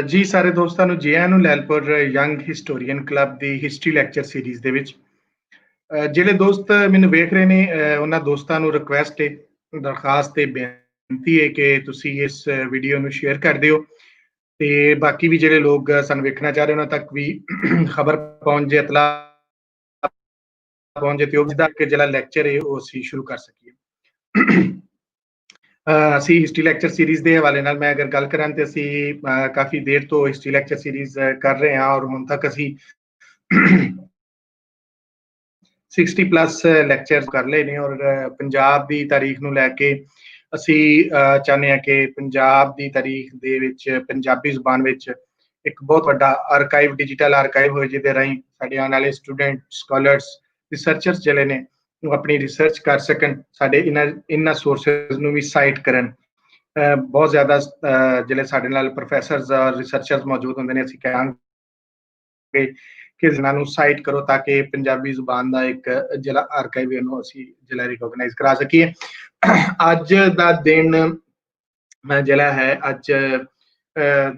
ਜੀ ਸਾਰੇ ਦੋਸਤਾਂ ਨੂੰ ਜੀ ਆਇਆਂ ਨੂੰ ਲੈਲਪੁਰ ਯੰਗ ਹਿਸਟੋਰੀਅਨ ਕਲੱਬ ਦੀ ਹਿਸਟਰੀ ਲੈਕਚਰ ਸੀਰੀਜ਼ ਦੇ ਵਿੱਚ। ਜਿਹੜੇ ਦੋਸਤ ਮੈਨੂੰ ਵੇਖ ਰਹੇ ਨੇ ਉਹਨਾਂ ਦੋਸਤਾਂ ਨੂੰ ਰਿਕੁਐਸਟ ਹੈ, ਦਰਖਾਸਤ ਤੇ ਬੇਨਤੀ ਹੈ ਕਿ ਤੁਸੀਂ ਇਸ ਵੀਡੀਓ ਨੂੰ ਸ਼ੇਅਰ ਕਰ ਦਿਓ ਤੇ ਬਾਕੀ ਵੀ ਜਿਹੜੇ ਲੋਕ ਸਾਨੂੰ ਵੇਖਣਾ ਚਾਹ ਰਹੇ ਉਹਨਾਂ ਤੱਕ ਵੀ ਖਬਰ ਪਹੁੰਚ ਜੇ, ਇਤਲਾਹ ਪਹੁੰਚ ਜੇ ਤੇ ਉਹ ਦਾ ਕਿ ਜਿਹੜਾ ਲੈਕਚਰ ਹੈ ਉਹ ਅਸੀਂ ਸ਼ੁਰੂ ਕਰ ਸਕੀਏ। ਅਸੀਂ ਹਿਸਟਰੀ ਲੈਕਚਰ ਸੀਰੀਜ਼ ਦੇ ਹਵਾਲੇ ਨਾਲ ਮੈਂ ਅਗਰ ਗੱਲ ਕਰਾਂ ਤੇ ਅਸੀਂ ਕਾਫੀ ਦੇਰ ਤੋਂ ਹਿਸਟਰੀ ਲੈਕਚਰ ਸੀਰੀਜ਼ ਕਰ ਰਹੇ ਹਾਂ ਔਰ ਹੁਣ ਤੱਕ ਅਸੀਂ 60 ਪਲੱਸ ਲੈਕਚਰ ਕਰ ਲਏ ਨੇ ਔਰ ਪੰਜਾਬ ਦੀ ਤਾਰੀਖ ਨੂੰ ਲੈ ਕੇ ਅਸੀਂ ਚਾਹੁੰਦੇ ਹਾਂ ਕਿ ਪੰਜਾਬ ਦੀ ਤਾਰੀਖ ਦੇ ਵਿੱਚ ਪੰਜਾਬੀ ਜ਼ੁਬਾਨ ਵਿੱਚ ਇੱਕ ਬਹੁਤ ਵੱਡਾ ਆਰਕਾਈਵ, ਡਿਜੀਟਲ ਆਰਕਾਈਵ ਹੋਏ ਜਿਹਦੇ ਰਾਹੀਂ ਸਾਡੇ ਆਉਣ ਵਾਲੇ ਸਟੂਡੈਂਟ, ਸਕਾਲਰਸ, ਰਿਸਰਚਰਸ ਜਿਹੜੇ ਨੇ ਉਹ ਆਪਣੀ ਰਿਸਰਚ ਕਰ ਸਕਣ, ਸਾਡੇ ਇਹਨਾਂ ਸੋਰਸਿਸ ਨੂੰ ਵੀ ਸਾਈਟ ਕਰਨ। ਬਹੁਤ ਜ਼ਿਆਦਾ ਜਿਹੜੇ ਸਾਡੇ ਨਾਲ ਪ੍ਰੋਫੈਸਰਸ ਔਰ ਰਿਸਰਚਰਸ ਮੌਜੂਦ ਹੁੰਦੇ ਨੇ, ਅਸੀਂ ਕਹਾਂਗੇ ਕਿ ਇਹਨਾਂ ਨੂੰ ਸਾਈਟ ਕਰੋ ਤਾਂ ਕਿ ਪੰਜਾਬੀ ਜ਼ੁਬਾਨ ਦਾ ਇੱਕ ਜਿਹੜਾ ਆਰਕਾਈਵ ਹੈ ਉਹਨੂੰ ਅਸੀਂ ਜਿਹੜਾ ਰਿਕੋਗਨਾਈਜ਼ ਕਰਾ ਸਕੀਏ। ਅੱਜ ਦਾ ਦਿਨ ਜਿਹੜਾ ਹੈ, ਅੱਜ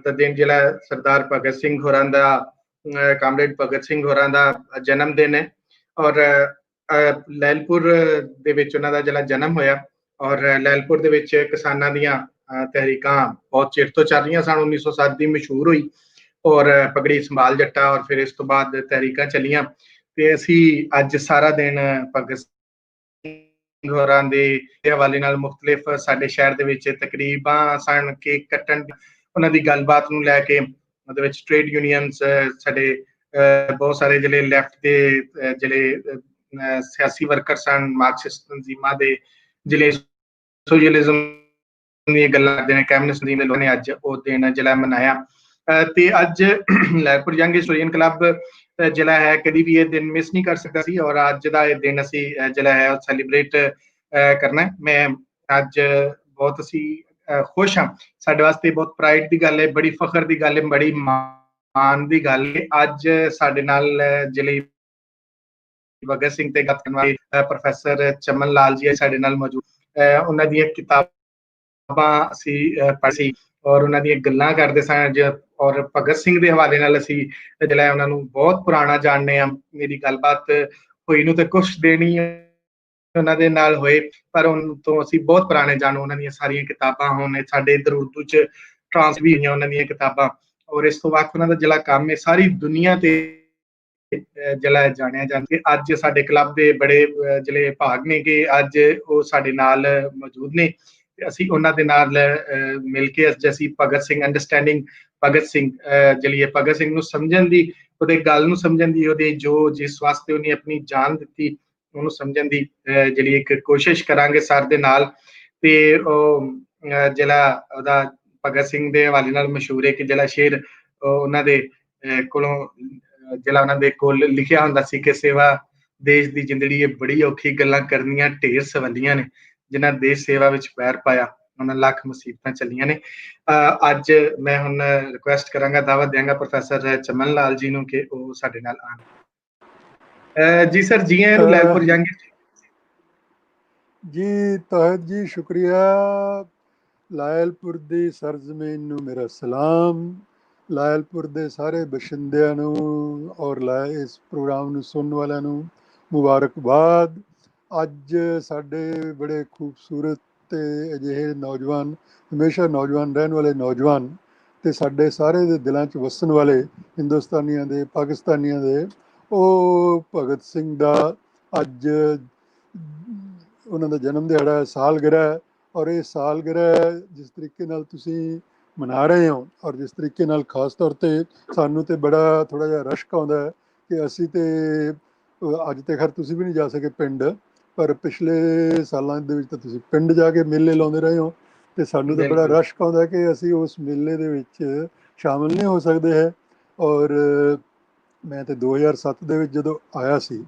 ਦਾ ਦਿਨ ਜਿਹੜਾ ਸਰਦਾਰ ਭਗਤ ਸਿੰਘ ਹੋਰਾਂ ਦਾ, ਕਾਮਰੇਡ ਭਗਤ ਸਿੰਘ ਹੋਰਾਂ ਦਾ ਜਨਮ ਦਿਨ ਹੈ ਔਰ ਲੈਲਪੁਰ ਦੇ ਵਿੱਚ ਉਹਨਾਂ ਦਾ ਜਿਹੜਾ ਜਨਮ ਹੋਇਆ ਔਰ ਲੈਲਪੁਰ ਦੇ ਵਿੱਚ ਕਿਸਾਨਾਂ ਦੀਆਂ ਤਹਿਰੀਕਾਂ ਬਹੁਤ ਚਿਰ ਤੋਂ ਚੱਲ ਰਹੀਆਂ ਸਨ। 1907 ਦੀ ਮਸ਼ਹੂਰ ਹੋਈ ਔਰ ਪਗੜੀ ਸੰਭਾਲ ਜੱਟਾ ਔਰ ਫਿਰ ਇਸ ਤੋਂ ਬਾਅਦ ਤਹਿਰੀਕਾਂ ਚੱਲੀਆਂ ਤੇ ਅਸੀਂ ਅੱਜ ਸਾਰਾ ਦਿਨ ਭਗਤ ਸਿੰਘ ਹੋਰਾਂ ਦੇ ਹਵਾਲੇ ਨਾਲ ਮੁਖਤਲਿਫ ਸਾਡੇ ਸ਼ਹਿਰ ਦੇ ਵਿੱਚ ਤਕਰੀਬਾਂ ਸਨ, ਕੇਕ ਕੱਟਣ, ਉਹਨਾਂ ਦੀ ਗੱਲਬਾਤ ਨੂੰ ਲੈ ਕੇ ਉਹਦੇ ਵਿੱਚ ਟ੍ਰੇਡ ਯੂਨੀਅਨਸ, ਸਾਡੇ ਬਹੁਤ ਸਾਰੇ ਜਿਹੜੇ ਲੈਫਟ ਦੇ ਜਿਹੜੇ ਸਿਆਸੀ ਵਰਕਰ ਸਨ, ਮਾਰਕਸਿਸਟ ਤਨਜ਼ੀਮਾਂ ਦੇ ਜਿਹੜੇ ਸੋਸ਼ਲਿਜ਼ਮ ਦੀਆਂ ਗੱਲਾਂ ਕਰਦੇ ਨੇ, ਕੈਮਿਸਟ ਤਨਜ਼ੀਮ ਦੇ ਲੋਕਾਂ ਨੇ ਅੱਜ ਉਹ ਦਿਨ ਜਿਹੜਾ ਮਨਾਇਆ। ਤੇ ਅੱਜ ਲੈਲਪੁਰ ਯੰਗ ਹਿਸਟੋਰੀਅਨ ਕਲੱਬ ਜਿਹੜਾ ਹੈ ਕਦੀ ਵੀ ਇਹ ਦਿਨ ਮਿਸ ਨਹੀਂ ਕਰ ਸਕਦਾ ਸੀ ਔਰ ਅੱਜ ਦਾ ਇਹ ਦਿਨ ਅਸੀਂ ਜਿਹੜਾ ਹੈ ਉਹ ਸੈਲੀਬ੍ਰੇਟ ਕਰਨਾ। ਮੈਂ ਅੱਜ ਬਹੁਤ ਅਸੀਂ ਖੁਸ਼ ਹਾਂ, ਸਾਡੇ ਵਾਸਤੇ ਬਹੁਤ ਪ੍ਰਾਈਡ ਦੀ ਗੱਲ ਹੈ, ਬੜੀ ਫਖਰ ਦੀ ਗੱਲ ਹੈ, ਬੜੀ ਮਾਣ ਦੀ ਗੱਲ ਹੈ। ਅੱਜ ਸਾਡੇ ਨਾਲ ਜਿਹੜੇ ਭਗਤ ਸਿੰਘ ਤੇ ਗੱਲ ਕਰਨ ਵਾਲੇ ਪ੍ਰੋਫੈਸਰ ਚਮਨ ਲਾਲ ਜੀ ਸਾਡੇ ਨਾਲ ਮੌਜੂਦ, ਉਹਨਾਂ ਦੀਆਂ ਕਿਤਾਬਾਂ ਅਸੀਂ ਪੜ੍ਹੀ ਔਰ ਉਹਨਾਂ ਦੀਆਂ ਗੱਲਾਂ ਕਰਦੇ ਸਾਂ ਔਰ ਭਗਤ ਸਿੰਘ ਦੇ ਹਵਾਲੇ ਨਾਲ ਅਸੀਂ ਜਿਹੜਾ ਉਹਨਾਂ ਨੂੰ ਬਹੁਤ ਪੁਰਾਣਾ ਜਾਣਦੇ ਹਾਂ। ਮੇਰੀ ਗੱਲਬਾਤ ਹੋਈ ਨੂੰ ਤੇ ਕੁਛ ਦੇਣੀ ਉਹਨਾਂ ਦੇ ਨਾਲ ਹੋਏ ਪਰ ਉਹਨਾਂ ਤੋਂ ਅਸੀਂ ਬਹੁਤ ਪੁਰਾਣੇ ਜਾਣੋ। ਉਹਨਾਂ ਦੀਆਂ ਸਾਰੀਆਂ ਕਿਤਾਬਾਂ ਹੁਣ ਸਾਡੇ ਇੱਧਰ ਉਰਦੂ ਚ ਟ੍ਰਾਂਸ ਵੀ ਹੋਈਆਂ ਉਹਨਾਂ ਦੀਆਂ ਕਿਤਾਬਾਂ ਔਰ ਇਸ ਤੋਂ ਬਾਅਦ ਉਹਨਾਂ ਦਾ ਜਿਹੜਾ ਕੰਮ ਹੈ ਸਾਰੀ ਦੁਨੀਆ ਤੇ ਜਿਹੜਾ ਜਾਣਿਆ ਜਾਂਦਾ। ਅੱਜ ਸਾਡੇ ਕਲੱਬ ਦੇ ਬੜੇ ਜਿਹੜੇ ਭਾਗ ਨੇ ਕਿ ਅੱਜ ਉਹ ਸਾਡੇ ਨਾਲ ਮੌਜੂਦ ਨੇ ਤੇ ਅਸੀਂ ਉਹਨਾਂ ਦੇ ਨਾਲ ਮਿਲ ਕੇ ਅਸੀਂ ਭਗਤ ਸਿੰਘ ਅੰਡਰਸਟੈਂਡਿੰਗ ਭਗਤ ਸਿੰਘ ਜਿਹੜੀ ਭਗਤ ਸਿੰਘ ਨੂੰ ਸਮਝਣ ਦੀ, ਉਹਦੇ ਗੱਲ ਨੂੰ ਸਮਝਣ ਦੀ, ਉਹਦੇ ਜੋ ਜਿਸ ਵਾਸਤੇ ਉਹਨੇ ਆਪਣੀ ਜਾਨ ਦਿੱਤੀ ਉਹਨੂੰ ਸਮਝਣ ਦੀ ਜਿਹੜੀ ਇੱਕ ਕੋਸ਼ਿਸ਼ ਕਰਾਂਗੇ ਸਰ ਦੇ ਨਾਲ। ਤੇ ਉਹ ਜਿਹੜਾ ਉਹਦਾ ਭਗਤ ਸਿੰਘ ਦੇ ਹਵਾਲੇ ਨਾਲ ਮਸ਼ਹੂਰ ਹੈ ਕਿ ਜਿਹੜਾ ਸ਼ੇਰ ਉਹਨਾਂ ਦੇ ਕੋਲੋਂ ਜਿਹੜਾ ਉਹਨਾਂ ਦੇ ਕੋਲ ਲਿਖਿਆ ਹੁੰਦਾ ਸੀ ਕਿ ਸੇਵਾ ਦੇਸ਼ ਦੀ ਜ਼ਿੰਦਗੀ ਇਹ ਬੜੀ ਔਖੀ, ਗੱਲਾਂ ਕਰਨੀਆਂ ਢੇਰ ਸਵੱਲੀਆਂ ਨੇ, ਜਿਨ੍ਹਾਂ ਦੇਸ਼ ਸੇਵਾ ਵਿੱਚ ਪੈਰ ਪਾਇਆ ਉਹਨਾਂ ਲੱਖ ਮੁਸੀਬਤਾਂ ਚੱਲੀਆਂ ਨੇ। ਅੱਜ ਮੈਂ ਹੁਣ ਰਿਕੁਐਸਟ ਕਰਾਂਗਾ, ਦਾਵਤ ਦਿਆਂਗਾ ਪ੍ਰੋਫੈਸਰ ਚਮਨ ਲਾਲ ਜੀ ਨੂੰ ਕਿ ਉਹ ਸਾਡੇ ਨਾਲ ਆਉਣ। ਜੀ ਸਰ, ਜੀ ਆਇਆਂ ਨੂੰ ਲੈਲਪੁਰ ਯੰਗ ਜੀ। ਤਾਹਿਦ ਜੀ ਸ਼ੁਕਰੀਆ। ਲਾਇਲਪੁਰ ਦੀ ਸਰਜ਼ਮੀਨ ਨੂੰ ਮੇਰਾ ਸਲਾਮ, ਲਾਇਲਪੁਰ ਦੇ ਸਾਰੇ ਬਸ਼ਿੰਦਿਆਂ ਨੂੰ ਔਰ ਇਸ ਪ੍ਰੋਗਰਾਮ ਨੂੰ ਸੁਣਨ ਵਾਲਿਆਂ ਨੂੰ ਮੁਬਾਰਕਬਾਦ। ਅੱਜ ਸਾਡੇ ਬੜੇ ਖੂਬਸੂਰਤ ਤੇ ਅਜਿਹੇ ਨੌਜਵਾਨ, ਹਮੇਸ਼ਾ ਨੌਜਵਾਨ ਰਹਿਣ ਵਾਲੇ ਨੌਜਵਾਨ ਤੇ ਸਾਡੇ ਸਾਰੇ ਦੇ ਦਿਲਾਂ 'ਚ ਵਸਣ ਵਾਲੇ ਹਿੰਦੁਸਤਾਨੀਆਂ ਦੇ, ਪਾਕਿਸਤਾਨੀਆਂ ਦੇ, ਉਹ ਭਗਤ ਸਿੰਘ ਦਾ ਅੱਜ ਉਹਨਾਂ ਦਾ ਜਨਮ ਦਿਹਾੜਾ, ਸਾਲਗਿਰਹ। ਔਰ ਇਹ ਸਾਲਗਿਰਹ ਜਿਸ ਤਰੀਕੇ ਨਾਲ ਤੁਸੀਂ ਮਨਾ ਰਹੇ ਹੋ ਔਰ ਜਿਸ ਤਰੀਕੇ ਨਾਲ ਖਾਸ ਤੌਰ 'ਤੇ ਸਾਨੂੰ ਤਾਂ ਬੜਾ ਥੋੜ੍ਹਾ ਜਿਹਾ ਰਸ਼ਕ ਆਉਂਦਾ ਹੈ ਕਿ ਅਸੀਂ ਤਾਂ ਅੱਜ ਤੇ ਖੈਰ ਤੁਸੀਂ ਵੀ ਨਹੀਂ ਜਾ ਸਕੇ ਪਿੰਡ, ਪਰ ਪਿਛਲੇ ਸਾਲਾਂ ਦੇ ਵਿੱਚ ਤਾਂ ਤੁਸੀਂ ਪਿੰਡ ਜਾ ਕੇ ਮੇਲੇ ਲਾਉਂਦੇ ਰਹੇ ਹੋ ਤੇ ਸਾਨੂੰ ਤਾਂ ਬੜਾ ਰਸ਼ਕ ਆਉਂਦਾ ਕਿ ਅਸੀਂ ਉਸ ਮੇਲੇ ਦੇ ਵਿੱਚ ਸ਼ਾਮਿਲ ਨਹੀਂ ਹੋ ਸਕਦੇ ਹੈ। ਔਰ ਮੈਂ ਤਾਂ 2007 ਦੇ ਵਿੱਚ ਜਦੋਂ ਆਇਆ ਸੀ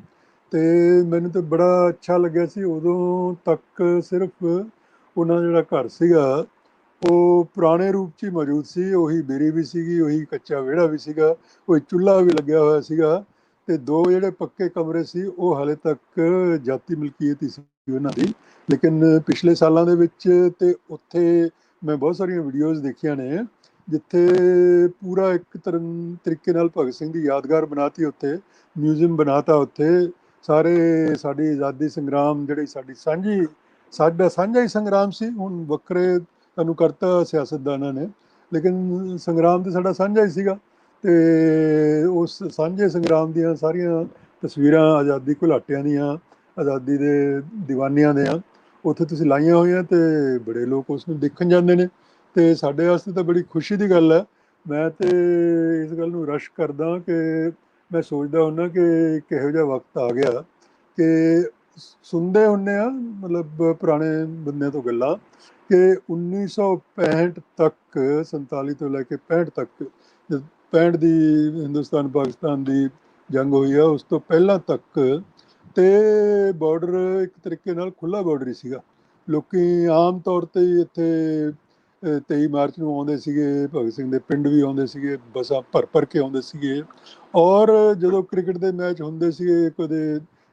ਤੇ ਮੈਨੂੰ ਤਾਂ ਬੜਾ ਅੱਛਾ ਲੱਗਿਆ ਸੀ। ਉਦੋਂ ਤੱਕ ਸਿਰਫ ਉਹਨਾਂ ਦਾ ਜਿਹੜਾ ਘਰ ਸੀਗਾ ਉਹ ਪੁਰਾਣੇ ਰੂਪ 'ਚ ਹੀ ਮੌਜੂਦ ਸੀ, ਉਹੀ ਬੇਰੀ ਵੀ ਸੀਗੀ, ਉਹੀ ਕੱਚਾ ਵਿਹੜਾ ਵੀ ਸੀਗਾ, ਉਹੀ ਚੁੱਲ੍ਹਾ ਵੀ ਲੱਗਿਆ ਹੋਇਆ ਸੀਗਾ ਤੇ ਦੋ ਜਿਹੜੇ ਪੱਕੇ ਕਮਰੇ ਸੀ ਉਹ ਹਾਲੇ ਤੱਕ ਜਾਤੀ ਮਲਕੀਅਤ ਹੀ ਸੀ ਉਹਨਾਂ ਦੀ। ਲੇਕਿਨ ਪਿਛਲੇ ਸਾਲਾਂ ਦੇ ਵਿੱਚ ਤੇ ਉੱਥੇ ਮੈਂ ਬਹੁਤ ਸਾਰੀਆਂ ਵੀਡੀਓਜ਼ ਦੇਖੀਆਂ ਨੇ ਜਿੱਥੇ ਪੂਰਾ ਇੱਕ ਤਰੀਕੇ ਨਾਲ ਭਗਤ ਸਿੰਘ ਦੀ ਯਾਦਗਾਰ ਬਣਾਤੀ, ਉੱਥੇ ਮਿਊਜ਼ੀਅਮ ਬਣਾਤਾ, ਉੱਥੇ ਸਾਰੇ ਸਾਡੀ ਆਜ਼ਾਦੀ ਸੰਗਰਾਮ ਜਿਹੜੀ ਸਾਡਾ ਸਾਂਝਾ ਹੀ ਸੰਗਰਾਮ ਸੀ। ਹੁਣ ਵੱਖਰੇ ਤੁਹਾਨੂੰ ਕਰਤਾ ਸਿਆਸਤਦਾਨਾਂ ਨੇ, ਲੇਕਿਨ ਸੰਗਰਾਮ ਤੇ ਸਾਡਾ ਸਾਂਝਾ ਹੀ ਸੀਗਾ। ਤੇ ਉਸ ਸਾਂਝੇ ਸੰਗਰਾਮ ਦੀਆਂ ਸਾਰੀਆਂ ਤਸਵੀਰਾਂ ਆਜ਼ਾਦੀ ਘੁਲਾਟਿਆਂ ਦੀਆਂ, ਆਜ਼ਾਦੀ ਦੇ ਦੀਵਾਨੀਆਂ ਦੀਆਂ ਉੱਥੇ ਤੁਸੀਂ ਲਾਈਆਂ ਹੋਈਆਂ, ਤੇ ਬੜੇ ਲੋਕ ਉਸ ਨੂੰ ਦੇਖਣ ਜਾਂਦੇ ਨੇ। ਤੇ ਸਾਡੇ ਵਾਸਤੇ ਤਾਂ ਬੜੀ ਖੁਸ਼ੀ ਦੀ ਗੱਲ ਹੈ। ਮੈਂ ਤੇ ਇਸ ਗੱਲ ਨੂੰ ਰਸ਼ ਕਰਦਾ ਕਿ ਮੈਂ ਸੋਚਦਾ ਹੁੰਦਾ ਕਿ ਕਿਹੋ ਜਿਹਾ ਵਕਤ ਆ ਗਿਆ ਕਿ ਸੁਣਦੇ ਹੁੰਦੇ ਆ, ਮਤਲਬ ਪੁਰਾਣੇ ਬੰਦਿਆਂ ਤੋਂ ਗੱਲਾਂ, ਕਿ 1965 ਤੱਕ, 47 ਤੋਂ ਲੈ ਕੇ 65 ਤੱਕ, 65 ਦੀ ਹਿੰਦੁਸਤਾਨ ਪਾਕਿਸਤਾਨ ਦੀ ਜੰਗ ਹੋਈ ਆ, ਉਸ ਤੋਂ ਪਹਿਲਾਂ ਤੱਕ ਤੇ ਬਾਰਡਰ ਇੱਕ ਤਰੀਕੇ ਨਾਲ ਖੁੱਲ੍ਹਾ ਬਾਰਡਰ ਹੀ ਸੀਗਾ। ਲੋਕੀ ਆਮ ਤੌਰ ਤੇ ਹੀ ਇੱਥੇ 23 ਮਾਰਚ ਨੂੰ ਆਉਂਦੇ ਸੀਗੇ, ਭਗਤ ਸਿੰਘ ਦੇ ਪਿੰਡ ਵੀ ਆਉਂਦੇ ਸੀਗੇ, ਬੱਸਾਂ ਭਰ ਕੇ ਆਉਂਦੇ ਸੀਗੇ। ਔਰ ਜਦੋਂ ਕ੍ਰਿਕਟ ਦੇ ਮੈਚ ਹੁੰਦੇ ਸੀਗੇ, ਕਦੇ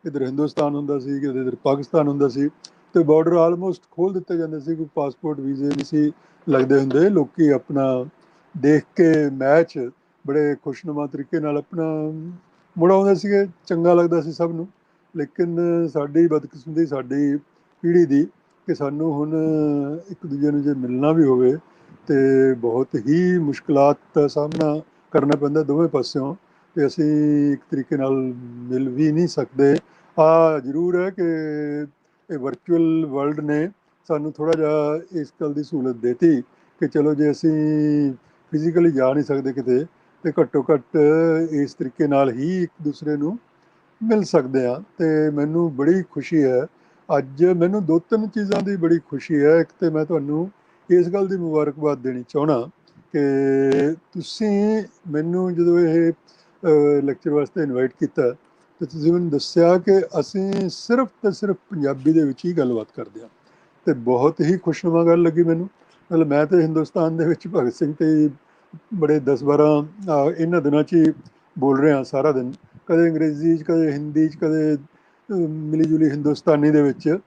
ਇੱਧਰ ਹਿੰਦੁਸਤਾਨ ਹੁੰਦਾ ਸੀ, ਕਦੇ ਇੱਧਰ ਪਾਕਿਸਤਾਨ ਹੁੰਦਾ ਸੀ, ਤੇ ਬਾਰਡਰ ਆਲਮੋਸਟ ਖੋਲ੍ਹ ਦਿੱਤੇ ਜਾਂਦੇ ਸੀ। ਕੋਈ ਪਾਸਪੋਰਟ ਵੀਜ਼ੇ ਨਹੀਂ ਸੀ ਲੱਗਦੇ ਹੁੰਦੇ। ਲੋਕੀ ਆਪਣਾ ਦੇਖ ਕੇ ਮੈਚ ਬੜੇ ਖੁਸ਼ਨੁਮਾ ਤਰੀਕੇ ਨਾਲ ਆਪਣਾ ਮੁੜ ਆਉਂਦੇ ਸੀਗੇ, ਚੰਗਾ ਲੱਗਦਾ ਸੀ ਸਭ ਨੂੰ। ਲੇਕਿਨ ਸਾਡੀ ਬਦਕਿਸਮਤੀ, ਸਾਡੀ ਪੀੜ੍ਹੀ ਦੀ, ਕਿ ਸਾਨੂੰ ਹੁਣ ਇੱਕ ਦੂਜੇ ਨੂੰ ਜੇ ਮਿਲਣਾ ਵੀ ਹੋਵੇ ਤੇ ਬਹੁਤ ਹੀ ਮੁਸ਼ਕਲਾਤ ਦਾ ਸਾਹਮਣਾ ਕਰਨਾ ਪੈਂਦਾ ਦੋਵੇਂ ਪਾਸਿਓਂ, ਤੇ ਅਸੀਂ ਇੱਕ ਤਰੀਕੇ ਨਾਲ ਮਿਲ ਵੀ ਨਹੀਂ ਸਕਦੇ। ਜ਼ਰੂਰ ਹੈ ਕਿ ਇਹ ਵਰਚੁਅਲ ਵਰਲਡ ਨੇ ਸਾਨੂੰ ਥੋੜ੍ਹਾ ਜਿਹਾ ਇਸ ਗੱਲ ਦੀ ਸਹੂਲਤ ਦੇਤੀ ਕਿ ਚਲੋ ਜੇ ਅਸੀਂ ਫਿਜ਼ੀਕਲੀ ਜਾ ਨਹੀਂ ਸਕਦੇ ਕਿਤੇ, ਤੇ ਘੱਟੋ ਘੱਟ ਇਸ ਤਰੀਕੇ ਨਾਲ ਹੀ ਇੱਕ ਦੂਸਰੇ ਨੂੰ ਮਿਲ ਸਕਦੇ ਹਾਂ। ਤੇ ਮੈਨੂੰ ਬੜੀ ਖੁਸ਼ੀ ਹੈ ਅੱਜ। ਮੈਨੂੰ 2-3 ਚੀਜ਼ਾਂ ਦੀ ਬੜੀ ਖੁਸ਼ੀ ਹੈ। ਇੱਕ ਤੇ ਮੈਂ ਤੁਹਾਨੂੰ ਇਸ ਗੱਲ ਦੀ ਮੁਬਾਰਕਬਾਦ ਦੇਣੀ ਚਾਹੁੰਦਾ ਕਿ ਤੁਸੀਂ ਮੈਨੂੰ ਜਦੋਂ ਇਹ ਲੈਕਚਰ ਵਾਸਤੇ ਇਨਵਾਈਟ ਕੀਤਾ, ਤੇ ਤੁਸੀਂ ਮੈਨੂੰ ਦੱਸਿਆ ਕਿ ਅਸੀਂ ਸਿਰਫ ਤੇ ਸਿਰਫ ਪੰਜਾਬੀ ਦੇ ਵਿੱਚ ਹੀ ਗੱਲਬਾਤ ਕਰਦੇ ਹਾਂ, ਤੇ ਬਹੁਤ ਹੀ ਖੁਸ਼ਨੁਮਾ ਗੱਲ ਲੱਗੀ ਮੈਨੂੰ। ਮਤਲਬ ਮੈਂ ਤੇ ਹਿੰਦੁਸਤਾਨ ਦੇ ਵਿੱਚ ਭਗਤ ਸਿੰਘ ਤੇ ਬੜੇ 10-12 ਇਹਨਾਂ ਦਿਨਾਂ 'ਚ ਹੀ ਬੋਲ ਰਿਹਾ ਸਾਰਾ ਦਿਨ, ਕਦੇ ਅੰਗਰੇਜ਼ੀ 'ਚ, ਕਦੇ ਹਿੰਦੀ 'ਚ, ਕਦੇ ਮਿਲੀ ਜੁਲੀ ਹਿੰਦੁਸਤਾਨੀ ਦੇ ਵਿੱਚ।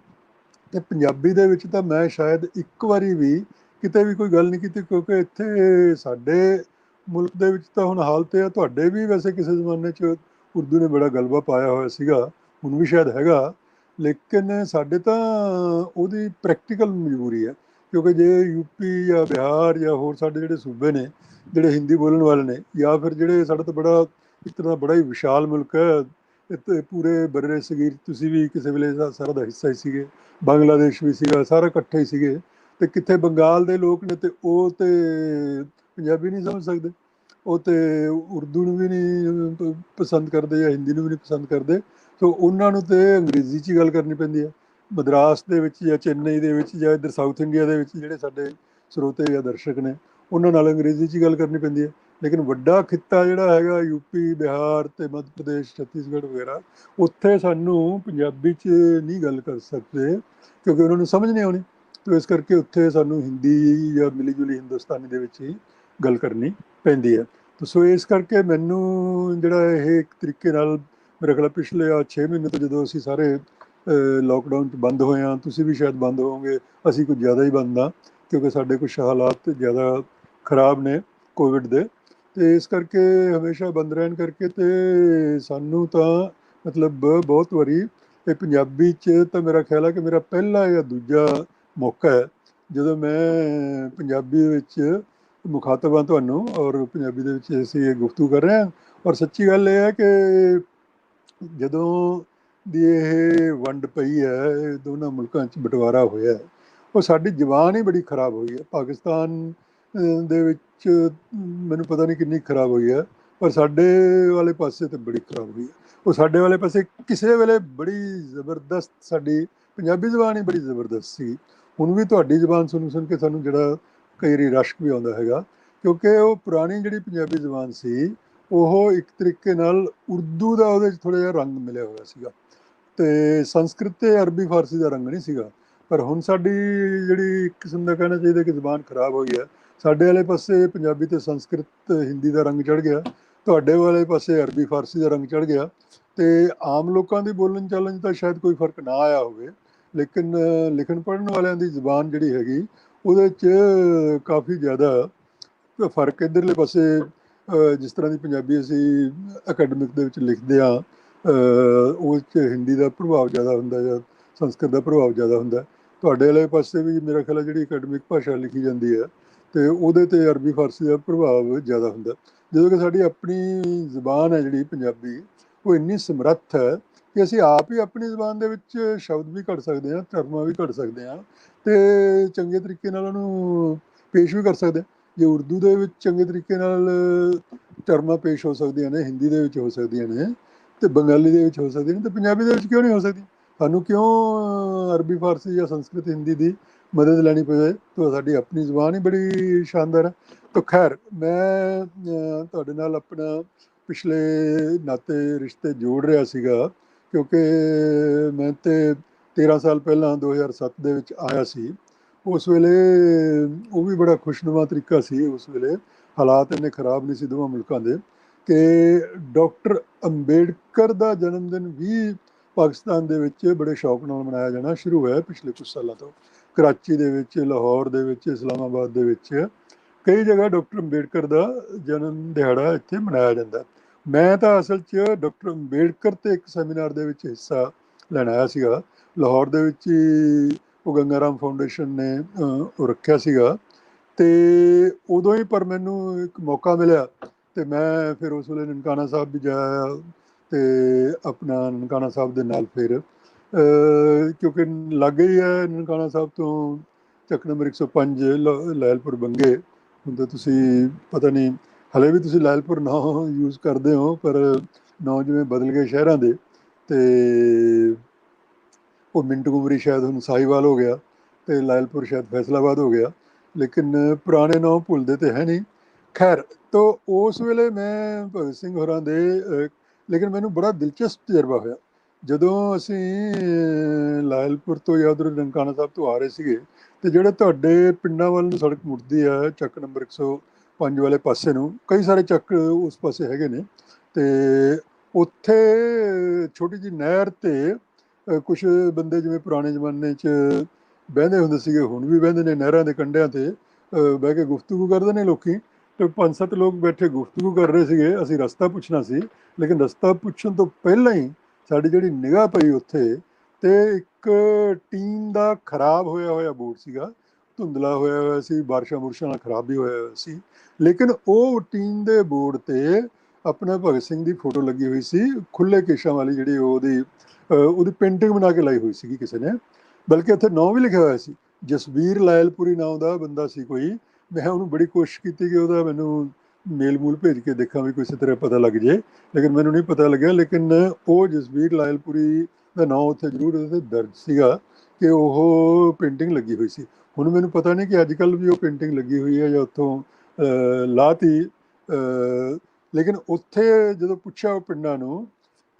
ਤੇ ਪੰਜਾਬੀ ਦੇ ਵਿੱਚ ਤਾਂ ਮੈਂ ਸ਼ਾਇਦ ਇੱਕ ਵਾਰੀ ਵੀ ਕਿਤੇ ਵੀ ਕੋਈ ਗੱਲ ਨਹੀਂ ਕੀਤੀ, ਕਿਉਂਕਿ ਇੱਥੇ ਸਾਡੇ ਮੁਲਕ ਦੇ ਵਿੱਚ ਤਾਂ ਹੁਣ ਹਾਲਤ ਇਹ ਆ, ਤੁਹਾਡੇ ਵੀ ਵੈਸੇ ਕਿਸੇ ਜ਼ਮਾਨੇ 'ਚ ਉਰਦੂ ਨੇ ਬੜਾ ਗਲਬਾ ਪਾਇਆ ਹੋਇਆ ਸੀਗਾ, ਹੁਣ ਵੀ ਸ਼ਾਇਦ ਹੈਗਾ, ਲੇਕਿਨ ਸਾਡੇ ਤਾਂ ਉਹਦੀ ਪ੍ਰੈਕਟੀਕਲ ਮਜਬੂਰੀ ਹੈ। ਕਿਉਂਕਿ ਜੇ ਯੂਪੀ ਜਾਂ ਬਿਹਾਰ ਜਾਂ ਹੋਰ ਸਾਡੇ ਜਿਹੜੇ ਸੂਬੇ ਨੇ ਜਿਹੜੇ ਹਿੰਦੀ ਬੋਲਣ ਵਾਲੇ ਨੇ, ਜਾਂ ਫਿਰ ਜਿਹੜੇ ਸਾਡਾ ਤਾਂ ਬੜਾ ਇੱਕ ਤਰ੍ਹਾਂ ਬੜਾ ਹੀ ਵਿਸ਼ਾਲ ਮੁਲਕ ਹੈ, ਇੱਥੇ ਪੂਰੇ ਬਰਰੇ ਸਗੀਰ ਤੁਸੀਂ ਵੀ ਕਿਸੇ ਵੇਲੇ ਸਾਰਾ ਦਾ ਹਿੱਸਾ ਹੀ ਸੀਗੇ, ਬੰਗਲਾਦੇਸ਼ ਵੀ ਸੀਗਾ, ਸਾਰੇ ਇਕੱਠੇ ਹੀ ਸੀਗੇ। ਤੇ ਕਿੱਥੇ ਬੰਗਾਲ ਦੇ ਲੋਕ ਨੇ, ਤੇ ਉਹ ਤੇ ਪੰਜਾਬੀ ਨਹੀਂ ਸਮਝ ਸਕਦੇ, ਉਹ ਤੇ ਉਰਦੂ ਨੂੰ ਵੀ ਨਹੀਂ ਪਸੰਦ ਕਰਦੇ ਜਾਂ ਹਿੰਦੀ ਨੂੰ ਵੀ ਨਹੀਂ ਪਸੰਦ ਕਰਦੇ, ਸੋ ਉਹਨਾਂ ਨੂੰ ਤੇ ਅੰਗਰੇਜ਼ੀ 'ਚ ਹੀ ਗੱਲ ਕਰਨੀ ਪੈਂਦੀ ਹੈ। ਮਦਰਾਸ ਦੇ ਵਿੱਚ ਜਾਂ ਚੇਨਈ ਦੇ ਵਿੱਚ ਜਾਂ ਇੱਧਰ ਸਾਊਥ ਇੰਡੀਆ ਦੇ ਵਿੱਚ ਜਿਹੜੇ ਸਾਡੇ ਸਰੋਤੇ ਜਾਂ ਦਰਸ਼ਕ ਨੇ, ਉਹਨਾਂ ਨਾਲ ਅੰਗਰੇਜ਼ੀ 'ਚ ਹੀ ਗੱਲ ਕਰਨੀ ਪੈਂਦੀ ਹੈ। ਲੇਕਿਨ ਵੱਡਾ ਖਿੱਤਾ ਜਿਹੜਾ ਹੈਗਾ ਯੂਪੀ, ਬਿਹਾਰ ਤੇ ਮੱਧ ਪ੍ਰਦੇਸ਼, ਛੱਤੀਸਗੜ੍ਹ ਵਗੈਰਾ, ਉੱਥੇ ਸਾਨੂੰ ਪੰਜਾਬੀ 'ਚ ਨਹੀਂ ਗੱਲ ਕਰ ਸਕਦੇ ਕਿਉਂਕਿ ਉਹਨਾਂ ਨੂੰ ਸਮਝ ਨਹੀਂ ਆਉਣੀ। ਤੇ ਇਸ ਕਰਕੇ ਉੱਥੇ ਸਾਨੂੰ ਹਿੰਦੀ ਜਾਂ ਮਿਲੀ ਜੁਲੀ ਹਿੰਦੁਸਤਾਨੀ ਦੇ ਵਿੱਚ ਹੀ ਗੱਲ ਕਰਨੀ ਪੈਂਦੀ ਹੈ। ਸੋ ਇਸ ਕਰਕੇ ਮੈਨੂੰ ਜਿਹੜਾ ਇਹ ਇੱਕ ਤਰੀਕੇ ਨਾਲ ਮੇਰੇ ਖਿਆਲ ਪਿਛਲੇ 6 ਮਹੀਨੇ ਤੋਂ ਜਦੋਂ ਅਸੀਂ ਸਾਰੇ ਲੋਕਡਾਊਨ 'ਚ ਬੰਦ ਹੋਏ ਹਾਂ, ਤੁਸੀਂ ਵੀ ਸ਼ਾਇਦ ਬੰਦ ਹੋਵੋਗੇ, ਅਸੀਂ ਕੁਝ ਜ਼ਿਆਦਾ ਹੀ ਬੰਦ ਹਾਂ ਕਿਉਂਕਿ ਸਾਡੇ ਕੁਛ ਹਾਲਾਤ ਜ਼ਿਆਦਾ ਖਰਾਬ ਨੇ ਕੋਵਿਡ ਦੇ, ਤੇ ਇਸ ਕਰਕੇ ਹਮੇਸ਼ਾ ਬੰਦ ਰਹਿਣ ਕਰਕੇ ਤੇ ਸਾਨੂੰ ਤਾਂ ਮਤਲਬ ਬਹੁਤ ਵਾਰੀ ਇਹ ਪੰਜਾਬੀ 'ਚ ਤਾਂ ਮੇਰਾ ਖਿਆਲ ਹੈ ਕਿ ਮੇਰਾ ਪਹਿਲਾ ਜਾਂ ਦੂਜਾ ਮੌਕਾ ਹੈ ਜਦੋਂ ਮੈਂ ਪੰਜਾਬੀ ਵਿੱਚ ਮੁਖਾਤਬ ਹਾਂ ਤੁਹਾਨੂੰ, ਔਰ ਪੰਜਾਬੀ ਦੇ ਵਿੱਚ ਅਸੀਂ ਇਹ ਗੁਫ਼ਤਗੂ ਕਰ ਰਹੇ ਹਾਂ। ਔਰ ਸੱਚੀ ਗੱਲ ਇਹ ਹੈ ਕਿ ਜਦੋਂ ਦੀ ਇਹ ਵੰਡ ਪਈ ਹੈ, ਦੋਨਾਂ ਮੁਲਕਾਂ 'ਚ ਬਟਵਾਰਾ ਹੋਇਆ, ਉਹ ਸਾਡੀ ਜ਼ੁਬਾਨ ਹੀ ਬੜੀ ਖਰਾਬ ਹੋਈ ਹੈ। ਪਾਕਿਸਤਾਨ ਦੇ ਵਿੱਚ ਮੈਨੂੰ ਪਤਾ ਨਹੀਂ ਕਿੰਨੀ ਖਰਾਬ ਹੋਈ ਹੈ, ਪਰ ਸਾਡੇ ਵਾਲੇ ਪਾਸੇ ਤਾਂ ਬੜੀ ਖਰਾਬ ਹੋਈ ਹੈ। ਉਹ ਸਾਡੇ ਵਾਲੇ ਪਾਸੇ ਕਿਸੇ ਵੇਲੇ ਬੜੀ ਜ਼ਬਰਦਸਤ, ਸਾਡੀ ਪੰਜਾਬੀ ਜ਼ੁਬਾਨ ਹੀ ਬੜੀ ਜ਼ਬਰਦਸਤ ਸੀ। ਹੁਣ ਵੀ ਤੁਹਾਡੀ ਜ਼ੁਬਾਨ ਸੁਣ ਕੇ ਸਾਨੂੰ ਜਿਹੜਾ ਕਈ ਵਾਰੀ ਰਸ਼ਕ ਵੀ ਆਉਂਦਾ ਹੈਗਾ, ਕਿਉਂਕਿ ਉਹ ਪੁਰਾਣੀ ਜਿਹੜੀ ਪੰਜਾਬੀ ਜ਼ੁਬਾਨ ਸੀ, ਉਹ ਇੱਕ ਤਰੀਕੇ ਨਾਲ ਉਰਦੂ ਦਾ ਉਹਦੇ 'ਚ ਥੋੜ੍ਹਾ ਜਿਹਾ ਰੰਗ ਮਿਲਿਆ ਹੋਇਆ ਸੀਗਾ, ਤੇ ਸੰਸਕ੍ਰਿਤ ਤੇ ਅਰਬੀ ਫਾਰਸੀ ਦਾ ਰੰਗ ਨਹੀਂ ਸੀਗਾ। ਪਰ ਹੁਣ ਸਾਡੀ ਜਿਹੜੀ ਇੱਕ ਕਿਸਮ ਦਾ ਕਹਿਣਾ ਚਾਹੀਦਾ ਕਿ ਜ਼ੁਬਾਨ ਖਰਾਬ ਹੋਈ ਹੈ, ਸਾਡੇ ਵਾਲੇ ਪਾਸੇ ਪੰਜਾਬੀ ਤੇ ਸੰਸਕ੍ਰਿਤ ਹਿੰਦੀ ਦਾ ਰੰਗ ਚੜ੍ਹ ਗਿਆ, ਤੁਹਾਡੇ ਵਾਲੇ ਪਾਸੇ ਅਰਬੀ ਫਾਰਸੀ ਦਾ ਰੰਗ ਚੜ੍ਹ ਗਿਆ। ਤੇ ਆਮ ਲੋਕਾਂ ਦੀ ਬੋਲਣ ਚਾਲਣ 'ਚ ਤਾਂ ਸ਼ਾਇਦ ਕੋਈ ਫਰਕ ਨਾ ਆਇਆ ਹੋਵੇ, ਲੇਕਿਨ ਲਿਖਣ ਪੜ੍ਹਨ ਵਾਲਿਆਂ ਦੀ ਜ਼ੁਬਾਨ ਜਿਹੜੀ ਹੈਗੀ ਉਹਦੇ 'ਚ ਕਾਫੀ ਜ਼ਿਆਦਾ ਫਰਕ ਇੱਧਰਲੇ ਪਾਸੇ ਜਿਸ ਤਰ੍ਹਾਂ ਦੀ ਪੰਜਾਬੀ ਅਸੀਂ ਅਕੈਡਮਿਕ ਦੇ ਵਿੱਚ ਲਿਖਦੇ ਹਾਂ ਉਹ 'ਚ ਹਿੰਦੀ ਦਾ ਪ੍ਰਭਾਵ ਜ਼ਿਆਦਾ ਹੁੰਦਾ ਜਾਂ ਸੰਸਕ੍ਰਿਤ ਦਾ ਪ੍ਰਭਾਵ ਜ਼ਿਆਦਾ ਹੁੰਦਾ। ਤੁਹਾਡੇ ਵਾਲੇ ਪਾਸੇ ਵੀ ਮੇਰਾ ਖਿਆਲ ਹੈ ਜਿਹੜੀ ਅਕੈਡਮਿਕ ਭਾਸ਼ਾ ਲਿਖੀ ਜਾਂਦੀ ਹੈ ਅਤੇ ਉਹਦੇ 'ਤੇ ਅਰਬੀ ਫਾਰਸੀ ਦਾ ਪ੍ਰਭਾਵ ਜ਼ਿਆਦਾ ਹੁੰਦਾ। ਜਦੋਂ ਕਿ ਸਾਡੀ ਆਪਣੀ ਜ਼ੁਬਾਨ ਹੈ ਜਿਹੜੀ ਪੰਜਾਬੀ, ਉਹ ਇੰਨੀ ਸਮਰੱਥ ਹੈ ਕਿ ਅਸੀਂ ਆਪ ਹੀ ਆਪਣੀ ਜ਼ੁਬਾਨ ਦੇ ਵਿੱਚ ਸ਼ਬਦ ਵੀ ਘੜ ਸਕਦੇ ਹਾਂ, ਟਰਮਾਂ ਵੀ ਘੜ ਸਕਦੇ ਹਾਂ ਅਤੇ ਚੰਗੇ ਤਰੀਕੇ ਨਾਲ ਉਹਨੂੰ ਪੇਸ਼ ਵੀ ਕਰ ਸਕਦੇ ਹਾਂ। ਜੇ ਉਰਦੂ ਦੇ ਵਿੱਚ ਚੰਗੇ ਤਰੀਕੇ ਨਾਲ ਟਰਮਾਂ ਪੇਸ਼ ਹੋ ਸਕਦੀਆਂ ਨੇ, ਹਿੰਦੀ ਦੇ ਵਿੱਚ ਹੋ ਸਕਦੀਆਂ ਨੇ ਅਤੇ ਬੰਗਾਲੀ ਦੇ ਵਿੱਚ ਹੋ ਸਕਦੀਆਂ ਨੇ, ਅਤੇ ਪੰਜਾਬੀ ਦੇ ਵਿੱਚ ਕਿਉਂ ਨਹੀਂ ਹੋ ਸਕਦੀ? ਸਾਨੂੰ ਕਿਉਂ ਅਰਬੀ ਫਾਰਸੀ ਜਾਂ ਸੰਸਕ੍ਰਿਤ ਹਿੰਦੀ ਦੀ ਮਦਦ ਲੈਣੀ ਪਵੇ? ਤਾਂ ਸਾਡੀ ਆਪਣੀ ਜ਼ੁਬਾਨ ਹੀ ਬੜੀ ਸ਼ਾਨਦਾਰ ਹੈ। ਤਾਂ ਖੈਰ ਮੈਂ ਤੁਹਾਡੇ ਨਾਲ ਆਪਣਾ ਪਿਛਲੇ ਨਾਤੇ ਰਿਸ਼ਤੇ ਜੋੜ ਰਿਹਾ ਸੀਗਾ ਕਿਉਂਕਿ ਮੈਂ ਤੇ 13 ਸਾਲ ਪਹਿਲਾਂ 2007 ਦੇ ਵਿੱਚ ਆਇਆ ਸੀ। ਉਸ ਵੇਲੇ ਉਹ ਵੀ ਬੜਾ ਖੁਸ਼ਨੁਮਾ ਤਰੀਕਾ ਸੀ। ਉਸ ਵੇਲੇ ਹਾਲਾਤ ਇੰਨੇ ਖਰਾਬ ਨਹੀਂ ਸੀ ਦੋਵਾਂ ਮੁਲਕਾਂ ਦੇ ਕਿ ਡਾਕਟਰ ਅੰਬੇਡਕਰ ਦਾ ਜਨਮ ਦਿਨ ਵੀ ਪਾਕਿਸਤਾਨ ਦੇ ਵਿੱਚ ਬੜੇ ਸ਼ੌਕ ਨਾਲ ਮਨਾਇਆ ਜਾਣਾ ਸ਼ੁਰੂ ਹੋਇਆ ਪਿਛਲੇ ਕੁਝ ਸਾਲਾਂ ਤੋਂ। ਕਰਾਚੀ ਦੇ ਵਿੱਚ, ਲਾਹੌਰ ਦੇ ਵਿੱਚ, ਇਸਲਾਮਾਬਾਦ ਦੇ ਵਿੱਚ ਕਈ ਜਗ੍ਹਾ ਡਾਕਟਰ ਅੰਬੇਡਕਰ ਦਾ ਜਨਮ ਦਿਹਾੜਾ ਇੱਥੇ ਮਨਾਇਆ ਜਾਂਦਾ। ਮੈਂ ਤਾਂ ਅਸਲ 'ਚ ਡਾਕਟਰ ਅੰਬੇਡਕਰ 'ਤੇ ਇੱਕ ਸੈਮੀਨਾਰ ਦੇ ਵਿੱਚ ਹਿੱਸਾ ਲੈਣ ਆਇਆ ਸੀਗਾ। ਲਾਹੌਰ ਦੇ ਵਿੱਚ ਹੀ ਉਹ ਗੰਗਾ ਰਾਮ ਫਾਊਂਡੇਸ਼ਨ ਨੇ ਉਹ ਰੱਖਿਆ ਸੀਗਾ ਅਤੇ ਉਦੋਂ ਹੀ ਪਰ ਮੈਨੂੰ ਇੱਕ ਮੌਕਾ ਮਿਲਿਆ ਅਤੇ ਮੈਂ ਫਿਰ ਉਸ ਵੇਲੇ ਨਨਕਾਣਾ ਸਾਹਿਬ ਵੀ ਜਾਇਆ ਅਤੇ ਆਪਣਾ ਨਨਕਾਣਾ ਸਾਹਿਬ ਦੇ ਨਾਲ ਫਿਰ ਕਿਉਂਕਿ ਲਾਗੇ ਹੀ ਹੈ ਨਨਕਾਣਾ ਸਾਹਿਬ ਤੋਂ ਚੱਕ ਨੰਬਰ 105 ਲਾਇਲਪੁਰ ਬੰਗੇ। ਹੁਣ ਤਾਂ ਤੁਸੀਂ ਪਤਾ ਨਹੀਂ ਹਾਲੇ ਵੀ ਤੁਸੀਂ ਲਾਇਲਪੁਰ ਨਾਂ ਯੂਜ਼ ਕਰਦੇ ਹੋ, ਪਰ ਨਾਂ ਜਿਵੇਂ ਬਦਲ ਗਏ ਸ਼ਹਿਰਾਂ ਦੇ ਅਤੇ ਉਹ ਮਿੰਟ ਕੁਮਰੀ ਸ਼ਾਇਦ ਹੁਣ ਸਾਹੀਵਾਲ ਹੋ ਗਿਆ ਅਤੇ ਲਾਇਲਪੁਰ ਸ਼ਾਇਦ ਫੈਸਲਾਬਾਦ ਹੋ ਗਿਆ, ਲੇਕਿਨ ਪੁਰਾਣੇ ਨਾਂ ਭੁੱਲਦੇ ਤਾਂ ਹੈ ਨਹੀਂ। ਖੈਰ ਤਾਂ ਉਸ ਵੇਲੇ ਮੈਂ ਭਗਤ ਸਿੰਘ ਹੋਰਾਂ ਦੇ ਲੇਕਿਨ ਮੈਨੂੰ ਬੜਾ ਦਿਲਚਸਪ ਤਜਰਬਾ ਹੋਇਆ ਜਦੋਂ ਅਸੀਂ ਲਾਇਲਪੁਰ ਤੋਂ ਜਾਂ ਉੱਧਰ ਨਨਕਾਣਾ ਸਾਹਿਬ ਤੋਂ ਆ ਰਹੇ ਸੀਗੇ ਅਤੇ ਜਿਹੜੇ ਤੁਹਾਡੇ ਪਿੰਡਾਂ ਵੱਲ ਨੂੰ ਸੜਕ ਮੁੜਦੀ ਹੈ ਚੱਕ ਨੰਬਰ 105 ਵਾਲੇ ਪਾਸੇ ਨੂੰ, ਕਈ ਸਾਰੇ ਚੱਕ ਉਸ ਪਾਸੇ ਹੈਗੇ ਨੇ ਅਤੇ ਉੱਥੇ ਛੋਟੀ ਜਿਹੀ ਨਹਿਰ 'ਤੇ ਕੁਛ ਬੰਦੇ ਜਿਵੇਂ ਪੁਰਾਣੇ ਜ਼ਮਾਨੇ 'ਚ ਬਹਿੰਦੇ ਹੁੰਦੇ ਸੀਗੇ, ਹੁਣ ਵੀ ਬਹਿੰਦੇ ਨੇ ਨਹਿਰਾਂ ਦੇ ਕੰਢਿਆਂ 'ਤੇ ਬਹਿ ਕੇ ਗੁਫ਼ਤਗੂ ਕਰਦੇ ਨੇ ਲੋਕੀ। ਅਤੇ 5-7 ਲੋਕ ਬੈਠੇ ਗੁਫ਼ਤਗੂ ਕਰ ਰਹੇ ਸੀਗੇ। ਅਸੀਂ ਰਸਤਾ ਪੁੱਛਣਾ ਸੀ, ਲੇਕਿਨ ਰਸਤਾ ਪੁੱਛਣ ਤੋਂ ਪਹਿਲਾਂ ਹੀ ਸਾਡੀ ਜਿਹੜੀ ਨਿਗਾਹ ਪਈ ਉੱਥੇ ਅਤੇ ਇੱਕ ਟੀਨ ਦਾ ਖਰਾਬ ਹੋਇਆ ਹੋਇਆ ਬੋਰਡ ਸੀਗਾ, ਧੁੰਦਲਾ ਹੋਇਆ ਹੋਇਆ ਸੀ, ਬਾਰਿਸ਼ਾਂ ਬੁਰਸ਼ਾਂ ਨਾਲ ਖਰਾਬ ਵੀ ਹੋਇਆ ਹੋਇਆ ਸੀ, ਲੇਕਿਨ ਉਹ ਟੀਨ ਦੇ ਬੋਰਡ 'ਤੇ ਆਪਣਾ ਭਗਤ ਸਿੰਘ ਦੀ ਫੋਟੋ ਲੱਗੀ ਹੋਈ ਸੀ, ਖੁੱਲ੍ਹੇ ਕੇਸ਼ਾਂ ਵਾਲੀ ਜਿਹੜੀ ਉਹਦੀ ਪੇਂਟਿੰਗ ਬਣਾ ਕੇ ਲਾਈ ਹੋਈ ਸੀਗੀ ਕਿਸੇ ਨੇ, ਬਲਕਿ ਉੱਥੇ ਨਾਂ ਵੀ ਲਿਖਿਆ ਹੋਇਆ ਸੀ, ਜਸਬੀਰ ਲਾਇਲਪੁਰੀ ਨਾਂ ਦਾ ਬੰਦਾ ਸੀ ਕੋਈ। ਮੈਂ ਉਹਨੂੰ ਬੜੀ ਕੋਸ਼ਿਸ਼ ਕੀਤੀ ਕਿ ਉਹਦਾ ਮੈਨੂੰ ਮੇਲ ਮੂਲ ਭੇਜ ਕੇ ਦੇਖਾਂ ਵੀ ਕਿਸੇ ਤਰ੍ਹਾਂ ਪਤਾ ਲੱਗ ਜੇ, ਲੇਕਿਨ ਮੈਨੂੰ ਨਹੀਂ ਪਤਾ ਲੱਗਿਆ। ਲੇਕਿਨ ਉਹ ਜਸਬੀਰ ਲਾਇਲਪੁਰੀ ਦਾ ਨਾਂ ਉੱਥੇ ਜ਼ਰੂਰ ਉਹਦੇ ਦਰਜ ਸੀਗਾ ਕਿ ਉਹ ਪੇਂਟਿੰਗ ਲੱਗੀ ਹੋਈ ਸੀ। ਹੁਣ ਮੈਨੂੰ ਪਤਾ ਨਹੀਂ ਕਿ ਅੱਜ ਕੱਲ੍ਹ ਵੀ ਉਹ ਪੇਂਟਿੰਗ ਲੱਗੀ ਹੋਈ ਹੈ ਜਾਂ ਉੱਥੋਂ ਲਾਤੀ, ਲੇਕਿਨ ਉੱਥੇ ਜਦੋਂ ਪੁੱਛਿਆ ਉਹ ਪਿੰਡਾਂ ਨੂੰ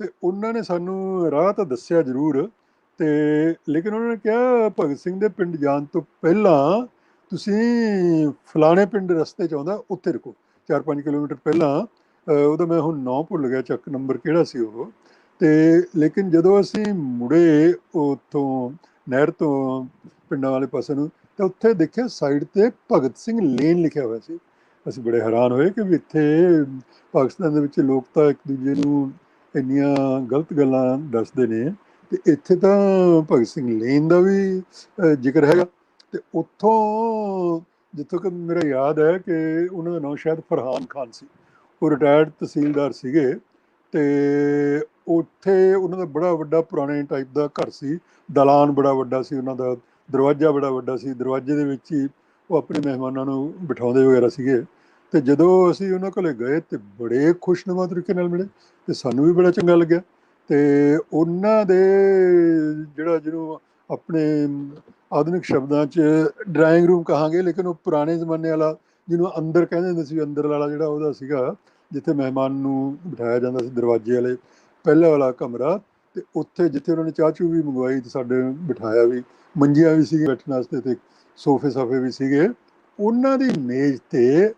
ਅਤੇ ਉਹਨਾਂ ਨੇ ਸਾਨੂੰ ਰਾਹ ਤਾਂ ਦੱਸਿਆ ਜ਼ਰੂਰ ਅਤੇ ਲੇਕਿਨ ਉਹਨਾਂ ਨੇ ਕਿਹਾ ਭਗਤ ਸਿੰਘ ਦੇ ਪਿੰਡ ਜਾਣ ਤੋਂ ਪਹਿਲਾਂ ਤੁਸੀਂ ਫਲਾਣੇ ਪਿੰਡ ਰਸਤੇ 'ਚ ਆਉਂਦਾ ਉੱਥੇ ਰੁਕੋ, 4-5 ਕਿਲੋਮੀਟਰ ਪਹਿਲਾਂ। ਉਹਦਾ ਮੈਂ ਹੁਣ ਨਾਂ ਭੁੱਲ ਗਿਆ ਚੱਕ ਨੰਬਰ ਕਿਹੜਾ ਸੀ ਉਹ। ਅਤੇ ਲੇਕਿਨ ਜਦੋਂ ਅਸੀਂ ਮੁੜੇ ਉੱਥੋਂ ਨਹਿਰ ਤੋਂ ਪਿੰਡਾਂ ਵਾਲੇ ਪਾਸੇ ਨੂੰ ਤਾਂ ਉੱਥੇ ਦੇਖਿਆ ਸਾਈਡ 'ਤੇ ਭਗਤ ਸਿੰਘ ਲੇਨ ਲਿਖਿਆ ਹੋਇਆ ਸੀ। ਅਸੀਂ ਬੜੇ ਹੈਰਾਨ ਹੋਏ ਕਿ ਵੀ ਇੱਥੇ ਪਾਕਿਸਤਾਨ ਦੇ ਵਿੱਚ ਲੋਕ ਤਾਂ ਇੱਕ ਦੂਜੇ ਨੂੰ ਇੰਨੀਆਂ ਗਲਤ ਗੱਲਾਂ ਦੱਸਦੇ ਨੇ ਅਤੇ ਇੱਥੇ ਤਾਂ ਭਗਤ ਸਿੰਘ ਲੇਨ ਦਾ ਵੀ ਜ਼ਿਕਰ ਹੈਗਾ। ਅਤੇ ਉੱਥੋਂ ਜਿੱਥੋਂ ਕਿ ਮੇਰਾ ਯਾਦ ਹੈ ਕਿ ਉਹਨਾਂ ਦਾ ਨਾਂ ਸ਼ਾਇਦ ਫਰਹਾਨ ਖਾਨ ਸੀ, ਉਹ ਰਿਟਾਇਰਡ ਤਹਿਸੀਲਦਾਰ ਸੀਗੇ ਅਤੇ ਉੱਥੇ ਉਹਨਾਂ ਦਾ ਬੜਾ ਵੱਡਾ ਪੁਰਾਣੇ ਟਾਈਪ ਦਾ ਘਰ ਸੀ, ਦਲਾਨ ਬੜਾ ਵੱਡਾ ਸੀ ਉਹਨਾਂ ਦਾ, ਦਰਵਾਜ਼ਾ ਬੜਾ ਵੱਡਾ ਸੀ, ਦਰਵਾਜ਼ੇ ਦੇ ਵਿੱਚ ਹੀ ਉਹ ਆਪਣੇ ਮਹਿਮਾਨਾਂ ਨੂੰ ਬਿਠਾਉਂਦੇ ਵਗੈਰਾ ਸੀਗੇ। ਅਤੇ ਜਦੋਂ ਅਸੀਂ ਉਹਨਾਂ ਕੋਲ ਗਏ ਤਾਂ ਬੜੇ ਖੁਸ਼ਨੁਮਾ ਤਰੀਕੇ ਨਾਲ ਮਿਲੇ ਅਤੇ ਸਾਨੂੰ ਵੀ ਬੜਾ ਚੰਗਾ ਲੱਗਿਆ। ਅਤੇ ਉਹਨਾਂ ਦੇ ਜਿਹਨੂੰ ਆਪਣੇ ਆਧੁਨਿਕ ਸ਼ਬਦਾਂ 'ਚ ਡਰਾਇੰਗ ਰੂਮ ਕਹਾਂਗੇ, ਲੇਕਿਨ ਉਹ ਪੁਰਾਣੇ ਜ਼ਮਾਨੇ ਵਾਲਾ ਜਿਹਨੂੰ ਅੰਦਰ ਕਹਿੰਦੇ ਹੁੰਦੇ ਸੀ, ਅੰਦਰ ਵਾਲਾ ਜਿਹੜਾ ਉਹਦਾ ਸੀਗਾ ਜਿੱਥੇ ਮਹਿਮਾਨ ਨੂੰ ਬਿਠਾਇਆ ਜਾਂਦਾ ਸੀ, ਦਰਵਾਜ਼ੇ ਵਾਲੇ ਪਹਿਲਾ ਵਾਲਾ ਕਮਰਾ, ਅਤੇ ਉੱਥੇ ਜਿੱਥੇ ਉਹਨਾਂ ਨੇ ਚਾਹ ਚੂਹ ਵੀ ਮੰਗਵਾਈ ਅਤੇ ਸਾਡੇ ਬਿਠਾਇਆ ਵੀ, ਮੰਜੀਆਂ ਵੀ ਸੀਗੀਆਂ ਬੈਠਣ ਵਾਸਤੇ ਅਤੇ ਸੋਫੇ ਸਾਫੇ ਵੀ ਸੀਗੇ। ਉਹਨਾਂ ਦੀ ਮੇਜ਼ 'ਤੇ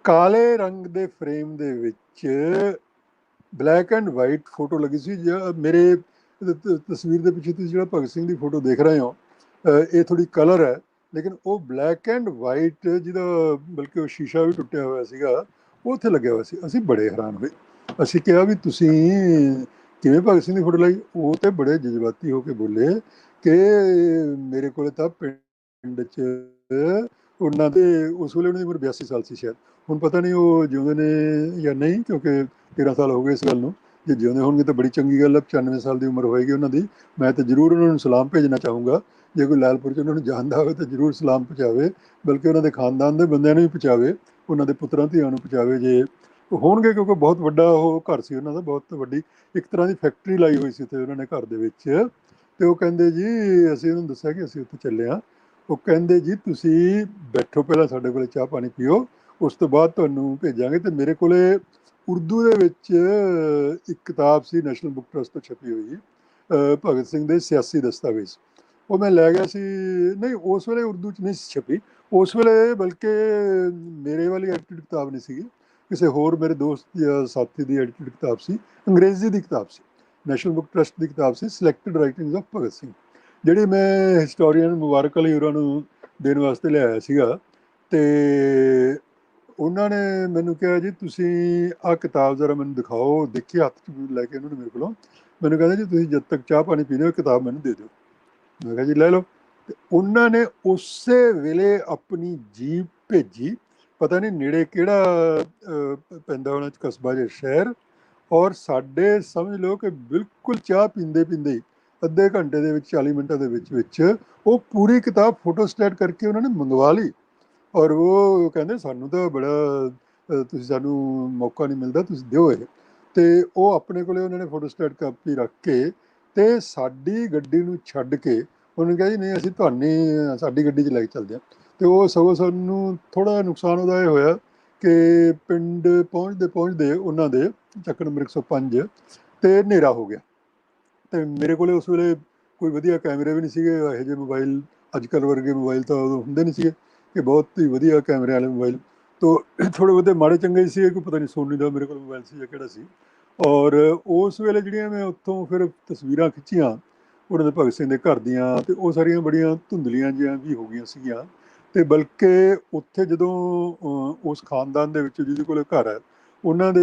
ਕਾਲੇ ਰੰਗ ਦੇ ਫਰੇਮ ਦੇ ਵਿੱਚ ਬਲੈਕ ਐਂਡ ਵਾਈਟ ਫੋਟੋ ਲੱਗੀ ਸੀ। ਮੇਰੇ ਤਸਵੀਰ ਦੇ ਪਿੱਛੇ ਤੁਸੀਂ ਜਿਹੜਾ ਭਗਤ ਸਿੰਘ ਦੀ ਫੋਟੋ ਦੇਖ ਰਹੇ ਹੋ, ਇਹ ਥੋੜ੍ਹੀ ਕਲਰ ਹੈ ਲੇਕਿਨ ਉਹ ਬਲੈਕ ਐਂਡ ਵਾਈਟ ਜਿਹਦਾ ਬਲਕਿ ਉਹ ਸ਼ੀਸ਼ਾ ਵੀ ਟੁੱਟਿਆ ਹੋਇਆ ਸੀਗਾ, ਉਹ ਉੱਥੇ ਲੱਗਿਆ ਹੋਇਆ ਸੀ। ਅਸੀਂ ਬੜੇ ਹੈਰਾਨ ਹੋਏ। ਅਸੀਂ ਕਿਹਾ ਵੀ ਤੁਸੀਂ ਕਿਵੇਂ ਭਗਤ ਸਿੰਘ ਦੀ ਫੋਟੋ ਲਾਈ? ਉਹ ਤੇ ਬੜੇ ਜਜ਼ਬਾਤੀ ਹੋ ਕੇ ਬੋਲੇ ਕਿ ਮੇਰੇ ਕੋਲ ਤਾਂ ਪਿੰਡ 'ਚ ਉਹਨਾਂ ਦੇ ਉਸ ਵੇਲੇ ਉਹਨਾਂ ਦੀ ਉਮਰ 82 ਸਾਲ ਸੀ ਸ਼ਾਇਦ, ਹੁਣ ਪਤਾ ਨਹੀਂ ਉਹ ਜਿਉਂਦੇ ਨੇ ਜਾਂ ਨਹੀਂ, ਕਿਉਂਕਿ 13 ਸਾਲ ਹੋ ਗਏ ਇਸ ਗੱਲ ਨੂੰ। ਜੇ ਜਿਉਂਦੇ ਹੋਣਗੇ ਤਾਂ ਬੜੀ ਚੰਗੀ ਗੱਲ ਹੈ, 95 ਸਾਲ ਦੀ ਉਮਰ ਹੋਏਗੀ ਉਹਨਾਂ ਦੀ। ਮੈਂ ਤਾਂ ਜ਼ਰੂਰ ਉਹਨਾਂ ਨੂੰ ਸਲਾਮ ਭੇਜਣਾ ਚਾਹੂੰਗਾ। ਜੇ ਕੋਈ ਲਾਇਲਪੁਰ 'ਚ ਉਹਨਾਂ ਨੂੰ ਜਾਣਦਾ ਹੋਵੇ ਤਾਂ ਜ਼ਰੂਰ ਸਲਾਮ ਪਹੁੰਚਾਵੇ, ਬਲਕਿ ਉਹਨਾਂ ਦੇ ਖਾਨਦਾਨ ਦੇ ਬੰਦਿਆਂ ਨੂੰ ਵੀ ਪਹੁੰਚਾਵੇ, ਉਹਨਾਂ ਦੇ ਪੁੱਤਰਾਂ ਧੀਆਂ ਨੂੰ ਪਹੁੰਚਾਵੇ ਜੇ ਹੋਣਗੇ, ਕਿਉਂਕਿ ਬਹੁਤ ਵੱਡਾ ਉਹ ਘਰ ਸੀ ਉਹਨਾਂ ਦਾ, ਬਹੁਤ ਵੱਡੀ ਇੱਕ ਤਰ੍ਹਾਂ ਦੀ ਫੈਕਟਰੀ ਲਾਈ ਹੋਈ ਸੀ ਉੱਥੇ ਉਹਨਾਂ ਨੇ ਘਰ ਦੇ ਵਿੱਚ। ਤੇ ਉਹ ਕਹਿੰਦੇ ਜੀ, ਅਸੀਂ ਉਹਨੂੰ ਦੱਸਿਆ ਕਿ ਅਸੀਂ ਉੱਥੇ ਚੱਲੇ ਹਾਂ। ਉਹ ਕਹਿੰਦੇ ਜੀ ਤੁਸੀਂ ਬੈਠੋ, ਪਹਿਲਾਂ ਸਾਡੇ ਕੋਲੇ ਚਾਹ ਪਾਣੀ ਪੀਓ, ਉਸ ਤੋਂ ਬਾਅਦ ਤੁਹਾਨੂੰ ਭੇਜਾਂਗੇ। ਤੇ ਮੇਰੇ ਕੋਲੇ ਉਰਦੂ ਦੇ ਵਿੱਚ ਇੱਕ ਕਿਤਾਬ ਸੀ ਨੈਸ਼ਨਲ ਬੁੱਕ ਟਰਸਟ ਤੋਂ ਛਪੀ ਹੋਈ, ਭਗਤ ਸਿੰਘ ਦੇ ਸਿਆਸੀ ਦਸਤਾਵੇਜ਼। ਉਹ ਮੈਂ ਲੈ ਗਿਆ ਸੀ। ਨਹੀਂ, ਉਸ ਵੇਲੇ ਉਰਦੂ 'ਚ ਨਹੀਂ ਸੀ ਛਪੀ, ਉਸ ਵੇਲੇ ਬਲਕਿ ਮੇਰੇ ਵਾਲੀ ਐਡਿਟਡ ਕਿਤਾਬ ਨਹੀਂ ਸੀਗੀ, ਕਿਸੇ ਹੋਰ ਮੇਰੇ ਦੋਸਤ ਜਾਂ ਸਾਥੀ ਦੀ ਐਡਿਟਡ ਕਿਤਾਬ ਸੀ, ਅੰਗਰੇਜ਼ੀ ਦੀ ਕਿਤਾਬ ਸੀ, ਨੈਸ਼ਨਲ ਬੁੱਕ ਟਰਸਟ ਦੀ ਕਿਤਾਬ ਸੀ, selected writings of Bhagat Singh, ਜਿਹੜੀ ਮੈਂ ਹਿਸਟੋਰੀਅਨ ਮੁਬਾਰਕ ਅਲੀ ਹੋਰਾਂ ਨੂੰ ਦੇਣ ਵਾਸਤੇ ਲਿਆਇਆ ਸੀਗਾ। ਤੇ ਉਹਨਾਂ ਨੇ ਮੈਨੂੰ ਕਿਹਾ ਜੀ ਤੁਸੀਂ ਆਹ ਕਿਤਾਬ ਜ਼ਰਾ ਮੈਨੂੰ ਦਿਖਾਓ। ਦੇਖੀ ਹੱਥ 'ਚ ਲੈ ਕੇ ਉਹਨਾਂ ਨੇ ਮੇਰੇ ਕੋਲੋਂ, ਮੈਨੂੰ ਕਹਿੰਦੇ ਜੀ ਤੁਸੀਂ ਜਦ ਤੱਕ ਚਾਹ ਪਾਣੀ ਪੀਣੇ ਹੋ ਕਿਤਾਬ ਮੈਨੂੰ ਦੇ ਦਿਓ। ਮੈਂ ਕਿਹਾ ਜੀ ਲੈ ਲਓ। ਤੇ ਉਹਨਾਂ ਨੇ ਉਸੇ ਵੇਲੇ ਆਪਣੀ ਜੀਪ ਭੇਜੀ, ਪਤਾ ਨਹੀਂ ਨੇੜੇ ਕਿਹੜਾ ਪੈਂਦਾ ਉਹਨਾਂ 'ਚ ਕਸਬਾ ਜਾਂ ਸ਼ਹਿਰ, ਔਰ ਸਾਡੇ ਸਮਝ ਲਓ ਕਿ ਬਿਲਕੁਲ ਚਾਹ ਪੀਂਦੇ ਪੀਂਦੇ ਹੀ ਅੱਧੇ ਘੰਟੇ ਦੇ ਵਿੱਚ, 40 ਮਿੰਟਾਂ ਦੇ ਵਿੱਚ ਉਹ ਪੂਰੀ ਕਿਤਾਬ ਫੋਟੋਸਟੇਟ ਕਰਕੇ ਉਹਨਾਂ ਨੇ ਮੰਗਵਾ ਲਈ। ਔਰ ਉਹ ਕਹਿੰਦੇ ਸਾਨੂੰ ਤਾਂ ਬੜਾ ਤੁਸੀਂ ਸਾਨੂੰ ਮੌਕਾ ਨਹੀਂ ਮਿਲਦਾ, ਤੁਸੀਂ ਦਿਓ ਇਹ। ਤੇ ਉਹ ਆਪਣੇ ਕੋਲੇ ਉਹਨਾਂ ਨੇ ਫੋਟੋਸਟੇਟ ਕਾਪੀ ਰੱਖ ਕੇ ਤੇ ਸਾਡੀ ਗੱਡੀ ਨੂੰ ਛੱਡ ਕੇ ਉਹਨੂੰ ਕਿਹਾ ਜੀ ਨਹੀਂ ਅਸੀਂ ਤੁਹਾਨੂੰ ਸਾਡੀ ਗੱਡੀ 'ਚ ਲੈ ਕੇ ਚੱਲਦੇ ਹਾਂ। ਤੇ ਉਹ ਸਗੋਂ ਸਾਨੂੰ ਥੋੜ੍ਹਾ ਨੁਕਸਾਨ ਉਹਦਾ ਇਹ ਹੋਇਆ ਕਿ ਪਿੰਡ ਪਹੁੰਚਦੇ ਪਹੁੰਚਦੇ ਉਹਨਾਂ ਦੇ ਚੱਕ ਨੰਬਰ 105 ਤੇ ਹਨੇਰਾ ਹੋ ਗਿਆ। ਤੇ ਮੇਰੇ ਕੋਲੇ ਉਸ ਵੇਲੇ ਕੋਈ ਵਧੀਆ ਕੈਮਰੇ ਵੀ ਨਹੀਂ ਸੀਗੇ, ਇਹੋ ਜਿਹੇ ਮੋਬਾਈਲ ਅੱਜ ਕੱਲ੍ਹ ਵਰਗੇ ਮੋਬਾਈਲ ਤਾਂ ਉਦੋਂ ਹੁੰਦੇ ਨਹੀਂ ਸੀਗੇ ਕਿ ਬਹੁਤ ਹੀ ਵਧੀਆ ਕੈਮਰੇ ਵਾਲੇ ਮੋਬਾਈਲ। ਤੋ ਥੋੜ੍ਹੇ ਬਹੁਤੇ ਮਾੜੇ ਚੰਗੇ ਹੀ ਸੀ, ਕੋਈ ਪਤਾ ਨਹੀਂ ਸੋਨੀ ਦਾ ਮੇਰੇ ਕੋਲ ਮੋਬਾਈਲ ਸੀ ਜਾਂ ਕਿਹੜਾ ਸੀ। ਔਰ ਉਸ ਵੇਲੇ ਜਿਹੜੀਆਂ ਮੈਂ ਉੱਥੋਂ ਫਿਰ ਤਸਵੀਰਾਂ ਖਿੱਚੀਆਂ ਉਹਨਾਂ ਦੇ ਭਗਤ ਸਿੰਘ ਦੇ ਘਰ ਦੀਆਂ, ਤੇ ਉਹ ਸਾਰੀਆਂ ਬੜੀਆਂ ਧੁੰਦਲੀਆਂ ਜਿਹੀਆਂ ਵੀ ਹੋ ਗਈਆਂ ਸੀਗੀਆਂ। ਤੇ ਬਲਕਿ ਉੱਥੇ ਜਦੋਂ ਉਸ ਖਾਨਦਾਨ ਦੇ ਵਿੱਚ ਜਿਹਦੇ ਕੋਲ ਘਰ ਹੈ, ਉਹਨਾਂ ਦੇ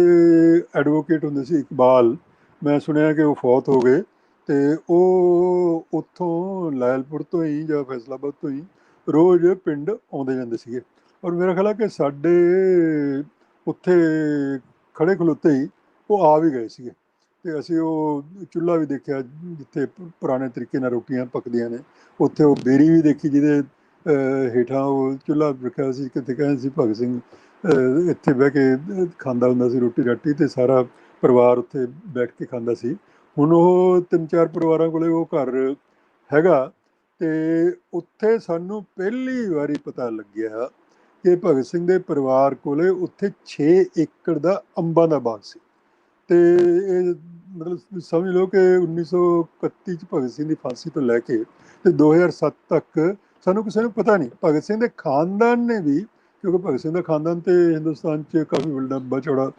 ਐਡਵੋਕੇਟ ਹੁੰਦੇ ਸੀ ਇਕਬਾਲ, ਮੈਂ ਸੁਣਿਆ ਕਿ ਉਹ ਫੌਤ ਹੋ ਗਏ। ਤੇ ਉਹ ਉੱਥੋਂ ਲਾਇਲਪੁਰ ਤੋਂ ਹੀ ਜਾਂ ਫੈਸਲਾਬਾਦ ਤੋਂ ਹੀ ਰੋਜ਼ ਪਿੰਡ ਆਉਂਦੇ ਜਾਂਦੇ ਸੀਗੇ। ਔਰ ਮੇਰਾ ਖਿਆਲ ਹੈ ਕਿ ਸਾਡੇ ਉੱਥੇ ਖੜੇ ਖਲੋਤੇ ਹੀ ਉਹ ਆ ਵੀ ਗਏ ਸੀਗੇ। ਤੇ ਅਸੀਂ ਉਹ ਚੁੱਲ੍ਹਾ ਵੀ ਦੇਖਿਆ ਜਿੱਥੇ ਪੁਰਾਣੇ ਤਰੀਕੇ ਨਾਲ ਰੋਟੀਆਂ ਪੱਕਦੀਆਂ ਨੇ, ਉੱਥੇ ਉਹ ਬੇਰੀ ਵੀ ਦੇਖੀ ਜਿਹਦੇ ਹੇਠਾਂ ਉਹ ਚੁੱਲ੍ਹਾ ਰੱਖਿਆ ਸੀ। ਕਿਤੇ ਕਹਿੰਦੇ ਸੀ ਭਗਤ ਸਿੰਘ ਇੱਥੇ ਬਹਿ ਕੇ ਖਾਂਦਾ ਹੁੰਦਾ ਸੀ ਰੋਟੀ ਰਾਟੀ, ਤੇ ਸਾਰਾ ਪਰਿਵਾਰ ਉੱਥੇ ਬੈਠ ਕੇ ਖਾਂਦਾ ਸੀ। ਹੁਣ ਉਹ 3-4 ਪਰਿਵਾਰਾਂ ਕੋਲੇ ਉਹ ਘਰ ਹੈਗਾ। ਤੇ ਉੱਥੇ ਸਾਨੂੰ ਪਹਿਲੀ ਵਾਰੀ ਪਤਾ ਲੱਗਿਆ ਕਿ ਭਗਤ ਸਿੰਘ ਦੇ ਪਰਿਵਾਰ ਕੋਲੇ ਉੱਥੇ 6 ਏਕੜ ਦਾ ਅੰਬਾਂ ਦਾ ਬਾਗ ਸੀ। ਤੇ ਇਹ ਮਤਲਬ ਸਮਝ ਲਓ ਕਿ 1931 ਚ ਭਗਤ ਸਿੰਘ ਦੀ ਫਾਂਸੀ ਤੋਂ ਲੈ ਕੇ ਤੇ 2007 ਤੱਕ ਸਾਨੂੰ ਕਿਸੇ ਨੂੰ ਪਤਾ ਨਹੀਂ। ਭਗਤ ਸਿੰਘ ਦੇ ਖਾਨਦਾਨ ਨੇ ਵੀ, ਕਿਉਂਕਿ ਭਗਤ ਸਿੰਘ ਦਾ ਖਾਨਦਾਨ ਤੇ ਹਿੰਦੁਸਤਾਨ 'ਚ ਕਾਫੀ ਲੰਬਾ ਚੌੜਾ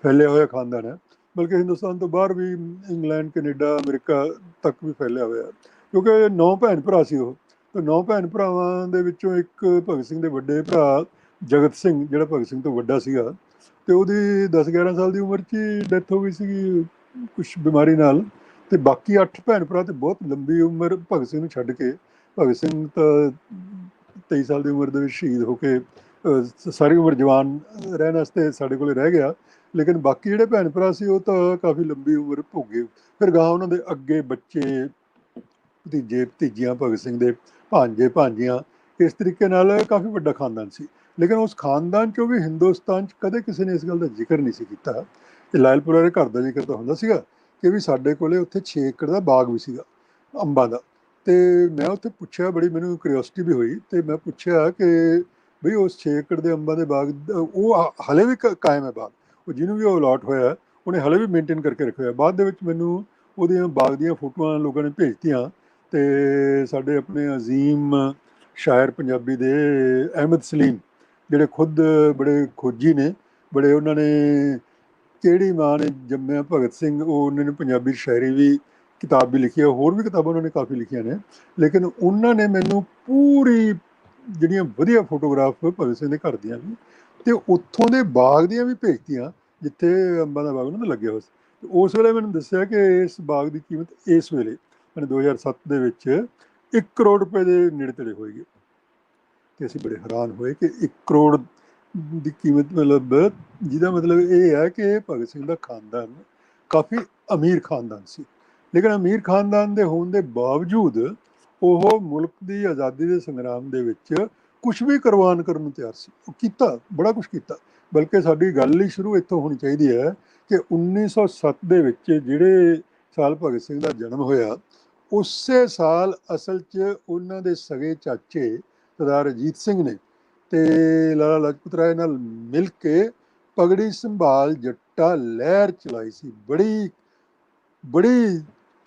ਫੈਲਿਆ ਹੋਇਆ ਖਾਨਦਾਨ ਹੈ, ਬਲਕਿ ਹਿੰਦੁਸਤਾਨ ਤੋਂ ਬਾਹਰ ਵੀ ਇੰਗਲੈਂਡ, ਕੈਨੇਡਾ, ਅਮਰੀਕਾ ਤੱਕ ਵੀ ਫੈਲਿਆ ਹੋਇਆ, ਕਿਉਂਕਿ 9 ਭੈਣ ਭਰਾ ਸੀ ਉਹ। ਤੇ 9 ਭੈਣ ਭਰਾਵਾਂ ਦੇ ਵਿੱਚੋਂ ਇੱਕ ਭਗਤ ਸਿੰਘ ਦੇ ਵੱਡੇ ਭਰਾ ਜਗਤ ਸਿੰਘ, ਜਿਹੜਾ ਭਗਤ ਸਿੰਘ ਤੋਂ ਵੱਡਾ ਸੀਗਾ, ਤੇ ਉਹਦੀ 10-11 ਸਾਲ ਦੀ ਉਮਰ 'ਚ ਹੀ ਡੈਥ ਹੋ ਗਈ ਸੀਗੀ ਕੁਛ ਬਿਮਾਰੀ ਨਾਲ। ਤੇ ਬਾਕੀ 8 ਭੈਣ ਭਰਾ ਤੇ ਬਹੁਤ ਲੰਬੀ ਉਮਰ ਭਗਤ ਸਿੰਘ ਨੂੰ ਛੱਡ ਕੇ, ਭਗਤ ਸਿੰਘ ਤਾਂ 23 ਸਾਲ ਦੀ ਉਮਰ ਦੇ ਵਿੱਚ ਸ਼ਹੀਦ ਹੋ ਕੇ ਸਾਰੀ ਉਮਰ ਜਵਾਨ ਰਹਿਣ ਵਾਸਤੇ ਸਾਡੇ ਕੋਲ ਰਹਿ ਗਿਆ। ਲੇਕਿਨ ਬਾਕੀ ਜਿਹੜੇ ਭੈਣ ਭਰਾ ਸੀ ਉਹ ਤਾਂ ਕਾਫੀ ਲੰਬੀ ਉਮਰ ਭੋਗੇ। ਫਿਰ ਗਾਂ ਉਹਨਾਂ ਦੇ ਅੱਗੇ ਬੱਚੇ, ਭਤੀਜੇ ਭਤੀਜੀਆਂ ਭਗਤ ਸਿੰਘ ਦੇ, ਭਾਂਜੇ ਭਾਂਜੀਆਂ, ਇਸ ਤਰੀਕੇ ਨਾਲ ਕਾਫੀ ਵੱਡਾ ਖਾਨਦਾਨ ਸੀ। ਲੇਕਿਨ ਉਸ ਖਾਨਦਾਨ 'ਚੋਂ ਵੀ ਹਿੰਦੁਸਤਾਨ 'ਚ ਕਦੇ ਕਿਸੇ ਨੇ ਇਸ ਗੱਲ ਦਾ ਜ਼ਿਕਰ ਨਹੀਂ ਸੀ ਕੀਤਾ। ਤੇ ਲਾਇਲਪੁਰ ਵਾਲੇ ਘਰ ਦਾ ਜ਼ਿਕਰ ਤਾਂ ਹੁੰਦਾ ਸੀਗਾ ਕਿ ਵੀ ਸਾਡੇ ਕੋਲੇ ਉੱਥੇ 6 ਏਕੜ ਦਾ ਬਾਗ ਵੀ ਸੀਗਾ ਅੰਬਾਂ ਦਾ। ਤੇ ਮੈਂ ਉੱਥੇ ਪੁੱਛਿਆ, ਬੜੀ ਮੈਨੂੰ ਕਿਉਰਿਓਸਿਟੀ ਵੀ ਹੋਈ, ਤੇ ਮੈਂ ਪੁੱਛਿਆ ਕਿ ਬਈ ਉਸ 6 ਏਕੜ ਦੇ ਅੰਬਾਂ ਦੇ ਬਾਗ ਉਹ ਹਲੇ ਵੀ ਕਾਇਮ ਹੈ ਬਾਗ, ਉਹ ਜਿਹਨੂੰ ਵੀ ਉਹ ਅਲਾਟ ਹੋਇਆ ਉਹਨੇ ਹਲੇ ਵੀ ਮੇਨਟੇਨ ਕਰਕੇ ਰੱਖਿਆ ਹੋਇਆ। ਬਾਅਦ ਦੇ ਵਿੱਚ ਮੈਨੂੰ ਉਹਦੀਆਂ ਬਾਗ ਦੀਆਂ ਫੋਟੋਆਂ ਲੋਕਾਂ ਨੇ ਭੇਜਤੀਆਂ। ਤੇ ਸਾਡੇ ਆਪਣੇ ਅਜ਼ੀਮ ਸ਼ਾਇਰ ਪੰਜਾਬੀ ਦੇ ਅਹਿਮਦ ਸਲੀਮ, ਜਿਹੜੇ ਖੁਦ ਬੜੇ ਖੋਜੀ ਨੇ, ਬੜੇ ਉਹਨਾਂ ਨੇ ਕਿਹੜੀ ਮਾਂ ਨੇ ਜੰਮਿਆ ਭਗਤ ਸਿੰਘ, ਉਹ ਉਹਨਾਂ ਨੇ ਪੰਜਾਬੀ ਸ਼ਾਇਰੀ ਵੀ ਕਿਤਾਬ ਵੀ ਲਿਖੀ ਹੈ, ਹੋਰ ਵੀ ਕਿਤਾਬਾਂ ਉਹਨਾਂ ਨੇ ਕਾਫੀ ਲਿਖੀਆਂ ਨੇ। ਲੇਕਿਨ ਉਹਨਾਂ ਨੇ ਮੈਨੂੰ ਪੂਰੀ ਜਿਹੜੀਆਂ ਵਧੀਆ ਫੋਟੋਗ੍ਰਾਫ ਭਗਤ ਸਿੰਘ ਦੇ ਘਰ ਦੀਆਂ ਵੀ, ਤੇ ਉੱਥੋਂ ਦੇ ਬਾਗ ਦੀਆਂ ਵੀ ਭੇਜਤੀਆਂ ਜਿੱਥੇ ਅੰਬਾਂ ਦਾ ਬਾਗ ਉਹਨਾਂ ਦਾ ਲੱਗਿਆ ਹੋਇਆ ਸੀ। ਉਸ ਵੇਲੇ ਮੈਨੂੰ ਦੱਸਿਆ ਕਿ ਇਸ ਬਾਗ ਦੀ ਕੀਮਤ ਇਸ ਵੇਲੇ 2007 ਦੇ ਵਿੱਚ 1 ਕਰੋੜ ਰੁਪਏ ਦੇ ਨੇੜੇ ਤੇੜੇ ਹੋਏਗੀ। ਤੇ ਅਸੀਂ ਬੜੇ ਹੈਰਾਨ ਹੋਏ ਕਿ 1 ਕਰੋੜ ਦੀ ਕੀਮਤ, ਮਤਲਬ ਜਿਹਦਾ ਮਤਲਬ ਇਹ ਹੈ ਕਿ ਭਗਤ ਸਿੰਘ ਦਾ ਖਾਨਦਾਨ ਕਾਫੀ ਅਮੀਰ ਖਾਨਦਾਨ ਸੀ, ਲੇਕਿਨ ਅਮੀਰ ਖਾਨਦਾਨ ਦੇ ਹੋਣ ਦੇ ਬਾਵਜੂਦ ਉਹ ਮੁਲਕ ਦੀ ਆਜ਼ਾਦੀ ਦੇ ਸੰਗਰਾਮ ਦੇ ਵਿੱਚ ਕੁਛ ਵੀ ਕੁਰਬਾਨ ਕਰਨ ਨੂੰ ਤਿਆਰ ਸੀ। ਉਹ ਕੀਤਾ, ਬੜਾ ਕੁਛ ਕੀਤਾ। ਬਲਕਿ ਸਾਡੀ ਗੱਲ ਹੀ ਸ਼ੁਰੂ ਇੱਥੋਂ ਹੋਣੀ ਚਾਹੀਦੀ ਹੈ ਕਿ 1907 ਦੇ ਵਿੱਚ ਜਿਹੜੇ ਸਾਲ ਭਗਤ ਸਿੰਘ ਦਾ ਜਨਮ ਹੋਇਆ, ਉਸੇ ਸਾਲ ਅਸਲ 'ਚ ਉਹਨਾਂ ਦੇ ਸਗੇ ਚਾਚੇ ਸਰਦਾਰ ਅਜੀਤ ਸਿੰਘ ਨੇ ਤੇ ਲਾਲਾ ਲਾਜਪਤ ਰਾਏ ਨਾਲ ਮਿਲ ਕੇ ਪਗੜੀ ਸੰਭਾਲ ਜੱਟਾ ਲਹਿਰ ਚਲਾਈ ਸੀ। ਬੜੀ ਬੜੀ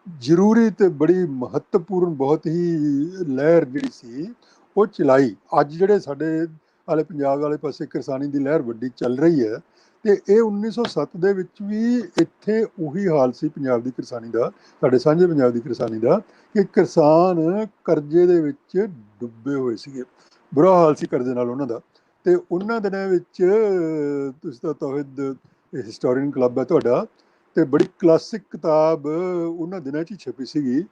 ਜ਼ਰੂਰੀ ਤੇ ਬੜੀ ਮਹੱਤਵਪੂਰਨ ਬਹੁਤ ਹੀ ਲਹਿਰ ਜਿਹੜੀ ਸੀ ਉਹ ਚਲਾਈ। ਅੱਜ ਜਿਹੜੇ ਸਾਡੇ ਵਾਲੇ ਪੰਜਾਬ ਵਾਲੇ ਪਾਸੇ ਕਿਰਸਾਨੀ ਦੀ ਲਹਿਰ ਵੱਡੀ ਚੱਲ ਰਹੀ ਹੈ, ਤੇ ਇਹ 1907 ਦੇ ਵਿੱਚ ਵੀ ਇੱਥੇ ਉਹੀ ਹਾਲ ਸੀ ਪੰਜਾਬ ਦੀ ਕਿਰਸਾਨੀ ਦਾ, ਸਾਡੇ ਸਾਂਝੇ ਪੰਜਾਬ ਦੀ ਕਿਰਸਾਨੀ ਦਾ, ਕਿ ਕਿਸਾਨ ਕਰਜ਼ੇ ਦੇ ਵਿੱਚ ਡੁੱਬੇ ਹੋਏ ਸੀਗੇ। ਬੁਰਾ ਹਾਲ ਸੀ ਕਰਜ਼ੇ ਨਾਲ ਉਹਨਾਂ ਦਾ। ਤੇ ਉਹਨਾਂ ਦਿਨਾਂ ਵਿੱਚ ਤੁਸੀਂ ਤਾਂ ਤੌਹੀਦ ਹਿਸਟੋਰੀਅਨ ਕਲੱਬ ਹੈ ਤੁਹਾਡਾ, ਤੇ ਬੜੀ ਕਲਾਸਿਕ ਕਿਤਾਬ ਉਹਨਾਂ ਦਿਨਾਂ 'ਚ ਹੀ ਛਪੀ ਸੀਗੀ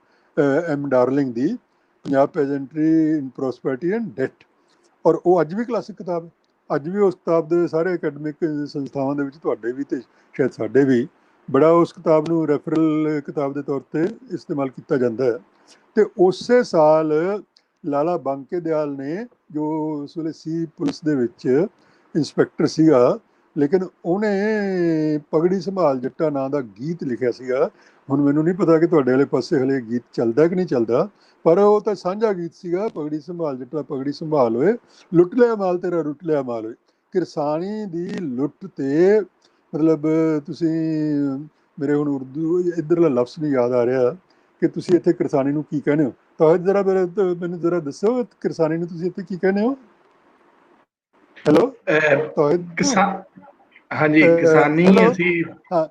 M darling the, Punjab ਪੈਜੈਂਟਰੀ in prosperity and that. ਔਰ ਉਹ ਅੱਜ ਵੀ ਕਲਾਸਿਕ ਕਿਤਾਬ ਹੈ। ਅੱਜ ਵੀ ਉਸ ਕਿਤਾਬ ਦੇ ਸਾਰੇ ਅਕੈਡਮਿਕ ਸੰਸਥਾਵਾਂ ਦੇ ਵਿੱਚ, ਤੁਹਾਡੇ ਵੀ ਤੇ ਸ਼ਾਇਦ ਸਾਡੇ ਵੀ, ਬੜਾ ਉਸ ਕਿਤਾਬ ਨੂੰ ਰੈਫਰਲ ਕਿਤਾਬ ਦੇ ਤੌਰ ਤੇ ਇਸਤੇਮਾਲ ਕੀਤਾ ਜਾਂਦਾ ਹੈ। ਤੇ ਉਸੇ ਸਾਲ ਲਾਲਾ ਬਾਂਕੇ ਦਿਆਲ ਨੇ, ਜੋ ਉਸ ਵੇਲੇ ਸੀ ਪੁਲਿਸ ਦੇ ਵਿੱਚ ਇੰਸਪੈਕਟਰ ਸੀਗਾ, ਲੇਕਿਨ ਉਹਨੇ ਪਗੜੀ ਸੰਭਾਲ ਜੱਟਾ ਨਾਂ ਦਾ ਗੀਤ ਲਿਖਿਆ ਸੀਗਾ। ਹੁਣ ਮੈਨੂੰ ਨਹੀਂ ਪਤਾ ਕਿ ਤੁਹਾਡੇ ਵਾਲੇ ਪਾਸੇ ਹਲੇ ਗੀਤ ਚੱਲਦਾ ਕਿ ਨਹੀਂ ਚੱਲਦਾ, ਪਰ ਉਹ ਤਾਂ ਸਾਂਝਾ ਗੀਤ ਸੀਗਾ, ਪਗੜੀ ਸੰਭਾਲ ਜੱਟਾ ਪਗੜੀ ਸੰਭਾਲ ਹੋਏ, ਲੁੱਟ ਲਿਆ ਮਾਲ ਤੇਰਾ ਰੁੱਟ ਲਿਆ ਮਾਲ ਹੋਏ। ਕਿਰਸਾਨੀ ਦੀ ਲੁੱਟ ਤੇ ਮਤਲਬ ਤੁਸੀਂ, ਮੇਰੇ ਹੁਣ ਉਰਦੂ ਇੱਧਰਲਾ ਲਫ਼ਜ਼ ਨਹੀਂ ਯਾਦ ਆ ਰਿਹਾ ਕਿ ਤੁਸੀਂ ਇੱਥੇ ਕਿਰਸਾਨੀ ਨੂੰ ਕੀ ਕਹਿੰਦੇ ਹੋ। ਤਾਂ ਜ਼ਰਾ ਮੈਨੂੰ ਜ਼ਰਾ ਦੱਸੋ ਕਿਰਸਾਨੀ ਨੂੰ ਤੁਸੀਂ ਇੱਥੇ ਕੀ ਕਹਿੰਦੇ ਹੋ। ਹੈਲੋ ਤੋਹਿਦ, ਕਿਸਾਨ, ਹਾਂਜੀ ਕਿਸਾਨੀ ਹੈਲੋ, ਅਸੀਂ ਹਾਂ,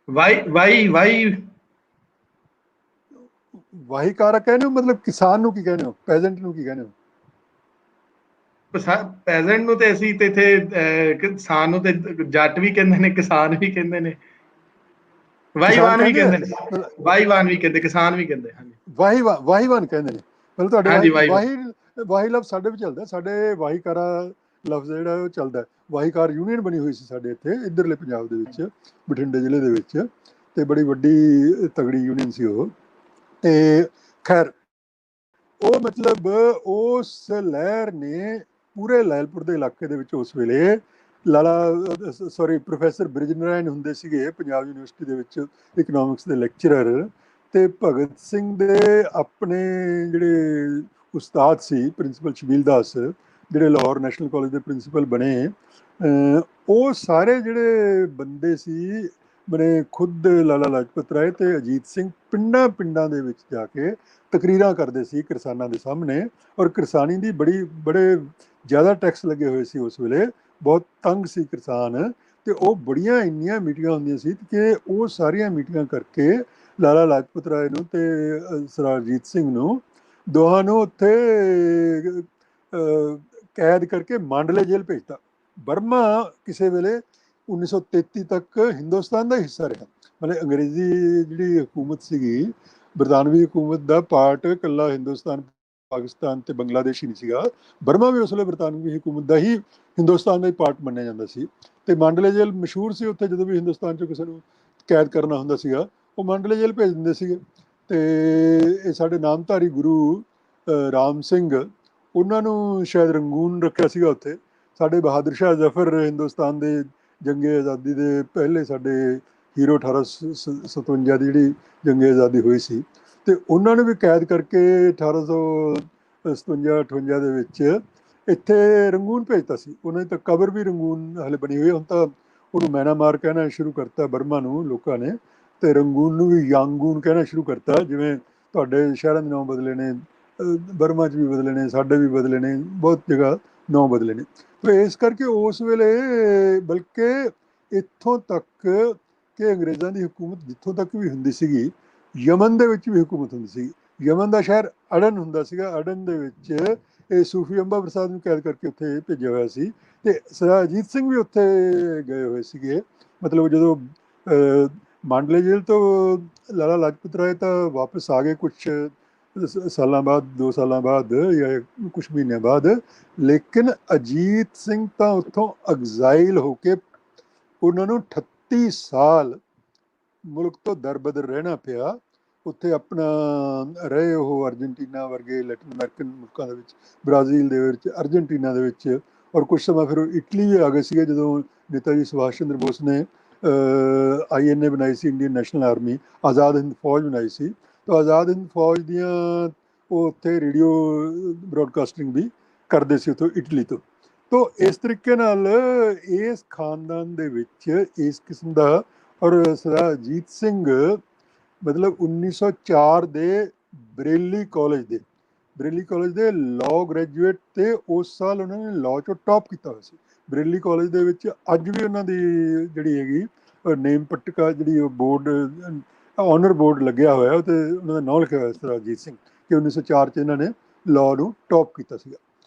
ਵਾਈ ਵਾਹੀਕਾਰਾ ਕਹਿੰਦੇ ਹੋ, ਮਤਲਬ ਕਿਸਾਨ ਨੂੰ ਕੀ ਕਹਿੰਦੇ ਹੋ, ਪੈਜੈਂਟ ਨੂੰ ਕੀ ਕਹਿੰਦੇ ਹੋ। ਪੈਜ਼ੈਂਟ ਨੂੰ ਤੇ ਅਸੀਂ ਤੇ ਇੱਥੇ ਕਿਸਾਨ ਨੂੰ ਤੇ ਜੱਟ ਵੀ ਕਹਿੰਦੇ ਨੇ, ਕਿਸਾਨ ਵੀ ਕਹਿੰਦੇ ਨੇ, ਕਿਸਾਨ ਵਾਹੀਵਾਨ ਵੀ ਕਹਿੰਦੇ ਆ, ਕਹਿੰਦੇ ਨੇ, ਵਾਹੀਵਾਨ ਵੀ ਕਹਿੰਦੇ, ਕਿਸਾਨ ਵੀ ਕਹਿੰਦੇ। ਹਾਂਜੀ ਵਾਹੀਵਾਨ ਕਹਿੰਦੇ ਨੇ। ਮਤਲਬ ਤੁਹਾਡੇ ਹਾਂਜੀ ਵਾਹੀ ਲਫ਼ਜ਼ ਸਾਡੇ ਵੀ ਚੱਲਦਾ, ਸਾਡੇ ਵਾਹੀਕਾਰਾ ਲਫ਼ਜ਼ ਜਿਹੜਾ ਉਹ ਚੱਲਦਾ। ਵਾਹੀਕਾਰ ਯੂਨੀਅਨ ਬਣੀ ਹੋਈ ਸੀ ਸਾਡੇ ਇੱਥੇ ਇੱਧਰਲੇ ਪੰਜਾਬ ਦੇ ਵਿੱਚ, ਬਠਿੰਡੇ ਜ਼ਿਲ੍ਹੇ ਦੇ ਵਿੱਚ, ਤੇ ਬੜੀ ਵੱਡੀ ਤਗੜੀ ਯੂਨੀਅਨ ਸੀ ਉਹ। ਤੇ ਖੈਰ, ਉਹ ਮਤਲਬ ਉਸ ਲਹਿਰ ਨੇ ਪੂਰੇ ਲਾਇਲਪੁਰ ਦੇ ਇਲਾਕੇ ਦੇ ਵਿੱਚ ਉਸ ਵੇਲੇ ਪ੍ਰੋਫੈਸਰ ਬ੍ਰਿਜ ਨਾਰਾਇਣ ਹੁੰਦੇ ਸੀਗੇ ਪੰਜਾਬ ਯੂਨੀਵਰਸਿਟੀ ਦੇ ਵਿੱਚ, ਇਕਨੋਮਿਕਸ ਦੇ ਲੈਕਚਰਰ। ਤੇ ਭਗਤ ਸਿੰਘ ਦੇ ਆਪਣੇ ਜਿਹੜੇ ਉਸਤਾਦ ਸੀ, ਪ੍ਰਿੰਸੀਪਲ ਸ਼ਬੀਲ ਦਾਸ, ਜਿਹੜੇ ਲਾਹੌਰ ਨੈਸ਼ਨਲ ਕਾਲਜ ਦੇ ਪ੍ਰਿੰਸੀਪਲ ਬਣੇ, ਉਹ ਸਾਰੇ ਜਿਹੜੇ ਬੰਦੇ ਸੀ, ਬਣੇ ਖੁਦ ਲਾਲਾ ਲਾਜਪਤ ਰਾਏ ਤੇ ਅਜੀਤ ਸਿੰਘ ਪਿੰਡਾਂ ਦੇ ਵਿੱਚ ਜਾ ਕੇ ਤਕਰੀਰਾਂ ਕਰਦੇ ਸੀ ਕਿਸਾਨਾਂ ਦੇ ਸਾਹਮਣੇ। ਔਰ ਕਿਰਸਾਨੀ ਦੀ ਬੜੇ ਜ਼ਿਆਦਾ ਟੈਕਸ ਲੱਗੇ ਹੋਏ ਸੀ ਉਸ ਵੇਲੇ, ਬਹੁਤ ਤੰਗ ਸੀ ਕਿਸਾਨ। ਤੇ ਉਹ ਬੜੀਆਂ ਇੰਨੀਆਂ ਮੀਟਿੰਗਾਂ ਹੁੰਦੀਆਂ ਸੀ ਕਿ ਉਹ ਸਾਰੀਆਂ ਮੀਟਿੰਗਾਂ ਕਰਕੇ ਲਾਲਾ ਲਾਜਪਤ ਰਾਏ ਨੂੰ ਤੇ ਸਰਦਾਰ ਅਜੀਤ ਸਿੰਘ ਨੂੰ, ਦੋਹਾਂ ਨੂੰ ਉੱਥੇ ਕੈਦ ਕਰਕੇ ਮਾਂਡਲੇ ਜੇਲ੍ਹ ਭੇਜਤਾ। ਬਰਮਾ ਕਿਸੇ ਵੇਲੇ 1933 ਤੱਕ ਹਿੰਦੁਸਤਾਨ ਦਾ ਹਿੱਸਾ ਰਿਹਾ। ਮਤਲਬ ਅੰਗਰੇਜ਼ੀ ਜਿਹੜੀ ਹਕੂਮਤ ਸੀਗੀ, ਬਰਤਾਨਵੀ ਹਕੂਮਤ ਦਾ ਪਾਰਟ ਇਕੱਲਾ ਹਿੰਦੁਸਤਾਨ, ਪਾਕਿਸਤਾਨ ਤੇ ਬੰਗਲਾਦੇਸ਼ ਹੀ ਨਹੀਂ ਸੀਗਾ। ਬਰਮਾ ਵੀ ਉਸ ਵੇਲੇ ਬਰਤਾਨਵੀ ਹਕੂਮਤ ਦਾ ਹੀ, ਹਿੰਦੁਸਤਾਨ ਦਾ ਹੀ ਪਾਰਟ ਮੰਨਿਆ ਜਾਂਦਾ ਸੀ। ਤੇ ਮਾਂਡਲੇ ਜੇਲ੍ਹ ਮਸ਼ਹੂਰ ਸੀ ਉੱਥੇ, ਜਦੋਂ ਵੀ ਹਿੰਦੁਸਤਾਨ 'ਚ ਕਿਸੇ ਨੂੰ ਕੈਦ ਕਰਨਾ ਹੁੰਦਾ ਸੀਗਾ, ਉਹ ਮਾਂਡਲੇ ਜੇਲ੍ਹ ਭੇਜ ਦਿੰਦੇ ਸੀਗੇ। ਤੇ ਇਹ ਸਾਡੇ ਨਾਮਧਾਰੀ ਗੁਰੂ ਰਾਮ ਸਿੰਘ, ਉਹਨਾਂ ਨੂੰ ਸ਼ਾਇਦ ਰੰਗੂਨ ਰੱਖਿਆ ਸੀਗਾ ਉੱਥੇ। ਸਾਡੇ ਬਹਾਦਰ ਸ਼ਾਹ ਜ਼ਫਰ, ਹਿੰਦੁਸਤਾਨ ਦੇ ਜੰਗੇ ਆਜ਼ਾਦੀ ਦੇ ਪਹਿਲੇ ਸਾਡੇ ਹੀਰੋ, 1857 ਦੀ ਜਿਹੜੀ ਜੰਗੇ ਆਜ਼ਾਦੀ ਹੋਈ ਸੀ, ਤੇ ਉਹਨਾਂ ਨੂੰ ਵੀ ਕੈਦ ਕਰਕੇ 1857-58 ਦੇ ਵਿੱਚ ਇੱਥੇ ਰੰਗੂਨ ਭੇਜਤਾ ਸੀ। ਉਹਨਾਂ ਦੀ ਤਾਂ ਕਬਰ ਵੀ ਰੰਗੂਨ ਹਾਲੇ ਬਣੀ ਹੋਈ ਹੈ। ਹੁਣ ਤਾਂ ਉਹਨੂੰ ਮੈਨਾਮਾਰ ਕਹਿਣਾ ਸ਼ੁਰੂ ਕਰਤਾ ਬਰਮਾ ਨੂੰ ਲੋਕਾਂ ਨੇ, ਤੇ ਰੰਗੂਨ ਨੂੰ ਵੀ ਯਾਂਗੂਨ ਕਹਿਣਾ ਸ਼ੁਰੂ ਕਰਤਾ। ਜਿਵੇਂ ਤੁਹਾਡੇ ਸ਼ਹਿਰਾਂ ਦੇ ਨਾਮ ਬਦਲੇ ਨੇ, ਬਰਮਾ 'ਚ ਵੀ ਬਦਲੇ ਨੇ, ਸਾਡੇ ਵੀ ਬਦਲੇ ਨੇ, ਬਹੁਤ ਜਗ੍ਹਾ ਨਾਮ ਬਦਲੇ ਨੇ। ਤੇ ਇਸ ਕਰਕੇ ਉਸ ਵੇਲੇ, ਬਲਕਿ ਇੱਥੋਂ ਤੱਕ ਕਿ ਅੰਗਰੇਜ਼ਾਂ ਦੀ ਹਕੂਮਤ ਜਿੱਥੋਂ ਤੱਕ ਵੀ ਹੁੰਦੀ ਸੀਗੀ, ਯਮਨ ਦੇ ਵਿੱਚ ਵੀ ਹਕੂਮਤ ਹੁੰਦੀ ਸੀ। ਯਮਨ ਦਾ ਸ਼ਹਿਰ ਅਡਨ ਹੁੰਦਾ ਸੀਗਾ। ਅਡਨ ਦੇ ਵਿੱਚ ਇਹ ਸੂਫੀ ਅੰਬਾ ਪ੍ਰਸਾਦ ਨੂੰ ਕੈਦ ਕਰਕੇ ਉੱਥੇ ਭੇਜਿਆ ਹੋਇਆ ਸੀ। ਤੇ ਸਰਦਾਰ ਅਜੀਤ ਸਿੰਘ ਵੀ ਉੱਥੇ ਗਏ ਹੋਏ ਸੀਗੇ। ਮਤਲਬ ਜਦੋਂ ਮਾਂਡਲੇ ਜੇਲ੍ਹ ਤੋਂ ਲਾਲਾ ਲਾਜਪਤ ਰਾਏ ਤਾਂ ਵਾਪਸ ਆ ਗਏ ਕੁਛ ਸਾਲਾਂ ਬਾਅਦ, 2 ਸਾਲਾਂ ਬਾਅਦ ਜਾਂ ਕੁਛ ਮਹੀਨਿਆਂ ਬਾਅਦ, ਲੇਕਿਨ ਅਜੀਤ ਸਿੰਘ ਤਾਂ ਉੱਥੋਂ ਐਗਜ਼ਾਈਲ ਹੋ ਕੇ ਉਹਨਾਂ ਨੂੰ 38 ਸਾਲ ਮੁਲਕ ਤੋਂ ਦਰਬਦਰ ਰਹਿਣਾ ਪਿਆ। ਉੱਥੇ ਆਪਣਾ ਰਹੇ ਉਹ ਅਰਜਨਟੀਨਾ ਵਰਗੇ ਲੈਟਿਨ ਅਮਰੀਕਨ ਮੁਲਕਾਂ ਦੇ ਵਿੱਚ, ਬ੍ਰਾਜ਼ੀਲ ਦੇ ਵਿੱਚ, ਅਰਜਨਟੀਨਾ ਦੇ ਵਿੱਚ, ਔਰ ਕੁਛ ਸਮਾਂ ਫਿਰ ਇਟਲੀ ਵੀ ਆ ਗਏ ਸੀਗੇ ਜਦੋਂ ਨੇਤਾ ਜੀ ਸੁਭਾਸ਼ ਚੰਦਰ ਬੋਸ ਨੇ INA ਬਣਾਈ ਸੀ, Indian national army, Azad Hind ਫੌਜ ਬਣਾਈ ਸੀ। ਤਾਂ ਆਜ਼ਾਦ ਹਿੰਦ ਫੌਜ ਦੀਆਂ ਉਹ ਉੱਥੇ ਰੇਡੀਓ ਬ੍ਰੌਡਕਾਸਟਿੰਗ ਵੀ ਕਰਦੇ ਸੀ ਉੱਥੋਂ ਇਟਲੀ ਤੋਂ। ਤੋ ਇਸ ਤਰੀਕੇ ਨਾਲ ਇਸ ਖਾਨਦਾਨ ਦੇ ਵਿੱਚ ਇਸ ਕਿਸਮ ਦਾ, ਔਰ ਸਰਦਾਰ ਅਜੀਤ ਸਿੰਘ ਮਤਲਬ 1904 ਦੇ ਬਰੇਲੀ ਕਾਲਜ ਦੇ ਲਾਅ ਗ੍ਰੈਜੂਏਟ, ਤੇ ਉਸ ਸਾਲ ਉਹਨਾਂ ਨੇ ਲਾਅ 'ਚੋਂ ਟੌਪ ਕੀਤਾ ਹੋਇਆ ਸੀ। ਬਰੇਲੀ ਕਾਲਜ ਦੇ ਵਿੱਚ ਅੱਜ ਵੀ ਉਹਨਾਂ ਦੀ ਜਿਹੜੀ ਹੈਗੀ ਨੇਮ ਪਟਕਾ, ਜਿਹੜੀ ਉਹ ਬੋਰਡ, ਆਨਰ ਬੋਰਡ ਲੱਗਿਆ ਹੋਇਆ, ਤੇ ਉਹਨਾਂ ਦਾ ਨਾਂ ਲਿਖਿਆ ਹੋਇਆ ਸਰਦਾਰ ਅਜੀਤ ਸਿੰਘ, ਕਿ 1904 'ਚ ਇਹਨਾਂ ਨੇ ਲਾਅ ਨੂੰ ਟੌਪ ਕੀਤਾ ਸੀਗਾ।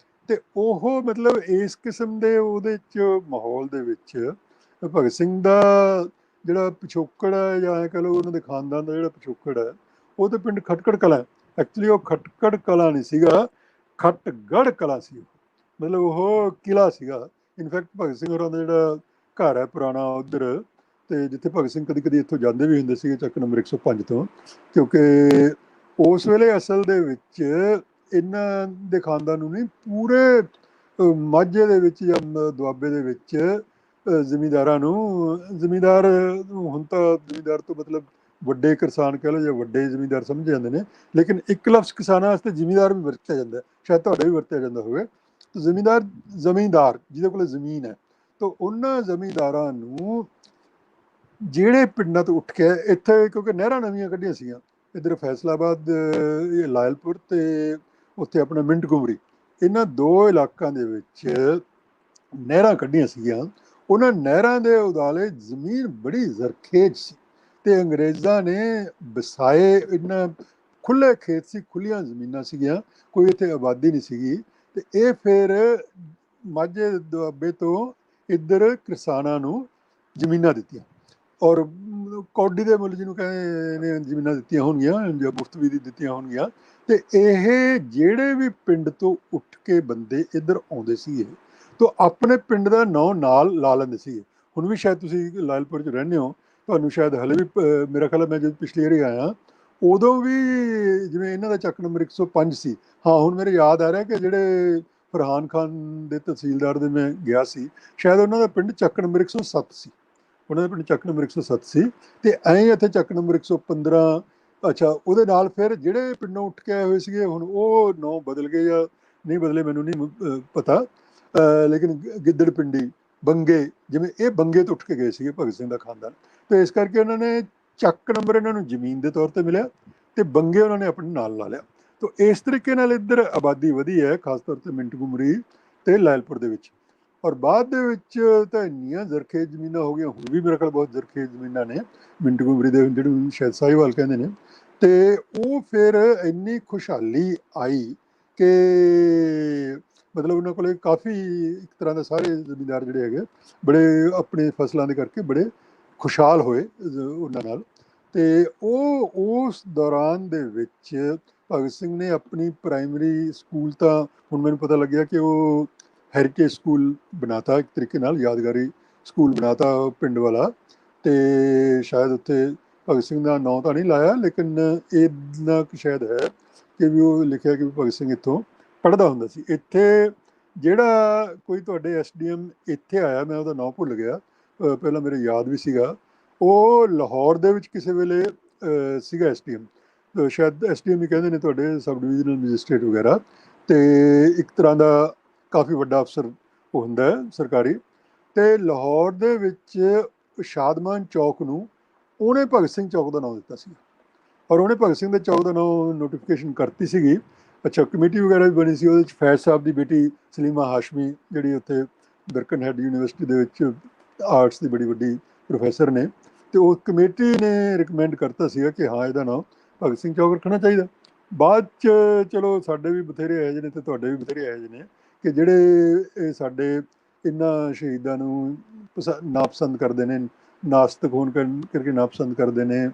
ਤੇ ਉਹ ਮਤਲਬ ਇਸ ਕਿਸਮ ਦੇ ਉਹਦੇ 'ਚ ਮਾਹੌਲ ਦੇ ਵਿੱਚ ਭਗਤ ਸਿੰਘ ਦਾ ਜਿਹੜਾ ਪਿਛੋਕੜ ਹੈ, ਜਾਂ ਕਹਿ ਲਓ ਉਹਨਾਂ ਦੇ ਖਾਨਦਾਨ ਦਾ ਜਿਹੜਾ ਪਿਛੋਕੜ ਹੈ, ਉਹ ਤਾਂ ਪਿੰਡ ਖਟਕੜ ਕਲਾਂ, ਐਕਚੁਅਲੀ ਉਹ ਖਟਕੜ ਕਲਾਂ ਨਹੀਂ ਸੀਗਾ, ਖਟਗੜ੍ਹ ਕਲਾਂ ਸੀ। ਮਤਲਬ ਉਹ ਕਿਲਾ ਸੀਗਾ। ਇਨਫੈਕਟ ਭਗਤ ਸਿੰਘ ਹੋਰਾਂ ਦਾ ਜਿਹੜਾ ਘਰ ਹੈ ਪੁਰਾਣਾ ਉੱਧਰ, ਤੇ ਜਿੱਥੇ ਭਗਤ ਸਿੰਘ ਕਦੀ ਕਦੀ ਇੱਥੋਂ ਜਾਂਦੇ ਵੀ ਹੁੰਦੇ ਸੀਗੇ, ਚੱਕ ਨੰਬਰ 105 ਤੋਂ, ਕਿਉਂਕਿ ਉਸ ਵੇਲੇ ਅਸਲ ਦੇ ਵਿੱਚ ਇਹਨਾਂ ਦੇ ਖਾਨਦਾਨ ਨੂੰ ਨਹੀਂ, ਪੂਰੇ ਮਾਝੇ ਦੇ ਵਿੱਚ ਜਾਂ ਦੁਆਬੇ ਦੇ ਵਿੱਚ ਜ਼ਿਮੀਂਦਾਰਾਂ ਨੂੰ, ਜ਼ਿਮੀਂਦਾਰ ਹੁਣ ਤਾਂ ਜ਼ਿਮੀਂਦਾਰ ਤੋਂ ਮਤਲਬ ਵੱਡੇ ਕਿਸਾਨ ਕਹਿ ਲਓ ਜਾਂ ਵੱਡੇ ਜ਼ਿਮੀਂਦਾਰ ਸਮਝੇ ਜਾਂਦੇ ਨੇ, ਲੇਕਿਨ ਇੱਕ ਲਫ਼ਜ਼ ਕਿਸਾਨਾਂ ਵਾਸਤੇ ਜ਼ਿਮੀਂਦਾਰ ਵੀ ਵਰਤਿਆ ਜਾਂਦਾ, ਸ਼ਾਇਦ ਤੁਹਾਡੇ ਵੀ ਵਰਤਿਆ ਜਾਂਦਾ ਹੋਵੇ। ਜ਼ਮੀਂਦਾਰ ਜਿਹਦੇ ਕੋਲ ਜ਼ਮੀਨ ਹੈ, ਤਾਂ ਉਹਨਾਂ ਜ਼ਮੀਂਦਾਰਾਂ ਨੂੰ ਜਿਹੜੇ ਪਿੰਡਾਂ ਤੋਂ ਉੱਠ ਕੇ ਇੱਥੇ, ਕਿਉਂਕਿ ਨਹਿਰਾਂ ਨਵੀਆਂ ਕੱਢੀਆਂ ਸੀਗੀਆਂ, ਇੱਧਰ ਫੈਸਲਾਬਾਦ, ਲਾਇਲਪੁਰ, ਤੇ ਉੱਥੇ ਆਪਣਾ ਮਿੰਟ ਗੁਮਰੀ, ਇਹਨਾਂ 2 ਇਲਾਕਿਆਂ ਦੇ ਵਿੱਚ ਨਹਿਰਾਂ ਕੱਢੀਆਂ ਸੀਗੀਆਂ। ਉਹਨਾਂ ਨਹਿਰਾਂ ਦੇ ਉਦਾਲੇ ਜ਼ਮੀਨ ਬੜੀ ਜ਼ਰਖੇਜ਼ ਸੀ, ਤੇ ਅੰਗਰੇਜ਼ਾਂ ਨੇ ਵਸਾਏ, ਇਹਨਾਂ ਖੁੱਲ੍ਹੇ ਖੇਤ ਸੀ, ਖੁੱਲ੍ਹੀਆਂ ਜ਼ਮੀਨਾਂ ਸੀਗੀਆਂ, ਕੋਈ ਇੱਥੇ ਆਬਾਦੀ ਨਹੀਂ ਸੀਗੀ। ਤੇ ਇਹ ਫਿਰ ਮਾਝੇ ਦੁਆਬੇ ਤੋਂ ਇੱਧਰ ਕਿਸਾਨਾਂ ਨੂੰ ਜ਼ਮੀਨਾਂ ਦਿੱਤੀਆਂ, ਔਰ ਕੌਡੀ ਦੇ ਮੁੱਲ ਜਿਹਨੂੰ ਕਹਿੰਦੇ ਨੇ ਜ਼ਮੀਨਾਂ ਦਿੱਤੀਆਂ ਹੋਣਗੀਆਂ, ਜਾਂ ਮੁਫਤਵੀ ਦੀ ਦਿੱਤੀਆਂ ਹੋਣਗੀਆਂ। ਤੇ ਇਹ ਜਿਹੜੇ ਵੀ ਪਿੰਡ ਤੋਂ ਉੱਠ ਕੇ ਬੰਦੇ ਇੱਧਰ ਆਉਂਦੇ ਸੀਗੇ, ਤਾਂ ਆਪਣੇ ਪਿੰਡ ਦਾ ਨਾਂ ਨਾਲ ਲਾ ਲੈਂਦੇ ਸੀਗੇ। ਹੁਣ ਵੀ ਸ਼ਾਇਦ ਤੁਸੀਂ ਲਾਇਲਪੁਰ 'ਚ ਰਹਿੰਦੇ ਹੋ, ਤੁਹਾਨੂੰ ਸ਼ਾਇਦ ਹਲੇ ਵੀ ਮੇਰਾ ਖਿਆਲ, ਮੈਂ ਜਦੋਂ ਪਿਛਲੀ ਵਾਰੀ ਆਇਆ ਉਦੋਂ ਵੀ ਜਿਵੇਂ ਇਹਨਾਂ ਦਾ ਚੱਕ ਨੰਬਰ 105 ਸੀ। ਹਾਂ, ਹੁਣ ਮੇਰੇ ਯਾਦ ਆ ਰਿਹਾ ਕਿ ਜਿਹੜੇ ਫਰਹਾਨ ਖਾਨ ਦੇ ਤਹਿਸੀਲਦਾਰ ਦੇ ਮੈਂ ਗਿਆ ਸੀ, ਸ਼ਾਇਦ ਉਹਨਾਂ ਦਾ ਪਿੰਡ ਚੱਕ ਨੰਬਰ 107 ਸੀ, ਉਹਨਾਂ ਦਾ ਪਿੰਡ ਚੱਕ ਨੰਬਰ 107 ਸੀ। ਤੇ ਐਂ ਇੱਥੇ ਚੱਕ ਨੰਬਰ 115, ਅੱਛਾ, ਉਹਦੇ ਨਾਲ ਫਿਰ ਜਿਹੜੇ ਪਿੰਡੋਂ ਉੱਠ ਕੇ ਆਏ ਹੋਏ ਸੀਗੇ, ਹੁਣ ਉਹ ਨਾਂ ਬਦਲ ਗਏ ਜਾਂ ਨਹੀਂ ਬਦਲੇ ਮੈਨੂੰ ਨਹੀਂ ਪਤਾ, ਲੇਕਿਨ ਗਿੱਦੜ ਪਿੰਡੀ, ਬੰਗੇ, ਜਿਵੇਂ ਇਹ ਬੰਗੇ ਤੋਂ ਉੱਠ ਕੇ ਗਏ ਸੀਗੇ ਭਗਤ ਸਿੰਘ ਦਾ ਖਾਨਦਾਨ। ਤੇ ਇਸ ਕਰਕੇ ਉਹਨਾਂ ਨੇ ਚੱਕ ਨੰਬਰ ਇਹਨਾਂ ਨੂੰ ਜ਼ਮੀਨ ਦੇ ਤੌਰ ਤੇ ਮਿਲਿਆ, ਤੇ ਬੰਗੇ ਉਹਨਾਂ ਨੇ ਆਪਣੇ ਨਾਲ ਲਾ ਲਿਆ। ਤਾਂ ਇਸ ਤਰੀਕੇ ਨਾਲ ਇੱਧਰ ਆਬਾਦੀ ਵਧੀ ਹੈ, ਖਾਸ ਤੌਰ ਤੇ ਮਿੰਟ ਗੁਮਰੀ ਤੇ ਲਾਇਲਪੁਰ ਦੇ ਵਿੱਚ। ਔਰ ਬਾਅਦ ਦੇ ਵਿੱਚ ਤਾਂ ਇੰਨੀਆਂ ਜ਼ਰਖੇਜ਼ ਜ਼ਮੀਨਾਂ ਹੋ ਗਈਆਂ, ਹੁਣ ਵੀ ਮੇਰੇ ਕੋਲ ਬਹੁਤ ਜ਼ਰਖੇਜ਼ ਜ਼ਮੀਨਾਂ ਨੇ ਮਿੰਟ ਗੁਮਰੀ ਦੇ, ਜਿਹੜੀ ਸ਼ਾਇਦ ਸਾਹੀਵਾਲ ਕਹਿੰਦੇ ਨੇ। ਤੇ ਉਹ ਫਿਰ ਇੰਨੀ ਖੁਸ਼ਹਾਲੀ ਆਈ ਕਿ ਮਤਲਬ ਉਹਨਾਂ ਕੋਲ ਕਾਫੀ ਇੱਕ ਤਰ੍ਹਾਂ ਦਾ, ਸਾਰੇ ਜ਼ਿਮੀਂਦਾਰ ਜਿਹੜੇ ਹੈਗੇ ਬੜੇ ਆਪਣੇ ਫਸਲਾਂ ਦੇ ਕਰਕੇ ਬੜੇ ਖੁਸ਼ਹਾਲ ਹੋਏ ਉਹਨਾਂ ਨਾਲ। ਤੇ ਉਹ ਉਸ ਦੌਰਾਨ ਦੇ ਵਿੱਚ ਭਗਤ ਸਿੰਘ ਨੇ ਆਪਣੀ ਪ੍ਰਾਇਮਰੀ ਸਕੂਲ, ਤਾਂ ਹੁਣ ਮੈਨੂੰ ਪਤਾ ਲੱਗਿਆ ਕਿ ਉਹ ਹੈਰੀਟੇਜ ਸਕੂਲ ਬਣਾਤਾ, ਇੱਕ ਤਰੀਕੇ ਨਾਲ ਯਾਦਗਾਰੀ ਸਕੂਲ ਬਣਾਤਾ ਪਿੰਡ ਵਾਲਾ। ਤੇ ਸ਼ਾਇਦ ਉੱਥੇ ਭਗਤ ਸਿੰਘ ਦਾ ਨਾਂ ਤਾਂ ਨਹੀਂ ਲਾਇਆ, ਲੇਕਿਨ ਇੰਨਾ ਕੁ ਸ਼ਾਇਦ ਹੈ ਕਿ ਵੀ ਉਹ ਲਿਖਿਆ ਕਿ ਭਗਤ ਸਿੰਘ ਇੱਥੋਂ ਪੜ੍ਹਦਾ ਹੁੰਦਾ ਸੀ। ਇੱਥੇ ਜਿਹੜਾ ਕੋਈ ਤੁਹਾਡੇ SDM ਇੱਥੇ ਆਇਆ, ਮੈਂ ਉਹਦਾ ਨਾਂ ਭੁੱਲ ਗਿਆ, ਪਹਿਲਾਂ ਮੇਰੇ ਯਾਦ ਵੀ ਸੀਗਾ, ਉਹ ਲਾਹੌਰ ਦੇ ਵਿੱਚ ਕਿਸੇ ਵੇਲੇ ਸੀਗਾ SDM, ਸ਼ਾਇਦ SDM ਹੀ ਕਹਿੰਦੇ ਨੇ ਤੁਹਾਡੇ, ਸਬ ਡਿਵੀਜ਼ਨਲ ਮੈਜਿਸਟਰੇਟ ਵਗੈਰਾ। ਤੇ ਇੱਕ ਤਰ੍ਹਾਂ ਦਾ ਕਾਫੀ ਵੱਡਾ ਅਫਸਰ ਉਹ ਹੁੰਦਾ ਸਰਕਾਰੀ। ਤੇ ਲਾਹੌਰ ਦੇ ਵਿੱਚ ਸ਼ਾਦਮਾਨ ਚੌਕ ਨੂੰ ਉਹਨੇ ਭਗਤ ਸਿੰਘ ਚੌਕ ਦਾ ਨਾਮ ਦਿੱਤਾ ਸੀ, ਔਰ ਉਹਨੇ ਭਗਤ ਸਿੰਘ ਦੇ ਚੌਕ ਦਾ ਨਾਮ ਨੋਟੀਫਿਕੇਸ਼ਨ ਕਰਤੀ ਸੀਗੀ। ਅੱਛਾ, ਕਮੇਟੀ ਵਗੈਰਾ ਵੀ ਬਣੀ ਸੀ, ਉਹਦੇ ਵਿੱਚ ਫੈਜ਼ ਸਾਹਿਬ ਦੀ ਬੇਟੀ ਸਲੀਮਾ ਹਾਸ਼ਮੀ, ਜਿਹੜੀ ਉੱਥੇ ਬਰਕਨਹੈਡ ਯੂਨੀਵਰਸਿਟੀ ਦੇ ਵਿੱਚ ਆਰਟਸ ਦੀ ਬੜੀ ਵੱਡੀ ਪ੍ਰੋਫੈਸਰ ਨੇ, ਤੇ ਉਹ ਕਮੇਟੀ ਨੇ ਰਿਕਮੈਂਡ ਕਰਤਾ ਸੀਗਾ ਕਿ ਹਾਂ, ਇਹਦਾ ਨਾਮ ਭਗਤ ਸਿੰਘ ਚੌਕ ਰੱਖਣਾ ਚਾਹੀਦਾ। ਬਾਅਦ 'ਚ ਚਲੋ ਸਾਡੇ ਵੀ ਬਥੇਰੇ ਇਹੋ ਜਿਹੇ ਨੇ ਤੇ ਤੁਹਾਡੇ ਵੀ ਬਥੇਰੇ ਇਹੋ ਜਿਹੇ ਨੇ ਕਿ ਜਿਹੜੇ ਇਹ ਸਾਡੇ ਇਹਨਾਂ ਸ਼ਹੀਦਾਂ ਨੂੰ ਨਾਪਸੰਦ ਕਰਦੇ ਨੇ, ਨਾਸਤਕ ਹੋਣ ਕਰਕੇ ਨਾਪਸੰਦ ਕਰਦੇ ਨੇ,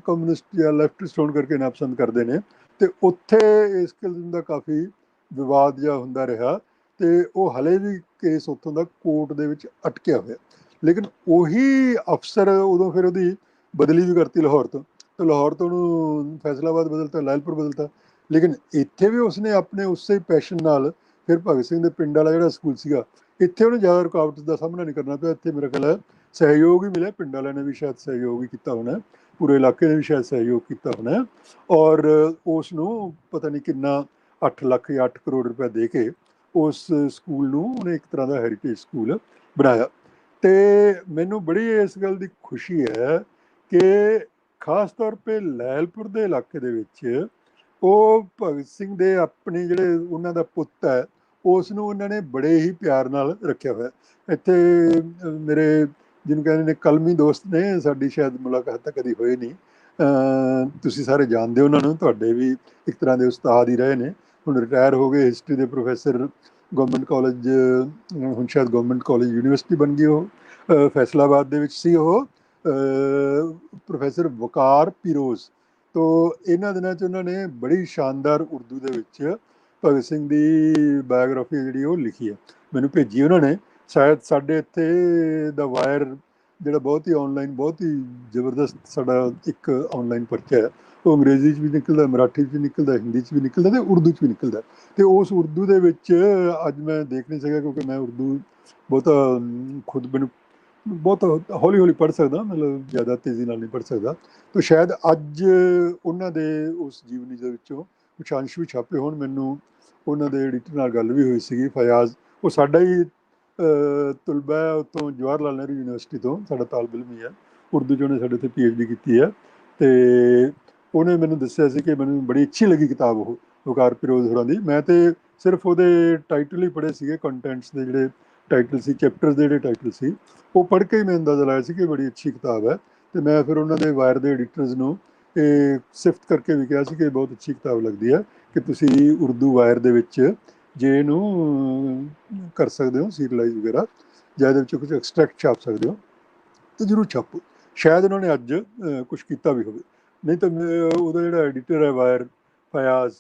ਕਮਿਊਨਿਸਟ ਜਾਂ ਲੈਫਟਿਸਟ ਹੋਣ ਕਰਕੇ ਨਾਪਸੰਦ ਕਰਦੇ ਨੇ। ਤੇ ਉੱਥੇ ਇਸ ਕਿਸਮ ਦਾ ਕਾਫੀ ਵਿਵਾਦ ਜਿਹਾ ਹੁੰਦਾ ਰਿਹਾ ਤੇ ਉਹ ਹਲੇ ਵੀ ਕੇਸ ਉੱਥੋਂ ਦਾ ਕੋਰਟ ਦੇ ਵਿੱਚ ਅਟਕਿਆ ਹੋਇਆ। ਲੇਕਿਨ ਉਹੀ ਅਫਸਰ ਉਦੋਂ ਫਿਰ ਉਹਦੀ ਬਦਲੀ ਵੀ ਕਰਤੀ ਲਾਹੌਰ ਤੋਂ, ਤੇ ਲਾਹੌਰ ਤੋਂ ਉਹਨੂੰ ਫੈਸਲਾਬਾਦ ਬਦਲਤਾ, ਲਾਇਲਪੁਰ ਬਦਲਤਾ। ਲੇਕਿਨ ਇੱਥੇ ਵੀ ਉਸਨੇ ਆਪਣੇ ਉਸੇ ਪੈਸ਼ਨ ਨਾਲ ਫਿਰ ਭਗਤ ਸਿੰਘ ਦੇ ਪਿੰਡ ਵਾਲਾ ਜਿਹੜਾ ਸਕੂਲ ਸੀਗਾ, ਇੱਥੇ ਉਹਨੂੰ ਜ਼ਿਆਦਾ ਰੁਕਾਵਟ ਦਾ ਸਾਹਮਣਾ ਨਹੀਂ ਕਰਨਾ ਪਿਆ। ਇੱਥੇ ਮੇਰਾ ਖਿਆਲ ਹੈ ਸਹਿਯੋਗ ਹੀ ਮਿਲਿਆ, ਪਿੰਡ ਵਾਲਿਆਂ ਨੇ ਵੀ ਸ਼ਾਇਦ ਸਹਿਯੋਗ ਹੀ ਕੀਤਾ ਹੋਣਾ, ਪੂਰੇ ਇਲਾਕੇ ਨੇ ਵੀ ਸ਼ਾਇਦ ਸਹਿਯੋਗ ਕੀਤਾ ਹੋਣਾ, ਔਰ ਉਸ ਨੂੰ ਪਤਾ ਨਹੀਂ ਕਿੰਨਾ 8 ਲੱਖ ਜਾਂ 8 ਕਰੋੜ ਰੁਪਏ ਦੇ ਕੇ ਉਸ ਸਕੂਲ ਨੂੰ ਉਹਨੇ ਇੱਕ ਤਰ੍ਹਾਂ ਦਾ ਹੈਰੀਟੇਜ ਸਕੂਲ ਬਣਾਇਆ। ਤੇ ਮੈਨੂੰ ਬੜੀ ਇਸ ਗੱਲ ਦੀ ਖੁਸ਼ੀ ਹੈ ਕਿ ਖਾਸ ਤੌਰ 'ਤੇ ਲਾਇਲਪੁਰ ਦੇ ਇਲਾਕੇ ਦੇ ਵਿੱਚ ਉਹ ਭਗਤ ਸਿੰਘ ਦੇ ਆਪਣੇ ਜਿਹੜੇ ਉਹਨਾਂ ਦਾ ਪੁੱਤ ਹੈ, ਉਸ ਨੂੰ ਉਹਨਾਂ ਨੇ ਬੜੇ ਹੀ ਪਿਆਰ ਨਾਲ ਰੱਖਿਆ ਹੋਇਆ। ਇੱਥੇ ਮੇਰੇ ਜਿਹਨੂੰ ਕਹਿੰਦੇ ਨੇ ਕਲਮੀ ਦੋਸਤ ਨੇ, ਸਾਡੀ ਸ਼ਾਇਦ ਮੁਲਾਕਾਤ ਤਾਂ ਕਦੀ ਹੋਈ ਨਹੀਂ, ਤੁਸੀਂ ਸਾਰੇ ਜਾਣਦੇ ਹੋ ਉਹਨਾਂ ਨੂੰ, ਤੁਹਾਡੇ ਵੀ ਇੱਕ ਤਰ੍ਹਾਂ ਦੇ ਉਸਤਾਦ ਹੀ ਰਹੇ ਨੇ। ਹੁਣ ਰਿਟਾਇਰ ਹੋ ਗਏ, ਹਿਸਟਰੀ ਦੇ ਪ੍ਰੋਫੈਸਰ, ਗਵਰਨਮੈਂਟ ਕਾਲਜ, ਹੁਣ ਸ਼ਾਇਦ ਗਵਰਨਮੈਂਟ ਕਾਲਜ ਯੂਨੀਵਰਸਿਟੀ ਬਣ ਗਈ ਉਹ, ਫੈਸਲਾਬਾਦ ਦੇ ਵਿੱਚ ਸੀ ਉਹ, ਪ੍ਰੋਫੈਸਰ ਵਕਾਰ ਪਿਰੋਜ਼। ਤੋ ਇਹਨਾਂ ਦਿਨਾਂ 'ਚ ਉਹਨਾਂ ਨੇ ਬੜੀ ਸ਼ਾਨਦਾਰ ਉਰਦੂ ਦੇ ਵਿੱਚ ਭਗਤ ਸਿੰਘ ਦੀ ਬਾਇਓਗ੍ਰਾਫੀ ਜਿਹੜੀ ਉਹ ਲਿਖੀ ਹੈ, ਮੈਨੂੰ ਭੇਜੀ ਉਹਨਾਂ ਨੇ। ਸ਼ਾਇਦ ਸਾਡੇ ਇੱਥੇ ਦਾ ਵਾਇਰ ਜਿਹੜਾ ਬਹੁਤ ਹੀ ਆਨਲਾਈਨ, ਬਹੁਤ ਹੀ ਜ਼ਬਰਦਸਤ ਸਾਡਾ ਇੱਕ ਆਨਲਾਈਨ ਪਰਚਾ ਹੈ, ਉਹ ਅੰਗਰੇਜ਼ੀ 'ਚ ਵੀ ਨਿਕਲਦਾ, ਮਰਾਠੀ 'ਚ ਵੀ ਨਿਕਲਦਾ, ਹਿੰਦੀ 'ਚ ਵੀ ਨਿਕਲਦਾ ਤੇ ਉਰਦੂ 'ਚ ਵੀ ਨਿਕਲਦਾ। ਤੇ ਉਸ ਉਰਦੂ ਦੇ ਵਿੱਚ ਅੱਜ ਮੈਂ ਦੇਖ ਨਹੀਂ ਸਕਿਆ ਕਿਉਂਕਿ ਮੈਂ ਉਰਦੂ ਬਹੁਤਾ ਖੁਦ ਮੈਨੂੰ ਬਹੁਤ ਹੌਲੀ ਹੌਲੀ ਪੜ੍ਹ ਸਕਦਾ, ਮਤਲਬ ਜ਼ਿਆਦਾ ਤੇਜ਼ੀ ਨਾਲ ਨਹੀਂ ਪੜ੍ਹ ਸਕਦਾ। ਤਾਂ ਸ਼ਾਇਦ ਅੱਜ ਉਹਨਾਂ ਦੇ ਉਸ ਜੀਵਨੀ ਦੇ ਵਿੱਚੋਂ ਕੁਛ ਅੰਸ਼ ਵੀ ਛਾਪੇ ਹੋਣ। ਮੈਨੂੰ ਉਹਨਾਂ ਦੇ ਐਡੀਟਰ ਨਾਲ ਗੱਲ ਵੀ ਹੋਈ ਸੀਗੀ, ਫਯਾਜ਼, ਉਹ ਸਾਡਾ ਹੀ ਤਲਬਾ ਹੈ ਉੱਥੋਂ, ਜਵਾਹਰ ਲਾਲ ਨਹਿਰੂ ਯੂਨੀਵਰਸਿਟੀ ਤੋਂ, ਸਾਡਾ ਤਾਲਬ ਇਲਮ ਹੀ ਹੈ ਉਰਦੂ 'ਚ, ਉਹਨੇ ਸਾਡੇ ਉੱਥੇ PhD ਕੀਤੀ ਹੈ। ਅਤੇ ਉਹਨੇ ਮੈਨੂੰ ਦੱਸਿਆ ਸੀ ਕਿ ਮੈਨੂੰ ਬੜੀ ਅੱਛੀ ਲੱਗੀ ਕਿਤਾਬ ਉਹ ਵਕਾਰ ਪਿਰੋਜ਼ ਹੋਰਾਂ ਦੀ। ਮੈਂ ਤਾਂ ਸਿਰਫ ਉਹਦੇ ਟਾਈਟਲ ਹੀ ਪੜ੍ਹੇ ਸੀਗੇ, ਕੰਟੈਂਟਸ ਦੇ ਜਿਹੜੇ ਟਾਈਟਲ ਸੀ, ਚੈਪਟਰਸ ਦੇ ਜਿਹੜੇ ਟਾਈਟਲ ਸੀ, ਉਹ ਪੜ੍ਹ ਕੇ ਹੀ ਮੈਂ ਅੰਦਾਜ਼ਾ ਲਾਇਆ ਸੀ ਕਿ ਬੜੀ ਅੱਛੀ ਕਿਤਾਬ ਹੈ। ਅਤੇ ਮੈਂ ਫਿਰ ਉਹਨਾਂ ਦੇ ਵਾਇਰ ਦੇ ਐਡੀਟਰਸ ਨੂੰ ਇਹ ਸਿਫਤ ਕਰਕੇ ਵੀ ਕਿਹਾ ਸੀ ਕਿ ਬਹੁਤ ਅੱਛੀ ਕਿਤਾਬ ਲੱਗਦੀ ਹੈ, ਕਿ ਤੁਸੀਂ ਉਰਦੂ ਵਾਇਰ ਦੇ ਵਿੱਚ ਜੇ ਇਹਨੂੰ ਕਰ ਸਕਦੇ ਹੋ ਸੀਰੀਅਲਾਈਜ਼ ਵਗੈਰਾ, ਜਾਂ ਇਹਦੇ ਵਿੱਚ ਕੁਝ ਐਕਸਟਰੈਕਟ ਛਾਪ ਸਕਦੇ ਹੋ ਤਾਂ ਜ਼ਰੂਰ ਛਾਪੋ। ਸ਼ਾਇਦ ਉਹਨਾਂ ਨੇ ਅੱਜ ਕੁਛ ਕੀਤਾ ਵੀ ਹੋਵੇ, ਨਹੀਂ ਤਾਂ ਉਹਦਾ ਜਿਹੜਾ ਐਡੀਟਰ ਹੈ ਵਾਇਰ, ਫਯਾਜ਼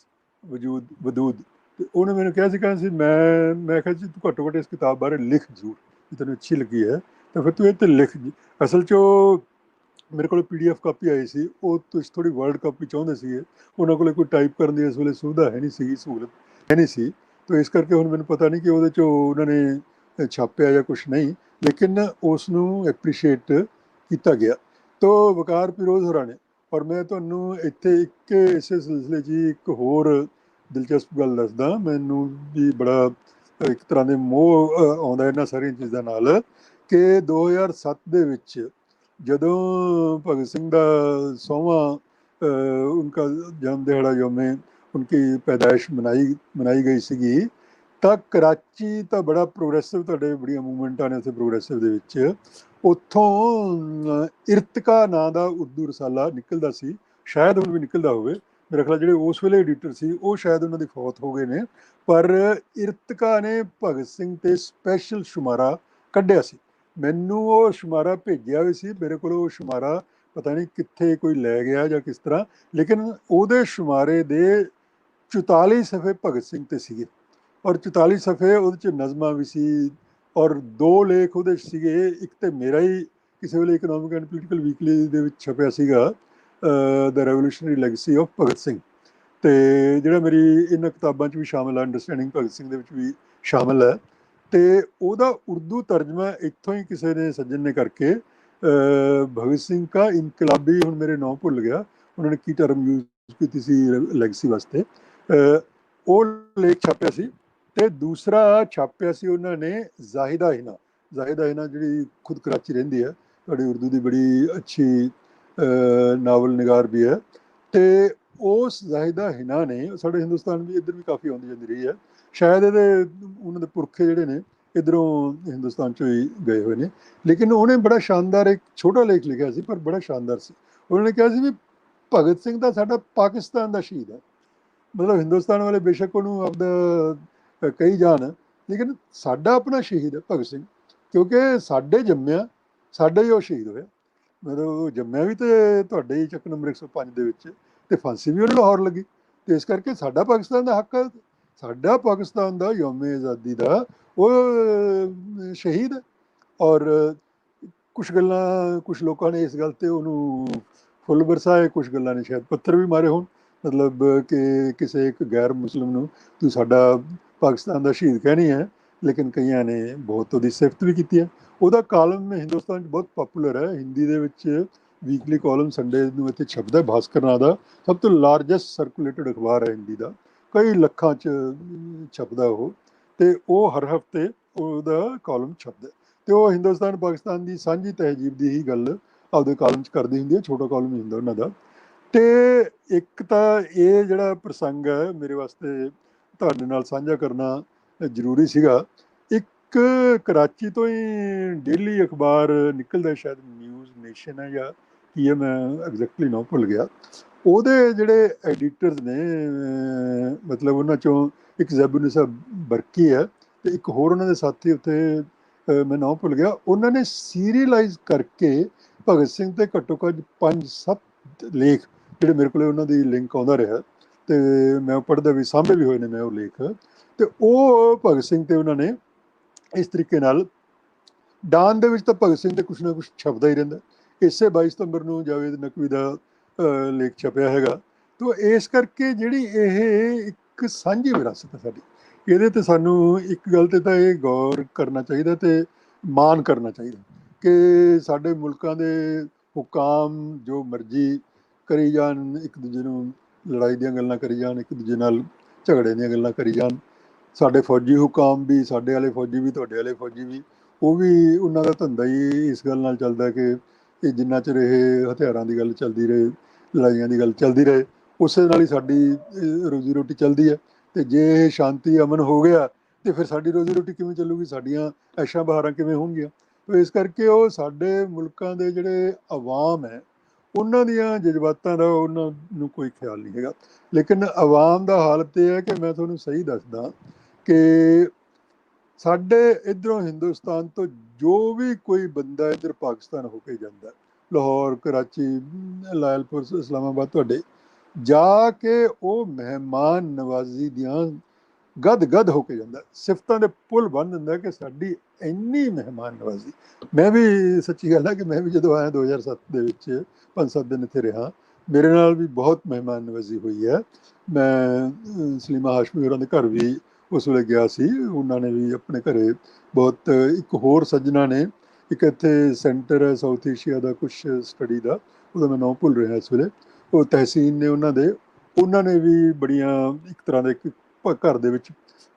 ਵਦੂਦ, ਤੇ ਉਹਨੇ ਮੈਨੂੰ ਕਿਹਾ ਸੀ ਮੈਂ ਕਿਹਾ ਜੀ ਤੂੰ ਘੱਟੋ ਘੱਟ ਇਸ ਕਿਤਾਬ ਬਾਰੇ ਲਿਖ ਜ਼ਰੂਰ, ਜੇ ਤੈਨੂੰ ਅੱਛੀ ਲੱਗੀ ਹੈ ਤਾਂ ਫਿਰ ਤੂੰ ਇਹ 'ਤੇ ਲਿਖ ਜੀ। ਅਸਲ 'ਚ ਉਹ ਮੇਰੇ ਕੋਲ PDF ਕਾਪੀ ਆਈ ਸੀ, ਉਹ ਤੁਸੀਂ ਥੋੜ੍ਹੀ ਵਰਡ ਕਾਪੀ ਚਾਹੁੰਦੇ ਸੀਗੇ, ਉਹਨਾਂ ਕੋਲ ਕੋਈ ਟਾਈਪ ਕਰਨ ਦੀ ਇਸ ਵੇਲੇ ਸੁਵਿਧਾ ਹੈ ਨਹੀਂ ਸੀਗੀ, ਸਹੂਲਤ ਹੈ ਨਹੀਂ ਸੀ। ਤਾਂ ਇਸ ਕਰਕੇ ਹੁਣ ਮੈਨੂੰ ਪਤਾ ਨਹੀਂ ਕਿ ਉਹਦੇ 'ਚੋਂ ਉਹਨਾਂ ਨੇ ਛਾਪਿਆ ਜਾਂ ਕੁਛ ਨਹੀਂ, ਲੇਕਿਨ ਉਸ ਨੂੰ ਐਪਰੀਸ਼ੀਏਟ ਕੀਤਾ ਗਿਆ। ਤੋ ਵਕਾਰ ਪਿਰੋਜ਼ ਹੋਰਾਂ ਨੇ, ਔਰ ਮੈਂ ਤੁਹਾਨੂੰ ਇੱਥੇ ਇੱਕ ਇਸੇ ਸਿਲਸਿਲੇ 'ਚ ਇੱਕ ਹੋਰ ਦਿਲਚਸਪ ਗੱਲ ਦੱਸਦਾ। ਮੈਨੂੰ ਵੀ ਬੜਾ ਇੱਕ ਤਰ੍ਹਾਂ ਦੇ ਮੋਹ ਆਉਂਦਾ ਇਹਨਾਂ ਸਾਰੀਆਂ ਚੀਜ਼ਾਂ ਨਾਲ, ਕਿ 2007 ਦੇ ਵਿੱਚ ਜਦੋਂ ਭਗਤ ਸਿੰਘ ਦਾ 100ਵਾਂ ਉਨਕਾ ਜਨਮ ਦਿਹਾੜਾ ਯੋਮੇ ਉਨਕੀ ਪੈਦਾਇਸ਼ ਮਨਾਈ ਗਈ ਸੀਗੀ, ਤਾਂ ਕਰਾਚੀ ਤਾਂ ਬੜਾ ਪ੍ਰੋਗਰੈਸਿਵ, ਤੁਹਾਡੇ ਬੜੀਆਂ ਮੂਵਮੈਂਟਾਂ ਨੇ ਉੱਥੇ ਪ੍ਰੋਗਰੈਸਿਵ ਦੇ ਵਿੱਚ, ਉੱਥੋਂ ਇਰਤਕਾ ਨਾਂ ਦਾ ਉਰਦੂ ਰਸਾਲਾ ਨਿਕਲਦਾ ਸੀ, ਸ਼ਾਇਦ ਹੁਣ ਵੀ ਨਿਕਲਦਾ ਹੋਵੇ। ਮੇਰਾ ਖਿਆਲ ਜਿਹੜੇ ਉਸ ਵੇਲੇ ਐਡੀਟਰ ਸੀ ਉਹ ਸ਼ਾਇਦ ਉਹਨਾਂ ਦੀ ਫੌਤ ਹੋ ਗਏ ਨੇ, ਪਰ ਇਰਤਕਾ ਨੇ ਭਗਤ ਸਿੰਘ ਤੇ ਸਪੈਸ਼ਲ ਸ਼ੁਮਾਰਾ ਕੱਢਿਆ ਸੀ। ਮੈਨੂੰ ਉਹ ਸ਼ੁਮਾਰਾ ਭੇਜਿਆ ਵੀ ਸੀ, ਮੇਰੇ ਕੋਲ ਉਹ ਸ਼ੁਮਾਰਾ ਪਤਾ ਨਹੀਂ ਕਿੱਥੇ ਕੋਈ ਲੈ ਗਿਆ ਜਾਂ ਕਿਸ ਤਰ੍ਹਾਂ, ਲੇਕਿਨ ਉਹਦੇ ਸ਼ੁਮਾਰੇ ਦੇ 44 ਸਫ਼ੇ ਭਗਤ ਸਿੰਘ ਤੇ ਸੀਗੇ, ਔਰ 44 ਸਫ਼ੇ ਉਹਦੇ 'ਚ ਨਜ਼ਮਾਂ ਵੀ ਸੀ, ਔਰ 2 ਲੇਖ ਉਹਦੇ 'ਚ ਸੀਗੇ। ਇੱਕ ਤੇ ਮੇਰਾ ਹੀ ਕਿਸੇ ਵੇਲੇ ਇਕਨੋਮਿਕ ਐਂਡ ਪੋਲੀਟੀਕਲ ਵੀਕਲੀ ਦੇ ਵਿੱਚ ਛਪਿਆ ਸੀਗਾ, ਦ revolutionary legacy of Bhagat Singh, ਅਤੇ ਜਿਹੜਾ ਮੇਰੀ ਇਹਨਾਂ ਕਿਤਾਬਾਂ 'ਚ ਵੀ ਸ਼ਾਮਿਲ ਹੈ, ਅੰਡਰਸਟੈਂਡਿੰਗ ਭਗਤ ਸਿੰਘ ਦੇ ਵਿੱਚ ਵੀ ਸ਼ਾਮਿਲ ਹੈ। ਅਤੇ ਉਹਦਾ ਉਰਦੂ ਤਰਜਮਾ ਇੱਥੋਂ ਹੀ ਕਿਸੇ ਨੇ ਸੱਜਣ ਨੇ ਕਰਕੇ, ਭਗਤ ਸਿੰਘ ਕਾ ਇਨਕਲਾਬੀ, ਹੁਣ ਮੇਰੇ ਨਾਂ ਭੁੱਲ ਗਿਆ ਉਹਨਾਂ ਨੇ ਕੀ ਟਰਮ ਯੂਜ਼ ਕੀਤੀ ਸੀ ਲੈਗਸੀ ਵਾਸਤੇ, ਉਹ ਲੇਖ ਛਾਪਿਆ ਸੀ। ਅਤੇ ਦੂਸਰਾ ਛਾਪਿਆ ਸੀ ਉਹਨਾਂ ਨੇ ਜ਼ਾਹਿਦਾ ਹਿਨਾ, ਜ਼ਾਹਿਦਾ ਹਿਨਾ ਜਿਹੜੀ ਖੁਦ ਕਰਾਚੀ ਰਹਿੰਦੀ ਹੈ, ਤੁਹਾਡੀ ਉਰਦੂ ਦੀ ਬੜੀ ਅੱਛੀ ਨਾਵਲ ਨਿਗਾਰ ਵੀ ਹੈ। ਅਤੇ ਉਸ ਜ਼ਾਹਿਦਾ ਹਿਨਾ ਨੇ, ਸਾਡੇ ਹਿੰਦੁਸਤਾਨ ਵੀ ਇੱਧਰ ਵੀ ਕਾਫੀ ਆਉਂਦੀ ਜਾਂਦੀ ਰਹੀ ਹੈ, ਸ਼ਾਇਦ ਉਹਨਾਂ ਦੇ ਪੁਰਖੇ ਜਿਹੜੇ ਨੇ ਇੱਧਰੋਂ ਹਿੰਦੁਸਤਾਨ 'ਚੋਂ ਹੀ ਗਏ ਹੋਏ ਨੇ, ਲੇਕਿਨ ਉਹਨੇ ਬੜਾ ਸ਼ਾਨਦਾਰ ਇੱਕ ਛੋਟਾ ਲੇਖ ਲਿਖਿਆ ਸੀ, ਪਰ ਬੜਾ ਸ਼ਾਨਦਾਰ ਸੀ। ਉਹਨਾਂ ਨੇ ਕਿਹਾ ਸੀ ਵੀ ਭਗਤ ਸਿੰਘ ਤਾਂ ਸਾਡਾ ਪਾਕਿਸਤਾਨ ਦਾ ਸ਼ਹੀਦ ਹੈ। ਮਤਲਬ ਹਿੰਦੁਸਤਾਨ ਵਾਲੇ ਬੇਸ਼ੱਕ ਉਹਨੂੰ ਆਪਦਾ ਕਹੀ ਜਾਣ, ਲੇਕਿਨ ਸਾਡਾ ਆਪਣਾ ਸ਼ਹੀਦ ਹੈ ਭਗਤ ਸਿੰਘ, ਕਿਉਂਕਿ ਸਾਡੇ ਜੰਮਿਆ, ਸਾਡੇ ਹੀ ਉਹ ਸ਼ਹੀਦ ਹੋਇਆ। ਮਤਲਬ ਉਹ ਜੰਮਿਆ ਵੀ ਤੇ ਤੁਹਾਡੇ ਹੀ ਚੱਕ ਨੰਬਰ 105 ਦੇ ਵਿੱਚ, ਤੇ ਫਾਂਸੀ ਵੀ ਉਹਨੂੰ ਲਾਹੌਰ ਲੱਗੀ। ਤੇ ਇਸ ਕਰਕੇ ਸਾਡਾ ਪਾਕਿਸਤਾਨ ਦਾ ਹੱਕ ਹੈ, ਸਾਡਾ ਪਾਕਿਸਤਾਨ ਦਾ ਯੌਮੇ ਆਜ਼ਾਦੀ ਦਾ ਉਹ ਸ਼ਹੀਦ ਹੈ। ਔਰ ਕੁਛ ਗੱਲਾਂ ਕੁਛ ਲੋਕਾਂ ਨੇ ਇਸ ਗੱਲ ਤੇ ਉਹਨੂੰ ਫੁੱਲ ਬਰਸਾਏ, ਕੁਛ ਗੱਲਾਂ ਨੇ ਸ਼ਾਇਦ ਪੱਥਰ ਵੀ ਮਾਰੇ ਹੋਣ, ਮਤਲਬ ਕਿ ਕਿਸੇ ਇੱਕ ਗੈਰ ਮੁਸਲਿਮ ਨੂੰ ਤੂੰ ਸਾਡਾ ਪਾਕਿਸਤਾਨ ਦਾ ਸ਼ਹੀਦ ਕਹਿਣੀ ਹੈ, ਲੇਕਿਨ ਕਈਆਂ ਨੇ ਬਹੁਤ ਉਹਦੀ ਸਿਫਤ ਵੀ ਕੀਤੀ ਹੈ। ਉਹਦਾ ਕਾਲਮ ਹਿੰਦੁਸਤਾਨ 'ਚ ਬਹੁਤ ਪਾਪੂਲਰ ਹੈ, ਹਿੰਦੀ ਦੇ ਵਿੱਚ ਵੀਕਲੀ ਕਾਲਮ ਸੰਡੇ ਨੂੰ ਇੱਥੇ ਛਪਦਾ, ਭਾਸਕਰ ਨਾਂ ਦਾ ਸਭ ਤੋਂ ਲਾਰਜੈਸਟ ਸਰਕੂਲੇਟਡ ਅਖਬਾਰ ਹੈ ਹਿੰਦੀ ਦਾ, ਕਈ ਲੱਖਾਂ 'ਚ ਛਪਦਾ ਉਹ, ਤੇ ਉਹ ਹਰ ਹਫਤੇ ਉਹਦਾ ਕਾਲਮ ਛਪਦਾ। ਤੇ ਉਹ ਹਿੰਦੁਸਤਾਨ ਪਾਕਿਸਤਾਨ ਦੀ ਸਾਂਝੀ ਤਹਿਜੀਬ ਦੀ ਹੀ ਗੱਲ ਆਪਦੇ ਕਾਲਮ 'ਚ ਕਰਦੀ ਹੁੰਦੀ ਹੈ, ਛੋਟਾ ਕਾਲਮ ਹੀ ਹੁੰਦਾ ਉਹਨਾਂ ਦਾ। ਤੇ ਇੱਕ ਤਾਂ ਇਹ ਜਿਹੜਾ ਪ੍ਰਸੰਗ ਹੈ ਮੇਰੇ ਵਾਸਤੇ ਤੁਹਾਡੇ ਨਾਲ ਸਾਂਝਾ ਕਰਨਾ ਜ਼ਰੂਰੀ ਸੀਗਾ। ਇੱਕ ਕਰਾਚੀ ਤੋਂ ਹੀ ਡੇਲੀ ਅਖਬਾਰ ਨਿਕਲਦਾ, ਸ਼ਾਇਦ ਨਿਊਜ਼ ਨੇਸ਼ਨ ਹੈ ਜਾਂ ਕੀ ਹੈ, ਮੈਂ ਐਗਜ਼ੈਕਟਲੀ ਨਾ ਭੁੱਲ ਗਿਆ। ਉਹਦੇ ਜਿਹੜੇ ਐਡੀਟਰਸ ਨੇ, ਮਤਲਬ ਉਹਨਾਂ 'ਚੋਂ ਇੱਕ ਜ਼ੈਬੁਨਿਸਾ ਬਰਕੀ ਹੈ, ਤੇ ਇੱਕ ਹੋਰ ਉਹਨਾਂ ਦੇ ਸਾਥੀ ਉੱਥੇ ਮੈਂ ਨਾਮ ਭੁੱਲ ਗਿਆ। ਉਹਨਾਂ ਨੇ ਸੀਰੀਅਲਾਈਜ਼ ਕਰਕੇ ਭਗਤ ਸਿੰਘ ਤੇ ਘੱਟੋ ਘੱਟ 5-7 ਲੇਖ ਜਿਹੜੇ ਮੇਰੇ ਕੋਲ ਉਹਨਾਂ ਦੀ ਲਿੰਕ ਆਉਂਦਾ ਰਿਹਾ, ਤੇ ਮੈਂ ਪੜ੍ਹਦਾ ਵੀ, ਸਾਂਭੇ ਵੀ ਹੋਏ ਨੇ ਮੈਂ ਉਹ ਲੇਖ। ਤੇ ਉਹ ਭਗਤ ਸਿੰਘ ਤੇ ਉਹਨਾਂ ਨੇ ਇਸ ਤਰੀਕੇ ਨਾਲ, ਡਾਨ ਦੇ ਵਿੱਚ ਤਾਂ ਭਗਤ ਸਿੰਘ ਤੇ ਕੁਛ ਨਾ ਕੁਛ ਛਪਦਾ ਹੀ ਰਹਿੰਦਾ। ਇਸੇ 22 ਸਤੰਬਰ ਨੂੰ ਜਾਵੇਦ ਨਕਵੀ ਦਾ ਲੇਖ ਛਪਿਆ ਹੈਗਾ। ਤੋ ਇਸ ਕਰਕੇ ਜਿਹੜੀ ਇਹ ਇੱਕ ਸਾਂਝੀ ਵਿਰਾਸਤ ਹੈ ਸਾਡੀ, ਇਹਦੇ ਤੇ ਸਾਨੂੰ ਇੱਕ ਗੱਲ ਤੇ ਤਾਂ ਇਹ ਗੌਰ ਕਰਨਾ ਚਾਹੀਦਾ ਤੇ ਮਾਣ ਕਰਨਾ ਚਾਹੀਦਾ ਕਿ ਸਾਡੇ ਮੁਲਕਾਂ ਦੇ ਹੁਕਾਮ ਜੋ ਮਰਜ਼ੀ ਕਰੀ ਜਾਣ, ਇੱਕ ਦੂਜੇ ਨੂੰ ਲੜਾਈ ਦੀਆਂ ਗੱਲਾਂ ਕਰੀ ਜਾਣ, ਇੱਕ ਦੂਜੇ ਨਾਲ ਝਗੜੇ ਦੀਆਂ ਗੱਲਾਂ ਕਰੀ ਜਾਣ, ਸਾਡੇ ਫੌਜੀ ਹੁਕਾਮ ਵੀ, ਸਾਡੇ ਵਾਲੇ ਫੌਜੀ ਵੀ, ਤੁਹਾਡੇ ਵਾਲੇ ਫੌਜੀ ਵੀ, ਉਹ ਵੀ ਉਹਨਾਂ ਦਾ ਧੰਦਾ ਹੀ ਇਸ ਗੱਲ ਨਾਲ ਚੱਲਦਾ ਕਿ ਇਹ ਜਿੰਨਾ ਚਿਰ ਇਹ ਹਥਿਆਰਾਂ ਦੀ ਗੱਲ ਚੱਲਦੀ ਰਹੇ, ਲੜਾਈਆਂ ਦੀ ਗੱਲ ਚੱਲਦੀ ਰਹੇ, ਉਸੇ ਨਾਲ ਹੀ ਸਾਡੀ ਰੋਜ਼ੀ ਰੋਟੀ ਚੱਲਦੀ ਹੈ। ਤੇ ਜੇ ਇਹ ਸ਼ਾਂਤੀ ਅਮਨ ਹੋ ਗਿਆ ਤੇ ਫਿਰ ਸਾਡੀ ਰੋਜ਼ੀ ਰੋਟੀ ਕਿਵੇਂ ਚੱਲੂਗੀ, ਸਾਡੀਆਂ ਐਸ਼ਾਂ ਬਹਾਰਾਂ ਕਿਵੇਂ ਹੋਣਗੀਆਂ। ਤੇ ਇਸ ਕਰਕੇ ਉਹ ਸਾਡੇ ਮੁਲਕਾਂ ਦੇ ਜਿਹੜੇ ਅਵਾਮ ਹੈ, ਉਹਨਾਂ ਦੀਆਂ ਜਜ਼ਬਾਤਾਂ ਦਾ ਉਹਨਾਂ ਨੂੰ ਕੋਈ ਖਿਆਲ ਨਹੀਂ ਹੈਗਾ। ਲੇਕਿਨ ਅਵਾਮ ਦਾ ਹਾਲਤ ਇਹ ਹੈ ਕਿ ਮੈਂ ਤੁਹਾਨੂੰ ਸਹੀ ਦੱਸਦਾ ਕਿ ਸਾਡੇ ਇੱਧਰੋਂ ਹਿੰਦੁਸਤਾਨ ਤੋਂ ਜੋ ਵੀ ਕੋਈ ਬੰਦਾ ਇੱਧਰ ਪਾਕਿਸਤਾਨ ਹੋ ਕੇ ਜਾਂਦਾ, ਲਾਹੌਰ, ਕਰਾਚੀ, ਲਾਇਲਪੁਰ, ਇਸਲਾਮਾਬਾਦ, ਤੁਹਾਡੇ ਜਾ ਕੇ ਉਹ ਮਹਿਮਾਨ ਨਵਾਜ਼ੀ ਦੀਆਂ ਗਦ ਹੋ ਕੇ ਜਾਂਦਾ, ਸਿਫਤਾਂ ਦੇ ਪੁੱਲ ਬੰਨ ਦਿੰਦਾ ਕਿ ਸਾਡੀ ਇੰਨੀ ਮਹਿਮਾਨ ਨਵਾਜ਼ੀ। ਮੈਂ ਵੀ ਸੱਚੀ ਗੱਲ ਹੈ ਕਿ ਮੈਂ ਵੀ ਜਦੋਂ ਆਇਆ 2007 ਦੇ ਵਿੱਚ 5-7 ਦਿਨ ਇੱਥੇ ਰਿਹਾ, ਮੇਰੇ ਨਾਲ ਵੀ ਬਹੁਤ ਮਹਿਮਾਨ ਨਵਾਜ਼ੀ ਹੋਈ ਹੈ। ਮੈਂ ਸਲੀਮਾ ਹਾਸ਼ਮੀ ਹੋਰਾਂ ਦੇ ਘਰ ਵੀ ਉਸ ਵੇਲੇ ਗਿਆ ਸੀ, ਉਹਨਾਂ ਨੇ ਵੀ ਆਪਣੇ ਘਰੇ ਬਹੁਤ, ਇੱਕ ਹੋਰ ਸੱਜਣਾ ਨੇ, ਇੱਕ ਇੱਥੇ ਸੈਂਟਰ ਹੈ ਸਾਊਥ ਏਸ਼ੀਆ ਦਾ ਕੁਛ ਸਟੱਡੀ ਦਾ, ਉਹਦਾ ਮੈਂ ਨਾਮ ਭੁੱਲ ਰਿਹਾ ਇਸ ਵੇਲੇ, ਉਹ ਤਹਿਸੀਨ ਨੇ ਉਹਨਾਂ ਨੇ ਵੀ ਬੜੀਆਂ ਇੱਕ ਤਰ੍ਹਾਂ ਦਾ ਇੱਕ ਘਰ ਦੇ ਵਿੱਚ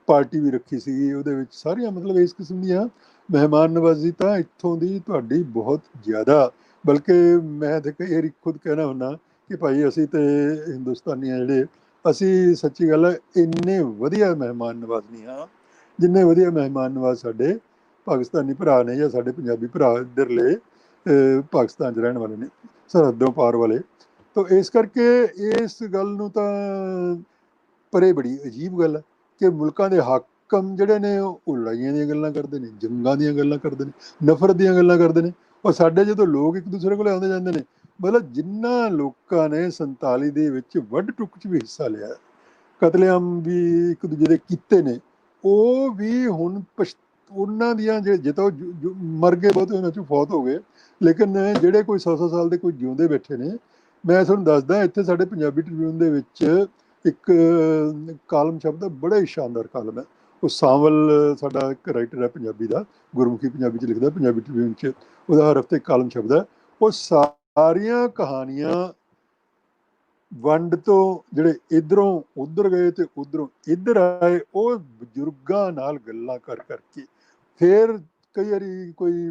ਪਾਰਟੀ ਵੀ ਰੱਖੀ ਸੀਗੀ, ਉਹਦੇ ਵਿੱਚ ਸਾਰੀਆਂ ਮਤਲਬ ਇਸ ਕਿਸਮ ਦੀਆਂ ਮਹਿਮਾਨ ਨਵਾਜ਼ੀ ਤਾਂ ਇੱਥੋਂ ਦੀ ਤੁਹਾਡੀ ਬਹੁਤ ਜ਼ਿਆਦਾ। ਬਲਕਿ ਮੈਂ ਤੇ ਕਈ ਵਾਰੀ ਖੁਦ ਕਹਿਣਾ ਹੁੰਦਾ ਕਿ ਭਾਈ ਅਸੀਂ ਤੇ ਹਿੰਦੁਸਤਾਨੀ ਆ ਜਿਹੜੇ, ਅਸੀਂ ਸੱਚੀ ਗੱਲ ਹੈ ਇੰਨੇ ਵਧੀਆ ਮਹਿਮਾਨ ਨਵਾਜ਼ ਨਹੀਂ ਹਾਂ ਜਿੰਨੇ ਵਧੀਆ ਮਹਿਮਾਨ ਨਵਾਜ਼ ਸਾਡੇ ਪਾਕਿਸਤਾਨੀ ਭਰਾ ਨੇ ਜਾਂ ਸਾਡੇ ਪੰਜਾਬੀ ਭਰਾ ਇੱਧਰਲੇ ਪਾਕਿਸਤਾਨ 'ਚ ਰਹਿਣ ਵਾਲੇ ਨੇ, ਸਰਹੱਦੋਂ ਪਾਰ ਵਾਲੇ। ਤਾਂ ਇਸ ਕਰਕੇ ਇਸ ਗੱਲ ਨੂੰ ਤਾਂ, ਪਰ ਇਹ ਬੜੀ ਅਜੀਬ ਗੱਲ ਹੈ ਕਿ ਮੁਲਕਾਂ ਦੇ ਹਾਕਮ ਜਿਹੜੇ ਨੇ ਉਹ ਲੜਾਈਆਂ ਦੀਆਂ ਗੱਲਾਂ ਕਰਦੇ ਨੇ, ਜੰਗਾਂ ਦੀਆਂ ਗੱਲਾਂ ਕਰਦੇ ਨੇ, ਨਫ਼ਰਤ ਦੀਆਂ ਗੱਲਾਂ ਕਰਦੇ ਨੇ। ਔਰ ਸਾਡੇ ਜਦੋਂ ਲੋਕ ਇੱਕ ਦੂਸਰੇ ਕੋਲ ਆਉਂਦੇ ਜਾਂਦੇ ਨੇ, ਮਤਲਬ ਜਿਨ੍ਹਾਂ ਲੋਕਾਂ ਨੇ 47 ਦੇ ਵਿੱਚ ਵੱਢ ਟੁੱਕ 'ਚ ਵੀ ਹਿੱਸਾ ਲਿਆ, ਕਤਲੇਆਮ ਵੀ ਇੱਕ ਦੂਜੇ ਦੇ ਕੀਤੇ ਨੇ, ਉਹ ਵੀ ਹੁਣ ਉਹਨਾਂ ਦੀਆਂ ਜਿੱਤੋਂ ਮਰ ਗਏ, ਬਹੁਤ ਉਹਨਾਂ 'ਚੋਂ ਫੌਤ ਹੋ ਗਏ, ਲੇਕਿਨ ਜਿਹੜੇ ਕੋਈ 100 ਸਾਲ ਦੇ ਕੋਈ ਜਿਉਂਦੇ ਬੈਠੇ ਨੇ। ਮੈਂ ਤੁਹਾਨੂੰ ਦੱਸਦਾ, ਇੱਥੇ ਸਾਡੇ ਪੰਜਾਬੀ ਟ੍ਰਿਬਿਊਨ ਦੇ ਵਿੱਚ ਇੱਕ ਕਾਲਮ ਛਪਦਾ, ਬੜਾ ਹੀ ਸ਼ਾਨਦਾਰ ਕਾਲਮ ਹੈ। ਉਹ ਸਾਂਵਲ ਸਾਡਾ ਇੱਕ ਰਾਈਟਰ ਹੈ ਪੰਜਾਬੀ ਦਾ, ਗੁਰਮੁਖੀ ਪੰਜਾਬੀ 'ਚ ਲਿਖਦਾ, ਪੰਜਾਬੀ ਟ੍ਰਿਬਿਊਨ 'ਚ ਉਹਦਾ ਹਰ ਹਫ਼ਤੇ ਕਾਲਮ ਛਪਦਾ। ਉਹ ਸਾਰੀਆਂ ਕਹਾਣੀਆਂ ਵੰਡ ਤੋਂ ਜਿਹੜੇ ਇੱਧਰੋਂ ਉੱਧਰ ਗਏ ਤੇ ਉੱਧਰੋਂ ਇੱਧਰ ਆਏ, ਉਹ ਬਜ਼ੁਰਗਾਂ ਨਾਲ ਗੱਲਾਂ ਕਰਕੇ, ਫਿਰ ਕਈ ਵਾਰੀ ਕੋਈ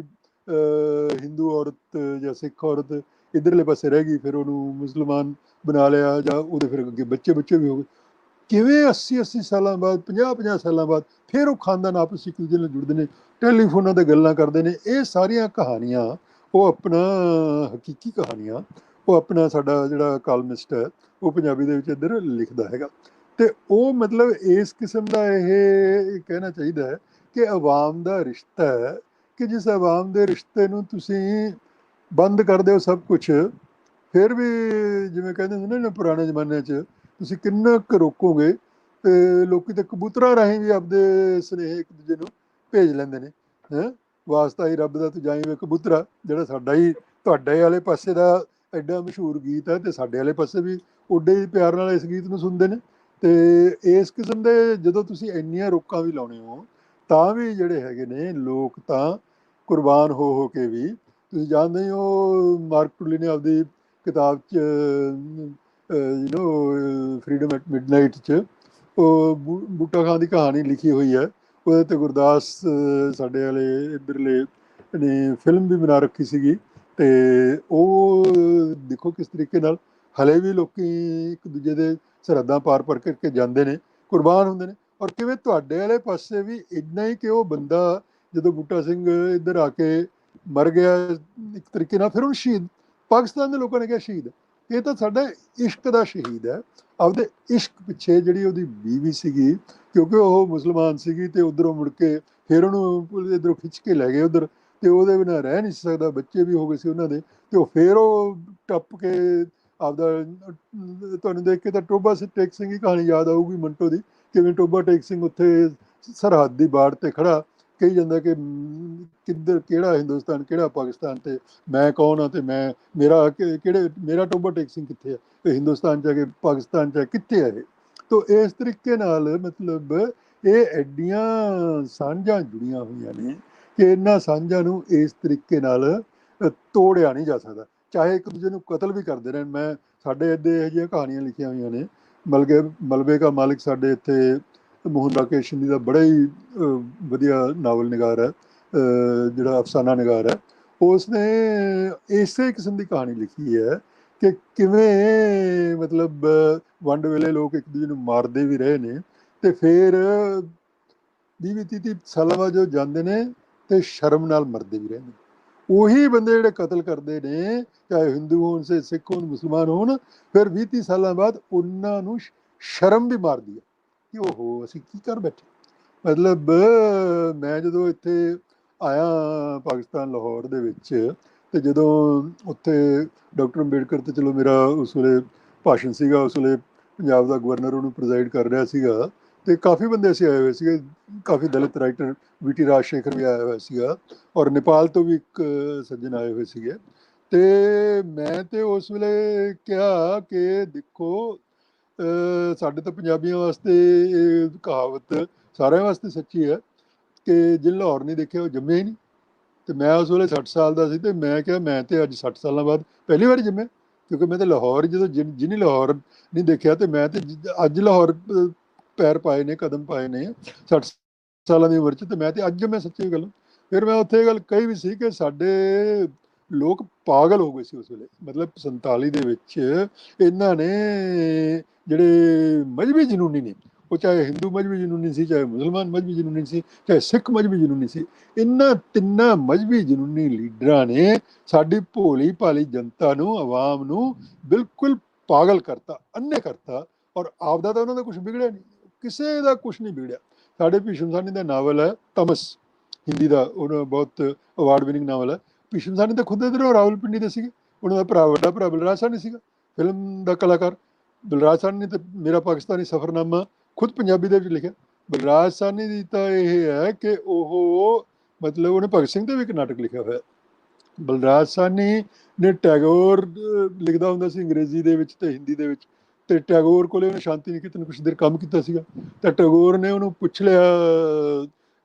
ਹਿੰਦੂ ਔਰਤ ਜਾਂ ਸਿੱਖ ਔਰਤ ਇੱਧਰਲੇ ਪਾਸੇ ਰਹਿ ਗਈ, ਫਿਰ ਉਹਨੂੰ ਮੁਸਲਮਾਨ ਬਣਾ ਲਿਆ, ਜਾਂ ਉਹਦੇ ਫਿਰ ਅੱਗੇ ਬੱਚੇ ਵੀ ਹੋ ਗਏ। ਕਿਵੇਂ 80 ਸਾਲਾਂ ਬਾਅਦ, 50 ਸਾਲਾਂ ਬਾਅਦ ਫਿਰ ਉਹ ਖਾਨਦਾਨ ਆਪਸ ਇੱਕ ਦੂਜੇ ਨਾਲ ਜੁੜਦੇ ਨੇ, ਟੈਲੀਫੋਨਾਂ 'ਤੇ ਗੱਲਾਂ ਕਰਦੇ ਨੇ। ਇਹ ਸਾਰੀਆਂ ਕਹਾਣੀਆਂ ਉਹ ਆਪਣਾ ਹਕੀਕੀ ਕਹਾਣੀਆਂ ਉਹ ਆਪਣਾ ਸਾਡਾ ਜਿਹੜਾ ਕਾਲਮਿਸਟ ਹੈ ਉਹ ਪੰਜਾਬੀ ਦੇ ਵਿੱਚ ਇੱਧਰ ਲਿਖਦਾ ਹੈਗਾ। ਤੇ ਉਹ ਮਤਲਬ ਇਸ ਕਿਸਮ ਦਾ ਇਹ ਕਹਿਣਾ ਚਾਹੀਦਾ ਹੈ ਕਿ ਆਵਾਮ ਦਾ ਰਿਸ਼ਤਾ ਹੈ, ਕਿ ਜਿਸ ਆਵਾਮ ਦੇ ਰਿਸ਼ਤੇ ਨੂੰ ਤੁਸੀਂ ਬੰਦ ਕਰ ਦਿਓ ਸਭ ਕੁਛ, ਫਿਰ ਵੀ ਜਿਵੇਂ ਕਹਿੰਦੇ ਹੁੰਦੇ ਨੇ ਪੁਰਾਣੇ ਜ਼ਮਾਨੇ 'ਚ ਤੁਸੀਂ ਕਿੰਨਾ ਕੁ ਰੋਕੋਗੇ, ਤੇ ਲੋਕੀ ਤਾਂ ਕਬੂਤਰਾਂ ਰਾਹੀਂ ਵੀ ਆਪਦੇ ਸੁਨੇਹੇ ਇੱਕ ਦੂਜੇ ਨੂੰ ਭੇਜ ਲੈਂਦੇ ਨੇ। ਹੈਂ, ਵਾਸਤਾ ਹੀ ਰੱਬ ਦਾ ਤੂੰ ਜਾਈ ਵੇ ਕਬੂਤਰਾ, ਜਿਹੜਾ ਸਾਡਾ ਹੀ ਤੁਹਾਡੇ ਵਾਲੇ ਪਾਸੇ ਦਾ ਐਡਾ ਮਸ਼ਹੂਰ ਗੀਤ ਹੈ, ਤੇ ਸਾਡੇ ਵਾਲੇ ਪਾਸੇ ਵੀ ਓਡੇ ਹੀ ਪਿਆਰ ਨਾਲ ਇਸ ਗੀਤ ਨੂੰ ਸੁਣਦੇ ਨੇ। ਤੇ ਇਸ ਕਿਸਮ ਦੇ ਜਦੋਂ ਤੁਸੀਂ ਇੰਨੀਆਂ ਰੋਕਾਂ ਵੀ ਲਾਉਣੇ ਹੋ, ਤਾਂ ਵੀ ਜਿਹੜੇ ਹੈਗੇ ਨੇ ਲੋਕ ਤਾਂ ਕੁਰਬਾਨ ਹੋ ਕੇ ਵੀ, ਤੁਸੀਂ ਜਾਣਦੇ ਹੋ ਮਾਰਕ ਟੁਲੀ ਨੇ ਆਪਦੀ ਕਿਤਾਬ 'ਚ ਫਰੀडम ਐਟ ਮਿਡਨਾਈਟ 'ਚ ਉਹ ਬੂਟਾ ਖਾਂ ਦੀ ਕਹਾਣੀ ਲਿਖੀ ਹੋਈ ਹੈ। ਉਹਦੇ 'ਤੇ ਗੁਰਦਾਸ ਸਾਡੇ ਵਾਲੇ ਇੱਧਰਲੇ ਨੇ ਫਿਲਮ ਵੀ ਬਣਾ ਰੱਖੀ ਸੀਗੀ। ਤੇ ਉਹ ਦੇਖੋ ਕਿਸ ਤਰੀਕੇ ਨਾਲ ਹਲੇ ਵੀ ਲੋਕੀ ਇੱਕ ਦੂਜੇ ਦੇ ਸਰਹੱਦਾਂ ਪਾਰ ਕਰਕੇ ਜਾਂਦੇ ਨੇ, ਕੁਰਬਾਨ ਹੁੰਦੇ ਨੇ। ਔਰ ਕਿਵੇਂ ਤੁਹਾਡੇ ਵਾਲੇ ਪਾਸੇ ਵੀ ਇੰਨਾ ਹੀ ਕਿ ਉਹ ਬੰਦਾ ਜਦੋਂ ਬੂਟਾ ਸਿੰਘ ਇੱਧਰ ਆ ਕੇ ਮਰ ਗਿਆ ਇੱਕ ਤਰੀਕੇ ਨਾਲ, ਫਿਰ ਉਹ ਸ਼ਹੀਦ ਪਾਕਿਸਤਾਨ ਦੇ ਲੋਕਾਂ ਨੇ ਕਿਹਾ ਸ਼ਹੀਦ, ਇਹ ਤਾਂ ਸਾਡਾ ਇਸ਼ਕ ਦਾ ਸ਼ਹੀਦ ਹੈ। ਆਪਦੇ ਇਸ਼ਕ ਪਿੱਛੇ ਜਿਹੜੀ ਉਹਦੀ ਬੀਵੀ ਸੀਗੀ, ਕਿਉਂਕਿ ਉਹ ਮੁਸਲਮਾਨ ਸੀਗੀ, ਤੇ ਉੱਧਰੋਂ ਮੁੜ ਕੇ ਫਿਰ ਉਹਨੂੰ ਇੱਧਰੋਂ ਖਿੱਚ ਕੇ ਲੈ ਗਏ ਉੱਧਰ, ਤੇ ਉਹਦੇ ਬਿਨਾਂ ਰਹਿ ਨਹੀਂ ਸਕਦਾ, ਬੱਚੇ ਵੀ ਹੋ ਗਏ ਸੀ ਉਹਨਾਂ ਦੇ, ਤੇ ਉਹ ਫਿਰ ਉਹ ਟੱਪ ਕੇ ਆਪਦਾ, ਤੁਹਾਨੂੰ ਦੇਖ ਕੇ ਤਾਂ ਟੋਬਾ ਟੇਕ ਸਿੰਘ ਦੀ ਕਹਾਣੀ ਯਾਦ ਆਊਗੀ ਮੰਟੋ ਦੀ, ਕਿਵੇਂ ਟੋਬਾ ਟੇਕ ਸਿੰਘ ਉੱਥੇ ਸਰਹੱਦ ਦੀ ਬਾੜ ਤੇ ਖੜਾ ਕਹੀ ਜਾਂਦਾ ਕਿ ਕਿੱਧਰ, ਕਿਹੜਾ ਹਿੰਦੁਸਤਾਨ, ਕਿਹੜਾ ਪਾਕਿਸਤਾਨ, ਤੇ ਮੈਂ ਕੌਣ ਹਾਂ, ਤੇ ਮੇਰਾ ਟੋਬਾ ਟੇਕ ਸਿੰਘ ਕਿੱਥੇ ਹੈ, ਤੇ ਹਿੰਦੁਸਤਾਨ 'ਚ ਆ ਕੇ ਪਾਕਿਸਤਾਨ 'ਚ ਕਿੱਥੇ ਹੈ ਇਹ। ਤੋ ਇਸ ਤਰੀਕੇ ਨਾਲ ਮਤਲਬ ਇਹ ਐਡੀਆਂ ਸਾਂਝਾਂ ਜੁੜੀਆਂ ਹੋਈਆਂ ਨੇ ਕਿ ਇਹਨਾਂ ਸਾਂਝਾਂ ਨੂੰ ਇਸ ਤਰੀਕੇ ਨਾਲ ਤੋੜਿਆ ਨਹੀਂ ਜਾ ਸਕਦਾ, ਚਾਹੇ ਇੱਕ ਦੂਜੇ ਨੂੰ ਕਤਲ ਵੀ ਕਰਦੇ ਰਹਿਣ। ਮੈਂ ਸਾਡੇ ਇੱਥੇ ਇਹੋ ਜਿਹੀਆਂ ਕਹਾਣੀਆਂ ਲਿਖੀਆਂ ਹੋਈਆਂ ਨੇ। ਮਲਬੇ ਕਾ ਮਾਲਿਕ ਸਾਡੇ ਇੱਥੇ ਮੋਹਨ ਰਾਕੇਸ਼ ਸ਼ਿੰਦੇ ਦਾ ਬੜਾ ਹੀ ਵਧੀਆ ਨਾਵਲ ਨਿਗਾਰ ਹੈ, ਜਿਹੜਾ ਅਫਸਾਨਾ ਨਿਗਾਰ ਹੈ। ਉਸਨੇ ਇਸੇ ਕਿਸਮ ਦੀ ਕਹਾਣੀ ਲਿਖੀ ਹੈ ਕਿ ਕਿਵੇਂ ਮਤਲਬ ਵੰਡ ਵੇਲੇ ਲੋਕ ਇੱਕ ਦੂਜੇ ਨੂੰ ਮਾਰਦੇ ਵੀ ਰਹੇ ਨੇ, ਤੇ ਫਿਰ 20-30 ਸਾਲਾਂ ਬਾਅਦ ਜੋ ਜਾਂਦੇ ਨੇ ਤੇ ਸ਼ਰਮ ਨਾਲ ਮਰਦੇ ਵੀ ਰਹੇ ਨੇ। ਉਹੀ ਬੰਦੇ ਜਿਹੜੇ ਕਤਲ ਕਰਦੇ ਨੇ, ਚਾਹੇ ਹਿੰਦੂ ਹੋਣ, ਸਿੱਖ ਹੋਣ, ਮੁਸਲਮਾਨ ਹੋਣ, ਫਿਰ 20-30 ਸਾਲਾਂ ਬਾਅਦ ਉਹਨਾਂ ਨੂੰ ਸ਼ਰਮ ਵੀ ਮਾਰਦੀ ਹੈ ਕਿ ਓਹੋ ਅਸੀਂ ਕੀ ਕਰ ਬੈਠੇ। ਮਤਲਬ ਮੈਂ ਜਦੋਂ ਇੱਥੇ ਆਇਆ ਪਾਕਿਸਤਾਨ ਲਾਹੌਰ ਦੇ ਵਿੱਚ, ਤੇ ਜਦੋਂ ਉੱਥੇ ਡਾਕਟਰ ਅੰਬੇਡਕਰ, ਤੇ ਚਲੋ ਮੇਰਾ ਉਸ ਵੇਲੇ ਭਾਸ਼ਣ ਸੀਗਾ, ਉਸ ਵੇਲੇ ਪੰਜਾਬ ਦਾ ਗਵਰਨਰ ਉਹਨੂੰ ਪ੍ਰਜ਼ਾਈਡ ਕਰ ਰਿਹਾ ਸੀਗਾ, ਤੇ ਕਾਫੀ ਬੰਦੇ ਅਸੀਂ ਆਏ ਹੋਏ ਸੀਗੇ, ਕਾਫੀ ਦਲਿਤ ਰਾਈਟਰ VT ਰਾਜਸ਼ੇਖਰ ਵੀ ਆਇਆ ਹੋਇਆ ਸੀਗਾ, ਔਰ ਨੇਪਾਲ ਤੋਂ ਵੀ ਇੱਕ ਸੱਜਣ ਆਏ ਹੋਏ ਸੀਗੇ। ਤੇ ਮੈਂ ਤੇ ਉਸ ਵੇਲੇ ਕਿਹਾ ਕਿ ਦੇਖੋ, ਸਾਡੇ ਤਾਂ ਪੰਜਾਬੀਆਂ ਵਾਸਤੇ ਇਹ ਕਹਾਵਤ ਸਾਰਿਆਂ ਵਾਸਤੇ ਸੱਚੀ ਹੈ ਕਿ ਜੇ ਲਾਹੌਰ ਨਹੀਂ ਦੇਖਿਆ ਉਹ ਜੰਮਿਆ ਹੀ ਨਹੀਂ। ਤੇ ਮੈਂ ਉਸ ਵੇਲੇ 60 ਸਾਲ ਦਾ ਸੀ, ਤੇ ਮੈਂ ਕਿਹਾ ਮੈਂ ਤੇ ਅੱਜ 60 ਸਾਲਾਂ ਬਾਅਦ ਪਹਿਲੀ ਵਾਰੀ ਜੰਮਿਆ, ਕਿਉਂਕਿ ਮੈਂ ਤਾਂ ਲਾਹੌਰ ਜਦੋਂ ਜਿਹਨੇ ਲਾਹੌਰ ਨਹੀਂ ਦੇਖਿਆ, ਤੇ ਮੈਂ ਤੇ ਅੱਜ ਲਾਹੌਰ ਪੈਰ ਪਾਏ ਨੇ, ਕਦਮ ਪਾਏ ਨੇ 60 ਸਾਲਾਂ ਦੀ ਉਮਰ 'ਚ, ਤੇ ਮੈਂ ਤੇ ਅੱਜ ਮੈਂ ਸੱਚੀ ਗੱਲ। ਫਿਰ ਮੈਂ ਉੱਥੇ ਇਹ ਗੱਲ ਕਹੀ ਵੀ ਸੀ ਕਿ ਸਾਡੇ ਲੋਕ ਪਾਗਲ ਹੋ ਗਏ ਸੀ ਉਸ ਵੇਲੇ, ਮਤਲਬ 47 ਦੇ ਵਿੱਚ ਇਹਨਾਂ ਨੇ ਜਿਹੜੇ ਮਜ਼੍ਹਬੀ ਜਨੂਨੀ ਨੇ, ਉਹ ਚਾਹੇ ਹਿੰਦੂ ਮਜ਼੍ਹਬੀ ਜਨੂਨੀ ਸੀ, ਚਾਹੇ ਮੁਸਲਮਾਨ ਮਜ਼੍ਹਬੀ ਜਨੂਨੀ ਸੀ, ਚਾਹੇ ਸਿੱਖ ਮਜ਼੍ਹਬੀ ਜਨੂਨੀ ਸੀ, ਇਹਨਾਂ ਤਿੰਨਾਂ ਮਜ਼੍ਹਬੀ ਜਨੂਨੀ ਲੀਡਰਾਂ ਨੇ ਸਾਡੀ ਭੋਲੀ ਭਾਲੀ ਜਨਤਾ ਨੂੰ, ਆਵਾਮ ਨੂੰ ਬਿਲਕੁਲ ਪਾਗਲ ਕਰਤਾ, ਅੰਨੇ ਕਰਤਾ। ਔਰ ਆਪਦਾ ਤਾਂ ਉਹਨਾਂ ਦਾ ਕੁਝ ਵਿਗੜਿਆ ਨਹੀਂ, ਕਿਸੇ ਦਾ ਕੁਝ ਨਹੀਂ ਵਿਗੜਿਆ। ਸਾਡੇ ਭੀਸ਼ਮ ਸਾਹਨੀ ਦਾ ਨਾਵਲ ਹੈ ਤਮਸ, ਹਿੰਦੀ ਦਾ, ਉਹਨਾਂ ਬਹੁਤ ਅਵਾਰਡ ਵਿਨਿੰਗ ਨਾਵਲ ਹੈ। ਭੀਸ਼ਮ ਸਾਹਨੀ ਤਾਂ ਖੁਦ ਇੱਧਰੋਂ ਰਾਵਲਪਿੰਡੀ ਦੇ ਸੀਗੇ, ਉਹਨਾਂ ਦਾ ਵੱਡਾ ਭਰਾ ਬਲਰਾਜ ਸਾਹਨੀ ਸੀਗਾ ਫਿਲਮ ਦਾ ਕਲਾਕਾਰ। ਬਲਰਾਜ ਸਾਹਨੀ ਨੇ ਤਾਂ ਮੇਰਾ ਪਾਕਿਸਤਾਨੀ ਸਫ਼ਰਨਾਮਾ ਖੁਦ ਪੰਜਾਬੀ ਦੇ ਵਿੱਚ ਲਿਖਿਆ। ਬਲਰਾਜ ਸਾਹਨੀ ਦੀ ਤਾਂ ਇਹ ਹੈ ਕਿ ਉਹ ਮਤਲਬ ਉਹਨੇ ਭਗਤ ਸਿੰਘ 'ਤੇ ਵੀ ਇੱਕ ਨਾਟਕ ਲਿਖਿਆ ਹੋਇਆ। ਬਲਰਾਜ ਸਾਹਨੀ ਨੇ ਟੈਗੋਰ ਲਿਖਦਾ ਹੁੰਦਾ ਸੀ ਅੰਗਰੇਜ਼ੀ ਦੇ ਵਿੱਚ ਤੇ ਹਿੰਦੀ ਦੇ ਵਿੱਚ, ਤੇ ਟੈਗੋਰ ਕੋਲੇ ਉਹਨੇ ਸ਼ਾਂਤੀ ਨਿਕੇਤਨ ਕੁਛ ਦੇਰ ਕੰਮ ਕੀਤਾ ਸੀਗਾ। ਤਾਂ ਟੈਗੋਰ ਨੇ ਉਹਨੂੰ ਪੁੱਛ ਲਿਆ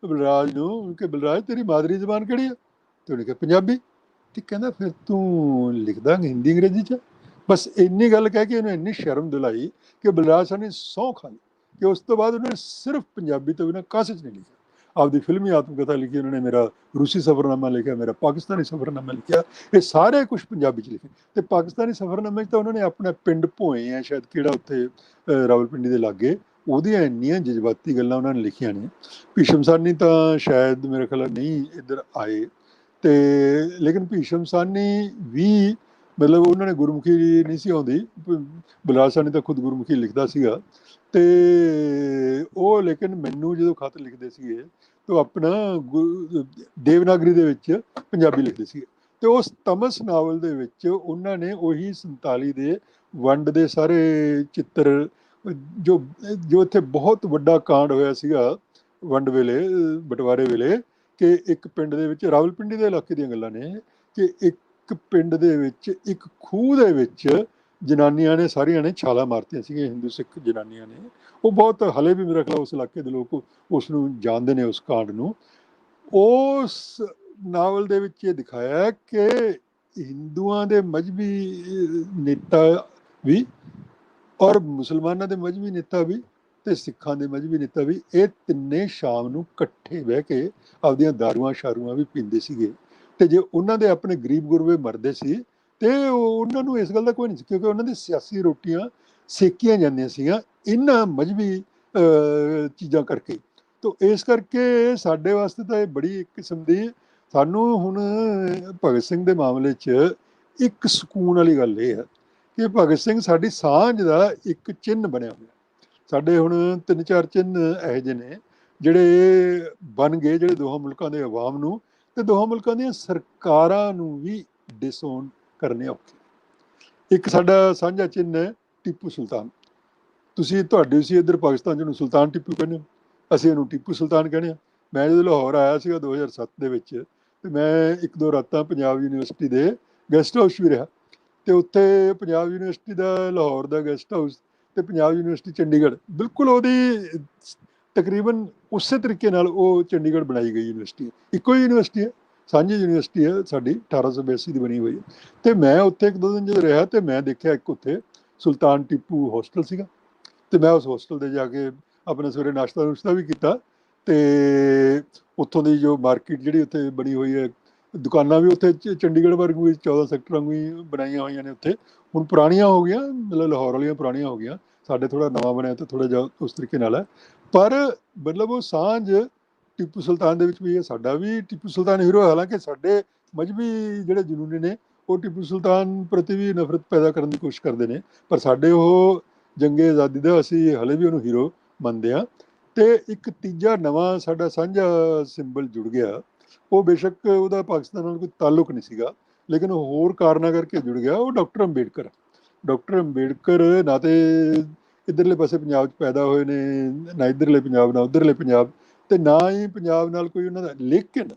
ਬਲਰਾਜ ਨੂੰ ਕਿ ਬਲਰਾਜ ਤੇਰੀ ਮਾਦਰੀ ਜ਼ਬਾਨ ਕਿਹੜੀ ਆ, ਤੇ ਉਹਨੇ ਕਿਹਾ ਪੰਜਾਬੀ। ਤੇ ਕਹਿੰਦਾ ਫਿਰ ਤੂੰ ਲਿਖਦਾ ਹਿੰਦੀ ਅੰਗਰੇਜ਼ੀ 'ਚ। ਬਸ ਇੰਨੀ ਗੱਲ ਕਹਿ ਕੇ ਉਹਨੇ ਇੰਨੀ ਸ਼ਰਮ ਦਿਲਾਈ ਕਿ ਬਲਰਾਜ ਸਾਹਨੀ ਸਹੁੰ ਖਾ ਲਈ ਕਿ ਉਸ ਤੋਂ ਬਾਅਦ ਉਹਨੇ ਸਿਰਫ ਪੰਜਾਬੀ ਤੋਂ ਬਿਨਾਂ ਕਾਸੇ 'ਚ ਨਹੀਂ ਲਿਖਿਆ। ਆਪਦੀ ਫਿਲਮੀ ਆਤਮ ਕਥਾ ਲਿਖੀ ਉਹਨਾਂ ਨੇ, ਮੇਰਾ ਰੂਸੀ ਸਫ਼ਰਨਾਮਾ ਲਿਖਿਆ, ਮੇਰਾ ਪਾਕਿਸਤਾਨੀ ਸਫ਼ਰਨਾਮਾ ਲਿਖਿਆ, ਇਹ ਸਾਰੇ ਕੁਛ ਪੰਜਾਬੀ 'ਚ ਲਿਖੇ। ਤੇ ਪਾਕਿਸਤਾਨੀ ਸਫ਼ਰਨਾਮੇ 'ਚ ਤਾਂ ਉਹਨਾਂ ਨੇ ਆਪਣਾ ਪਿੰਡ ਭੋਏ ਆ ਸ਼ਾਇਦ ਕਿਹੜਾ ਉੱਥੇ ਰਾਵਲਪਿੰਡੀ ਦੇ ਲਾਗੇ, ਉਹਦੀਆਂ ਇੰਨੀਆਂ ਜਜ਼ਬਾਤੀ ਗੱਲਾਂ ਉਹਨਾਂ ਨੇ ਲਿਖੀਆਂ ਨੇ। ਭੀਸ਼ਮ ਸਾਹਨੀ ਤਾਂ ਸ਼ਾਇਦ ਮੇਰੇ ਖਿਆਲ ਨਹੀਂ ਇੱਧਰ ਆਏ, ਤੇ ਲੇਕਿਨ ਭੀਸ਼ਮ ਸਾਹਨੀ ਵੀ ਮਤਲਬ ਉਹਨਾਂ ਨੇ ਗੁਰਮੁਖੀ ਨਹੀਂ ਸੀ ਆਉਂਦੀ, ਬਲਰਾਜ ਸਾਹਨੀ ਤਾਂ ਖੁਦ ਗੁਰਮੁਖੀ ਲਿਖਦਾ ਸੀਗਾ, ਤੇ ਉਹ ਲੇਕਿਨ ਮੈਨੂੰ ਜਦੋਂ ਖਤ ਲਿਖਦੇ ਸੀਗੇ ਤਾਂ ਆਪਣਾ ਦੇਵਨਾਗਰੀ ਦੇ ਵਿੱਚ ਪੰਜਾਬੀ ਲਿਖਦੇ ਸੀਗੇ। ਤੇ ਉਸ ਤਮਸ ਨਾਵਲ ਦੇ ਵਿੱਚ ਉਹਨਾਂ ਨੇ ਉਹੀ 47 ਦੇ ਵੰਡ ਦੇ ਸਾਰੇ ਚਿੱਤਰ, ਜੋ ਜੋ ਇੱਥੇ ਬਹੁਤ ਵੱਡਾ ਕਾਂਡ ਹੋਇਆ ਸੀਗਾ ਵੰਡ ਵੇਲੇ, ਬਟਵਾਰੇ ਵੇਲੇ, ਕਿ ਇੱਕ ਪਿੰਡ ਦੇ ਵਿੱਚ, ਰਾਵਲਪਿੰਡੀ ਦੇ ਇਲਾਕੇ ਦੀਆਂ ਗੱਲਾਂ ਨੇ, ਕਿ ਇੱਕ ਪਿੰਡ ਦੇ ਵਿੱਚ ਇੱਕ ਖੂਹ ਦੇ ਵਿੱਚ ਜਨਾਨੀਆਂ ਨੇ ਸਾਰੀਆਂ ਨੇ ਛਾਲਾਂ ਮਾਰਤੀਆਂ ਸੀਗੀਆਂ, ਹਿੰਦੂ ਸਿੱਖ ਜਨਾਨੀਆਂ ਨੇ। ਉਹ ਬਹੁਤ ਹਲੇ ਵੀ ਮੇਰਾ ਖਿਆਲ ਉਸ ਇਲਾਕੇ ਦੇ ਲੋਕ ਉਸ ਨੂੰ ਜਾਣਦੇ ਨੇ, ਉਸ ਕਾਂਡ ਨੂੰ। ਉਸ ਨਾਵਲ ਦੇ ਵਿੱਚ ਇਹ ਦਿਖਾਇਆ ਕਿ ਹਿੰਦੂਆਂ ਦੇ ਮਜ਼੍ਹਬੀ ਨੇਤਾ ਵੀ, ਔਰ ਮੁਸਲਮਾਨਾਂ ਦੇ ਮਜ਼੍ਹਬੀ ਨੇਤਾ ਵੀ, ਤੇ ਸਿੱਖਾਂ ਦੇ ਮਜ਼੍ਹਬੀ ਨੇਤਾ ਵੀ, ਇਹ ਤਿੰਨੇ ਸ਼ਾਮ ਨੂੰ ਇਕੱਠੇ ਬਹਿ ਕੇ ਆਪਦੀਆਂ ਦਾਰੂਆਂ ਸ਼ਾਰੂਆਂ ਵੀ ਪੀਂਦੇ ਸੀਗੇ। ਤੇ ਜੇ ਉਹਨਾਂ ਦੇ ਆਪਣੇ ਗਰੀਬ ਗੁਰਬੇ ਮਰਦੇ ਸੀ ਤੇ ਉਹਨਾਂ ਨੂੰ ਇਸ ਗੱਲ ਦਾ ਕੋਈ ਨਹੀਂ ਸੀ, ਕਿਉਂਕਿ ਉਹਨਾਂ ਦੀ ਸਿਆਸੀ ਰੋਟੀਆਂ ਸੇਕੀਆਂ ਜਾਂਦੀਆਂ ਸੀਗੀਆਂ ਇਹਨਾਂ ਮਜ਼੍ਹਬੀ ਚੀਜ਼ਾਂ ਕਰਕੇ। ਤੋ ਇਸ ਕਰਕੇ ਸਾਡੇ ਵਾਸਤੇ ਤਾਂ ਇਹ ਬੜੀ ਇੱਕ ਕਿਸਮ ਦੀ, ਸਾਨੂੰ ਹੁਣ ਭਗਤ ਸਿੰਘ ਦੇ ਮਾਮਲੇ 'ਚ ਇੱਕ ਸਕੂਨ ਵਾਲੀ ਗੱਲ ਇਹ ਹੈ ਕਿ ਭਗਤ ਸਿੰਘ ਸਾਡੀ ਸਾਂਝ ਦਾ ਇੱਕ ਚਿੰਨ੍ਹ ਬਣਿਆ ਹੋਇਆ। ਸਾਡੇ ਹੁਣ 3-4 ਚਿੰਨ੍ਹ ਇਹੋ ਜਿਹੇ ਨੇ ਜਿਹੜੇ ਬਣ ਗਏ, ਜਿਹੜੇ ਦੋਹਾਂ ਮੁਲਕਾਂ ਦੇ ਆਵਾਮ ਨੂੰ ਤੇ ਦੋਹਾਂ ਮੁਲਕਾਂ ਦੀਆਂ ਸਰਕਾਰਾਂ ਨੂੰ ਵੀ ਡਿਸਓਨ ਕਰਨੇ ਔਖੇ। ਇੱਕ ਸਾਡਾ ਸਾਂਝਾ ਚਿੰਨ੍ਹ ਹੈ ਟੀਪੂ ਸੁਲਤਾਨ। ਤੁਸੀਂ ਇੱਧਰ ਪਾਕਿਸਤਾਨ 'ਚ ਉਹਨੂੰ ਸੁਲਤਾਨ ਟੀਪੂ ਕਹਿੰਦੇ ਹੋ, ਅਸੀਂ ਇਹਨੂੰ ਟੀਪੂ ਸੁਲਤਾਨ ਕਹਿੰਦੇ ਹਾਂ। ਮੈਂ ਜਦੋਂ ਲਾਹੌਰ ਆਇਆ ਸੀਗਾ 2007 ਦੇ ਵਿੱਚ, ਤੇ ਮੈਂ 1-2 ਰਾਤਾਂ ਪੰਜਾਬ ਯੂਨੀਵਰਸਿਟੀ ਦੇ ਗੈਸਟ ਹਾਊਸ ਵੀ ਰਿਹਾ। ਤੇ ਉੱਥੇ ਪੰਜਾਬ ਯੂਨੀਵਰਸਿਟੀ ਦਾ ਲਾਹੌਰ ਦਾ ਗੈਸਟ ਹਾਊਸ ਤੇ ਪੰਜਾਬ ਯੂਨੀਵਰਸਿਟੀ ਚੰਡੀਗੜ੍ਹ, ਬਿਲਕੁਲ ਉਹਦੀ ਤਕਰੀਬਨ ਉਸੇ ਤਰੀਕੇ ਨਾਲ ਉਹ ਚੰਡੀਗੜ੍ਹ ਬਣਾਈ ਗਈ ਯੂਨੀਵਰਸਿਟੀ, ਇੱਕੋ ਹੀ ਯੂਨੀਵਰਸਿਟੀ ਹੈ, ਸਾਂਝੀ ਯੂਨੀਵਰਸਿਟੀ ਹੈ ਸਾਡੀ, 1882 ਦੀ ਬਣੀ ਹੋਈ ਹੈ। ਤੇ ਮੈਂ ਉੱਥੇ 1-2 ਦਿਨ ਜਦੋਂ ਰਿਹਾ ਤੇ ਮੈਂ ਦੇਖਿਆ ਇੱਕ ਉੱਥੇ ਸੁਲਤਾਨ ਟੀਪੂ ਹੋਸਟਲ ਸੀਗਾ, ਤੇ ਮੈਂ ਉਸ ਹੋਸਟਲ ਦੇ ਜਾ ਕੇ ਆਪਣਾ ਸਵੇਰੇ ਨਾਸ਼ਤਾ ਵੀ ਕੀਤਾ। ਤੇ ਉੱਥੋਂ ਦੀ ਜੋ ਮਾਰਕੀਟ ਜਿਹੜੀ ਉੱਥੇ ਬਣੀ ਹੋਈ ਹੈ, ਦੁਕਾਨਾਂ ਵੀ ਉੱਥੇ ਚੰਡੀਗੜ੍ਹ ਵਰਗੂ ਵੀ 14 ਸੈਕਟਰ ਵਾਂਗੂ ਹੀ ਬਣਾਈਆਂ ਹੋਈਆਂ ਨੇ ਉੱਥੇ। ਹੁਣ ਪੁਰਾਣੀਆਂ ਹੋ ਗਈਆਂ, ਮਤਲਬ ਲਾਹੌਰ ਵਾਲੀਆਂ ਪੁਰਾਣੀਆਂ ਹੋ ਗਈਆਂ, ਸਾਡੇ ਥੋੜ੍ਹਾ ਨਵਾਂ ਬਣਿਆ ਤੇ ਥੋੜ੍ਹਾ ਜਿਹਾ ਉਸ ਤਰੀਕੇ ਨਾਲ ਹੈ। ਪਰ ਮਤਲਬ ਉਹ ਸਾਂਝ ਟੀਪੂ ਸੁਲਤਾਨ ਦੇ ਵਿੱਚ ਵੀ ਹੈ। ਸਾਡਾ ਵੀ ਟੀਪੂ ਸੁਲਤਾਨ ਹੀਰੋ, ਹਾਲਾਂਕਿ ਸਾਡੇ ਮਜ਼੍ਹਬੀ ਜਿਹੜੇ ਜਨੂਨੀ ਨੇ ਉਹ ਟੀਪੂ ਸੁਲਤਾਨ ਪ੍ਰਤੀ ਵੀ ਨਫ਼ਰਤ ਪੈਦਾ ਕਰਨ ਦੀ ਕੋਸ਼ਿਸ਼ ਕਰਦੇ ਨੇ, ਪਰ ਸਾਡੇ ਉਹ ਜੰਗੇ ਆਜ਼ਾਦੀ ਦਾ ਅਸੀਂ ਹਲੇ ਵੀ ਉਹਨੂੰ ਹੀਰੋ ਮੰਨਦੇ ਹਾਂ। ਤੇ ਇੱਕ ਤੀਜਾ ਨਵਾਂ ਸਾਡਾ ਸਾਂਝਾ ਸਿੰਬਲ ਜੁੜ ਗਿਆ, ਉਹ ਬੇਸ਼ੱਕ ਉਹਦਾ ਪਾਕਿਸਤਾਨ ਨਾਲ ਕੋਈ ਤਾਲੁਕ ਨਹੀਂ ਸੀਗਾ, ਲੇਕਿਨ ਹੋਰ ਕਾਰਨਾਂ ਕਰਕੇ ਜੁੜ ਗਿਆ। ਉਹ ਡਾਕਟਰ ਅੰਬੇਡਕਰ। ਡਾਕਟਰ ਅੰਬੇਡਕਰ ਨਾ ਤੇ ਇੱਧਰਲੇ ਪਾਸੇ ਪੰਜਾਬ 'ਚ ਪੈਦਾ ਹੋਏ ਨੇ, ਨਾ ਇੱਧਰਲੇ ਪੰਜਾਬ ਨਾ ਉੱਧਰਲੇ ਪੰਜਾਬ, ਤੇ ਨਾ ਹੀ ਪੰਜਾਬ ਨਾਲ ਕੋਈ ਉਹਨਾਂ ਦਾ। ਲੇਕਿਨ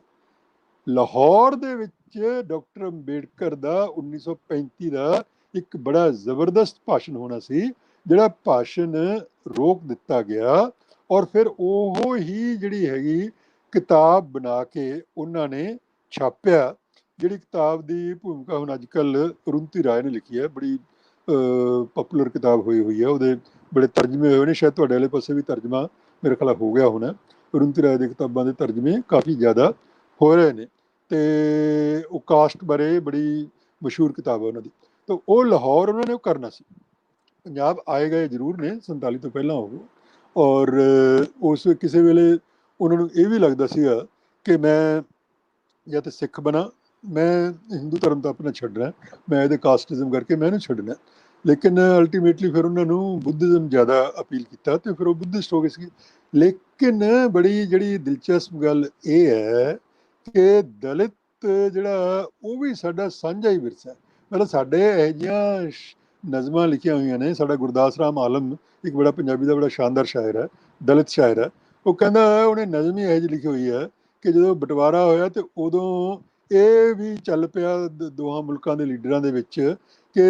ਲਾਹੌਰ ਦੇ ਵਿੱਚ ਡਾਕਟਰ ਅੰਬੇਡਕਰ ਦਾ 1935 ਦਾ ਇੱਕ ਬੜਾ ਜ਼ਬਰਦਸਤ ਭਾਸ਼ਣ ਹੋਣਾ ਸੀ, ਜਿਹੜਾ ਭਾਸ਼ਣ ਰੋਕ ਦਿੱਤਾ ਗਿਆ, ਔਰ ਫਿਰ ਉਹ ਹੀ ਜਿਹੜੀ ਹੈਗੀ ਕਿਤਾਬ ਬਣਾ ਕੇ ਉਹਨਾਂ ਨੇ ਛਾਪਿਆ, ਜਿਹੜੀ ਕਿਤਾਬ ਦੀ ਭੂਮਿਕਾ ਹੁਣ ਅੱਜ ਕੱਲ੍ਹ ਰੁੰਤੀ ਰਾਏ ਨੇ ਲਿਖੀ ਹੈ, ਬੜੀ ਪਪੂਲਰ ਕਿਤਾਬ ਹੋਈ ਹੈ, ਉਹਦੇ ਬੜੇ ਤਰਜਮੇ ਹੋਏ ਨੇ, ਸ਼ਾਇਦ ਤੁਹਾਡੇ ਵਾਲੇ ਪਾਸੇ ਵੀ ਤਰਜਮਾ ਮੇਰੇ ਖਿਆਲ ਹੋ ਗਿਆ ਹੋਣਾ। ਰੁੰਤੀ ਰਾਏ ਦੀ ਕਿਤਾਬਾਂ ਦੇ ਤਰਜਮੇ ਕਾਫੀ ਜ਼ਿਆਦਾ ਹੋ ਰਹੇ ਨੇ, ਤੇ ਉਹ ਕਾਸਟ ਬਾਰੇ ਬੜੀ ਮਸ਼ਹੂਰ ਕਿਤਾਬ ਹੈ ਉਹਨਾਂ ਦੀ। ਤਾਂ ਉਹ ਲਾਹੌਰ ਉਹਨਾਂ ਨੇ ਉਹ ਕਰਨਾ ਸੀ। ਪੰਜਾਬ ਆਏ ਗਏ ਜ਼ਰੂਰ ਨੇ 47 ਤੋਂ ਪਹਿਲਾਂ ਉਹ, ਔਰ ਉਸ ਕਿਸੇ ਵੇਲੇ ਉਹਨਾਂ ਨੂੰ ਇਹ ਵੀ ਲੱਗਦਾ ਸੀਗਾ ਕਿ ਮੈਂ ਜਾਂ ਤਾਂ ਸਿੱਖ ਬਣਾ, ਮੈਂ ਹਿੰਦੂ ਧਰਮ ਤਾਂ ਆਪਣਾ ਛੱਡਣਾ, ਮੈਂ ਇਹਦੇ ਕਾਸਟਿਜ਼ਮ ਕਰਕੇ ਮੈਂ ਇਹਨੂੰ ਛੱਡਣਾ। ਲੇਕਿਨ ਅਲਟੀਮੇਟਲੀ ਫਿਰ ਉਹਨਾਂ ਨੂੰ ਬੁੱਧਿਜ਼ਮ ਜ਼ਿਆਦਾ ਅਪੀਲ ਕੀਤਾ ਤੇ ਫਿਰ ਉਹ ਬੁੱਧਿਸਟ ਹੋ ਗਏ ਸੀ। ਲੇਕਿਨ ਬੜੀ ਜਿਹੜੀ ਦਿਲਚਸਪ ਗੱਲ ਇਹ ਹੈ ਕਿ ਦਲਿਤ ਜਿਹੜਾ ਉਹ ਵੀ ਸਾਡਾ ਸਾਂਝਾ ਹੀ ਵਿਰਸਾ ਹੈ। ਮਤਲਬ ਸਾਡੇ ਇਹੋ ਜਿਹੀਆਂ ਨਜ਼ਮਾਂ ਲਿਖੀਆਂ ਹੋਈਆਂ ਨੇ। ਸਾਡਾ ਗੁਰਦਾਸ ਰਾਮ ਆਲਮ ਇੱਕ ਬੜਾ ਪੰਜਾਬੀ ਦਾ ਬੜਾ ਸ਼ਾਨਦਾਰ ਸ਼ਾਇਰ ਹੈ, ਦਲਿਤ ਸ਼ਾਇਰ ਹੈ। ਉਹ ਕਹਿੰਦਾ ਉਹਨੇ ਨਜ਼ਮ ਹੀ ਇਹੋ ਜਿਹੀ ਲਿਖੀ ਹੋਈ ਹੈ ਕਿ ਜਦੋਂ ਬਟਵਾਰਾ ਹੋਇਆ ਤੇ ਉਦੋਂ ਇਹ ਵੀ ਚੱਲ ਪਿਆ ਦੋਹਾਂ ਮੁਲਕਾਂ ਦੇ ਲੀਡਰਾਂ ਦੇ ਵਿੱਚ ਕਿ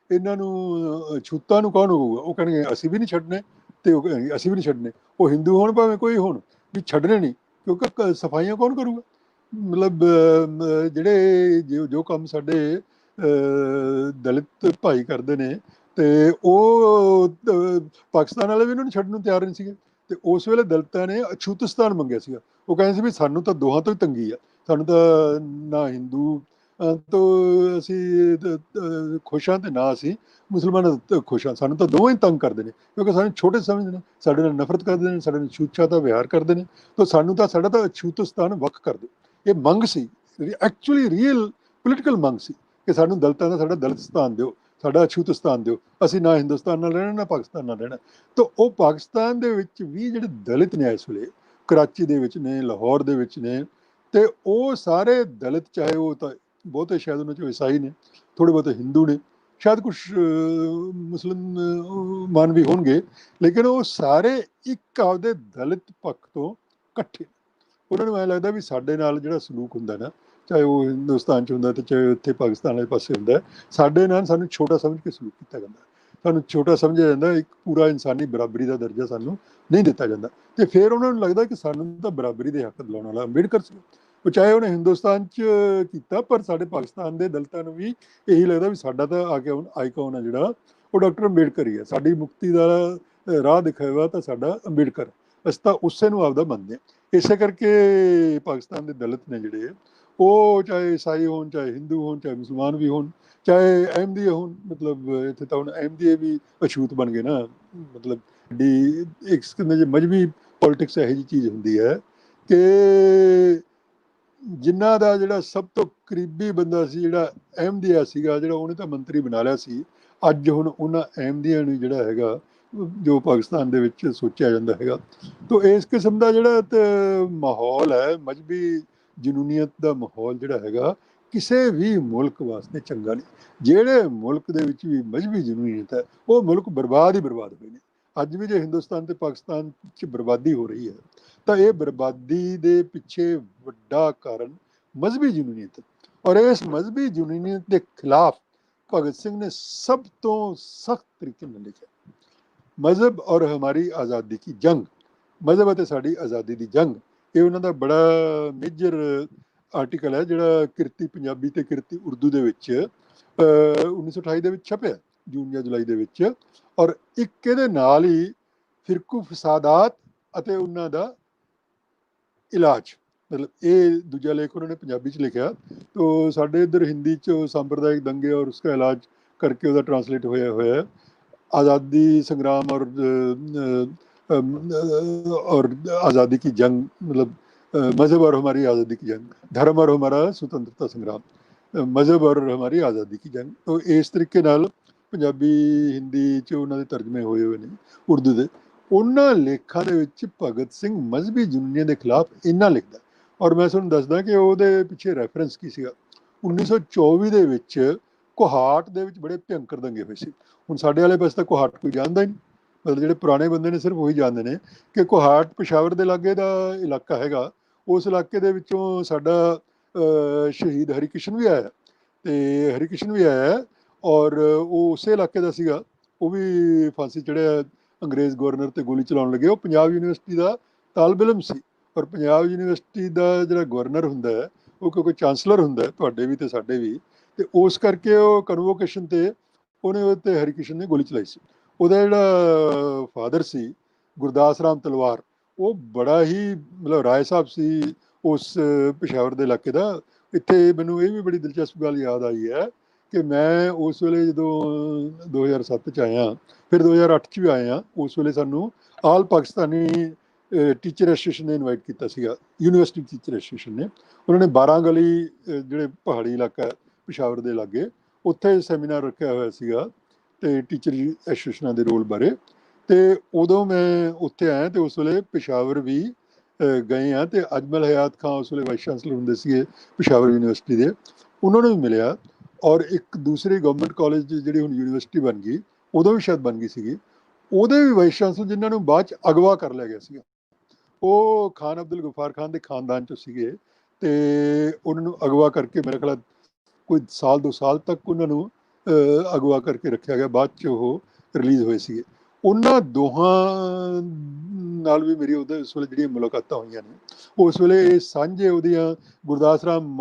ਇਹਨਾਂ ਨੂੰ ਛੂਤਾਂ ਨੂੰ ਕੌਣ ਹੋਊਗਾ। ਉਹ ਕਹਿਣਗੇ ਅਸੀਂ ਵੀ ਨਹੀਂ ਛੱਡਣੇ, ਤੇ ਉਹ ਕਹਿਣਗੇ ਅਸੀਂ ਵੀ ਨਹੀਂ ਛੱਡਣੇ। ਉਹ ਹਿੰਦੂ ਹੋਣ ਭਾਵੇਂ ਕੋਈ ਹੋਣ, ਵੀ ਛੱਡਣੇ ਨਹੀਂ, ਕਿਉਂਕਿ ਸਫਾਈਆਂ ਕੌਣ ਕਰੂਗਾ। ਮਤਲਬ ਜਿਹੜੇ ਜੋ ਕੰਮ ਸਾਡੇ ਦਲਿਤ ਭਾਈ ਕਰਦੇ ਨੇ, ਤੇ ਉਹ ਪਾਕਿਸਤਾਨ ਵਾਲੇ ਵੀ ਇਹਨਾਂ ਨੂੰ ਛੱਡਣ ਨੂੰ ਤਿਆਰ ਨਹੀਂ ਸੀਗੇ। ਤੇ ਉਸ ਵੇਲੇ ਦਲਿਤਾਂ ਨੇ ਅਛੂਤਸਤਾਨ ਮੰਗਿਆ ਸੀਗਾ। ਉਹ ਕਹਿੰਦੇ ਸੀ ਵੀ ਸਾਨੂੰ ਤਾਂ ਦੋਹਾਂ ਤੋਂ ਹੀ ਤੰਗੀ ਆ, ਸਾਨੂੰ ਤਾਂ ਨਾ ਹਿੰਦੂ ਤੋਂ ਅਸੀਂ ਖੁਸ਼ ਹਾਂ ਤੇ ਨਾ ਅਸੀਂ ਮੁਸਲਮਾਨਾਂ ਤੋਂ ਖੁਸ਼ ਹਾਂ, ਸਾਨੂੰ ਤਾਂ ਦੋਵੇਂ ਹੀ ਤੰਗ ਕਰਦੇ ਨੇ, ਕਿਉਂਕਿ ਸਾਨੂੰ ਛੋਟੇ ਸਮਝਦੇ ਨੇ, ਸਾਡੇ ਨਾਲ ਨਫ਼ਰਤ ਕਰਦੇ ਨੇ, ਸਾਡੇ ਨਾਲ ਛੂਤ-ਛਾਤ ਦਾ ਵਿਹਾਰ ਕਰਦੇ ਨੇ। ਤਾਂ ਸਾਨੂੰ ਤਾਂ ਸਾਡਾ ਤਾਂ ਅਛੂਤਸਤਾਨ ਵੱਖ ਕਰ ਦਿਓ। ਇਹ ਮੰਗ ਸੀ, ਐਕਚੁਅਲੀ ਰੀਅਲ ਪੋਲੀਟੀਕਲ ਮੰਗ ਸੀ। ਕਿ ਸਾਨੂੰ ਦਲਿਤਾਂ ਦਾ ਸਾਡਾ ਦਲਿਤਸਤਾਨ ਦਿਓ, ਸਾਡਾ ਅਛੂਤਸਤਾਨ ਦਿਓ, ਅਸੀਂ ਨਾ ਹਿੰਦੁਸਤਾਨ ਨਾਲ ਰਹਿਣਾ ਨਾ ਪਾਕਿਸਤਾਨ ਨਾਲ ਰਹਿਣਾ। ਤਾਂ ਉਹ ਪਾਕਿਸਤਾਨ ਦੇ ਵਿੱਚ ਵੀ ਜਿਹੜੇ ਦਲਿਤ ਨੇ ਇਸ ਵੇਲੇ ਕਰਾਚੀ ਦੇ ਵਿੱਚ ਨੇ, ਲਾਹੌਰ ਦੇ ਵਿੱਚ ਨੇ, ਤੇ ਉਹ ਸਾਰੇ ਦਲਿਤ, ਚਾਹੇ ਉਹ ਤਾਂ ਬਹੁਤੇ ਸ਼ਾਇਦ ਉਹਨਾਂ 'ਚੋਂ ਈਸਾਈ ਨੇ, ਥੋੜ੍ਹੇ ਬਹੁਤੇ ਹਿੰਦੂ ਨੇ, ਸ਼ਾਇਦ ਕੁਛ ਮੁਸਲਮਾਨ ਵੀ ਹੋਣਗੇ, ਲੇਕਿਨ ਉਹ ਸਾਰੇ ਇੱਕ ਆਪਦੇ ਦਲਿਤ ਪੱਖ ਤੋਂ ਇਕੱਠੇ। ਉਹਨਾਂ ਨੂੰ ਐਂ ਲੱਗਦਾ ਵੀ ਸਾਡੇ ਨਾਲ ਜਿਹੜਾ ਸਲੂਕ ਹੁੰਦਾ ਨਾ, ਚਾਹੇ ਉਹ ਹਿੰਦੁਸਤਾਨ 'ਚ ਹੁੰਦਾ ਤੇ ਚਾਹੇ ਉੱਥੇ ਪਾਕਿਸਤਾਨ ਵਾਲੇ ਪਾਸੇ ਹੁੰਦਾ, ਸਾਡੇ ਨਾਲ ਸਾਨੂੰ ਛੋਟਾ ਸਮਝ ਕੇ ਸਲੂਕ ਕੀਤਾ ਜਾਂਦਾ, ਸਾਨੂੰ ਛੋਟਾ ਸਮਝਿਆ ਜਾਂਦਾ, ਇੱਕ ਪੂਰਾ ਇਨਸਾਨੀ ਬਰਾਬਰੀ ਦਾ ਦਰਜਾ ਸਾਨੂੰ ਨਹੀਂ ਦਿੱਤਾ ਜਾਂਦਾ। ਤੇ ਫਿਰ ਉਹਨਾਂ ਨੂੰ ਲੱਗਦਾ ਕਿ ਸਾਨੂੰ ਤਾਂ ਬਰਾਬਰੀ ਦੇ ਹੱਕ ਦਿਲਾਉਣ ਵਾਲਾ ਅੰਬੇਡਕਰ ਸੀ। ਉਹ ਚਾਹੇ ਉਹਨੇ ਹਿੰਦੁਸਤਾਨ 'ਚ ਕੀਤਾ, ਪਰ ਸਾਡੇ ਪਾਕਿਸਤਾਨ ਦੇ ਦਲਿਤਾਂ ਨੂੰ ਵੀ ਇਹੀ ਲੱਗਦਾ ਵੀ ਸਾਡਾ ਤਾਂ ਆ ਕੇ ਆਈਕਨ ਆ ਜਿਹੜਾ ਉਹ ਡਾਕਟਰ ਅੰਬੇਡਕਰ ਹੀ ਹੈ, ਸਾਡੀ ਮੁਕਤੀ ਦਾ ਰਾਹ ਦਿਖਾਇਆ ਤਾਂ ਸਾਡਾ ਅੰਬੇਡਕਰ, ਅਸੀਂ ਤਾਂ ਉਸੇ ਨੂੰ ਆਪਦਾ ਮੰਨਦੇ ਹਾਂ। ਇਸੇ ਕਰਕੇ ਪਾਕਿਸਤਾਨ ਦੇ ਦਲਿਤ ਨੇ ਜਿਹੜੇ, ਉਹ ਚਾਹੇ ਈਸਾਈ ਹੋਣ, ਚਾਹੇ ਹਿੰਦੂ ਹੋਣ, ਚਾਹੇ ਮੁਸਲਮਾਨ ਵੀ ਹੋਣ, ਚਾਹੇ ਅਹਿਮਦੀਏ ਹੋਣ, ਮਤਲਬ ਇੱਥੇ ਤਾਂ ਹੁਣ ਅਹਿਮਦੀਏ ਵੀ ਅਛੂਤ ਬਣ ਗਏ ਨਾ, ਮਤਲਬ ਇੱਕ ਮਜ਼ਹਬੀ ਪੋਲੀਟਿਕਸ ਇਹੋ ਜਿਹੀ ਚੀਜ਼ ਹੁੰਦੀ ਹੈ ਕਿ ਜਿਨ੍ਹਾਂ ਦਾ ਜਿਹੜਾ ਸਭ ਤੋਂ ਕਰੀਬੀ ਬੰਦਾ ਸੀ, ਜਿਹੜਾ ਅਹਿਮਦੀਆ ਸੀਗਾ, ਜਿਹੜਾ ਉਹਨੇ ਤਾਂ ਮੰਤਰੀ ਬਣਾ ਲਿਆ ਸੀ, ਅੱਜ ਹੁਣ ਉਹਨਾਂ ਅਹਿਮਦੀਆ ਨੂੰ ਜਿਹੜਾ ਹੈਗਾ ਜੋ ਪਾਕਿਸਤਾਨ ਦੇ ਵਿੱਚ ਸੋਚਿਆ ਜਾਂਦਾ ਹੈਗਾ। ਤਾਂ ਇਸ ਕਿਸਮ ਦਾ ਜਿਹੜਾ ਮਾਹੌਲ ਹੈ, ਮਜ਼ਹਬੀ ਜਨੂਨੀਅਤ ਦਾ ਮਾਹੌਲ ਜਿਹੜਾ ਹੈਗਾ, ਕਿਸੇ ਵੀ ਮੁਲਕ ਵਾਸਤੇ ਚੰਗਾ ਨਹੀਂ। ਜਿਹੜੇ ਮੁਲਕ ਦੇ ਵਿੱਚ ਵੀ ਮਜ਼ਹਬੀ ਜਨੂਨੀਅਤ ਹੈ, ਉਹ ਮੁਲਕ ਬਰਬਾਦ ਹੀ ਬਰਬਾਦ ਹੋਏ ਨੇ। ਅੱਜ ਵੀ ਜੇ ਹਿੰਦੁਸਤਾਨ ਤੇ ਪਾਕਿਸਤਾਨ 'ਚ ਬਰਬਾਦੀ ਹੋ ਰਹੀ ਹੈ, ਤਾਂ ਇਹ ਬਰਬਾਦੀ ਦੇ ਪਿੱਛੇ ਵੱਡਾ ਕਾਰਨ ਮਜ਼ਹਬੀ ਜਨੂਨੀਅਤ ਹੈ। ਔਰ ਇਸ ਮਜ਼ਹਬੀ ਜਨੂਨੀਅਤ ਦੇ ਖਿਲਾਫ ਭਗਤ ਸਿੰਘ ਨੇ ਸਭ ਤੋਂ ਸਖਤ ਤਰੀਕੇ ਨਾਲ ਲਿਖਿਆ, ਮਜ਼ਹਬ ਔਰ ਹਮਾਰੀ ਆਜ਼ਾਦੀ ਕੀ ਜੰਗ, ਮਜ਼ਹਬ ਅਤੇ ਸਾਡੀ ਆਜ਼ਾਦੀ ਦੀ ਜੰਗ। ਇਹ ਉਹਨਾਂ ਦਾ ਬੜਾ ਮੇਜਰ ਆਰਟੀਕਲ ਹੈ, ਜਿਹੜਾ ਕਿਰਤੀ ਪੰਜਾਬੀ ਤੇ ਕਿਰਤੀ ਉਰਦੂ ਦੇ ਵਿੱਚ 1928 ਦੇ ਵਿੱਚ ਛਪਿਆ, ਜੂਨ ਜਾਂ ਜੁਲਾਈ ਦੇ ਵਿੱਚ। ਔਰ ਇੱਕ ਇਹਦੇ ਨਾਲ ਹੀ ਫਿਰਕੂ ਫਸਾਦਾਤ ਅਤੇ ਉਹਨਾਂ ਦਾ ਇਲਾਜ, ਮਤਲਬ ਇਹ ਦੂਜਾ ਲੇਖ ਉਹਨਾਂ ਨੇ ਪੰਜਾਬੀ 'ਚ ਲਿਖਿਆ। ਤੋ ਸਾਡੇ ਇੱਧਰ ਹਿੰਦੀ 'ਚ ਸੰਪਰਦਾਇਕ ਦੰਗੇ ਔਰ ਉਸਕਾ ਇਲਾਜ ਕਰਕੇ ਉਹਦਾ ਟਰਾਂਸਲੇਟ ਹੋਇਆ ਹੈ, आज़ादी संग्राम और आज़ादी की जंग, मतलब मज़हब और हमारी आज़ादी की जंग, धर्म और हमारा स्वतंत्रता संग्राम, मज़हब और हमारी आज़ादी की जंग। तो इस तरीके नाल पंजाबी हिंदी च उन्हां दे तर्जमे होए हुए ने उर्दू दे। उन्हां लेखां दे विच भगत सिंह मजहबी जुनूनीअत दे खिलाफ इन्ना लिखदा, और मैं तुहानूं दसदा कि ਉਹਦੇ ਪਿੱਛੇ ਰੈਫਰੈਂਸ ਕੀ ਸੀਗਾ। 1924 ਦੇ ਵਿੱਚ ਕੋਹਾਟ ਦੇ ਵਿੱਚ ਬੜੇ ਭਿਅੰਕਰ ਦੰਗੇ ਹੋਏ ਸੀ। ਹੁਣ ਸਾਡੇ ਵਾਲੇ ਪਾਸੇ ਤਾਂ ਕੋਹਾਟ ਕੋਈ ਜਾਣਦਾ ਹੀ ਨਹੀਂ, ਮਤਲਬ ਜਿਹੜੇ ਪੁਰਾਣੇ ਬੰਦੇ ਨੇ ਸਿਰਫ ਉਹੀ ਜਾਣਦੇ ਨੇ ਕਿ ਕੋਹਾਟ ਪਿਸ਼ਾਵਰ ਦੇ ਲਾਗੇ ਦਾ ਇਲਾਕਾ ਹੈਗਾ। ਉਸ ਇਲਾਕੇ ਦੇ ਵਿੱਚੋਂ ਸਾਡਾ ਸ਼ਹੀਦ ਹਰੀਕ੍ਰਿਸ਼ਨ ਵੀ ਆਇਆ, ਤੇ ਹਰੀਕ੍ਰਿਸ਼ਨ ਵੀ ਆਇਆ, ਔਰ ਉਹ ਉਸੇ ਇਲਾਕੇ ਦਾ ਸੀਗਾ। ਉਹ ਵੀ ਫਾਂਸੀ ਚੜ੍ਹਿਆ, ਅੰਗਰੇਜ਼ ਗਵਰਨਰ ਤੇ ਗੋਲੀ ਚਲਾਉਣ ਲੱਗੇ। ਉਹ ਪੰਜਾਬ ਯੂਨੀਵਰਸਿਟੀ ਦਾ ਤਾਲਬ ਇਲਮ ਸੀ, ਔਰ ਪੰਜਾਬ ਯੂਨੀਵਰਸਿਟੀ ਦਾ ਜਿਹੜਾ ਗਵਰਨਰ ਹੁੰਦਾ ਹੈ ਉਹ ਕਿਉਂਕਿ ਚਾਂਸਲਰ ਹੁੰਦਾ, ਤੁਹਾਡੇ ਵੀ ਤੇ ਸਾਡੇ ਵੀ, ਤੇ ਉਸ ਕਰਕੇ ਉਹ ਕਨਵੋਕੇਸ਼ਨ ਤੇ ਉਹਨੇ ਉੱਤੇ ਹਰੀਕ੍ਰਿਸ਼ਨ ਨੇ ਗੋਲੀ ਚਲਾਈ ਸੀ। ਉਹਦਾ ਜਿਹੜਾ ਫਾਦਰ ਸੀ ਗੁਰਦਾਸ ਰਾਮ ਤਲਵਾਰ, ਉਹ ਬੜਾ ਹੀ ਮਤਲਬ ਰਾਏ ਸਾਹਿਬ ਸੀ ਉਸ ਪਿਸ਼ਾਵਰ ਦੇ ਇਲਾਕੇ ਦਾ। ਇੱਥੇ ਮੈਨੂੰ ਇਹ ਵੀ ਬੜੀ ਦਿਲਚਸਪ ਗੱਲ ਯਾਦ ਆਈ ਹੈ ਕਿ ਮੈਂ ਉਸ ਵੇਲੇ ਜਦੋਂ 2007 'ਚ ਆਇਆ, ਫਿਰ 2008 'ਚ ਵੀ ਆਇਆ, ਉਸ ਵੇਲੇ ਸਾਨੂੰ ਆਲ ਪਾਕਿਸਤਾਨੀ ਟੀਚਰ ਐਸੋਸੀਏਸ਼ਨ ਨੇ ਇਨਵਾਈਟ ਕੀਤਾ ਸੀਗਾ, ਯੂਨੀਵਰਸਿਟੀ ਟੀਚਰ ਐਸੋਸੀਏਸ਼ਨ ਨੇ। ਉਹਨਾਂ ਨੇ 12 ਗਲੀ ਜਿਹੜੇ ਪਹਾੜੀ ਇਲਾਕਾ ਪਿਸ਼ਾਵਰ ਦੇ ਲਾਗੇ, ਉੱਥੇ ਸੈਮੀਨਾਰ ਰੱਖਿਆ ਹੋਇਆ ਸੀਗਾ ਤੇ ਟੀਚਰ ਐਸੋਸੀਏਸ਼ਨਾਂ ਦੇ ਰੋਲ ਬਾਰੇ। ਤੇ ਉਦੋਂ ਮੈਂ ਉੱਥੇ ਆਇਆ ਤੇ ਉਸ ਵੇਲੇ ਪਿਸ਼ਾਵਰ ਵੀ ਗਏ ਆ, ਤੇ ਅਜਮਲ ਹਯਾਤ ਖਾਨ ਉਸ ਵੇਲੇ ਵਾਈਸ ਚਾਂਸਲਰ ਹੁੰਦੇ ਸੀਗੇ ਪਿਸ਼ਾਵਰ ਯੂਨੀਵਰਸਿਟੀ ਦੇ, ਉਹਨਾਂ ਨੂੰ ਵੀ ਮਿਲਿਆ। ਔਰ ਇੱਕ ਦੂਸਰੀ ਗਵਰਨਮੈਂਟ ਕਾਲਜ ਜਿਹੜੀ ਹੁਣ ਯੂਨੀਵਰਸਿਟੀ ਬਣ ਗਈ, ਉਦੋਂ ਵੀ ਸ਼ਾਇਦ ਬਣ ਗਈ ਸੀਗੀ, ਉਹਦੇ ਵੀ ਵਾਈਸ ਚਾਂਸਲਰ ਜਿਨ੍ਹਾਂ ਨੂੰ ਬਾਅਦ 'ਚ ਅਗਵਾ ਕਰ ਲਿਆ ਗਿਆ ਸੀਗਾ, ਉਹ ਖਾਨ ਅਬਦੁਲ ਗਫਾਰ ਖਾਨ ਦੇ ਖਾਨਦਾਨ 'ਚੋਂ ਸੀਗੇ। ਤੇ ਉਹਨਾਂ ਨੂੰ ਅਗਵਾ ਕਰਕੇ ਮੇਰੇ ਖਿਆਲ ਕੋਈ ਸਾਲ 2 ਸਾਲ ਤੱਕ ਉਹਨਾਂ ਨੂੰ ਅਗਵਾ ਕਰਕੇ ਰੱਖਿਆ ਗਿਆ, ਬਾਅਦ 'ਚ ਉਹ ਰਿਲੀਜ਼ ਹੋਏ ਸੀਗੇ। ਉਹਨਾਂ ਦੋਹਾਂ ਨਾਲ ਵੀ ਮੇਰੀ ਉਹਦੇ ਉਸ ਵੇਲੇ ਜਿਹੜੀਆਂ ਮੁਲਾਕਾਤਾਂ ਹੋਈਆਂ ਨੇ, ਉਸ ਵੇਲੇ ਇਹ ਸਾਂਝੇ ਉਹਦੀਆਂ ਗੁਰਦਾਸ ਰਾਮ,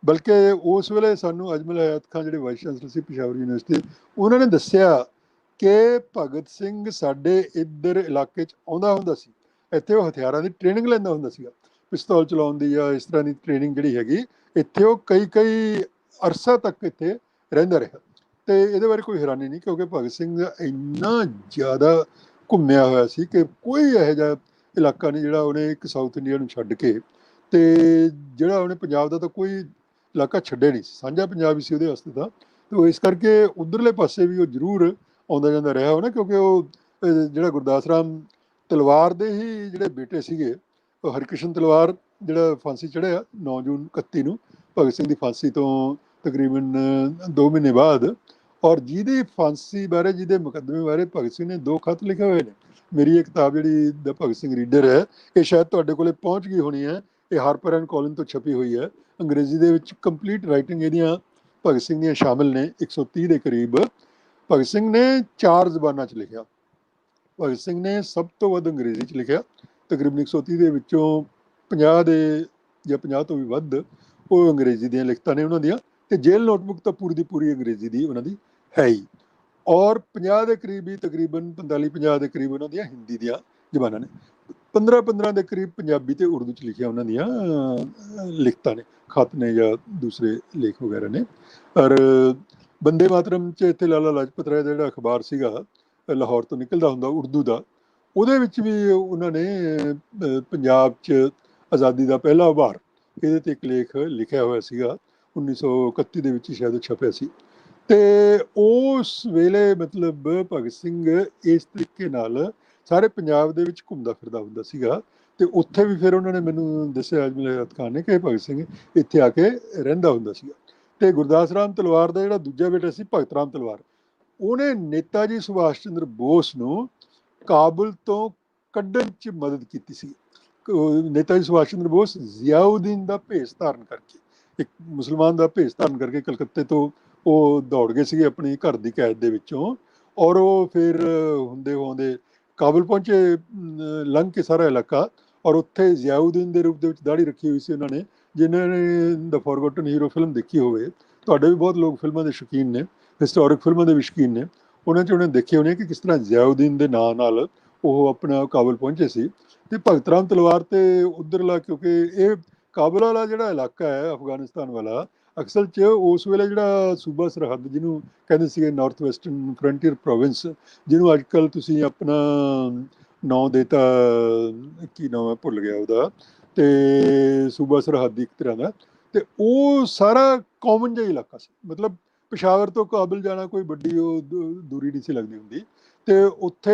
ਬਲਕਿ ਉਸ ਵੇਲੇ ਸਾਨੂੰ ਅਜਮਲ ਹਯਾਤ ਖਾਨ ਜਿਹੜੇ ਵਾਈਸ ਚਾਂਸਲਰ ਸੀ ਪਿਸ਼ਾਵਰ ਯੂਨੀਵਰਸਿਟੀ, ਉਹਨਾਂ ਨੇ ਦੱਸਿਆ ਕਿ ਭਗਤ ਸਿੰਘ ਸਾਡੇ ਇੱਧਰ ਇਲਾਕੇ 'ਚ ਆਉਂਦਾ ਹੁੰਦਾ ਸੀ, ਇੱਥੇ ਉਹ ਹਥਿਆਰਾਂ ਦੀ ਟ੍ਰੇਨਿੰਗ ਲੈਂਦਾ ਹੁੰਦਾ ਸੀਗਾ, ਪਿਸਤੌਲ ਚਲਾਉਣ ਦੀ ਜਾਂ ਇਸ ਤਰ੍ਹਾਂ ਦੀ ਟ੍ਰੇਨਿੰਗ ਜਿਹੜੀ ਹੈਗੀ, ਇੱਥੇ ਉਹ ਕਈ ਅਰਸਾ ਤੱਕ ਇੱਥੇ ਰਹਿੰਦਾ ਰਿਹਾ। ਤੇ ਇਹਦੇ ਬਾਰੇ ਕੋਈ ਹੈਰਾਨੀ ਨਹੀਂ, ਕਿਉਂਕਿ ਭਗਤ ਸਿੰਘ ਇੰਨਾ ਜ਼ਿਆਦਾ ਘੁੰਮਿਆ ਹੋਇਆ ਸੀ ਕਿ ਕੋਈ ਇਹੋ ਜਿਹਾ ਇਲਾਕਾ ਨਹੀਂ ਜਿਹੜਾ ਉਹਨੇ ਇੱਕ ਸਾਊਥ ਇੰਡੀਆ ਨੂੰ ਛੱਡ ਕੇ, ਤੇ ਜਿਹੜਾ ਉਹਨੇ ਪੰਜਾਬ ਦਾ ਤਾਂ ਕੋਈ ਇਲਾਕਾ ਛੱਡਿਆ ਨਹੀਂ ਸੀ, ਸਾਂਝਾ ਪੰਜਾਬ ਹੀ ਸੀ ਉਹਦੇ ਵਾਸਤੇ ਤਾਂ। ਤੇ ਇਸ ਕਰਕੇ ਉਧਰਲੇ ਪਾਸੇ ਵੀ ਉਹ ਜ਼ਰੂਰ ਆਉਂਦਾ ਜਾਂਦਾ ਰਿਹਾ ਹੋਣਾ, ਕਿਉਂਕਿ ਉਹ ਜਿਹੜਾ ਗੁਰਦਾਸ ਰਾਮ ਤਲਵਾਰ ਦੇ ਹੀ ਜਿਹੜੇ ਬੇਟੇ ਸੀਗੇ, ਉਹ ਹਰਕ੍ਰਿਸ਼ਨ ਤਲਵਾਰ ਜਿਹੜਾ ਫਾਂਸੀ ਚੜ੍ਹਿਆ 9 ਜੂਨ 31 ਨੂੰ ਭਗਤ ਸਿੰਘ ਦੀ ਫਾਂਸੀ ਤੋਂ ਤਕਰੀਬਨ 2 ਮਹੀਨੇ ਬਾਅਦ, ਔਰ ਜਿਹਦੀ ਫਾਂਸੀ ਬਾਰੇ, ਜਿਹਦੇ ਮੁਕੱਦਮੇ ਬਾਰੇ ਭਗਤ ਸਿੰਘ ਨੇ 2 ਖੱਤ ਲਿਖੇ ਹੋਏ ਨੇ। ਮੇਰੀ ਇਹ ਕਿਤਾਬ ਜਿਹੜੀ ਦ ਭਗਤ ਸਿੰਘ ਰੀਡਰ ਹੈ, ਇਹ ਸ਼ਾਇਦ ਤੁਹਾਡੇ ਕੋਲੇ ਪਹੁੰਚ ਗਈ ਹੋਣੀ ਹੈ, ਇਹ ਹਾਰਪਰ ਐਂਡ ਕੋਲਿਨ ਤੋਂ ਛਪੀ ਹੋਈ ਹੈ ਅੰਗਰੇਜ਼ੀ ਦੇ ਵਿੱਚ। ਕੰਪਲੀਟ ਰਾਈਟਿੰਗ ਇਹਦੀਆਂ ਭਗਤ ਸਿੰਘ ਦੀਆਂ ਸ਼ਾਮਿਲ ਨੇ, 130 ਦੇ ਕਰੀਬ। ਭਗਤ ਸਿੰਘ ਨੇ 4 ਜ਼ਬਾਨਾਂ 'ਚ ਲਿਖਿਆ। ਭਗਤ ਸਿੰਘ ਨੇ ਸਭ ਤੋਂ ਵੱਧ ਅੰਗਰੇਜ਼ੀ 'ਚ ਲਿਖਿਆ, ਤਕਰੀਬਨ 130 ਦੇ ਵਿੱਚੋਂ 50 ਦੇ ਜਾਂ 50 ਤੋਂ ਵੀ ਵੱਧ ਉਹ ਅੰਗਰੇਜ਼ੀ ਦੀਆਂ ਲਿਖਤਾਂ ਨੇ ਉਹਨਾਂ ਦੀਆਂ। ਤੇ ਜੇਲ੍ਹ ਨੋਟਬੁੱਕ ਤਾਂ ਪੂਰੀ ਦੀ ਪੂਰੀ ਅੰਗਰੇਜ਼ੀ ਦੀ ਉਹਨਾਂ ਦੀ ਹੈ ਹੀ, ਔਰ 50 ਦੇ ਕਰੀਬ ਹੀ, ਤਕਰੀਬਨ 45-50 ਦੇ ਕਰੀਬ ਉਹਨਾਂ ਦੀਆਂ ਹਿੰਦੀ ਦੀਆਂ ਜ਼ਬਾਨਾਂ ਨੇ। 15-15 ਦੇ ਕਰੀਬ ਪੰਜਾਬੀ ਤੇ ਉਰਦੂ 'ਚ ਲਿਖਿਆ ਉਹਨਾਂ ਦੀਆਂ ਲਿਖਤਾਂ ਨੇ, ਖਤ ਨੇ ਜਾਂ ਦੂਸਰੇ ਲੇਖ ਵਗੈਰਾ ਨੇ। ਔਰ ਬੰਦੇ ਮਾਤਰਮ 'ਚ ਇੱਥੇ ਲਾਲਾ ਲਾਜਪਤ ਰਾਏ ਦਾ ਜਿਹੜਾ ਅਖਬਾਰ ਸੀਗਾ ਲਾਹੌਰ ਤੋਂ ਨਿਕਲਦਾ ਹੁੰਦਾ ਉਰਦੂ ਦਾ, ਉਹਦੇ ਵਿੱਚ ਵੀ ਉਹਨਾਂ ਨੇ ਪੰਜਾਬ 'ਚ ਆਜ਼ਾਦੀ ਦਾ ਪਹਿਲਾ ਉਭਾਰ, ਇਹਦੇ ਤੇ ਇੱਕ ਲੇਖ ਲਿਖਿਆ ਹੋਇਆ ਸੀਗਾ। 1931 ਦੇ ਵਿੱਚ ਸ਼ਾਇਦ ਛਪਿਆ ਸੀ। ਤੇ ਉਸ ਵੇਲੇ ਮਤਲਬ ਭਗਤ ਸਿੰਘ ਇਸ ਤਰੀਕੇ ਨਾਲ ਸਾਰੇ ਪੰਜਾਬ ਦੇ ਵਿੱਚ ਘੁੰਮਦਾ ਫਿਰਦਾ ਹੁੰਦਾ ਸੀਗਾ। ਤੇ ਉੱਥੇ ਵੀ ਫਿਰ ਉਹਨਾਂ ਨੇ ਮੈਨੂੰ ਦੱਸਿਆ ਅਜਮਲ ਹਯਾਤ ਖਾਨ ਨੇ ਕਿ ਭਗਤ ਸਿੰਘ ਇੱਥੇ ਆ ਕੇ ਰਹਿੰਦਾ ਹੁੰਦਾ ਸੀਗਾ। ਤੇ ਗੁਰਦਾਸ ਰਾਮ ਤਲਵਾਰ ਦਾ ਜਿਹੜਾ ਦੂਜਾ ਬੇਟਾ ਸੀ ਭਗਤ ਰਾਮ ਤਲਵਾਰ, ਉਹਨੇ ਨੇਤਾ ਜੀ ਸੁਭਾਸ਼ ਚੰਦਰ ਬੋਸ ਨੂੰ ਕਾਬੁਲ ਤੋਂ ਕੱਢਣ 'ਚ ਮਦਦ ਕੀਤੀ ਸੀ। ਨੇਤਾ ਜੀ ਸੁਭਾਸ਼ ਚੰਦਰ ਬੋਸ ਜ਼ਿਆਉਦੀਨ ਦਾ ਭੇਸ ਧਾਰਨ ਕਰਕੇ, ਇੱਕ ਮੁਸਲਮਾਨ ਦਾ ਭੇਸ ਧਾਰਨ ਕਰਕੇ ਕਲਕੱਤੇ ਤੋਂ ਉਹ ਦੌੜ ਗਏ ਸੀਗੇ ਆਪਣੀ ਘਰ ਦੀ ਕੈਦ ਦੇ ਵਿੱਚੋਂ, ਔਰ ਉਹ ਫਿਰ ਹੁੰਦੇ ਹੋਂਦੇ ਕਾਬੁਲ ਪਹੁੰਚੇ, ਲੰਘ ਕੇ ਸਾਰਾ ਇਲਾਕਾ, ਔਰ ਉੱਥੇ ਜ਼ਿਆਉਦੀਨ ਦੇ ਰੂਪ ਦੇ ਵਿੱਚ ਦਾੜੀ ਰੱਖੀ ਹੋਈ ਸੀ ਉਹਨਾਂ ਨੇ। ਜਿਨ੍ਹਾਂ ਨੇ ਦ ਫੋਰਗੋਟਨ ਹੀਰੋ ਫਿਲਮ ਦੇਖੀ ਹੋਵੇ, ਤੁਹਾਡੇ ਵੀ ਬਹੁਤ ਲੋਕ ਫਿਲਮਾਂ ਦੇ ਸ਼ੌਕੀਨ ਨੇ, ਹਿਸਟੋਰਿਕ ਫਿਲਮਾਂ ਦੇ ਵੀ ਸ਼ੌਕੀਨ ਨੇ, ਉਹਨਾਂ 'ਚ ਉਹਨੇ ਦੇਖੇ ਹੋਣੇ ਕਿ ਕਿਸ ਤਰ੍ਹਾਂ ਜ਼ਿਆਉਦੀਨ ਦੇ ਨਾਂ ਨਾਲ ਉਹ ਆਪਣਾ ਕਾਬੁਲ ਪਹੁੰਚੇ ਸੀ। ਤੇ ਭਗਤ ਰਾਮ ਤਲਵਾਰ ਤੇ ਉੱਧਰਲਾ, ਕਿਉਂਕਿ ਇਹ ਕਾਬੁਲ ਵਾਲਾ ਜਿਹੜਾ ਇਲਾਕਾ ਹੈ ਅਫਗਾਨਿਸਤਾਨ ਵਾਲਾ, ਅਕਸਰ 'ਚ ਉਸ ਵੇਲੇ ਜਿਹੜਾ ਸੂਬਾ ਸਰਹੱਦ ਜਿਹਨੂੰ ਕਹਿੰਦੇ ਸੀਗੇ ਨਾਰਥ ਵੈਸਟਰਨ ਫਰੰਟੀਅਰ ਪ੍ਰੋਵਿੰਸ, ਜਿਹਨੂੰ ਅੱਜ ਕੱਲ੍ਹ ਤੁਸੀਂ ਆਪਣਾ ਨਾਂ ਦੇਤਾ, ਕੀ ਨਾਂ ਹੈ ਭੁੱਲ ਗਿਆ ਉਹਦਾ, ਤੇ ਸੂਬਾ ਸਰਹੱਦ ਇੱਕ ਤਰ੍ਹਾਂ ਦਾ, ਤੇ ਉਹ ਸਾਰਾ ਕਾਮਨ ਜਿਹਾ ਇਲਾਕਾ ਸੀ। ਮਤਲਬ ਪਿਸ਼ਾਵਰ ਤੋਂ ਕਾਬੁਲ ਜਾਣਾ ਕੋਈ ਵੱਡੀ ਉਹ ਦੂਰੀ ਨਹੀਂ ਸੀ ਲੱਗਦੀ ਹੁੰਦੀ, ਤੇ ਉੱਥੇ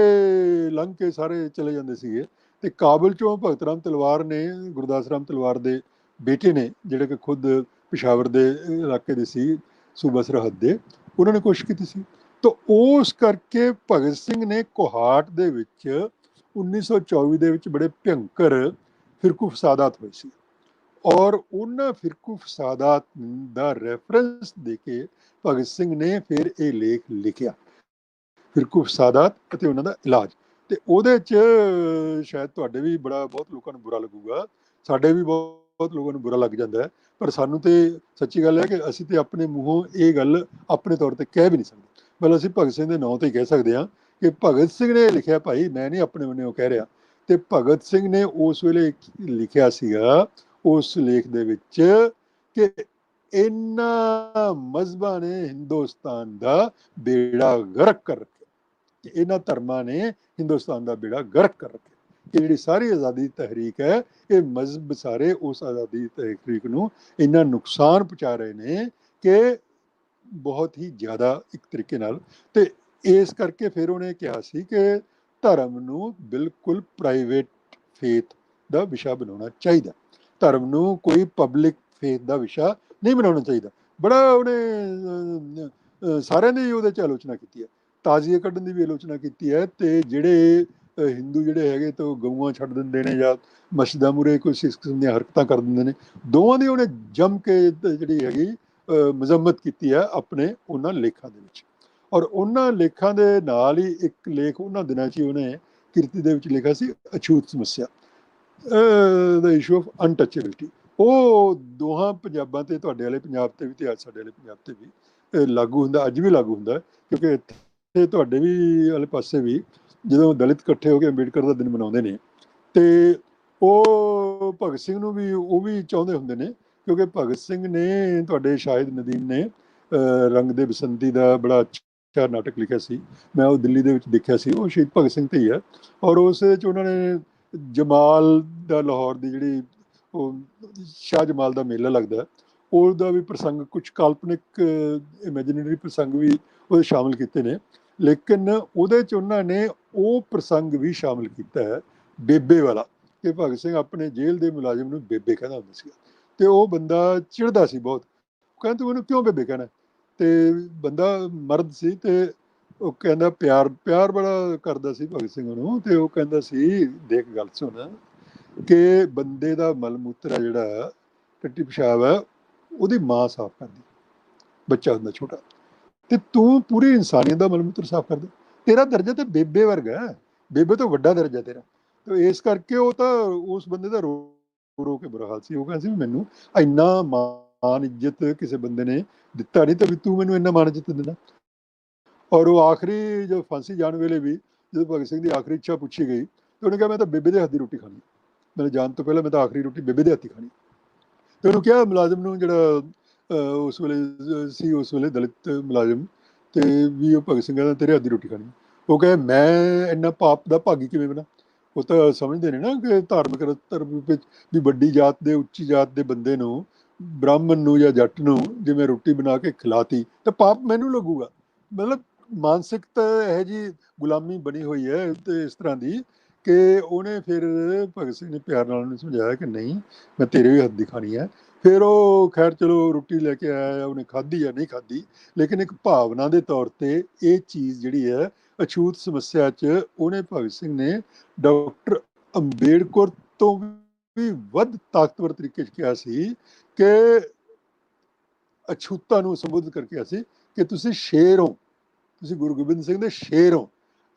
ਲੰਘ ਕੇ ਸਾਰੇ ਚਲੇ ਜਾਂਦੇ ਸੀਗੇ। ਤੇ ਕਾਬੁਲ 'ਚੋਂ ਭਗਤ ਰਾਮ ਤਲਵਾਰ ਨੇ, ਗੁਰਦਾਸ ਰਾਮ ਤਲਵਾਰ ਦੇ ਬੇਟੇ ਨੇ, ਜਿਹੜੇ ਕਿ ਖੁਦ ਪਿਸ਼ਾਵਰ ਦੇ ਇਲਾਕੇ ਦੇ ਸੀ, ਸੂਬਾ ਸਰਹੱਦ ਦੇ, ਉਹਨਾਂ ਨੇ ਕੋਸ਼ਿਸ਼ ਕੀਤੀ ਸੀ। ਤਾਂ ਉਸ ਕਰਕੇ ਭਗਤ ਸਿੰਘ ਨੇ ਕੋਹਾਟ ਦੇ ਵਿੱਚ 1924 ਦੇ ਵਿੱਚ ਬੜੇ ਭਿਅੰਕਰ ਫਿਰਕੂ ਫਸਾਦਾਤ ਹੋਏ ਸੀ, ਔਰ ਉਹਨਾਂ ਫਿਰਕੂ ਫਸਾਦਾਤ ਦਾ ਰੈਫਰੈਂਸ ਦੇ ਕੇ ਭਗਤ ਸਿੰਘ ਨੇ ਫਿਰ ਇਹ ਲੇਖ ਲਿਖਿਆ, ਫਿਰਕੂ ਫਸਾਦਾਤ ਅਤੇ ਉਹਨਾਂ ਦਾ ਇਲਾਜ। ਤੇ ਉਹਦੇ 'ਚ ਸ਼ਾਇਦ ਤੁਹਾਡੇ ਵੀ ਬਹੁਤ ਲੋਕਾਂ ਨੂੰ ਬੁਰਾ ਲੱਗੂਗਾ, ਸਾਡੇ ਵੀ ਬਹੁਤ ਲੋਕਾਂ ਨੂੰ ਬੁਰਾ ਲੱਗ ਜਾਂਦਾ ਹੈ, ਪਰ ਸਾਨੂੰ ਤੇ ਸੱਚੀ ਗੱਲ ਹੈ ਕਿ ਅਸੀਂ ਤੇ ਆਪਣੇ ਮੂੰਹੋਂ ਇਹ ਗੱਲ ਆਪਣੇ ਤੌਰ ਤੇ ਕਹਿ ਵੀ ਨਹੀਂ ਸਕਦੇ। ਮਤਲਬ ਅਸੀਂ ਭਗਤ ਸਿੰਘ ਦੇ ਨਾਂ ਤੇ ਹੀ ਕਹਿ ਸਕਦੇ ਹਾਂ ਕਿ ਭਗਤ ਸਿੰਘ ਨੇ ਲਿਖਿਆ, ਭਾਈ ਮੈਂ ਨਹੀਂ ਆਪਣੇ ਵੱਲੋਂ ਕਹਿ ਰਿਹਾ। ਤੇ ਭਗਤ ਸਿੰਘ ਨੇ ਉਸ ਵੇਲੇ ਲਿਖਿਆ ਸੀਗਾ ਉਸ ਲੇਖ ਦੇ ਵਿੱਚ ਕਿ ਇਹਨਾਂ ਮਜ਼ਹਬਾਂ ਨੇ ਹਿੰਦੁਸਤਾਨ ਦਾ ਬੇੜਾ ਗਰਕ ਕਰ ਰੱਖਿਆ, ਇਹਨਾਂ ਧਰਮਾਂ ਨੇ ਹਿੰਦੁਸਤਾਨ ਦਾ ਬੇੜਾ ਗਰਕ ਕਰ ਰੱਖਿਆ। ਕਿ ਜਿਹੜੀ ਸਾਰੀ ਆਜ਼ਾਦੀ ਦੀ ਤਹਿਰੀਕ ਹੈ, ਇਹ ਮਜ਼ਹਬ ਸਾਰੇ ਉਸ ਆਜ਼ਾਦੀ ਦੀ ਤਹਿਰੀਕ ਨੂੰ ਇੰਨਾ ਨੁਕਸਾਨ ਪਹੁੰਚਾ ਰਹੇ ਨੇ ਕਿ ਬਹੁਤ ਹੀ ਜ਼ਿਆਦਾ ਇੱਕ ਤਰੀਕੇ ਨਾਲ। ਤੇ ਇਸ ਕਰਕੇ ਫਿਰ ਉਹਨੇ ਕਿਹਾ ਸੀ ਕਿ ਧਰਮ ਨੂੰ ਬਿਲਕੁਲ ਪ੍ਰਾਈਵੇਟ ਫੇਥ ਦਾ ਵਿਸ਼ਾ ਬਣਾਉਣਾ ਚਾਹੀਦਾ, ਧਰਮ ਨੂੰ ਕੋਈ ਪਬਲਿਕ ਫੇਥ ਦਾ ਵਿਸ਼ਾ ਨਹੀਂ ਬਣਾਉਣਾ ਚਾਹੀਦਾ। ਬੜਾ ਉਹਨੇ ਸਾਰਿਆਂ ਦੀ ਉਹਦੇ 'ਚ ਆਲੋਚਨਾ ਕੀਤੀ ਹੈ, ਤਾਜ਼ੀਏ ਕੱਢਣ ਦੀ ਵੀ ਆਲੋਚਨਾ ਕੀਤੀ ਹੈ। ਤੇ ਜਿਹੜੇ ਹਿੰਦੂ ਜਿਹੜੇ ਹੈਗੇ ਤਾਂ ਉਹ ਗਊਆਂ ਛੱਡ ਦਿੰਦੇ ਨੇ ਜਾਂ ਮਸਜਿਦਾਂ ਮੂਹਰੇ ਕੋਈ ਇਸ ਕਿਸਮ ਦੀਆਂ ਹਰਕਤਾਂ ਕਰ ਦਿੰਦੇ ਨੇ, ਦੋਵਾਂ ਦੀ ਉਹਨੇ ਜੰਮ ਕੇ ਜਿਹੜੀ ਹੈਗੀ ਮਜ਼ੰਮਤ ਕੀਤੀ ਹੈ ਆਪਣੇ ਉਹਨਾਂ ਲੇਖਾਂ ਦੇ ਵਿੱਚ। ਔਰ ਉਹਨਾਂ ਲੇਖਾਂ ਦੇ ਨਾਲ ਹੀ ਇੱਕ ਲੇਖ ਉਹਨਾਂ ਦਿਨਾਂ 'ਚ ਹੀ ਉਹਨੇ ਕਿਰਤੀ ਦੇ ਵਿੱਚ ਲਿਖਿਆ ਸੀ, ਅਛੂਤ ਸਮੱਸਿਆ, ਦਾ ਇਸ਼ੂ ਆਫ ਅਨਟੱਚੇਬਿਲਿਟੀ। ਉਹ ਦੋਹਾਂ ਪੰਜਾਬਾਂ ਤੇ, ਤੁਹਾਡੇ ਵਾਲੇ ਪੰਜਾਬ ਤੇ ਵੀ ਤੇ ਅੱਜ ਸਾਡੇ ਵਾਲੇ ਪੰਜਾਬ ਤੇ ਵੀ ਲਾਗੂ ਹੁੰਦਾ, ਅੱਜ ਵੀ ਲਾਗੂ ਹੁੰਦਾ, ਕਿਉਂਕਿ ਇੱਥੇ ਤੁਹਾਡੇ ਵੀ ਵਾਲੇ ਪਾਸੇ ਵੀ ਜਦੋਂ ਦਲਿਤ ਇਕੱਠੇ ਹੋ ਕੇ ਅੰਬੇਡਕਰ ਦਾ ਦਿਨ ਮਨਾਉਂਦੇ ਨੇ, ਤੇ ਉਹ ਭਗਤ ਸਿੰਘ ਨੂੰ ਵੀ ਉਹ ਵੀ ਚਾਹੁੰਦੇ ਹੁੰਦੇ ਨੇ, ਕਿਉਂਕਿ ਭਗਤ ਸਿੰਘ ਨੇ, ਤੁਹਾਡੇ ਸ਼ਾਹਿਦ ਨਦੀਮ ਨੇ ਰੰਗ ਦੇ ਬਸੰਤੀ ਦਾ ਬੜਾ ਅੱਛਾ ਨਾਟਕ ਲਿਖਿਆ ਸੀ, ਮੈਂ ਉਹ ਦਿੱਲੀ ਦੇ ਵਿੱਚ ਦੇਖਿਆ ਸੀ, ਉਹ ਸ਼ਹੀਦ ਭਗਤ ਸਿੰਘ ਤੇ ਹੀ ਹੈ। ਔਰ ਉਸ ਵਿੱਚ ਉਹਨਾਂ ਨੇ ਜਮਾਲ ਦਾ, ਲਾਹੌਰ ਦੀ ਜਿਹੜੀ ਉਹ ਸ਼ਾਹ ਜਮਾਲ ਦਾ ਮੇਲਾ ਲੱਗਦਾ, ਉਹਦਾ ਵੀ ਪ੍ਰਸੰਗ, ਕੁਝ ਕਾਲਪਨਿਕ ਇਮੈਜਿਨਰੀ ਪ੍ਰਸੰਗ ਵੀ ਉਹਦੇ ਸ਼ਾਮਿਲ ਕੀਤੇ ਨੇ, ਲੇਕਿਨ ਉਹਦੇ 'ਚ ਉਹਨਾਂ ਨੇ ਉਹ ਪ੍ਰਸੰਗ ਵੀ ਸ਼ਾਮਿਲ ਕੀਤਾ ਹੈ ਬੇਬੇ ਵਾਲਾ, ਕਿ ਭਗਤ ਸਿੰਘ ਆਪਣੇ ਜੇਲ੍ਹ ਦੇ ਮੁਲਾਜ਼ਮ ਨੂੰ ਬੇਬੇ ਕਹਿੰਦਾ ਹੁੰਦਾ ਸੀ, ਤੇ ਉਹ ਬੰਦਾ ਚਿੜਦਾ ਸੀ ਬਹੁਤ, ਕਹਿੰਦਾ ਤੂੰ ਮੈਨੂੰ ਕਿਉਂ ਬੇਬੇ ਕਹਿਣਾ, ਤੇ ਬੰਦਾ ਮਰਦ ਸੀ ਤੇ ਉਹ ਕਹਿੰਦਾ ਪਿਆਰ ਬੜਾ ਕਰਦਾ ਸੀ ਭਗਤ ਸਿੰਘ ਨੂੰ, ਤੇ ਉਹ ਕਹਿੰਦਾ ਸੀ ਦੇਖ ਗੱਲ ਸੁਣ ਕਿ ਬੰਦੇ ਦਾ ਮਲ ਮੂਤਰ ਆ ਜਿਹੜਾ ਟੱਟੀ ਪਿਸ਼ਾਬ ਹੈ ਉਹਦੀ ਮਾਂ ਸਾਫ਼ ਕਰਦੀ, ਬੱਚਾ ਹੁੰਦਾ ਛੋਟਾ, ਤੇ ਤੂੰ ਪੂਰੀ ਇਨਸਾਨੀਅਤ ਦਾ ਮਲ ਮੂਤਰ ਸਾਫ਼ ਕਰਦਾ, ਤੇਰਾ ਦਰਜਾ ਤਾਂ ਬੇਬੇ ਵਰਗਾ ਹੈ, ਬੇਬੇ ਤੋਂ ਵੱਡਾ ਦਰਜਾ ਤੇਰਾ। ਤੇ ਇਸ ਕਰਕੇ ਉਹ ਤਾਂ ਉਸ ਬੰਦੇ ਦਾ ਰੋ ਕੇ ਬੁਰਾ ਹਾਲ ਸੀ। ਉਹ ਕਹਿੰਦਾ ਸੀ ਮੈਨੂੰ ਇੰਨਾ ਮਾਣ ਇੱਜ਼ਤ ਕਿਸੇ ਬੰਦੇ ਨੇ ਦਿੱਤਾ ਨਹੀਂ, ਤੇ ਵੀ ਤੂੰ ਮੈਨੂੰ ਇੰਨਾ ਮਾਣ ਇੱਜ਼ਤ ਦਿੰਦਾ। ਔਰ ਉਹ ਆਖਰੀ ਜੋ ਫਾਂਸੀ ਜਾਣ ਵੇਲੇ ਵੀ ਜਦੋਂ ਭਗਤ ਸਿੰਘ ਦੀ ਆਖਰੀ ਇੱਛਾ ਪੁੱਛੀ ਗਈ ਤੇ ਉਹਨੇ ਕਿਹਾ ਮੈਂ ਤਾਂ ਬੇਬੇ ਦੇ ਹੱਥ ਦੀ ਰੋਟੀ ਖਾਣੀ, ਮੇਰੇ ਜਾਣ ਤੋਂ ਪਹਿਲਾਂ ਮੈਂ ਤਾਂ ਆਖਰੀ ਰੋਟੀ ਬੇਬੇ ਦੇ ਹੱਥ ਹੀ ਖਾਣੀ। ਤੇ ਉਹਨੂੰ ਕਿਹਾ ਮੁਲਾਜ਼ਮ ਨੂੰ, ਜਿਹੜਾ ਉਸ ਵੇਲੇ ਸੀ, ਉਸ ਵੇਲੇ ਦਲਿਤ ਮੁਲਾਜ਼ਮ, ਤੇ ਵੀ ਉਹ ਭਗਤ ਸਿੰਘ ਕਹਿੰਦਾ ਤੇਰੇ ਹੱਥ ਦੀ ਰੋਟੀ ਖਾਣੀ। ਉਹ ਕਹੇ ਮੈਂ ਇੰਨਾ ਪਾਪ ਦਾ ਭਾਗੀ ਕਿਵੇਂ ਬਣਾ। ਉਹ ਤਾਂ ਸਮਝਦੇ ਨੇ ਨਾ ਕਿ ਧਾਰਮਿਕ ਧਰਮ ਵਿੱਚ ਵੀ ਵੱਡੀ ਜਾਤ ਦੇ, ਉੱਚੀ ਜਾਤ ਦੇ ਬੰਦੇ ਨੂੰ, ਬ੍ਰਾਹਮਣ ਨੂੰ ਜਾਂ ਜੱਟ ਨੂੰ ਜਿਵੇਂ ਰੋਟੀ ਬਣਾ ਕੇ ਖਿਲਾਤੀ ਤਾਂ ਪਾਪ ਮੈਨੂੰ ਲੱਗੂਗਾ। ਮਤਲਬ ਮਾਨਸਿਕਤਾ ਇਹੋ ਜਿਹੀ ਗੁਲਾਮੀ ਬਣੀ ਹੋਈ ਹੈ ਤੇ ਇਸ ਤਰ੍ਹਾਂ ਦੀ ਕਿ ਉਹਨੇ ਫਿਰ ਭਗਤ ਸਿੰਘ ਨੇ ਪਿਆਰ ਨਾਲ ਉਹਨੂੰ ਸਮਝਾਇਆ ਕਿ ਨਹੀਂ ਮੈਂ ਤੇਰੇ ਵੀ ਹੱਥ ਦੀ ਖਾਣੀ ਹੈ। ਫਿਰ ਉਹ ਖੈਰ ਚਲੋ ਰੋਟੀ ਲੈ ਕੇ ਆਇਆ, ਉਹਨੇ ਖਾਧੀ ਜਾਂ ਨਹੀਂ ਖਾਧੀ, ਲੇਕਿਨ ਇੱਕ ਭਾਵਨਾ ਦੇ ਤੌਰ ਤੇ ਇਹ ਚੀਜ਼ ਜਿਹੜੀ ਹੈ ਅਛੂਤ ਸਮੱਸਿਆ 'ਚ ਉਹਨੇ ਭਗਤ ਸਿੰਘ ਨੇ ਡਾਕਟਰ ਅੰਬੇਡਕਰ ਤੋਂ ਵੀ ਵੱਧ ਤਾਕਤਵਰ ਤਰੀਕੇ 'ਚ ਕਿਹਾ ਸੀ ਕਿ ਅਛੂਤਾਂ ਨੂੰ ਸੰਬੋਧਿਤ ਕਰਕੇ ਕਿਹਾ ਸੀ ਕਿ ਤੁਸੀਂ ਸ਼ੇਰ ਹੋ, ਤੁਸੀਂ ਗੁਰੂ ਗੋਬਿੰਦ ਸਿੰਘ ਦੇ ਸ਼ੇਰ ਹੋ,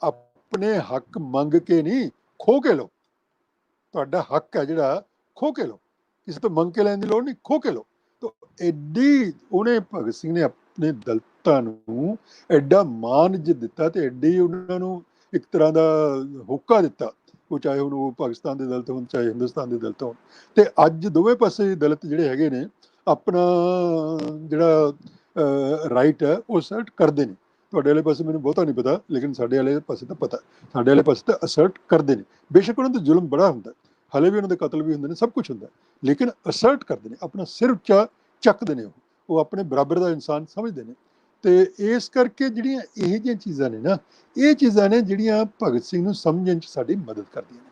ਆਪਣੇ ਹੱਕ ਮੰਗ ਕੇ ਨਹੀਂ ਖੋ ਕੇ ਲਓ, ਤੁਹਾਡਾ ਹੱਕ ਹੈ ਜਿਹੜਾ ਖੋ ਕੇ ਲਓ, ਕਿਸੇ ਤੋਂ ਮੰਗ ਕੇ ਲੈਣ ਦੀ ਲੋੜ ਨਹੀਂ, ਖੋ ਕੇ ਲਓ। ਤਾਂ ਐਡੀ ਉਹਨੇ ਭਗਤ ਸਿੰਘ ਨੇ ਆਪਣੇ ਦਲਿਤਾਂ ਨੂੰ ਐਡਾ ਮਾਣ ਇੱਜ਼ਤ ਦਿੱਤਾ ਤੇ ਐਡੀ ਉਹਨਾਂ ਨੂੰ ਇੱਕ ਤਰ੍ਹਾਂ ਦਾ ਹੋਕਾ ਦਿੱਤਾ, ਉਹ ਚਾਹੇ ਹੁਣ ਉਹ ਪਾਕਿਸਤਾਨ ਦੇ ਦਲਿਤ ਹੋਣ ਚਾਹੇ ਹਿੰਦੁਸਤਾਨ ਦੇ ਦਲਿਤ ਹੋਣ। ਤੇ ਅੱਜ ਦੋਵੇਂ ਪਾਸੇ ਦਲਿਤ ਜਿਹੜੇ ਹੈਗੇ ਨੇ ਆਪਣਾ ਜਿਹੜਾ ਰਾਈਟ ਹੈ ਉਹ ਅਸਰਟ ਕਰਦੇ ਨੇ। ਤੁਹਾਡੇ ਵਾਲੇ ਪਾਸੇ ਮੈਨੂੰ ਬਹੁਤਾ ਨਹੀਂ ਪਤਾ, ਲੇਕਿਨ ਸਾਡੇ ਵਾਲੇ ਪਾਸੇ ਤਾਂ ਪਤਾ, ਸਾਡੇ ਵਾਲੇ ਪਾਸੇ ਤਾਂ ਅਸਰਟ ਕਰਦੇ ਨੇ। ਬੇਸ਼ੱਕ ਉਹਨਾਂ ਦਾ ਜ਼ੁਲਮ ਬੜਾ ਹੁੰਦਾ, ਹਾਲੇ ਵੀ ਉਹਨਾਂ ਦੇ ਕਤਲ ਵੀ ਹੁੰਦੇ ਨੇ, ਸਭ ਕੁਝ ਹੁੰਦਾ, ਲੇਕਿਨ ਅਸਰਟ ਕਰਦੇ ਨੇ, ਆਪਣਾ ਸਿਰ ਉੱਚਾ ਚੱਕਦੇ ਨੇ, ਉਹ ਆਪਣੇ ਬਰਾਬਰ ਦਾ ਇਨਸਾਨ ਸਮਝਦੇ ਨੇ। ਤੇ ਇਸ ਕਰਕੇ ਜਿਹੜੀਆਂ ਇਹ ਜਿਹੀਆਂ ਚੀਜ਼ਾਂ ਨੇ ਨਾ, ਇਹ ਚੀਜ਼ਾਂ ਨੇ ਜਿਹੜੀਆਂ ਭਗਤ ਸਿੰਘ ਨੂੰ ਸਮਝਣ 'ਚ ਸਾਡੀ ਮਦਦ ਕਰਦੀਆਂ ਨੇ।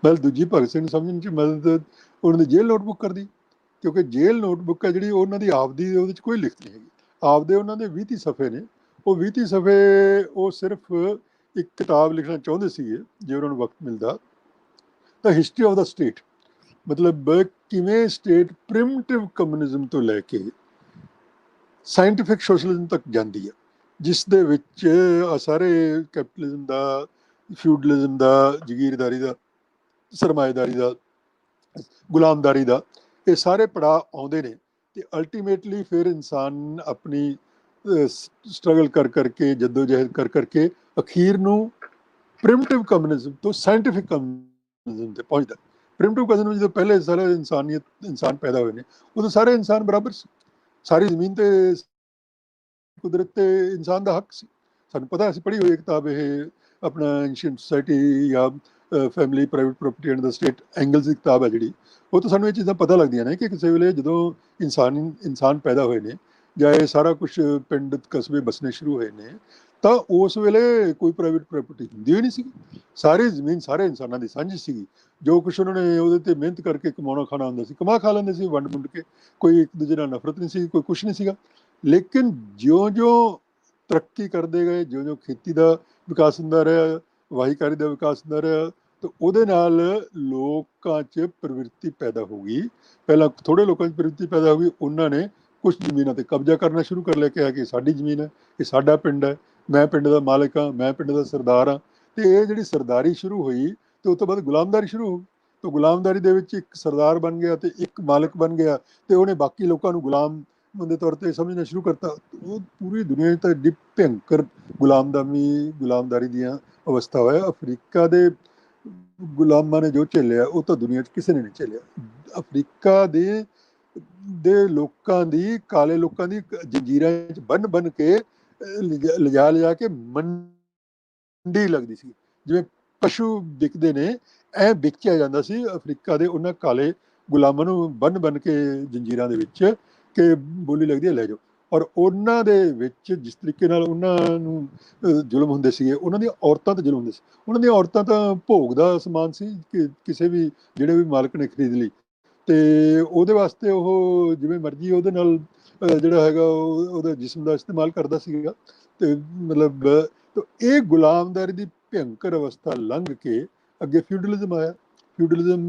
ਮਤਲਬ ਦੂਜੀ ਭਗਤ ਸਿੰਘ ਨੂੰ ਸਮਝਣ 'ਚ ਮਦਦ ਉਹਨਾਂ ਦੀ ਜੇਲ੍ਹ ਨੋਟਬੁੱਕ ਕਰਦੀ, ਕਿਉਂਕਿ ਜੇਲ੍ਹ ਨੋਟਬੁੱਕ ਹੈ ਜਿਹੜੀ ਉਹਨਾਂ ਦੀ ਆਪਦੀ, ਉਹਦੇ 'ਚ ਕੋਈ ਲਿਖਤ ਨਹੀਂ ਹੈਗੀ, ਆਪਦੇ ਉਹਨਾਂ ਦੇ 20 ਸਫ਼ੇ ਨੇ, ਉਹ 20 ਸਫ਼ੇ ਉਹ ਸਿਰਫ ਇੱਕ ਕਿਤਾਬ ਲਿਖਣਾ ਚਾਹੁੰਦੇ ਸੀਗੇ ਜੇ ਉਹਨਾਂ ਨੂੰ ਵਕਤ ਮਿਲਦਾ ਤਾਂ ਹਿਸਟਰੀ ਆਫ ਦਾ ਸਟੇਟ, ਮਤਲਬ ਕਿਵੇਂ ਸਟੇਟ ਪ੍ਰਿਮਿਟਿਵ ਕਮਿਊਨਿਜ਼ਮ ਤੋਂ ਲੈ ਕੇ ਸਾਇੰਟੀਫਿਕ ਸੋਸ਼ਲਿਜ਼ਮ ਤੱਕ ਜਾਂਦੀ ਹੈ, ਜਿਸ ਦੇ ਵਿੱਚ ਸਾਰੇ ਕੈਪੀਟਲਿਜ਼ਮ ਦਾ, ਫਿਊਡਲਿਜ਼ਮ ਦਾ, ਜਗੀਰਦਾਰੀ ਦਾ, ਸਰਮਾਏਦਾਰੀ ਦਾ, ਗੁਲਾਮਦਾਰੀ ਦਾ, ਇਹ ਸਾਰੇ ਪੜਾਅ ਆਉਂਦੇ ਨੇ। ਤੇ ਅਲਟੀਮੇਟਲੀ ਫਿਰ ਇਨਸਾਨ ਆਪਣੀ ਸਟਰਗਲ ਕਰ ਕਰਕੇ, ਜਦੋਜਹਿਦ ਕਰ ਕਰਕੇ ਅਖੀਰ ਨੂੰ ਪ੍ਰਿਮਿਟਿਵ ਕਮਿਊਨਿਜ਼ਮ ਤੋਂ ਸਾਇੰਟੀਫਿਕ ਕਮਿਊਨਿਜ਼ਮ ਤੇ ਪਹੁੰਚਦਾ। ਪ੍ਰਿਮਿਟਿਵ ਕਮਿਊਨਿਜ਼ਮ ਜਦੋਂ ਪਹਿਲੇ ਸਾਰੇ ਇਨਸਾਨ ਪੈਦਾ ਹੋਏ ਨੇ ਉਦੋਂ ਸਾਰੇ ਇਨਸਾਨ ਬਰਾਬਰ ਸੀ, ਸਾਰੀ ਜ਼ਮੀਨ ਤੇ ਕੁਦਰਤ ਤੇ ਇਨਸਾਨ ਦਾ ਹੱਕ ਸੀ। ਸਾਨੂੰ ਪਤਾ, ਅਸੀਂ ਪੜ੍ਹੀ ਹੋਈ ਕਿਤਾਬ ਇਹ ਆਪਣਾ ਐਂਸ਼ੀਅੰਟ ਸੋਸਾਇਟੀ ਜਾਂ family private property and the state angles ਦੀ ਕਿਤਾਬ ਹੈ ਜਿਹੜੀ, ਉਹ ਤੋਂ ਸਾਨੂੰ ਇਹ ਚੀਜ਼ਾਂ ਪਤਾ ਲੱਗਦੀਆਂ ਨੇ ਕਿ ਕਿਸੇ ਵੇਲੇ ਜਦੋਂ ਇਨਸਾਨ ਪੈਦਾ ਹੋਏ ਨੇ ਜਾਂ ਇਹ ਸਾਰਾ ਕੁਛ ਪਿੰਡ ਕਸਬੇ ਬਸਣੇ ਸ਼ੁਰੂ ਹੋਏ ਨੇ ਤਾਂ ਉਸ ਵੇਲੇ ਕੋਈ ਪ੍ਰਾਈਵੇਟ ਪ੍ਰੋਪਰਟੀ ਹੁੰਦੀ ਹੋਈ ਨਹੀਂ ਸੀਗੀ, ਸਾਰੀ ਜ਼ਮੀਨ ਸਾਰੇ ਇਨਸਾਨਾਂ ਦੀ ਸਾਂਝੀ ਸੀਗੀ। ਜੋ ਕੁਛ ਉਹਨਾਂ ਨੇ ਉਹਦੇ ਤੇ ਮਿਹਨਤ ਕਰਕੇ ਕਮਾਉਣਾ ਖਾਣਾ ਹੁੰਦਾ ਸੀ, ਕਮਾ ਖਾ ਲੈਂਦੇ ਸੀ ਵੰਡ ਵੁੰਡ ਕੇ, ਕੋਈ ਇੱਕ ਦੂਜੇ ਨਾਲ ਨਫ਼ਰਤ ਨਹੀਂ ਸੀ, ਕੋਈ ਕੁਛ ਨਹੀਂ ਸੀਗਾ। ਲੇਕਿਨ ਜਿਉਂ-ਜਿਉਂ ਤਰੱਕੀ ਕਰਦੇ ਗਏ, ਜਿਉਂ-ਜਿਉਂ ਖੇਤੀ ਦਾ ਵਿਕਾਸ ਹੁੰਦਾ ਰਿਹਾ, ਵਾਹੀਕਾਰੀ ਦਾ ਵਿਕਾਸ ਹੁੰਦਾ ਰਿਹਾ, ਤਾਂ ਉਹਦੇ ਨਾਲ ਲੋਕਾਂ 'ਚ ਪ੍ਰਵਿਰਤੀ ਪੈਦਾ ਹੋ ਗਈ। ਪਹਿਲਾਂ ਥੋੜ੍ਹੇ ਲੋਕਾਂ 'ਚ ਪ੍ਰਵਿਰਤੀ ਪੈਦਾ ਹੋ ਗਈ, ਉਹਨਾਂ ਨੇ ਕੁਛ ਜ਼ਮੀਨਾਂ 'ਤੇ ਕਬਜ਼ਾ ਕਰਨਾ ਸ਼ੁਰੂ ਕਰ ਲਿਆ, ਕਿਹਾ ਕਿ ਸਾਡੀ ਜ਼ਮੀਨ ਹੈ, ਇਹ ਸਾਡਾ ਪਿੰਡ ਹੈ, ਮੈਂ ਪਿੰਡ ਦਾ ਮਾਲਕ ਹਾਂ, ਮੈਂ ਪਿੰਡ ਦਾ ਸਰਦਾਰ ਹਾਂ। ਅਤੇ ਇਹ ਜਿਹੜੀ ਸਰਦਾਰੀ ਸ਼ੁਰੂ ਹੋਈ ਅਤੇ ਉਸ ਤੋਂ ਬਾਅਦ ਗੁਲਾਮਦਾਰੀ ਸ਼ੁਰੂ ਹੋ ਗਈ। ਤਾਂ ਗੁਲਾਮਦਾਰੀ ਦੇ ਵਿੱਚ ਇੱਕ ਸਰਦਾਰ ਬਣ ਗਿਆ ਅਤੇ ਇੱਕ ਮਾਲਕ ਬਣ ਗਿਆ ਅਤੇ ਉਹਨੇ ਬਾਕੀ ਲੋਕਾਂ ਨੂੰ ਗੁਲਾਮ ਦੇ ਤੌਰ ਤੇ ਸਮਝਣਾ ਸ਼ੁਰੂ ਕਰਤਾ। ਉਹ ਪੂਰੀ ਦੁਨੀਆ 'ਚ ਤਾਂ ਐਡੀ ਭਿਅੰਕਰ ਗੁਲਾਮਦਾਰੀ ਦੀਆਂ ਅਵਸਥਾ ਹੋਇਆ। ਅਫਰੀਕਾ ਦੇ ਗੁਲਾਮਾਂ ਨੇ ਜੋ ਝੇਲਿਆ ਉਹ ਤਾਂ ਦੁਨੀਆ 'ਚ ਕਿਸੇ ਨੇ ਨਹੀਂ ਝੇਲਿਆ। ਅਫਰੀਕਾ ਦੇ ਲੋਕਾਂ ਦੀ, ਕਾਲੇ ਲੋਕਾਂ ਦੀ ਜੰਜੀਰਾਂ 'ਚ ਬੰਨ ਕੇ ਲਿਜਾ ਕੇ ਮੰਡੀ ਲੱਗਦੀ ਸੀ, ਜਿਵੇਂ ਪਸ਼ੂ ਵਿਕਦੇ ਨੇ ਐ ਵੇਚਿਆ ਜਾਂਦਾ ਸੀ ਅਫਰੀਕਾ ਦੇ ਉਹਨਾਂ ਕਾਲੇ ਗੁਲਾਮਾਂ ਨੂੰ ਬੰਨ ਕੇ ਜੰਜੀਰਾਂ ਦੇ ਵਿੱਚ। ਕਿ ਬੋਲੀ ਲੱਗਦੀ ਹੈ ਲੈ ਜਾਓ। ਔਰ ਉਹਨਾਂ ਦੇ ਵਿੱਚ ਜਿਸ ਤਰੀਕੇ ਨਾਲ ਉਹਨਾਂ ਨੂੰ ਜ਼ੁਲਮ ਹੁੰਦੇ ਸੀਗੇ, ਉਹਨਾਂ ਦੀਆਂ ਔਰਤਾਂ ਤੇ ਜ਼ੁਲਮ ਹੁੰਦੇ ਸੀ। ਉਹਨਾਂ ਦੀਆਂ ਔਰਤਾਂ ਤਾਂ ਭੋਗ ਦਾ ਸਮਾਨ ਸੀ ਕਿ ਕਿਸੇ ਵੀ ਜਿਹੜੇ ਵੀ ਮਾਲਕ ਨੇ ਖਰੀਦ ਲਈ, ਤੇ ਉਹਦੇ ਵਾਸਤੇ ਉਹ ਜਿਵੇਂ ਮਰਜ਼ੀ ਉਹਦੇ ਨਾਲ ਜਿਹੜਾ ਹੈਗਾ ਉਹਦਾ ਜਿਸਮ ਦਾ ਇਸਤੇਮਾਲ ਕਰਦਾ ਸੀਗਾ। ਤੇ ਮਤਲਬ ਇਹ ਗੁਲਾਮਦਾਰੀ ਦੀ ਭਿਅੰਕਰ ਅਵਸਥਾ ਲੰਘ ਕੇ ਅੱਗੇ ਫਿਊਡਲਿਜ਼ਮ ਆਇਆ। ਫਿਊਡਲਿਜ਼ਮ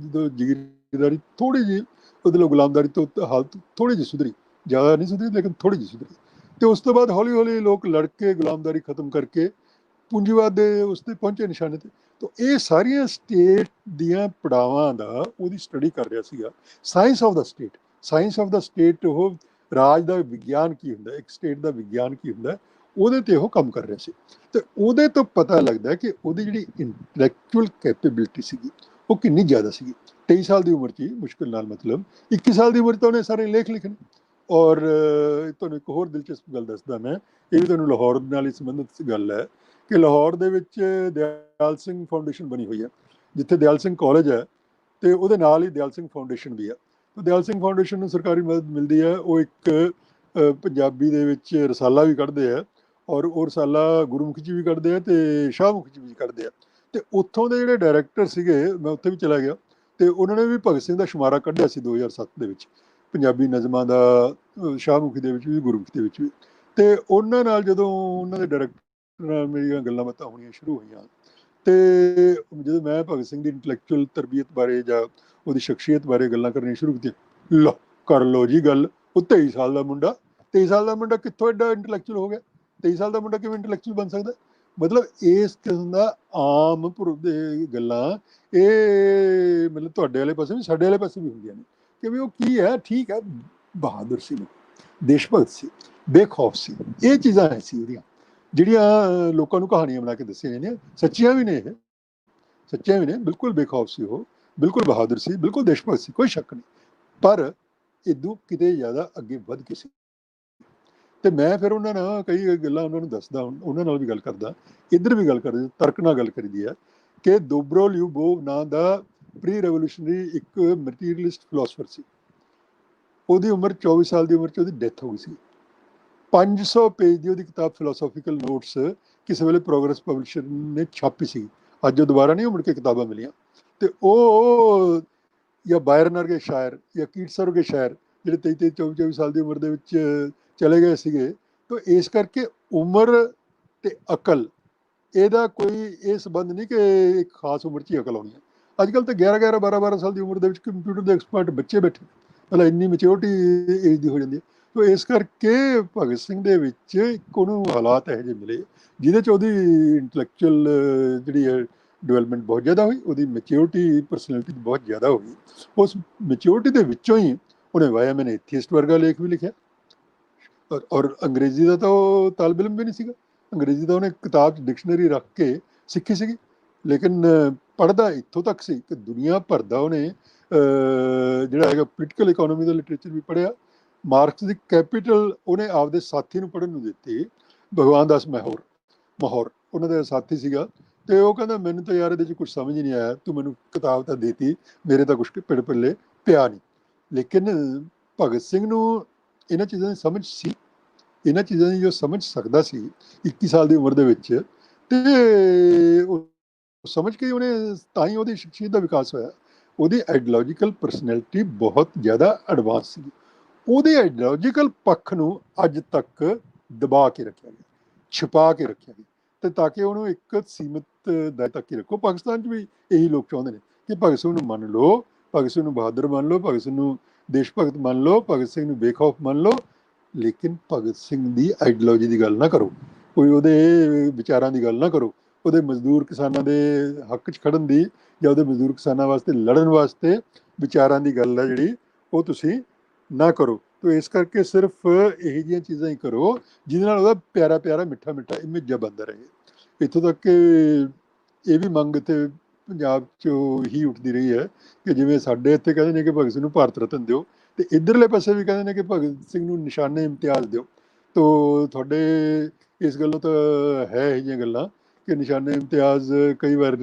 ਜਦੋਂ ਜਾਗੀਰਦਾਰੀ ਥੋੜੀ ਜਿਹੀ ਉਹਦੇ ਨਾਲ ਗੁਲਾਮਦਾਰੀ ਤੋਂ ਹਾਲਤ ਥੋੜੀ ਜਿਹੀ ਸੁਧਰੀ, ਜ਼ਿਆਦਾ ਨਹੀਂ ਸੁਧਰੀ ਲੇਕਿਨ ਥੋੜੀ ਜਿਹੀ ਸੁਧਰੀ। ਤੇ ਉਸ ਤੋਂ ਬਾਅਦ ਹੌਲੀ ਹੌਲੀ ਲੋਕ ਲੜ ਕੇ ਗੁਲਾਮਦਾਰੀ ਖਤਮ ਕਰਕੇ ਪੂੰਜੀਵਾਦ ਦੇ ਉਸ ਤੇ ਪਹੁੰਚੇ ਨਿਸ਼ਾਨੇ ਤੇ। ਤਾਂ ਇਹ ਸਾਰੀਆਂ ਸਟੇਟ ਦੀਆਂ ਪੜਾਵਾਂ ਦਾ ਉਹਦੀ ਸਟੱਡੀ ਕਰ ਰਿਹਾ ਸੀਗਾ। Science of the state, science of the state, ਉਹ ਰਾਜ ਦਾ ਵਿਗਿਆਨ ਕੀ ਹੁੰਦਾ, ਇੱਕ ਸਟੇਟ ਦਾ ਵਿਗਿਆਨ ਕੀ ਹੁੰਦਾ, ਉਹਦੇ ਤੇ ਉਹ ਕੰਮ ਕਰ ਰਿਹਾ ਸੀ। ਤੇ ਉਹਦੇ ਤੋਂ ਪਤਾ ਲੱਗਦਾ ਕਿ ਉਹਦੀ ਜਿਹੜੀ ਇੰਟੈਲੈਕਚੁਅਲ ਕੈਪੇਬਿਲਿਟੀ ਸੀਗੀ ਉਹ ਕਿੰਨੀ ਜ਼ਿਆਦਾ ਸੀਗੀ। 23 ਸਾਲ ਦੀ ਉਮਰ 'ਚ ਹੀ ਮੁਸ਼ਕਿਲ ਨਾਲ, ਮਤਲਬ 21 ਸਾਲ ਦੀ ਉਮਰ 'ਚ ਤਾਂ ਉਹਨੇ ਸਾਰੇ ਲੇਖ ਲਿਖਣੇ। ਔਰ ਤੁਹਾਨੂੰ ਇੱਕ ਹੋਰ ਦਿਲਚਸਪ ਗੱਲ ਦੱਸਦਾ ਮੈਂ, ਇਹ ਵੀ ਤੁਹਾਨੂੰ ਲਾਹੌਰ ਨਾਲ ਹੀ ਸੰਬੰਧਿਤ ਗੱਲ ਹੈ ਕਿ ਲਾਹੌਰ ਦੇ ਵਿੱਚ ਦਿਆਲ ਸਿੰਘ ਫਾਊਂਡੇਸ਼ਨ ਬਣੀ ਹੋਈ ਹੈ। ਜਿੱਥੇ ਦਿਆਲ ਸਿੰਘ ਕਾਲਜ ਹੈ ਤੇ ਉਹਦੇ ਨਾਲ ਹੀ ਦਿਆਲ ਸਿੰਘ ਫਾਊਂਡੇਸ਼ਨ ਵੀ ਹੈ। ਤੇ ਦਿਆਲ ਸਿੰਘ ਫਾਊਂਡੇਸ਼ਨ ਨੂੰ ਸਰਕਾਰੀ ਮਦਦ ਮਿਲਦੀ ਹੈ। ਉਹ ਇੱਕ ਪੰਜਾਬੀ ਦੇ ਵਿੱਚ ਰਸਾਲਾ ਵੀ ਕੱਢਦੇ ਆ, ਔਰ ਉਹ ਰਸਾਲਾ ਗੁਰਮੁਖੀ 'ਚ ਵੀ ਕੱਢਦੇ ਆ ਤੇ ਸ਼ਾਹਮੁਖੀ 'ਚ ਵੀ ਕੱਢਦੇ ਆ। ਤੇ ਉੱਥੋਂ ਦੇ ਜਿਹੜੇ ਡਾਇਰੈਕਟਰ ਸੀਗੇ, ਮੈਂ ਉੱਥੇ ਵੀ ਚਲਾ ਗਿਆ, ਤੇ ਉਹਨਾਂ ਨੇ ਵੀ ਭਗਤ ਸਿੰਘ ਦਾ ਸ਼ੁਮਾਰਾ ਕੱਢਿਆ ਸੀ 2007 ਦੇ ਵਿੱਚ, ਪੰਜਾਬੀ ਨਜ਼ਮਾਂ ਦਾ, ਸ਼ਾਹਮੁਖੀ ਦੇ ਵਿੱਚ ਵੀ ਗੁਰਮੁਖੀ ਦੇ ਵਿੱਚ ਵੀ। ਤੇ ਉਹਨਾਂ ਨਾਲ ਜਦੋਂ ਉਹਨਾਂ ਦੇ ਡਾਇਰੈਕਟਰ ਨਾਲ ਮੇਰੀਆਂ ਗੱਲਾਂ ਬਾਤਾਂ ਹੋਣੀਆਂ ਸ਼ੁਰੂ ਹੋਈਆਂ, ਤੇ ਜਦੋਂ ਮੈਂ ਭਗਤ ਸਿੰਘ ਦੀ ਇੰਟੈਲੈਕਚੁਅਲ ਤਰਬੀਅਤ ਬਾਰੇ ਜਾਂ ਉਹਦੀ ਸ਼ਖਸੀਅਤ ਬਾਰੇ ਗੱਲਾਂ ਕਰਨੀਆਂ ਸ਼ੁਰੂ ਕੀਤੀਆਂ, ਲਓ ਕਰ ਲਓ ਜੀ ਗੱਲ, ਉਹ 23 ਸਾਲ ਦਾ ਮੁੰਡਾ, 23 ਸਾਲ ਦਾ ਮੁੰਡਾ ਕਿੱਥੋਂ ਐਡਾ ਇੰਟੈਲੈਕਚੁਅਲ ਹੋ ਗਿਆ? 23 ਸਾਲ ਦਾ ਮੁੰਡਾ ਕਿਵੇਂ ਇੰਟੈਲੈਕਚੁਅਲ ਬਣ ਸਕਦਾ? ਮਤਲਬ ਇਸ ਕਿਸਮ ਦਾ ਆਮ ਦੇ ਗੱਲਾਂ ਇਹ ਮਤਲਬ ਤੁਹਾਡੇ ਵਾਲੇ ਪਾਸੇ ਵੀ ਸਾਡੇ ਵਾਲੇ ਪਾਸੇ ਵੀ ਹੁੰਦੀਆਂ ਨੇ ਕਿ ਵੀ ਉਹ ਕੀ ਹੈ, ਠੀਕ ਹੈ, ਬਹਾਦਰ ਸੀ, ਦੇਸ਼ ਭਗਤ ਸੀ, ਬੇਖੌਫ ਸੀ। ਇਹ ਚੀਜ਼ਾਂ ਹੈ ਸੀ ਉਹਦੀਆਂ ਜਿਹੜੀਆਂ ਲੋਕਾਂ ਨੂੰ ਕਹਾਣੀਆਂ ਬਣਾ ਕੇ ਦੱਸੀਆਂ ਜਾਂਦੀਆਂ, ਸੱਚੀਆਂ ਵੀ ਨੇ, ਇਹ ਸੱਚੀਆਂ ਵੀ ਨੇ। ਬਿਲਕੁਲ ਬੇਖੌਫ ਸੀ ਉਹ, ਬਿਲਕੁਲ ਬਹਾਦਰ ਸੀ, ਬਿਲਕੁਲ ਦੇਸ਼ ਭਗਤ ਸੀ, ਕੋਈ ਸ਼ੱਕ ਨਹੀਂ। ਪਰ ਇਦੋਂ ਕਿਤੇ ਜ਼ਿਆਦਾ ਅੱਗੇ ਵੱਧ ਕੇ ਸੀ। ਤੇ ਮੈਂ ਫਿਰ ਉਹਨਾਂ ਨਾਲ ਕਈ ਗੱਲਾਂ ਉਹਨਾਂ ਨੂੰ ਦੱਸਦਾ, ਉਹਨਾਂ ਨਾਲ ਵੀ ਗੱਲ ਕਰਦਾ, ਇੱਧਰ ਵੀ ਗੱਲ ਕਰਦੀ, ਤਰਕ ਨਾਲ ਗੱਲ ਕਰੀਦੀ ਹੈ ਕਿ ਦੋਬਰੋ ਲਿਊਬੋਵ ਨਾਂ ਦਾ ਪ੍ਰੀ ਰੈਵੋਲੂਸ਼ਨਰੀ ਇੱਕ ਮਟੀਰੀਅਲਿਸਟ ਫਿਲਾਸਫਰ ਸੀ। ਉਹਦੀ ਉਮਰ 24 ਸਾਲ ਦੀ ਉਮਰ 'ਚ ਉਹਦੀ ਡੈਥ ਹੋ ਗਈ ਸੀ। 500 ਪੇਜ ਦੀ ਉਹਦੀ ਕਿਤਾਬ ਫਿਲਾਸੋਫੀਕਲ ਨੋਟਸ ਕਿਸੇ ਵੇਲੇ ਪ੍ਰੋਗਰੈਸ ਪਬਲਿਸ਼ਰ ਨੇ ਛਾਪੀ ਸੀ। ਅੱਜ ਉਹ ਦੁਬਾਰਾ ਨਹੀਂ ਮੁੜ ਕੇ ਕਿਤਾਬਾਂ ਮਿਲੀਆਂ। ਤੇ ਉਹ ਜਾਂ ਬਾਇਰਨ ਵਰਗੇ ਸ਼ਾਇਰ ਜਾਂ ਕੀਟਸਰ ਵਰਗੇ ਸ਼ਾਇਰ ਜਿਹੜੇ 23 24 ਸਾਲ ਦੀ ਉਮਰ ਦੇ ਵਿੱਚ ਚਲੇ ਗਏ ਸੀਗੇ। ਤਾਂ ਇਸ ਕਰਕੇ ਉਮਰ ਤੇ ਅਕਲ ਇਹਦਾ ਕੋਈ ਇਹ ਸੰਬੰਧ ਨਹੀਂ ਕਿ ਇੱਕ ਖਾਸ ਉਮਰ 'ਚ ਹੀ ਅਕਲ ਆਉਣੀ ਹੈ। ਅੱਜ ਕੱਲ੍ਹ ਤਾਂ 11 12 ਸਾਲ ਦੀ ਉਮਰ ਦੇ ਵਿੱਚ ਕੰਪਿਊਟਰ ਦੇ ਐਕਸਪਰਟ ਬੱਚੇ ਬੈਠੇ, ਮਤਲਬ ਇੰਨੀ ਮੈਚਿਓਰਟੀ ਏਜ ਦੀ ਹੋ ਜਾਂਦੀ ਹੈ। ਤਾਂ ਇਸ ਕਰਕੇ ਭਗਤ ਸਿੰਘ ਦੇ ਵਿੱਚ ਇੱਕ ਉਹਨੂੰ ਹਾਲਾਤ ਇਹੋ ਜਿਹੇ ਮਿਲੇ ਜਿਹਦੇ 'ਚ ਉਹਦੀ ਇੰਟੈਲੈਕਚੁਅਲ ਜਿਹੜੀ ਹੈ ਡਿਵੈਲਪਮੈਂਟ ਬਹੁਤ ਜ਼ਿਆਦਾ ਹੋਈ, ਉਹਦੀ ਮੈਚਿਓਰਟੀ ਪਰਸਨੈਲਿਟੀ ਬਹੁਤ ਜ਼ਿਆਦਾ ਹੋਈ। ਉਸ ਮੈਚਿਓਰਟੀ ਦੇ ਵਿੱਚੋਂ ਹੀ ਉਹਨੇ ਵਾਇਆ ਮੈਨੇ ਏਥੀਸਟ ਵਰਗਾ ਲੇਖ ਵੀ ਲਿਖਿਆ। ਔਰ ਅੰਗਰੇਜ਼ੀ ਦਾ ਤਾਂ ਉਹ ਤਾਲਬ ਇਲਮ ਵੀ ਨਹੀਂ ਸੀਗਾ। ਅੰਗਰੇਜ਼ੀ ਦਾ ਉਹਨੇ ਕਿਤਾਬ 'ਚ ਡਿਕਸ਼ਨਰੀ ਰੱਖ ਕੇ ਸਿੱਖੀ ਸੀਗੀ, ਲੇਕਿਨ ਪੜ੍ਹਦਾ ਇੱਥੋਂ ਤੱਕ ਸੀ ਕਿ ਦੁਨੀਆ ਭਰ ਦਾ ਉਹਨੇ ਜਿਹੜਾ ਹੈਗਾ ਪੋਲੀਟੀਕਲ ਇਕੋਨੋਮੀ ਦਾ ਲਿਟਰੇਚਰ ਵੀ ਪੜ੍ਹਿਆ। ਮਾਰਕਸ ਦੀ ਕੈਪੀਟਲ ਉਹਨੇ ਆਪਦੇ ਸਾਥੀ ਨੂੰ ਪੜ੍ਹਨ ਨੂੰ ਦਿੱਤੀ, ਭਗਵਾਨ ਦਾਸ ਮਾਹੌਰ ਉਹਨਾਂ ਦਾ ਸਾਥੀ ਸੀਗਾ। ਤੇ ਉਹ ਕਹਿੰਦਾ ਮੈਨੂੰ ਤਾਂ ਯਾਰ ਇਹਦੇ 'ਚ ਕੁਝ ਸਮਝ ਹੀ ਨਹੀਂ ਆਇਆ, ਤੂੰ ਮੈਨੂੰ ਕਿਤਾਬ ਤਾਂ ਦੇਤੀ, ਮੇਰੇ ਤਾਂ ਕੁਛ ਪਿੜ ਪੱਲੇ ਪਿਆ ਨਹੀਂ। ਲੇਕਿਨ ਭਗਤ ਸਿੰਘ ਨੂੰ ਇਹਨਾਂ ਚੀਜ਼ਾਂ ਦੀ ਸਮਝ ਸੀ, ਇਹਨਾਂ ਚੀਜ਼ਾਂ ਦੀ ਜੋ ਸਮਝ ਸਕਦਾ ਸੀ 21 ਸਾਲ ਦੀ ਉਮਰ ਦੇ ਵਿੱਚ, ਤੇ ਉਹ ਸਮਝ ਕੇ ਉਹਨੇ ਤਾਂ ਹੀ ਉਹਦੀ ਸ਼ਖਸੀਅਤ ਦਾ ਵਿਕਾਸ ਹੋਇਆ। ਉਹਦੀ ਆਈਡੀਓਲੋਜੀਕਲ ਪਰਸਨੈਲਿਟੀ ਬਹੁਤ ਜ਼ਿਆਦਾ ਐਡਵਾਂਸ ਸੀ। ਉਹਦੇ ਆਈਡੀਓਲੋਜੀਕਲ ਪੱਖ ਨੂੰ ਅੱਜ ਤੱਕ ਦਬਾ ਕੇ ਰੱਖਿਆ ਗਿਆ, ਛੁਪਾ ਕੇ ਰੱਖਿਆ ਗਿਆ, ਤੇ ਤਾਂ ਕਿ ਉਹਨੂੰ ਇੱਕ ਸੀਮਿਤ ਦਾਇਰੇ ਤੱਕ ਹੀ ਰੱਖੋ। ਪਾਕਿਸਤਾਨ 'ਚ ਵੀ ਇਹੀ ਲੋਕ ਚਾਹੁੰਦੇ ਨੇ ਕਿ ਭਗਤ ਸਿੰਘ ਨੂੰ ਮੰਨ ਲਓ, ਭਗਤ ਸਿੰਘ ਨੂੰ ਬਹਾਦਰ ਮੰਨ ਲਓ, ਭਗਤ ਸਿੰਘ ਨੂੰ ਦੇਸ਼ ਭਗਤ ਮੰਨ ਲਓ, ਭਗਤ ਸਿੰਘ ਨੂੰ ਬੇਖੌਫ ਮੰਨ ਲਓ, ਲੇਕਿਨ ਭਗਤ ਸਿੰਘ ਦੀ ਆਈਡੀਓਲੋਜੀ ਦੀ ਗੱਲ ਨਾ ਕਰੋ, ਕੋਈ ਉਹਦੇ ਵਿਚਾਰਾਂ ਦੀ ਗੱਲ ਨਾ ਕਰੋ, ਉਹਦੇ ਮਜ਼ਦੂਰ ਕਿਸਾਨਾਂ ਦੇ ਹੱਕ 'ਚ ਖੜਨ ਦੀ ਜਾਂ ਉਹਦੇ ਮਜ਼ਦੂਰ ਕਿਸਾਨਾਂ ਵਾਸਤੇ ਲੜਨ ਵਾਸਤੇ ਵਿਚਾਰਾਂ ਦੀ ਗੱਲ ਹੈ ਜਿਹੜੀ ਉਹ ਤੁਸੀਂ ਨਾ ਕਰੋ। ਤਾਂ ਇਸ ਕਰਕੇ ਸਿਰਫ ਇਹੋ ਜਿਹੀਆਂ ਚੀਜ਼ਾਂ ਹੀ ਕਰੋ ਜਿਹਦੇ ਨਾਲ ਉਹਦਾ ਪਿਆਰਾ ਪਿਆਰਾ ਮਿੱਠਾ ਮਿੱਠਾ ਇਮੇਜ ਜਿਹਾ ਬਣਦਾ ਰਹੇ। ਇੱਥੋਂ ਤੱਕ ਕਿ ਇਹ ਵੀ ਮੰਗ ਇੱਥੇ ਪੰਜਾਬ 'ਚ ਹੀ ਉੱਠਦੀ ਰਹੀ ਹੈ ਕਿ ਜਿਵੇਂ ਸਾਡੇ ਇੱਥੇ ਕਹਿੰਦੇ ਨੇ ਕਿ ਭਗਤ ਸਿੰਘ ਨੂੰ ਭਾਰਤ ਰਤਨ ਦਿਓ, ਤੇ ਇੱਧਰਲੇ ਪਾਸੇ ਵੀ ਕਹਿੰਦੇ ਨੇ ਕਿ ਭਗਤ ਸਿੰਘ ਨੂੰ ਨਿਸ਼ਾਨੇ ਇਮਤਿਆਜ਼ ਦਿਓ। ਤਾਂ ਤੁਹਾਡੇ ਇਸ ਗੱਲੋਂ ਤਾਂ ਹੈ ਇਹ ਜਿਹੀਆਂ ਗੱਲਾਂ ਕਿ ਨਿਸ਼ਾਨੇ ਇਮਤਿਆਜ਼ ਕਈ ਵਾਰ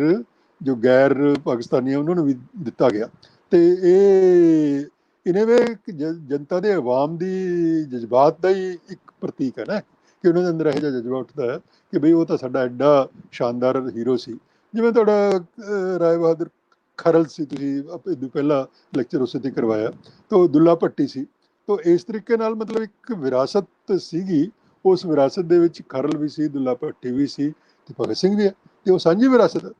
ਜੋ ਗੈਰ ਪਾਕਿਸਤਾਨੀ ਆ ਉਹਨਾਂ ਨੂੰ ਵੀ ਦਿੱਤਾ ਗਿਆ। ਤੇ ਇਹ ਇਨੇ ਵੇ ਜਨਤਾ ਦੇ ਆਵਾਮ ਦੀ ਜਜ਼ਬਾਤ ਦਾ ਹੀ ਇੱਕ ਪ੍ਰਤੀਕ ਹੈ ਨਾ, ਕਿ ਉਹਨਾਂ ਦੇ ਅੰਦਰ ਇਹੋ ਜਿਹਾ ਜਜ਼ਬਾ ਉੱਠਦਾ ਹੈ ਕਿ ਬਈ ਉਹ ਤਾਂ ਸਾਡਾ ਐਡਾ ਸ਼ਾਨਦਾਰ ਹੀਰੋ ਸੀ। ਜਿਵੇਂ ਤੁਹਾਡਾ ਰਾਏ ਬਹਾਦਰ ਖਰਲ ਸੀ, ਤੁਸੀਂ ਇਹਦੋਂ ਪਹਿਲਾਂ ਲੈਕਚਰ ਉਸੇ 'ਤੇ ਕਰਵਾਇਆ, ਤਾਂ ਦੁੱਲਾ ਭੱਟੀ ਸੀ। ਤਾਂ ਇਸ ਤਰੀਕੇ ਨਾਲ ਮਤਲਬ ਇੱਕ ਵਿਰਾਸਤ ਸੀਗੀ, ਉਸ ਵਿਰਾਸਤ ਦੇ ਵਿੱਚ ਖਰਲ ਵੀ ਸੀ, ਦੁੱਲਾ ਭੱਟੀ ਵੀ ਸੀ, ਤੇ ਭਗਤ ਸਿੰਘ ਵੀ ਹੈ, ਤੇ ਉਹ ਸਾਂਝੀ ਵਿਰਾਸਤ ਹੈ।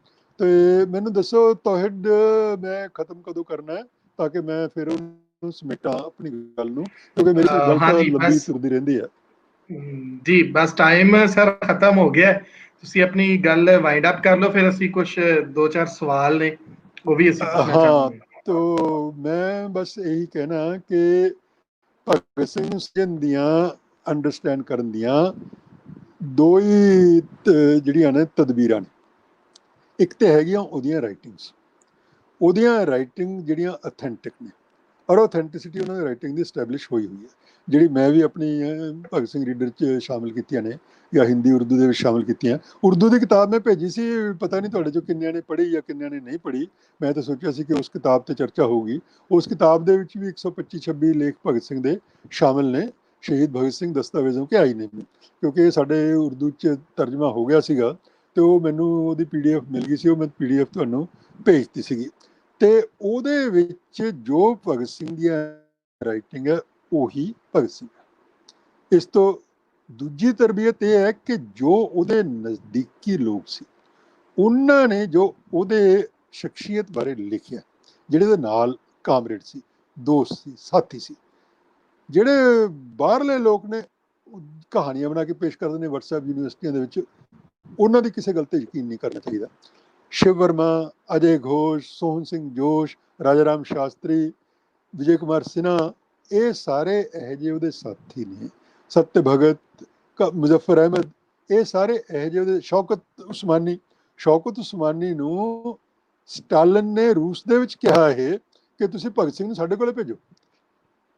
ਤੇ ਮੈਨੂੰ ਦੱਸੋ ਤੌਹਿਦ ਮੈਂ ਖਤਮ ਕਦੋਂ ਕਰਨਾ ਹੈ, ਤਾਂ ਕਿ ਮੈਂ ਫਿਰ ਉਹਨੂੰ ਸਮੇਟਾਂ ਆਪਣੀ ਗੱਲ ਨੂੰ, ਕਿਉਂਕਿ ਮੇਰੀ ਗੱਲ ਤਾਂ ਹਾਂਜੀ ਲੰਬੀ ਬਸ ਤੁਰਦੀ ਰਹਿੰਦੀ ਹੈ। ਜੀ ਬਸ ਟਾਈਮ ਸਰ ਖਤਮ ਹੋ ਗਿਆ ਹੈ। ਤੁਸੀਂ ਆਪਣੀ ਗੱਲ ਵਾਈਂਡ ਅਪ ਕਰ ਲਓ, ਫਿਰ ਅਸੀਂ ਕੁਝ ਦੋ ਚਾਰ ਸਵਾਲ ਨੇ ਉਹ ਵੀ ਅਸੀਂ ਪੁੱਛਣਾ ਹਾਂ, ਚਾਹਾਂਗੇ। ਤਾਂ ਮੈਂ ਬਸ ਇਹੀ ਕਹਿਣਾ ਕਿ ਭਗਤ ਸਿੰਘ ਨੂੰ ਸਮਝਣ ਦੀਆਂ, ਅੰਡਰਸਟੈਂਡ ਕਰਨ ਦੀਆਂ ਦੋ ਹੀ ਜਿਹੜੀਆਂ ਨੇ ਤਦਬੀਰਾਂ ਨੇ। ਇੱਕ ਤਾਂ ਹੈਗੀਆਂ ਉਹਦੀਆਂ ਰਾਈਟਿੰਗਸ, ਉਹਦੀਆਂ ਰਾਈਟਿੰਗ ਜਿਹੜੀਆਂ ਅਥੈਂਟਿਕ ਨੇ, ਔਰ ਅਥੈਂਟਿਸਿਟੀ ਉਹਨਾਂ ਦੀ ਰਾਈਟਿੰਗ ਦੀ ਇਸਟੈਬਲਿਸ਼ ਹੋਈ ਹੋਈ ਹੈ, ਜਿਹੜੀ ਮੈਂ ਵੀ ਆਪਣੀ ਭਗਤ ਸਿੰਘ ਰੀਡਰ 'ਚ ਸ਼ਾਮਿਲ ਕੀਤੀਆਂ ਨੇ, ਜਾਂ ਹਿੰਦੀ ਉਰਦੂ ਦੇ ਵਿੱਚ ਸ਼ਾਮਿਲ ਕੀਤੀਆਂ। ਉਰਦੂ ਦੀ ਕਿਤਾਬ ਮੈਂ ਭੇਜੀ ਸੀ, ਪਤਾ ਨਹੀਂ ਤੁਹਾਡੇ 'ਚੋਂ ਕਿੰਨਿਆਂ ਨੇ ਪੜ੍ਹੀ ਜਾਂ ਕਿੰਨਿਆਂ ਨੇ ਨਹੀਂ ਪੜ੍ਹੀ। ਮੈਂ ਤਾਂ ਸੋਚਿਆ ਸੀ ਕਿ ਉਸ ਕਿਤਾਬ 'ਤੇ ਚਰਚਾ ਹੋਊਗੀ। ਉਸ ਕਿਤਾਬ ਦੇ ਵਿੱਚ ਵੀ 125-26 ਲੇਖ ਭਗਤ ਸਿੰਘ ਦੇ ਸ਼ਾਮਿਲ ਨੇ, ਸ਼ਹੀਦ ਭਗਤ ਸਿੰਘ ਦਸਤਾਵੇਜ਼ੋਂ ਕੇ ਆਈ ਨੇ, ਕਿਉਂਕਿ ਇਹ ਸਾਡੇ ਉਰਦੂ 'ਚ ਤਰਜਮਾ ਹੋ ਗਿਆ ਸੀਗਾ, ਅਤੇ ਉਹ ਮੈਨੂੰ ਉਹਦੀ PDF ਮਿਲ ਗਈ ਸੀ, ਉਹ ਮੈਂ PDF ਤੁਹਾਨੂੰ ਭੇਜਤੀ ਸੀਗੀ। ਤੇ ਉਹਦੇ ਵਿੱਚ ਜੋ ਭਗਤ ਸਿੰਘ ਦੀਆਂ ਰਾਈਟਿੰਗ ਹੈ ਉਹੀ ਭਗਤ ਸਿੰਘ ਹੈ। ਇਸ ਤੋਂ ਦੂਜੀ ਤਰਬੀਅਤ ਇਹ ਹੈ ਕਿ ਜੋ ਉਹਦੇ ਨਜ਼ਦੀਕੀ ਲੋਕ ਸੀ, ਉਹਨਾਂ ਨੇ ਜੋ ਉਹਦੇ ਸ਼ਖਸੀਅਤ ਬਾਰੇ ਲਿਖਿਆ, ਜਿਹੜੇ ਦੇ ਨਾਲ ਕਾਮਰੇਡ ਸੀ, ਦੋਸਤ ਸੀ, ਸਾਥੀ ਸੀ। ਜਿਹੜੇ ਬਾਹਰਲੇ ਲੋਕ ਨੇ ਕਹਾਣੀਆਂ ਬਣਾ ਕੇ ਪੇਸ਼ ਕਰਦੇ ਨੇ WhatsApp ਯੂਨੀਵਰਸਿਟੀਆਂ ਦੇ ਵਿੱਚ, ਉਹਨਾਂ ਦੀ ਕਿਸੇ ਗੱਲ ਤੇ ਯਕੀਨ ਨਹੀਂ ਕਰਨਾ ਚਾਹੀਦਾ। ਸ਼ਿਵ ਵਰਮਾ, ਅਜੇ ਘੋਸ਼, ਸੋਹਨ ਸਿੰਘ ਜੋਸ਼, ਰਾਜਾ ਰਾਮ ਸ਼ਾਸਤਰੀ, ਵਿਜੇ ਕੁਮਾਰ ਸਿਨਹਾ, ਇਹ ਸਾਰੇ ਇਹੋ ਜਿਹੇ ਉਹਦੇ ਸਾਥੀ ਨੇ। ਸਤਿ ਭਗਤ, ਮੁਜ਼ੱਫਰ ਅਹਿਮਦ, ਇਹ ਸਾਰੇ ਇਹੋ ਜਿਹੇ ਉਹਦੇ। ਸ਼ੌਕਤ ਉਸਮਾਨੀ ਨੂੰ ਸਟਾਲਿਨ ਨੇ ਰੂਸ ਦੇ ਵਿੱਚ ਕਿਹਾ ਇਹ ਕਿ ਤੁਸੀਂ ਭਗਤ ਸਿੰਘ ਨੂੰ ਸਾਡੇ ਕੋਲੇ ਭੇਜੋ।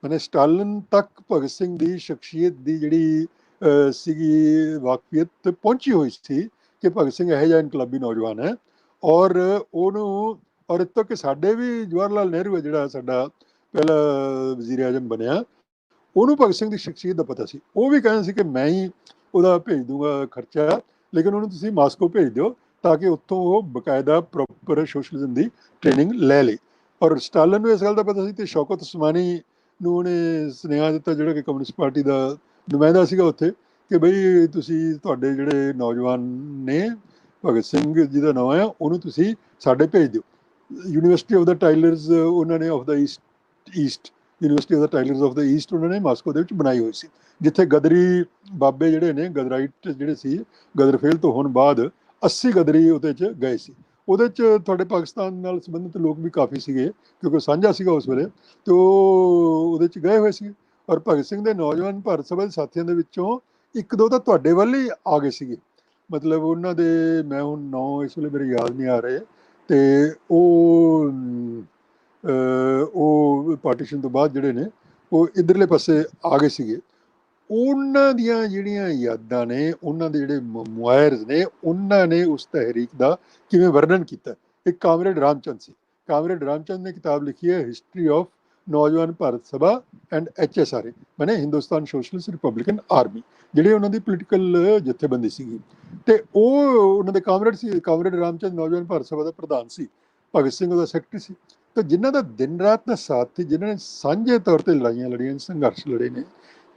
ਮਨੇ ਸਟਾਲਿਨ ਤੱਕ ਭਗਤ ਸਿੰਘ ਦੀ ਸ਼ਖਸੀਅਤ ਦੀ ਜਿਹੜੀ ਸੀਗੀ ਵਾਕਫੀਅਤ ਪਹੁੰਚੀ ਹੋਈ ਸੀ ਕਿ ਭਗਤ ਸਿੰਘ ਇਹੋ ਜਿਹਾ ਇਨਕਲਾਬੀ ਨੌਜਵਾਨ ਹੈ। ਔਰ ਉਹਨੂੰ, ਔਰ ਇੱਥੋਂ ਕਿ ਸਾਡੇ ਵੀ ਜਵਾਹਰ ਲਾਲ ਨਹਿਰੂ ਹੈ ਜਿਹੜਾ ਸਾਡਾ ਪਹਿਲਾ ਵਜ਼ੀਰ ਆਜ਼ਮ ਬਣਿਆ, ਉਹਨੂੰ ਭਗਤ ਸਿੰਘ ਦੀ ਸ਼ਖਸੀਅਤ ਦਾ ਪਤਾ ਸੀ। ਉਹ ਵੀ ਕਹਿੰਦਾ ਸੀ ਕਿ ਮੈਂ ਹੀ ਉਹਦਾ ਭੇਜ ਦੂੰਗਾ ਖਰਚਾ, ਲੇਕਿਨ ਉਹਨੂੰ ਤੁਸੀਂ ਮਾਸਕੋ ਭੇਜ ਦਿਓ ਤਾਂ ਕਿ ਉੱਥੋਂ ਉਹ ਬਕਾਇਦਾ ਪ੍ਰੋਪਰ ਸੋਸ਼ਲਿਜ਼ਮ ਦੀ ਟ੍ਰੇਨਿੰਗ ਲੈ ਲਈ। ਔਰ ਸਟਾਲਿਨ ਨੂੰ ਇਸ ਗੱਲ ਦਾ ਪਤਾ ਸੀ, ਤੇ ਸ਼ੌਕਤ ਉਸਮਾਨੀ ਨੂੰ ਉਹਨੇ ਸੁਨੇਹਾ ਦਿੱਤਾ, ਜਿਹੜਾ ਕਿ ਕਮਿਊਨਿਸਟ ਪਾਰਟੀ ਦਾ ਨੁਮਾਇੰਦਾ ਸੀਗਾ ਉੱਥੇ, ਕਿ ਬਈ ਤੁਸੀਂ, ਤੁਹਾਡੇ ਜਿਹੜੇ ਨੌਜਵਾਨ ਨੇ, ਭਗਤ ਸਿੰਘ ਜਿਹਦਾ ਨਾਂ ਆ, ਉਹਨੂੰ ਤੁਸੀਂ ਸਾਡੇ ਭੇਜ ਦਿਓ। ਯੂਨੀਵਰਸਿਟੀ ਆਫ ਦਾ ਟਾਈਲਰਸ ਉਹਨਾਂ ਨੇ, of the East University of the tailors of the East ਉਹਨਾਂ ਨੇ ਮਾਸਕੋ ਦੇ ਵਿੱਚ ਬਣਾਈ ਹੋਈ ਸੀ, ਜਿੱਥੇ ਗਦਰੀ ਬਾਬੇ ਜਿਹੜੇ ਨੇ, ਗਦਰਾਈਟ ਜਿਹੜੇ ਸੀ, ਗਦਰ ਫੇਲ ਤੋਂ ਹੋਣ ਬਾਅਦ 80 ਗਦਰੀ ਉਹਦੇ 'ਚ ਗਏ ਸੀ। ਉਹਦੇ 'ਚ ਤੁਹਾਡੇ ਪਾਕਿਸਤਾਨ ਨਾਲ ਸੰਬੰਧਿਤ ਲੋਕ ਵੀ ਕਾਫੀ ਸੀਗੇ, ਕਿਉਂਕਿ ਸਾਂਝਾ ਸੀਗਾ ਉਸ ਵੇਲੇ, ਤੇ ਉਹ ਉਹਦੇ 'ਚ ਗਏ ਹੋਏ ਸੀ। ਔਰ ਭਗਤ ਸਿੰਘ ਦੇ ਨੌਜਵਾਨ ਭਾਰਤ ਸਭਾ ਦੇ ਸਾਥੀਆਂ ਦੇ ਵਿੱਚੋਂ ਇੱਕ ਦੋ ਤਾਂ ਤੁਹਾਡੇ ਵੱਲ ਹੀ ਆ ਗਏ ਸੀਗੇ। ਮਤਲਬ ਉਹਨਾਂ ਦੇ, ਮੈਂ ਹੁਣ ਨਾਂ ਇਸ ਵੇਲੇ ਮੇਰੇ ਯਾਦ ਨਹੀਂ ਆ ਰਹੇ, ਤੇ ਉਹ ਪਾਰਟੀਸ਼ਨ ਤੋਂ ਬਾਅਦ ਜਿਹੜੇ ਨੇ ਉਹ ਇੱਧਰਲੇ ਪਾਸੇ ਆ ਗਏ ਸੀਗੇ। ਉਹਨਾਂ ਦੀਆਂ ਜਿਹੜੀਆਂ ਯਾਦਾਂ ਨੇ, ਉਹਨਾਂ ਦੇ ਜਿਹੜੇ ਮੁਆਇਰਜ਼ ਨੇ, ਉਹਨਾਂ ਨੇ ਉਸ ਤਹਿਰੀਕ ਦਾ ਕਿਵੇਂ ਵਰਣਨ ਕੀਤਾ। ਇੱਕ ਕਾਮਰੇਡ ਰਾਮਚੰਦ ਸੀ, ਕਾਮਰੇਡ ਰਾਮਚੰਦ ਨੇ ਕਿਤਾਬ ਲਿਖੀ ਹੈ ਹਿਸਟਰੀ ਆਫ ਨੌਜਵਾਨ ਭਾਰਤ ਸਭਾ ਐਂਡ HSRA, ਮੈਨੇ ਹਿੰਦੁਸਤਾਨ ਸੋਸ਼ਲਿਸਟ ਰਿਪਬਲਿਕਨ ਆਰਮੀ, ਜਿਹੜੇ ਉਹਨਾਂ ਦੀ ਪੋਲੀਟੀਕਲ ਜਥੇਬੰਦੀ ਸੀਗੀ। ਤੇ ਉਹ ਉਹਨਾਂ ਦੇ ਕਾਮਰੇਡ ਸੀ। ਕਾਮਰੇਡ ਰਾਮਚੰਦ ਨੌਜਵਾਨ ਭਾਰਤ ਸਭਾ ਦਾ ਪ੍ਰਧਾਨ ਸੀ, ਭਗਤ ਸਿੰਘ ਉਹਦਾ ਸੈਕਟਰੀ ਸੀ। ਤਾਂ ਜਿਨ੍ਹਾਂ ਦਾ ਦਿਨ ਰਾਤ ਦਾ ਸਾਥ ਸੀ, ਜਿਨ੍ਹਾਂ ਨੇ ਸਾਂਝੇ ਤੌਰ ਤੇ ਲੜਾਈਆਂ ਲੜੀਆਂ, ਸੰਘਰਸ਼ ਲੜੇ ਨੇ,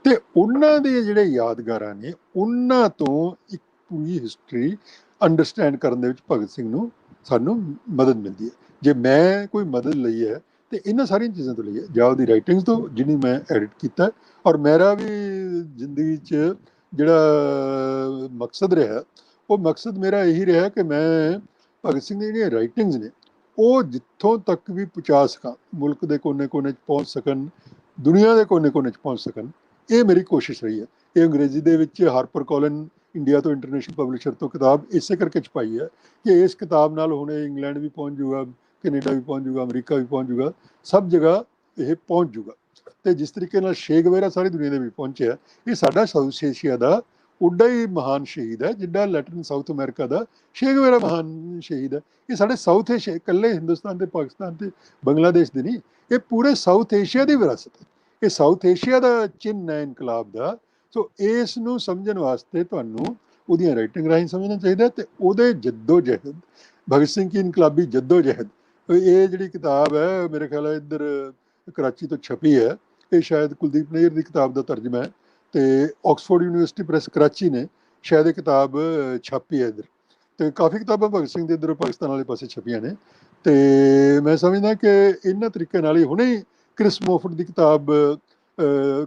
ਤੇ ਉਹਨਾਂ ਦੇ ਜਿਹੜੇ ਯਾਦਗਾਰਾਂ ਨੇ, ਉਹਨਾਂ ਤੋਂ ਇੱਕ ਪੂਰੀ ਹਿਸਟਰੀ ਅੰਡਰਸਟੈਂਡ ਕਰਨ ਦੇ ਵਿੱਚ ਭਗਤ ਸਿੰਘ ਨੂੰ ਸਾਨੂੰ ਮਦਦ ਮਿਲਦੀ ਹੈ। ਜੇ ਮੈਂ ਕੋਈ ਮਦਦ ਲਈ ਹੈ ਤੇ ਇਹਨਾਂ ਸਾਰੀਆਂ ਚੀਜ਼ਾਂ ਤੋਂ ਲਈ ਹੈ, ਜਾਂ ਉਹਦੀ ਰਾਈਟਿੰਗਸ ਤੋਂ ਜਿਹਨੂੰ ਮੈਂ ਐਡਿਟ ਕੀਤਾ। ਔਰ ਮੇਰਾ ਵੀ ਜ਼ਿੰਦਗੀ 'ਚ ਜਿਹੜਾ ਮਕਸਦ ਰਿਹਾ, ਉਹ ਮਕਸਦ ਮੇਰਾ ਇਹੀ ਰਿਹਾ ਕਿ ਮੈਂ ਭਗਤ ਸਿੰਘ ਦੀਆਂ ਜਿਹੜੀਆਂ ਰਾਈਟਿੰਗਸ ਨੇ ਉਹ ਜਿੱਥੋਂ ਤੱਕ ਵੀ ਪਹੁੰਚਾ ਸਕਾਂ, ਮੁਲਕ ਦੇ ਕੋਨੇ-ਕੋਨੇ 'ਚ ਪਹੁੰਚ ਸਕਣ, ਦੁਨੀਆ ਦੇ ਕੋਨੇ-ਕੋਨੇ 'ਚ ਪਹੁੰਚ ਸਕਣ, ਇਹ ਮੇਰੀ ਕੋਸ਼ਿਸ਼ ਰਹੀ ਹੈ। ਇਹ ਅੰਗਰੇਜ਼ੀ ਦੇ ਵਿੱਚ ਹਾਰਪਰ ਕੋਲਿਨ ਇੰਡੀਆ ਤੋਂ ਇੰਟਰਨੈਸ਼ਨਲ ਪਬਲਿਸ਼ਰ ਤੋਂ ਕਿਤਾਬ ਇਸੇ ਕਰਕੇ ਛਪਾਈ ਹੈ ਕਿ ਇਸ ਕਿਤਾਬ ਨਾਲ ਹੁਣ ਇੰਗਲੈਂਡ ਵੀ ਪਹੁੰਚ ਜੂਗਾ, ਕੈਨੇਡਾ ਵੀ ਪਹੁੰਚ ਜੂਗਾ, ਅਮਰੀਕਾ ਵੀ ਪਹੁੰਚ ਜੂਗਾ, ਸਭ ਜਗ੍ਹਾ ਇਹ ਪਹੁੰਚ ਜੂਗਾ। ਤੇ ਜਿਸ ਤਰੀਕੇ ਨਾਲ ਸ਼ੇ ਗਵੇਰਾ ਸਾਰੀ ਦੁਨੀਆ ਦੇ ਵਿੱਚ ਪਹੁੰਚਿਆ, ਇਹ ਸਾਡਾ ਸਾਊਥ ਏਸ਼ੀਆ ਦਾ ਉੱਡਾ ਹੀ ਮਹਾਨ ਸ਼ਹੀਦ ਹੈ ਜਿੱਡਾ ਲੈਟਿਨ ਸਾਊਥ ਅਮਰੀਕਾ ਦਾ ਸ਼ੇਗਵੇਰਾ ਮਹਾਨ ਸ਼ਹੀਦ ਹੈ। ਇਹ ਸਾਡੇ ਸਾਊਥ ਏਸ਼ੀਆ, ਇਕੱਲੇ ਹਿੰਦੁਸਤਾਨ ਤੇ ਪਾਕਿਸਤਾਨ ਤੇ ਬੰਗਲਾਦੇਸ਼ ਦੀ ਨਹੀਂ, ਇਹ ਪੂਰੇ ਸਾਊਥ ਏਸ਼ੀਆ ਦੀ ਵਿਰਾਸਤ ਹੈ। ਇਹ ਸਾਊਥ ਏਸ਼ੀਆ ਦਾ ਚਿੰਨ੍ਹ ਹੈ ਇਨਕਲਾਬ ਦਾ। ਸੋ ਇਸ ਨੂੰ ਸਮਝਣ ਵਾਸਤੇ ਤੁਹਾਨੂੰ ਉਹਦੀਆਂ ਰਾਈਟਿੰਗ ਰਾਹੀਂ ਸਮਝਣਾ ਚਾਹੀਦਾ ਤੇ ਉਹਦੇ ਜੱਦੋ ਜਹਿਦ, ਭਗਤ ਸਿੰਘ ਕੀ ਇਨਕਲਾਬੀ ਜੱਦੋ ਜਹਿਦ, ਇਹ ਜਿਹੜੀ ਕਿਤਾਬ ਹੈ ਮੇਰੇ ਖਿਆਲ ਹੈ ਇੱਧਰ ਕਰਾਚੀ ਤੋਂ ਛਪੀ ਹੈ। ਇਹ ਸ਼ਾਇਦ ਕੁਲਦੀਪ ਨਈਅਰ ਦੀ ਕਿਤਾਬ ਦਾ ਤਰਜਮਾ ਹੈ ਤੇ ਆਕਸਫੋਰਡ ਯੂਨੀਵਰਸਿਟੀ ਪ੍ਰੈਸ ਕਰਾਚੀ ਨੇ ਸ਼ਾਇਦ ਇਹ ਕਿਤਾਬ ਛਾਪੀ ਹੈ ਇੱਧਰ। ਤੇ ਕਾਫੀ ਕਿਤਾਬਾਂ ਭਗਤ ਸਿੰਘ ਦੇ ਇੱਧਰ ਪਾਕਿਸਤਾਨ ਵਾਲੇ ਪਾਸੇ ਛਪੀਆਂ ਨੇ। ਤੇ ਮੈਂ ਸਮਝਦਾ ਕਿ ਇਹਨਾਂ ਤਰੀਕੇ ਨਾਲ ਹੀ ਹੁਣੇ ਕ੍ਰਿਸ ਮੋਫਟ ਦੀ ਕਿਤਾਬ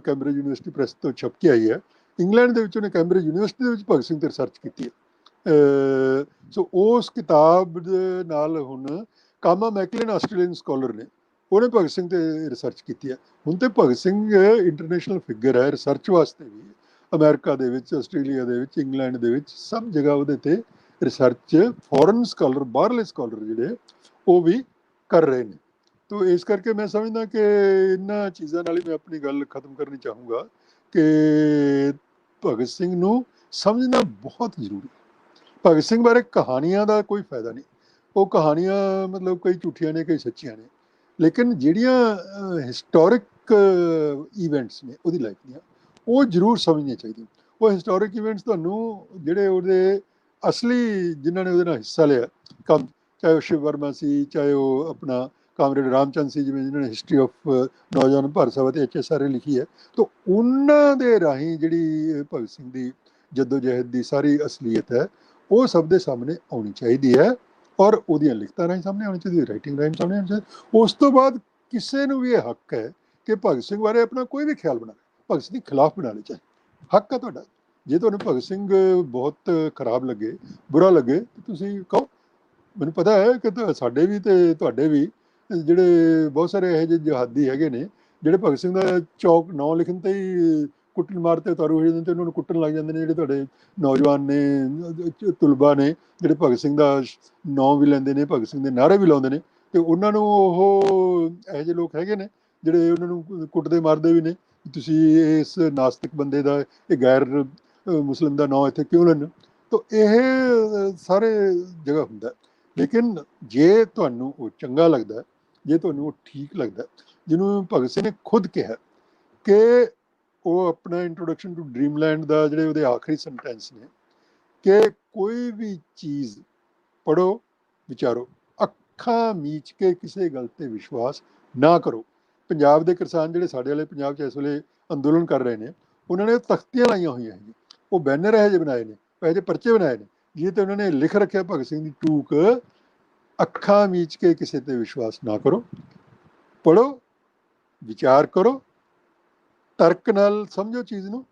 ਕੈਂਬਰਿਜ ਯੂਨੀਵਰਸਿਟੀ ਪ੍ਰੈਸ ਤੋਂ ਛਪ ਕੇ ਆਈ ਹੈ। ਇੰਗਲੈਂਡ ਦੇ ਵਿੱਚ ਉਹਨੇ ਕੈਂਬਰਿਜ ਯੂਨੀਵਰਸਿਟੀ ਦੇ ਵਿੱਚ ਭਗਤ ਸਿੰਘ ਤੇ ਰਿਸਰਚ ਕੀਤੀ ਹੈ। ਸੋ ਉਸ ਕਿਤਾਬ ਦੇ ਨਾਲ ਹੁਣ ਕਾਮਾ ਮੈਕਲਿਨ ਆਸਟ੍ਰੇਲੀਅਨ ਸਕਾਲਰ ਨੇ, ਉਹਨੇ ਭਗਤ ਸਿੰਘ ਤੇ ਰਿਸਰਚ ਕੀਤੀ ਹੈ। ਹੁਣ ਤੇ ਭਗਤ ਸਿੰਘ ਇੰਟਰਨੈਸ਼ਨਲ ਫਿਗਰ ਹੈ ਰਿਸਰਚ ਵਾਸਤੇ ਵੀ, ਅਮਰੀਕਾ ਦੇ ਵਿੱਚ, ਆਸਟ੍ਰੇਲੀਆ ਦੇ ਵਿੱਚ, ਇੰਗਲੈਂਡ ਦੇ ਵਿੱਚ, ਸਭ ਜਗ੍ਹਾ ਉਹਦੇ ਤੇ ਰਿਸਰਚ ਫੋਰਨ ਸਕਾਲਰ, ਬਾਹਰਲੇ ਸਕਾਲਰ ਜਿਹੜੇ ਉਹ ਵੀ ਕਰ ਰਹੇ ਨੇ। ਤੋ ਇਸ ਕਰਕੇ ਮੈਂ ਸਮਝਦਾ ਕਿ ਇਹਨਾਂ ਚੀਜ਼ਾਂ ਨਾਲ ਹੀ ਮੈਂ ਆਪਣੀ ਗੱਲ ਖਤਮ ਕਰਨੀ ਚਾਹੂੰਗਾ ਕਿ ਭਗਤ ਸਿੰਘ ਨੂੰ ਸਮਝਣਾ ਬਹੁਤ ਜ਼ਰੂਰੀ ਹੈ। ਭਗਤ ਸਿੰਘ ਬਾਰੇ ਕਹਾਣੀਆਂ ਦਾ ਕੋਈ ਫਾਇਦਾ ਨਹੀਂ, ਉਹ ਕਹਾਣੀਆਂ ਮਤਲਬ ਕਈ ਝੂਠੀਆਂ ਨੇ ਕਈ ਸੱਚੀਆਂ ਨੇ, ਲੇਕਿਨ ਜਿਹੜੀਆਂ ਹਿਸਟੋਰਿਕ ਈਵੈਂਟਸ ਨੇ ਉਹਦੀ ਲਾਈਫ ਦੀਆਂ, ਉਹ ਜ਼ਰੂਰ ਸਮਝਣੀਆਂ ਚਾਹੀਦੀਆਂ। ਉਹ ਹਿਸਟੋਰਿਕ ਈਵੈਂਟਸ ਤੁਹਾਨੂੰ ਜਿਹੜੇ ਉਹਦੇ ਅਸਲੀ ਜਿਨ੍ਹਾਂ ਨੇ ਉਹਦੇ ਨਾਲ ਹਿੱਸਾ ਲਿਆ ਕੰਮ, ਚਾਹੇ ਉਹ ਸ਼ਿਵ ਵਰਮਾ ਸੀ, ਚਾਹੇ ਉਹ ਆਪਣਾ ਕਾਮਰੇਡ ਰਾਮਚੰਦ ਸੀ, ਜਿਵੇਂ ਜਿਨ੍ਹਾਂ ਨੇ ਹਿਸਟਰੀ ਆਫ ਨੌਜਵਾਨ ਭਾਰਤ ਸਭਾ ਤੇ HSRA ਲਿਖੀ ਹੈ, ਤਾਂ ਉਹਨਾਂ ਦੇ ਰਾਹੀਂ ਜਿਹੜੀ ਭਗਤ ਸਿੰਘ ਦੀ ਜੱਦੋ ਜਹਿਦ ਦੀ ਸਾਰੀ ਅਸਲੀਅਤ ਹੈ ਉਹ ਸਭ ਦੇ ਸਾਹਮਣੇ ਆਉਣੀ ਚਾਹੀਦੀ ਹੈ, ਔਰ ਉਹਦੀਆਂ ਲਿਖਤਾਂ ਰਾਹੀਂ ਸਾਹਮਣੇ ਆਉਣੀ ਚਾਹੀਦੀ ਹੈ, ਰਾਈਟਿੰਗ ਰਾਹੀਂ ਸਾਹਮਣੇ ਆਉਣੀ ਚਾਹੀਦੀ। ਉਸ ਤੋਂ ਬਾਅਦ ਕਿਸੇ ਨੂੰ ਵੀ ਇਹ ਹੱਕ ਹੈ ਕਿ ਭਗਤ ਸਿੰਘ ਬਾਰੇ ਆਪਣਾ ਕੋਈ ਵੀ ਖਿਆਲ ਬਣਾ ਲੇ, ਭਗਤ ਸਿੰਘ ਦੇ ਖਿਲਾਫ ਬਣਾ ਲੇ, ਚਾਹੇ ਹੱਕ ਹੈ ਤੁਹਾਡਾ। ਜੇ ਤੁਹਾਨੂੰ ਭਗਤ ਸਿੰਘ ਬਹੁਤ ਖਰਾਬ ਲੱਗੇ, ਬੁਰਾ ਲੱਗੇ, ਤੁਸੀਂ ਕਹੋ। ਮੈਨੂੰ ਪਤਾ ਹੈ ਕਿ ਸਾਡੇ ਵੀ ਤੇ ਤੁਹਾਡੇ ਵੀ ਜਿਹੜੇ ਬਹੁਤ ਸਾਰੇ ਇਹੋ ਜਿਹੇ ਜਹਾਦੀ ਹੈਗੇ ਨੇ ਜਿਹੜੇ ਭਗਤ ਸਿੰਘ ਦਾ ਚੌਕ ਨਾਂ ਲਿਖਣ ਤੇ ਹੀ ਕੁੱਟਣ ਮਾਰ ਤੇ ਉਤਾਰੂ ਹੋ ਜਾਂਦੇ ਤੇ ਉਹਨਾਂ ਨੂੰ ਕੁੱਟਣ ਲੱਗ ਜਾਂਦੇ ਨੇ। ਜਿਹੜੇ ਤੁਹਾਡੇ ਨੌਜਵਾਨ ਨੇ, ਤੁਲਬਾ ਨੇ, ਜਿਹੜੇ ਭਗਤ ਸਿੰਘ ਦਾ ਨਾਂ ਵੀ ਲੈਂਦੇ ਨੇ, ਭਗਤ ਸਿੰਘ ਦੇ ਨਾਅਰੇ ਵੀ ਲਾਉਂਦੇ ਨੇ, ਤੇ ਉਹਨਾਂ ਨੂੰ ਉਹ ਇਹੋ ਜਿਹੇ ਲੋਕ ਹੈਗੇ ਨੇ ਜਿਹੜੇ ਉਹਨਾਂ ਨੂੰ ਕੁੱਟਦੇ ਮਾਰਦੇ ਵੀ ਨੇ। ਤੁਸੀਂ ਇਸ ਨਾਸਤਿਕ ਬੰਦੇ ਦਾ, ਇਹ ਗੈਰ ਮੁਸਲਿਮ ਦਾ ਨਾਂ ਇੱਥੇ ਕਿਉਂ ਲੈਣਾ? ਤਾਂ ਇਹ ਸਾਰੇ ਜਗ੍ਹਾ ਹੁੰਦਾ। ਲੇਕਿਨ ਜੇ ਤੁਹਾਨੂੰ ਉਹ ਚੰਗਾ ਲੱਗਦਾ, ਜੇ ਤੁਹਾਨੂੰ ਉਹ ਠੀਕ ਲੱਗਦਾ, ਜਿਹਨੂੰ ਭਗਤ ਸਿੰਘ ਨੇ ਖੁਦ ਕਿਹਾ ਕਿ ਉਹ ਆਪਣਾ ਇੰਟਰੋਡਕਸ਼ਨ ਟੂ ਡ੍ਰੀਮਲੈਂਡ ਦਾ ਜਿਹੜੇ ਉਹਦੇ ਆਖਰੀ ਸੈਂਟੈਂਸ ਨੇ ਕਿ ਕੋਈ ਵੀ ਚੀਜ਼ ਪੜ੍ਹੋ, ਵਿਚਾਰੋ, ਅੱਖਾਂ ਮੀਚ ਕੇ ਕਿਸੇ ਗੱਲ ਤੇ ਵਿਸ਼ਵਾਸ ਨਾ ਕਰੋ। ਪੰਜਾਬ ਦੇ ਕਿਸਾਨ ਜਿਹੜੇ ਸਾਡੇ ਵਾਲੇ ਪੰਜਾਬ 'ਚ ਇਸ ਵੇਲੇ ਅੰਦੋਲਨ ਕਰ ਰਹੇ ਨੇ, ਉਹਨਾਂ ਨੇ ਤਖਤੀਆਂ ਲਾਈਆਂ ਹੋਈਆਂ ਹੈਗੀਆਂ, ਉਹ ਬੈਨਰ ਇਹੋ ਜਿਹੇ ਬਣਾਏ ਨੇ, ਇਹੋ ਜਿਹੇ ਪਰਚੇ ਬਣਾਏ ਨੇ, ਜਿਹਦੇ ਤੇ ਉਹਨਾਂ ਨੇ ਲਿਖ ਰੱਖਿਆ ਭਗਤ ਸਿੰਘ ਦੀ ਟੂਕ, ਅੱਖਾਂ ਮੀਚ ਕੇ ਕਿਸੇ ਤੇ ਵਿਸ਼ਵਾਸ ਨਾ ਕਰੋ। ਪੜ੍ਹੋ, ਵਿਚਾਰ ਕਰੋ, ਤਰਕ ਨਾਲ ਸਮਝੋ ਚੀਜ਼ ਨੂੰ।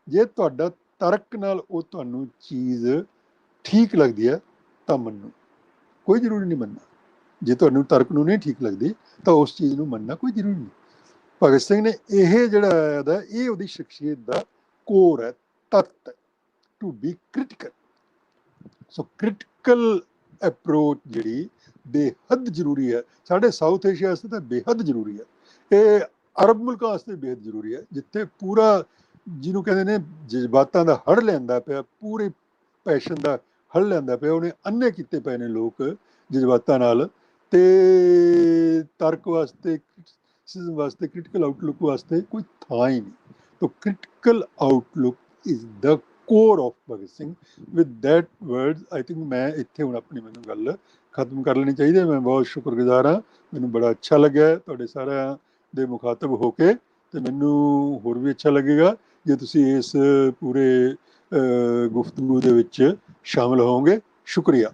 ਜੇ ਤੁਹਾਡਾ ਤਰਕ ਨਾਲ ਉਹ ਤੁਹਾਨੂੰ ਚੀਜ਼ ਠੀਕ ਲੱਗਦੀ ਹੈ ਤਾਂ ਮੰਨੋ, ਕੋਈ ਜ਼ਰੂਰੀ ਨਹੀਂ ਮੰਨਣਾ। ਜੇ ਤੁਹਾਨੂੰ ਤਰਕ ਨੂੰ ਨਹੀਂ ਠੀਕ ਲੱਗਦੀ ਤਾਂ ਉਸ ਚੀਜ਼ ਨੂੰ ਮੰਨਣਾ ਕੋਈ ਜ਼ਰੂਰੀ ਨਹੀਂ। ਭਗਤ ਸਿੰਘ ਨੇ ਇਹ ਜਿਹੜਾ ਇਹਦਾ, ਇਹ ਉਹਦੀ ਸ਼ਖਸੀਅਤ ਦਾ ਕੋਰ ਹੈ, ਤੱਤ ਹੈ, to be critical. So critical approach ਜਿਹੜੀ ਬੇਹੱਦ ਜ਼ਰੂਰੀ ਹੈ ਸਾਡੇ ਸਾਊਥ ਏਸ਼ੀਆ ਵਾਸਤੇ, ਤਾਂ ਬੇਹੱਦ ਜ਼ਰੂਰੀ ਹੈ। ਇਹ ਅਰਬ ਮੁਲਕਾਂ ਵਾਸਤੇ ਬੇਹੱਦ ਜ਼ਰੂਰੀ ਹੈ, ਜਿੱਥੇ ਪੂਰਾ ਜਿਹਨੂੰ ਕਹਿੰਦੇ ਨੇ ਜਜ਼ਬਾਤਾਂ ਦਾ ਹੜ੍ਹ ਲਿਆਂਦਾ ਪਿਆ, ਪੂਰੇ ਪੈਸ਼ਨ ਦਾ ਹੜ੍ਹ ਲਿਆਂਦਾ ਪਿਆ, ਉਹਨੇ ਅੰਨੇ ਕੀਤੇ ਪਏ ਨੇ ਲੋਕ ਜਜ਼ਬਾਤਾਂ ਨਾਲ। ਤੇ ਤਰਕ ਵਾਸਤੇ, ਕ੍ਰਿਟਿਸਿਜ਼ਮ ਵਾਸਤੇ, ਕ੍ਰਿਟੀਕਲ ਆਊਟਲੁੱਕ ਵਾਸਤੇ ਕੋਈ ਥਾਂ ਹੀ ਨਹੀਂ। ਤਾਂ critical outlook is the core of Bhagat Singh. With that words I think ਮੈਂ ਇੱਥੇ ਹੁਣ ਆਪਣੀ ਮੈਨੂੰ ਗੱਲ ਖਤਮ ਕਰ ਲੈਣੀ ਚਾਹੀਦੀ ਹੈ। ਮੈਂ ਬਹੁਤ ਸ਼ੁਕਰਗੁਜ਼ਾਰ ਹਾਂ, ਮੈਨੂੰ ਬੜਾ ਅੱਛਾ ਲੱਗਿਆ ਤੁਹਾਡੇ ਸਾਰਿਆਂ ਦੇ ਮੁਖਾਤਬ ਹੋ ਕੇ, ਤੇ ਮੈਨੂੰ ਹੋਰ ਵੀ ਅੱਛਾ ਲੱਗੇਗਾ ਜੇ ਤੁਸੀਂ ਇਸ ਪੂਰੇ ਗੁਫ਼ਤਗੂ ਦੇ ਵਿੱਚ ਸ਼ਾਮਲ ਹੋਵੋਗੇ। ਸ਼ੁਕਰੀਆ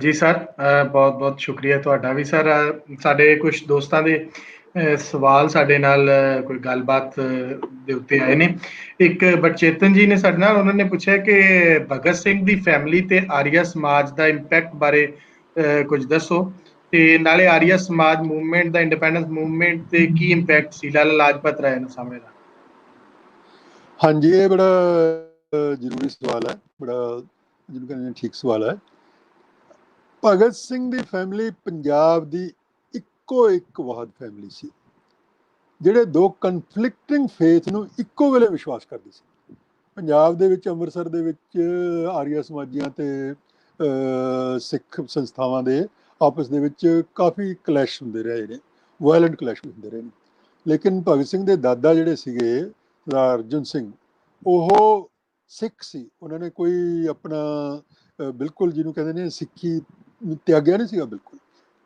ਜੀ ਸਰ, ਬਹੁਤ ਬਹੁਤ ਸ਼ੁਕਰੀਆ ਤੁਹਾਡਾ ਵੀ ਸਰ। ਸਾਡੇ ਕੁਝ ਦੋਸਤਾਂ ਦੇ ਸਵਾਲ ਸਾਡੇ ਨਾਲ ਕੋਈ ਗੱਲਬਾਤ ਦੇ ਉੱਤੇ ਆਏ ਨੇ। ਇੱਕ ਬਚੇਤਨ ਜੀ ਨੇ ਸਾਡੇ ਨਾਲ, ਉਹਨਾਂ ਨੇ ਪੁੱਛਿਆ ਕਿ ਭਗਤ ਸਿੰਘ ਦੀ ਫੈਮਿਲੀ ਤੇ ਆਰੀਆ ਸਮਾਜ ਦਾ ਇੰਪੈਕਟ ਬਾਰੇ ਕੁਝ ਦੱਸੋ, ਤੇ ਨਾਲੇ ਆਰੀਆ ਸਮਾਜ ਮੂਵਮੈਂਟ ਦਾ, ਇੰਡੀਪੈਂਡੈਂਸ ਮੂਵਮੈਂਟ ਤੇ ਕੀ ਇੰਪੈਕਟ ਸੀ ਲਾਲਾ ਲਾਜਪਤ ਰਾਏ ਨੂੰ ਸਮੇਂ ਦਾ। ਹਾਂਜੀ, ਇਹ ਬੜਾ ਜ਼ਰੂਰੀ ਸਵਾਲ ਹੈ, ਬੜਾ ਜਿਹਨੂੰ ਕਹਿੰਦੇ ਠੀਕ ਸਵਾਲ ਹੈ। ਭਗਤ ਸਿੰਘ ਦੀ ਫੈਮਿਲੀ ਪੰਜਾਬ ਦੀ ਇੱਕੋ ਇੱਕ ਵਾਹਦ ਫੈਮਿਲੀ ਸੀ। ਜਿਹੜੇ ਦੋ ਕਨਫਲਿਕਟਿੰਗ ਫੇਥ ਨੂੰ ਇੱਕੋ ਵੇਲੇ ਵਿਸ਼ਵਾਸ ਕਰਦੇ ਸੀ। ਪੰਜਾਬ ਦੇ ਵਿੱਚ ਅੰਮ੍ਰਿਤਸਰ ਦੇ ਵਿੱਚ ਆਰੀਆ ਸਮਾਜੀਆਂ ਤੇ ਸਿੱਖ ਸੰਸਥਾਵਾਂ ਦੇ ਆਪਸ ਦੇ ਵਿੱਚ ਕਾਫੀ ਕਲੈਸ਼ ਹੁੰਦੇ ਰਹੇ ਨੇ, ਵਾਇਲੈਂਟ ਕਲੈਸ਼ ਹੁੰਦੇ ਰਹੇ ਨੇ। ਲੇਕਿਨ ਭਗਤ ਸਿੰਘ ਦੇ ਦਾਦਾ ਜਿਹੜੇ ਸੀਗੇ ਸਰਦਾਰ ਅਰਜਨ ਸਿੰਘ, ਉਹ ਸਿੱਖ ਸੀ। ਉਹਨਾਂ ਨੇ ਕੋਈ ਆਪਣਾ ਬਿਲਕੁਲ ਜਿਹਨੂੰ ਕਹਿੰਦੇ ਨੇ ਸਿੱਖੀ ਤਿਆਗਿਆ ਨਹੀਂ ਸੀਗਾ ਬਿਲਕੁਲ,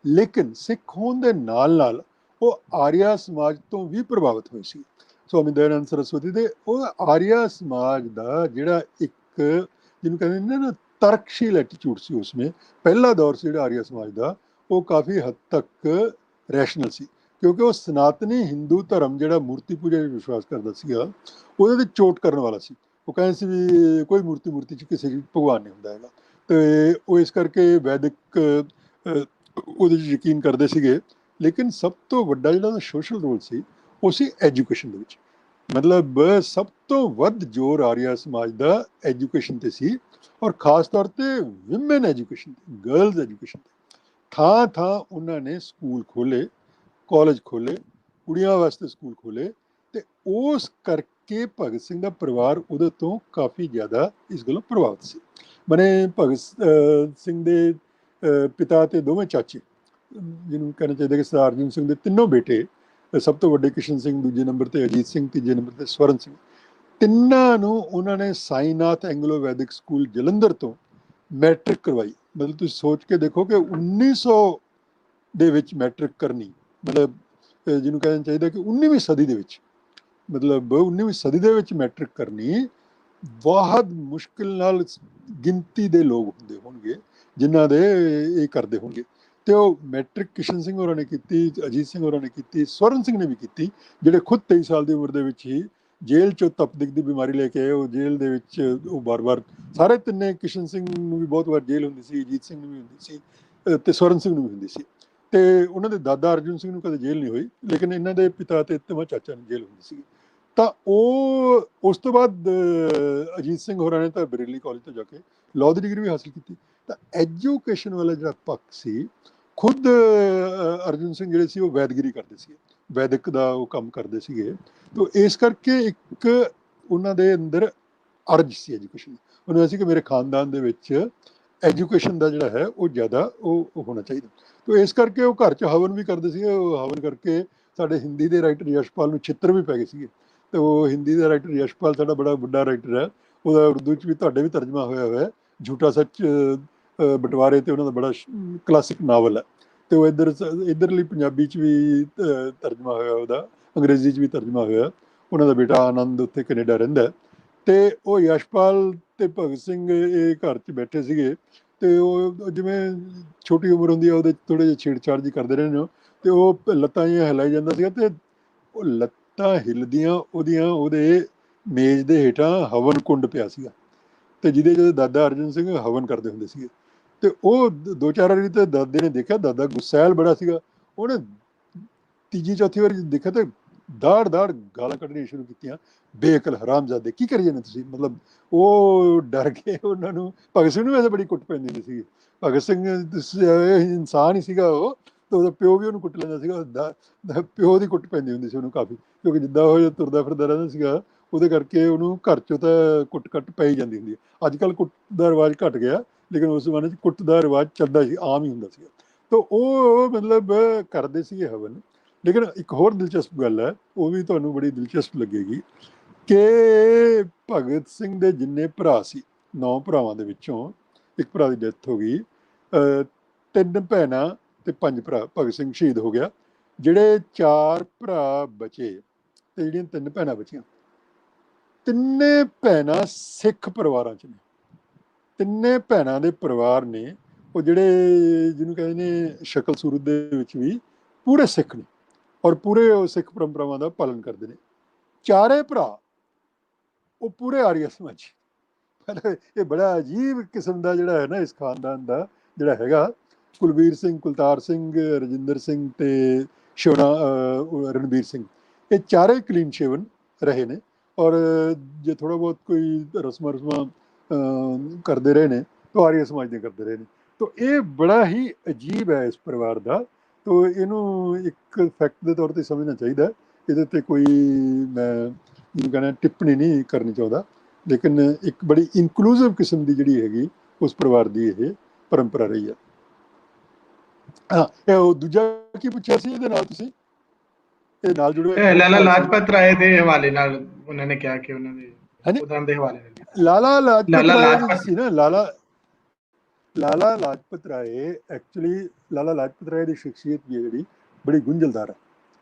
ਲੇਕਿਨ ਸਿੱਖ ਹੋਣ ਦੇ ਨਾਲ ਨਾਲ ਉਹ ਆਰੀਆ ਸਮਾਜ ਤੋਂ ਵੀ ਪ੍ਰਭਾਵਿਤ ਹੋਏ ਸੀ। ਸਵਾਮੀ ਦਇਆਨੰਦ ਸਰਸਵਤੀ ਦੇ ਉਹ ਆਰੀਆ ਸਮਾਜ ਦਾ ਜਿਹੜਾ ਇੱਕ ਜਿਹਨੂੰ ਕਹਿੰਦੇ ਨੇ ਨਾ ਤਰਕਸ਼ੀਲ ਐਟੀਟਿਊਡ ਸੀ, ਉਸमें ਪਹਿਲਾ ਦੌਰ ਸੀ ਜਿਹੜਾ ਆਰੀਆ ਸਮਾਜ ਦਾ, ਉਹ ਕਾਫੀ ਹੱਦ ਤੱਕ ਰੈਸ਼ਨਲ ਸੀ, ਕਿਉਂਕਿ ਉਹ ਸਨਾਤਨੀ ਹਿੰਦੂ ਧਰਮ ਜਿਹੜਾ ਮੂਰਤੀ ਪੂਜਾ ਵਿੱਚ ਵਿਸ਼ਵਾਸ ਕਰਦਾ ਸੀਗਾ, ਉਹਦੇ ਤੇ ਚੋਟ ਕਰਨ ਵਾਲਾ ਸੀ। ਉਹ ਕਹਿੰਦੇ ਸੀ ਵੀ ਕੋਈ ਮੂਰਤੀ 'ਚ ਕਿਸੇ ਭਗਵਾਨ ਨਹੀਂ ਹੁੰਦਾ ਹੈਗਾ, ਤੇ ਉਹ ਇਸ ਕਰਕੇ ਵੈਦਿਕ ਉਹਦੇ 'ਚ ਯਕੀਨ ਕਰਦੇ ਸੀਗੇ। ਲੇਕਿਨ ਸਭ ਤੋਂ ਵੱਡਾ ਜਿਹੜਾ ਸੋਸ਼ਲ ਰੋਲ ਸੀ ਉਹ ਸੀ ਐਜੂਕੇਸ਼ਨ ਦੇ ਵਿੱਚ। ਮਤਲਬ ਸਭ ਤੋਂ ਵੱਧ ਜ਼ੋਰ ਆਰੀਆ ਸਮਾਜ ਦਾ ਐਜੂਕੇਸ਼ਨ ਤੇ ਸੀ, ਔਰ ਖਾਸ ਤੌਰ ਤੇ ਵਿਮਨ ਐਜੂਕੇਸ਼ਨ ਤੇ, ਗਰਲਜ਼ ਐਜੂਕੇਸ਼ਨ ਤੇ। ਥਾਂ ਥਾਂ ਉਹਨਾਂ ਨੇ ਸਕੂਲ ਖੋਲੇ, ਕਾਲਜ ਖੋਲੇ, ਕੁੜੀਆਂ ਵਾਸਤੇ ਸਕੂਲ ਖੋਲੇ, ਤੇ ਉਸ ਕਰਕੇ ਭਗਤ ਸਿੰਘ ਦਾ ਪਰਿਵਾਰ ਉਹਦੇ ਤੋਂ ਕਾਫੀ ਜ਼ਿਆਦਾ ਇਸ ਗੱਲੋਂ ਪ੍ਰਭਾਵਿਤ ਸੀ। ਮਨੇ ਭਗਤ ਸਿੰਘ ਦੇ ਪਿਤਾ ਤੇ ਦੋਵੇਂ ਚਾਚੇ, ਜਿਹਨੂੰ ਕਹਿਣਾ ਚਾਹੀਦਾ ਕਿ ਸਰਦਾਰ ਅਰਜਨ ਸਿੰਘ ਦੇ ਤਿੰਨੋਂ ਬੇਟੇ, ਸਭ ਤੋਂ ਵੱਡੇ ਕਿਸ਼ਨ ਸਿੰਘ, ਦੂਜੇ ਨੰਬਰ ਤੇ ਅਜੀਤ ਸਿੰਘ, ਤੀਜੇ ਨੰਬਰ ਤੇ ਸਵਰਨ ਸਿੰਘ, ਤਿੰਨਾਂ ਨੂੰ ਉਹਨਾਂ ਨੇ ਸਾਈਨਾਥ ਐਂਗਲੋ ਵੈਦਿਕ ਸਕੂਲ ਜਲੰਧਰ ਤੋਂ ਮੈਟ੍ਰਿਕ ਕਰਵਾਈ। ਮਤਲਬ ਤੁਸੀਂ ਸੋਚ ਕੇ ਦੇਖੋ ਕਿ 1900 ਦੇ ਵਿੱਚ ਮੈਟ੍ਰਿਕ ਕਰਨੀ, ਮਤਲਬ ਜਿਹਨੂੰ ਕਹਿਣਾ ਚਾਹੀਦਾ ਕਿ 19ਵੀਂ ਸਦੀ ਦੇ ਵਿੱਚ, ਮਤਲਬ 19ਵੀਂ ਸਦੀ ਦੇ ਵਿੱਚ ਮੈਟ੍ਰਿਕ ਕਰਨੀ ਬਹੁਤ ਮੁਸ਼ਕਿਲ ਨਾਲ ਗਿਣਤੀ ਦੇ ਲੋਕ ਹੁੰਦੇ ਹੋਣਗੇ ਜਿਨ੍ਹਾਂ ਦੇ ਇਹ ਕਰਦੇ ਹੋਣਗੇ। ਤੇ ਉਹ ਮੈਟ੍ਰਿਕ ਕਿਸ਼ਨ ਸਿੰਘ ਹੋਰਾਂ ਨੇ ਕੀਤੀ, ਅਜੀਤ ਸਿੰਘ ਹੋਰਾਂ ਨੇ ਕੀਤੀ, ਸਵਰਨ ਸਿੰਘ ਨੇ ਵੀ ਕੀਤੀ, ਜਿਹੜੇ ਖੁਦ 23 ਸਾਲ ਦੀ ਉਮਰ ਦੇ ਵਿੱਚ ਹੀ ਜੇਲ੍ਹ ਚੋਂ ਤਪਦਿਕ ਦੀ ਬਿਮਾਰੀ ਲੈ ਕੇ ਆਏ। ਉਹ ਜੇਲ੍ਹ ਦੇ ਵਿੱਚ ਉਹ ਬਾਰ-ਬਾਰ, ਸਾਰੇ ਤਿੰਨੇ, ਕਿਸ਼ਨ ਸਿੰਘ ਨੂੰ ਵੀ ਬਹੁਤ ਵਾਰ ਜੇਲ੍ਹ ਹੁੰਦੀ ਸੀ, ਅਜੀਤ ਸਿੰਘ ਨੂੰ ਵੀ ਹੁੰਦੀ ਸੀ, ਤੇ ਸਵਰਨ ਸਿੰਘ ਨੂੰ ਵੀ ਹੁੰਦੀ ਸੀ। ਤੇ ਉਹਨਾਂ ਦੇ ਦਾਦਾ ਅਰਜੁਨ ਸਿੰਘ ਨੂੰ ਕਦੇ ਜੇਲ੍ਹ ਨਹੀਂ ਹੋਈ, ਲੇਕਿਨ ਇਹਨਾਂ ਦੇ ਪਿਤਾ ਤੇ ਤੇਵਾਂ ਚਾਚਾ ਨੂੰ ਜੇਲ੍ਹ ਹੁੰਦੀ ਸੀ। ਤਾਂ ਉਹ ਉਸ ਤੋਂ ਬਾਅਦ ਅਜੀਤ ਸਿੰਘ ਹੋਰਾਂ ਨੇ ਤਾਂ ਬਰੇਲੀ ਕਾਲਜ ਤੋਂ ਜਾ ਕੇ ਲਾਅ ਦੀ ਡਿਗਰੀ ਵੀ ਹਾਸਿਲ ਕੀਤੀ। ਤਾਂ ਐਜੂਕੇਸ਼ਨ ਵਾਲਾ ਜਿਹੜਾ ਪੱਖ ਸੀ, ਖੁਦ ਅਰਜਨ ਸਿੰਘ ਜਿਹੜੇ ਸੀ ਉਹ ਵੈਦਗਿਰੀ ਕਰਦੇ ਸੀ, ਵੈਦਿਕ ਦਾ ਉਹ ਕੰਮ ਕਰਦੇ ਸੀਗੇ। ਤਾਂ ਇਸ ਕਰਕੇ ਇੱਕ ਉਹਨਾਂ ਦੇ ਅੰਦਰ ਅਰਜ ਸੀ ਐਜੂਕੇਸ਼ਨ। ਉਹਨਾਂ ਸੀ ਕਿ ਮੇਰੇ ਖਾਨਦਾਨ ਦੇ ਵਿੱਚ ਐਜੂਕੇਸ਼ਨ ਦਾ ਜਿਹੜਾ ਹੈ ਉਹ ਜ਼ਿਆਦਾ ਉਹ ਹੋਣਾ ਚਾਹੀਦਾ। ਤਾਂ ਇਸ ਕਰਕੇ ਉਹ ਘਰ 'ਚ ਹਵਨ ਵੀ ਕਰਦੇ ਸੀਗੇ। ਉਹ ਹਵਨ ਕਰਕੇ ਸਾਡੇ ਹਿੰਦੀ ਦੇ ਰਾਈਟਰ ਯਸ਼ਪਾਲ ਨੂੰ ਛਿੱਤਰ ਵੀ ਪੈ ਗਏ ਸੀਗੇ। ਤੇ ਉਹ ਹਿੰਦੀ ਦਾ ਰਾਈਟਰ ਯਸ਼ਪਾਲ ਸਾਡਾ ਬੜਾ ਵੱਡਾ ਰਾਈਟਰ ਹੈ, ਉਹਦਾ ਉਰਦੂ 'ਚ ਵੀ ਤੁਹਾਡੇ ਵੀ ਤਰਜਮਾ ਹੋਇਆ ਹੈ, ਝੂਠਾ ਸੱਚ ਬਟਵਾਰੇ, ਤੇ ਉਹਨਾਂ ਦਾ ਬੜਾ ਕਲਾਸਿਕ ਨਾਵਲ ਹੈ। ਤੇ ਉਹ ਇੱਧਰਲੀ ਪੰਜਾਬੀ 'ਚ ਵੀ ਤਰਜਮਾ ਹੋਇਆ ਉਹਦਾ, ਅੰਗਰੇਜ਼ੀ 'ਚ ਵੀ ਤਰਜਮਾ ਹੋਇਆ। ਉਹਨਾਂ ਦਾ ਬੇਟਾ ਆਨੰਦ ਉੱਥੇ ਕੈਨੇਡਾ ਰਹਿੰਦਾ। ਤੇ ਉਹ ਯਸ਼ਪਾਲ ਤੇ ਭਗਤ ਸਿੰਘ ਇਹ ਘਰ 'ਚ ਬੈਠੇ ਸੀਗੇ, ਤੇ ਉਹ ਜਿਵੇਂ ਛੋਟੀ ਉਮਰ ਹੁੰਦੀ ਹੈ ਉਹਦੇ ਥੋੜ੍ਹੇ ਜਿਹੇ ਛੇੜਛਾੜ ਜੀ ਕਰਦੇ ਰਹੇ ਨੇ, ਤੇ ਉਹ ਲੱਤਾਂ ਜਿਹੀਆਂ ਹਿਲਾਈ ਜਾਂਦਾ ਸੀਗਾ, ਤੇ ਉਹ ਲੱਤਾਂ ਹਿਲਦੀਆਂ ਉਹਦੀਆਂ, ਉਹਦੇ ਮੇਜ਼ ਦੇ ਹੇਠਾਂ ਹਵਨ ਕੁੰਡ ਪਿਆ ਸੀਗਾ, ਤੇ ਜਿਹਦੇ ਜਦੋਂ ਦਾਦਾ ਅਰਜਨ ਸਿੰਘ ਹਵਨ ਕਰਦੇ ਹੁੰਦੇ ਸੀਗੇ। ਤੇ ਉਹ 2-4 ਵਾਰੀ ਤੇ ਦਾਦੇ ਨੇ ਦੇਖਿਆ, ਦਾਦਾ ਗੁੱਸੈਲ ਬੜਾ ਸੀਗਾ, ਉਹਨੇ ਤੀਜੀ ਚੌਥੀ ਵਾਰੀ ਦੇਖਿਆ ਤੇ ਦਾੜ ਗਾਲਾਂ ਕੱਢਣੀਆਂ ਸ਼ੁਰੂ ਕੀਤੀਆਂ, ਬੇਅਕਲ ਹਰਾਮਜ਼ਾਦੇ ਕੀ ਕਰੀ ਜਾਂਦੇ ਤੁਸੀਂ। ਮਤਲਬ ਉਹ ਡਰ ਕੇ ਉਹਨਾਂ ਨੂੰ, ਭਗਤ ਸਿੰਘ ਨੂੰ ਵੈਸੇ ਬੜੀ ਕੁੱਟ ਪੈਂਦੀ ਹੁੰਦੀ ਸੀਗੀ। ਭਗਤ ਸਿੰਘ ਇਨਸਾਨ ਹੀ ਸੀਗਾ ਉਹ, ਤੇ ਉਹਦਾ ਪਿਓ ਵੀ ਉਹਨੂੰ ਕੁੱਟ ਲੈਂਦਾ ਸੀਗਾ, ਪਿਓ ਦੀ ਕੁੱਟ ਪੈਂਦੀ ਹੁੰਦੀ ਸੀ ਉਹਨੂੰ ਕਾਫੀ, ਕਿਉਂਕਿ ਜਿੱਦਾਂ ਉਹ ਤੁਰਦਾ ਫਿਰਦਾ ਰਹਿੰਦਾ ਸੀਗਾ, ਉਹਦੇ ਕਰਕੇ ਉਹਨੂੰ ਘਰ 'ਚੋਂ ਤਾਂ ਕੁੱਟ ਪੈ ਹੀ ਜਾਂਦੀ ਹੁੰਦੀ ਹੈ। ਅੱਜ ਕੱਲ੍ਹ ਕੁੱਟ ਦਾ ਰਿਵਾਜ ਘਟ ਗਿਆ, ਲੇਕਿਨ ਉਸ ਜ਼ਮਾਨੇ 'ਚ ਕੁੱਟ ਦਾ ਰਿਵਾਜ ਚੱਲਦਾ ਸੀ, ਆਮ ਹੀ ਹੁੰਦਾ ਸੀਗਾ। ਤਾਂ ਉਹ ਮਤਲਬ ਕਰਦੇ ਸੀਗੇ ਹਵਨ। ਲੇਕਿਨ ਇੱਕ ਹੋਰ ਦਿਲਚਸਪ ਗੱਲ ਹੈ, ਉਹ ਵੀ ਤੁਹਾਨੂੰ ਬੜੀ ਦਿਲਚਸਪ ਲੱਗੇਗੀ, ਕਿ ਭਗਤ ਸਿੰਘ ਦੇ ਜਿੰਨੇ ਭਰਾ ਸੀ, 9 ਭਰਾਵਾਂ ਦੇ ਵਿੱਚੋਂ ਇੱਕ ਭਰਾ ਦੀ ਡੈਥ ਹੋ ਗਈ, 3 ਭੈਣਾਂ ਤੇ 5 ਭਰਾ, ਭਗਤ ਸਿੰਘ ਸ਼ਹੀਦ ਹੋ ਗਿਆ। ਜਿਹੜੇ 4 ਭਰਾ ਬਚੇ ਤੇ ਜਿਹੜੀਆਂ 3 ਭੈਣਾਂ ਬਚੀਆਂ, ਤਿੰਨੇ ਭੈਣਾਂ ਸਿੱਖ ਪਰਿਵਾਰਾਂ 'ਚ ਨੇ। ਤਿੰਨੇ ਭੈਣਾਂ ਦੇ ਪਰਿਵਾਰ ਨੇ ਉਹ ਜਿਹੜੇ ਜਿਹਨੂੰ ਕਹਿੰਦੇ ਨੇ ਸ਼ਕਲ ਸੂਰਤ ਦੇ ਵਿੱਚ ਵੀ ਪੂਰੇ ਸਿੱਖ ਨੇ, ਔਰ ਪੂਰੇ ਉਹ ਸਿੱਖ ਪਰੰਪਰਾਵਾਂ ਦਾ ਪਾਲਣ ਕਰਦੇ ਨੇ। 4 ਭਰਾ ਉਹ ਪੂਰੇ ਆਰੀਆ ਸਮਾਜੀ। ਇਹ ਬੜਾ ਅਜੀਬ ਕਿਸਮ ਦਾ ਜਿਹੜਾ ਹੈ ਨਾ ਇਸ ਖਾਨਦਾਨ ਦਾ ਜਿਹੜਾ ਹੈਗਾ, ਕੁਲਵੀਰ ਸਿੰਘ, ਕੁਲਤਾਰ ਸਿੰਘ, ਰਜਿੰਦਰ ਸਿੰਘ ਤੇ ਰਣਬੀਰ ਸਿੰਘ, ਇਹ 4 ਕਲੀਨ ਸ਼ੇਵਨ ਰਹੇ ਨੇ। ਔਰ ਜੇ ਥੋੜਾ ਬਹੁਤ ਕੋਈ ਰਸਮਾਂ ਕਰਦੇ ਰਹੇ ਨੇ ਤਾਂ ਆਰੀਆ ਸਮਾਜ ਦੇ ਕਰਦੇ ਰਹੇ ਨੇ। ਤਾਂ ਇਹ ਬੜਾ ਹੀ ਅਜੀਬ ਹੈ ਇਸ ਪਰਿਵਾਰ ਦਾ। ਤਾਂ ਇਹਨੂੰ ਇੱਕ ਫੈਕਟ ਦੇ ਤੌਰ ਤੇ ਸਮਝਣਾ ਚਾਹੀਦਾ ਇਹਦੇ ਤੇ ਕੋਈ ਮੈਂ ਜਿਹਨੂੰ ਕਹਿੰਦਾ ਟਿੱਪਣੀ ਨਹੀਂ ਕਰਨੀ ਚਾਹੁੰਦਾ, ਲੇਕਿਨ ਇੱਕ ਬੜੀ ਇਨਕਲੂਸਿਵ ਕਿਸਮ ਦੀ ਜਿਹੜੀ ਹੈਗੀ ਉਸ ਪਰਿਵਾਰ ਦੀ ਇਹ ਪਰੰਪਰਾ ਰਹੀ ਹੈ। ਹਾਂ, ਇਹ ਉਹ ਦੂਜਾ ਕੀ ਪੁੱਛਿਆ ਸੀ ਇਹਦੇ ਨਾਲ ਤੁਸੀਂ, ਇਹ ਨਾਲ ਜੁੜਿਆ ਇੱਕ ਹੋਰ ਲਾਲਾ ਸਵਾਲ ਸੀ। ਲਾਜਪਤ ਰਾਏ ਦੇ ਹਵਾਲੇ ਨਾਲ ਉਹਨਾਂ ਨੇ ਕਿਹਾ ਕਿ ਉਹਨਾਂ ਦੇ ਹਾਂਜੀ, ਉਦਾਂ ਦੇ ਹਵਾਲੇ ਨਾਲ ਲਾਲਾ ਲਾਜਪਤ ਲਾਲਾ ਰਾਏ ਦੀ ਲਾਜਪਤ ਸੀ ਨਾ, ਲਾਲਾ ਲਾਜਪਤ ਰਾਏ ਐਕਚੁਅਲੀ ਲਾਲਾ ਲਾਜਪਤ ਰਾਏ ਦੀ ਸ਼ਖਸੀਅਤ ਵੀ ਹੈ ਜਿਹੜੀ ਬੜੀ ਗੁੰਝਲਦਾਰ ਹੈ।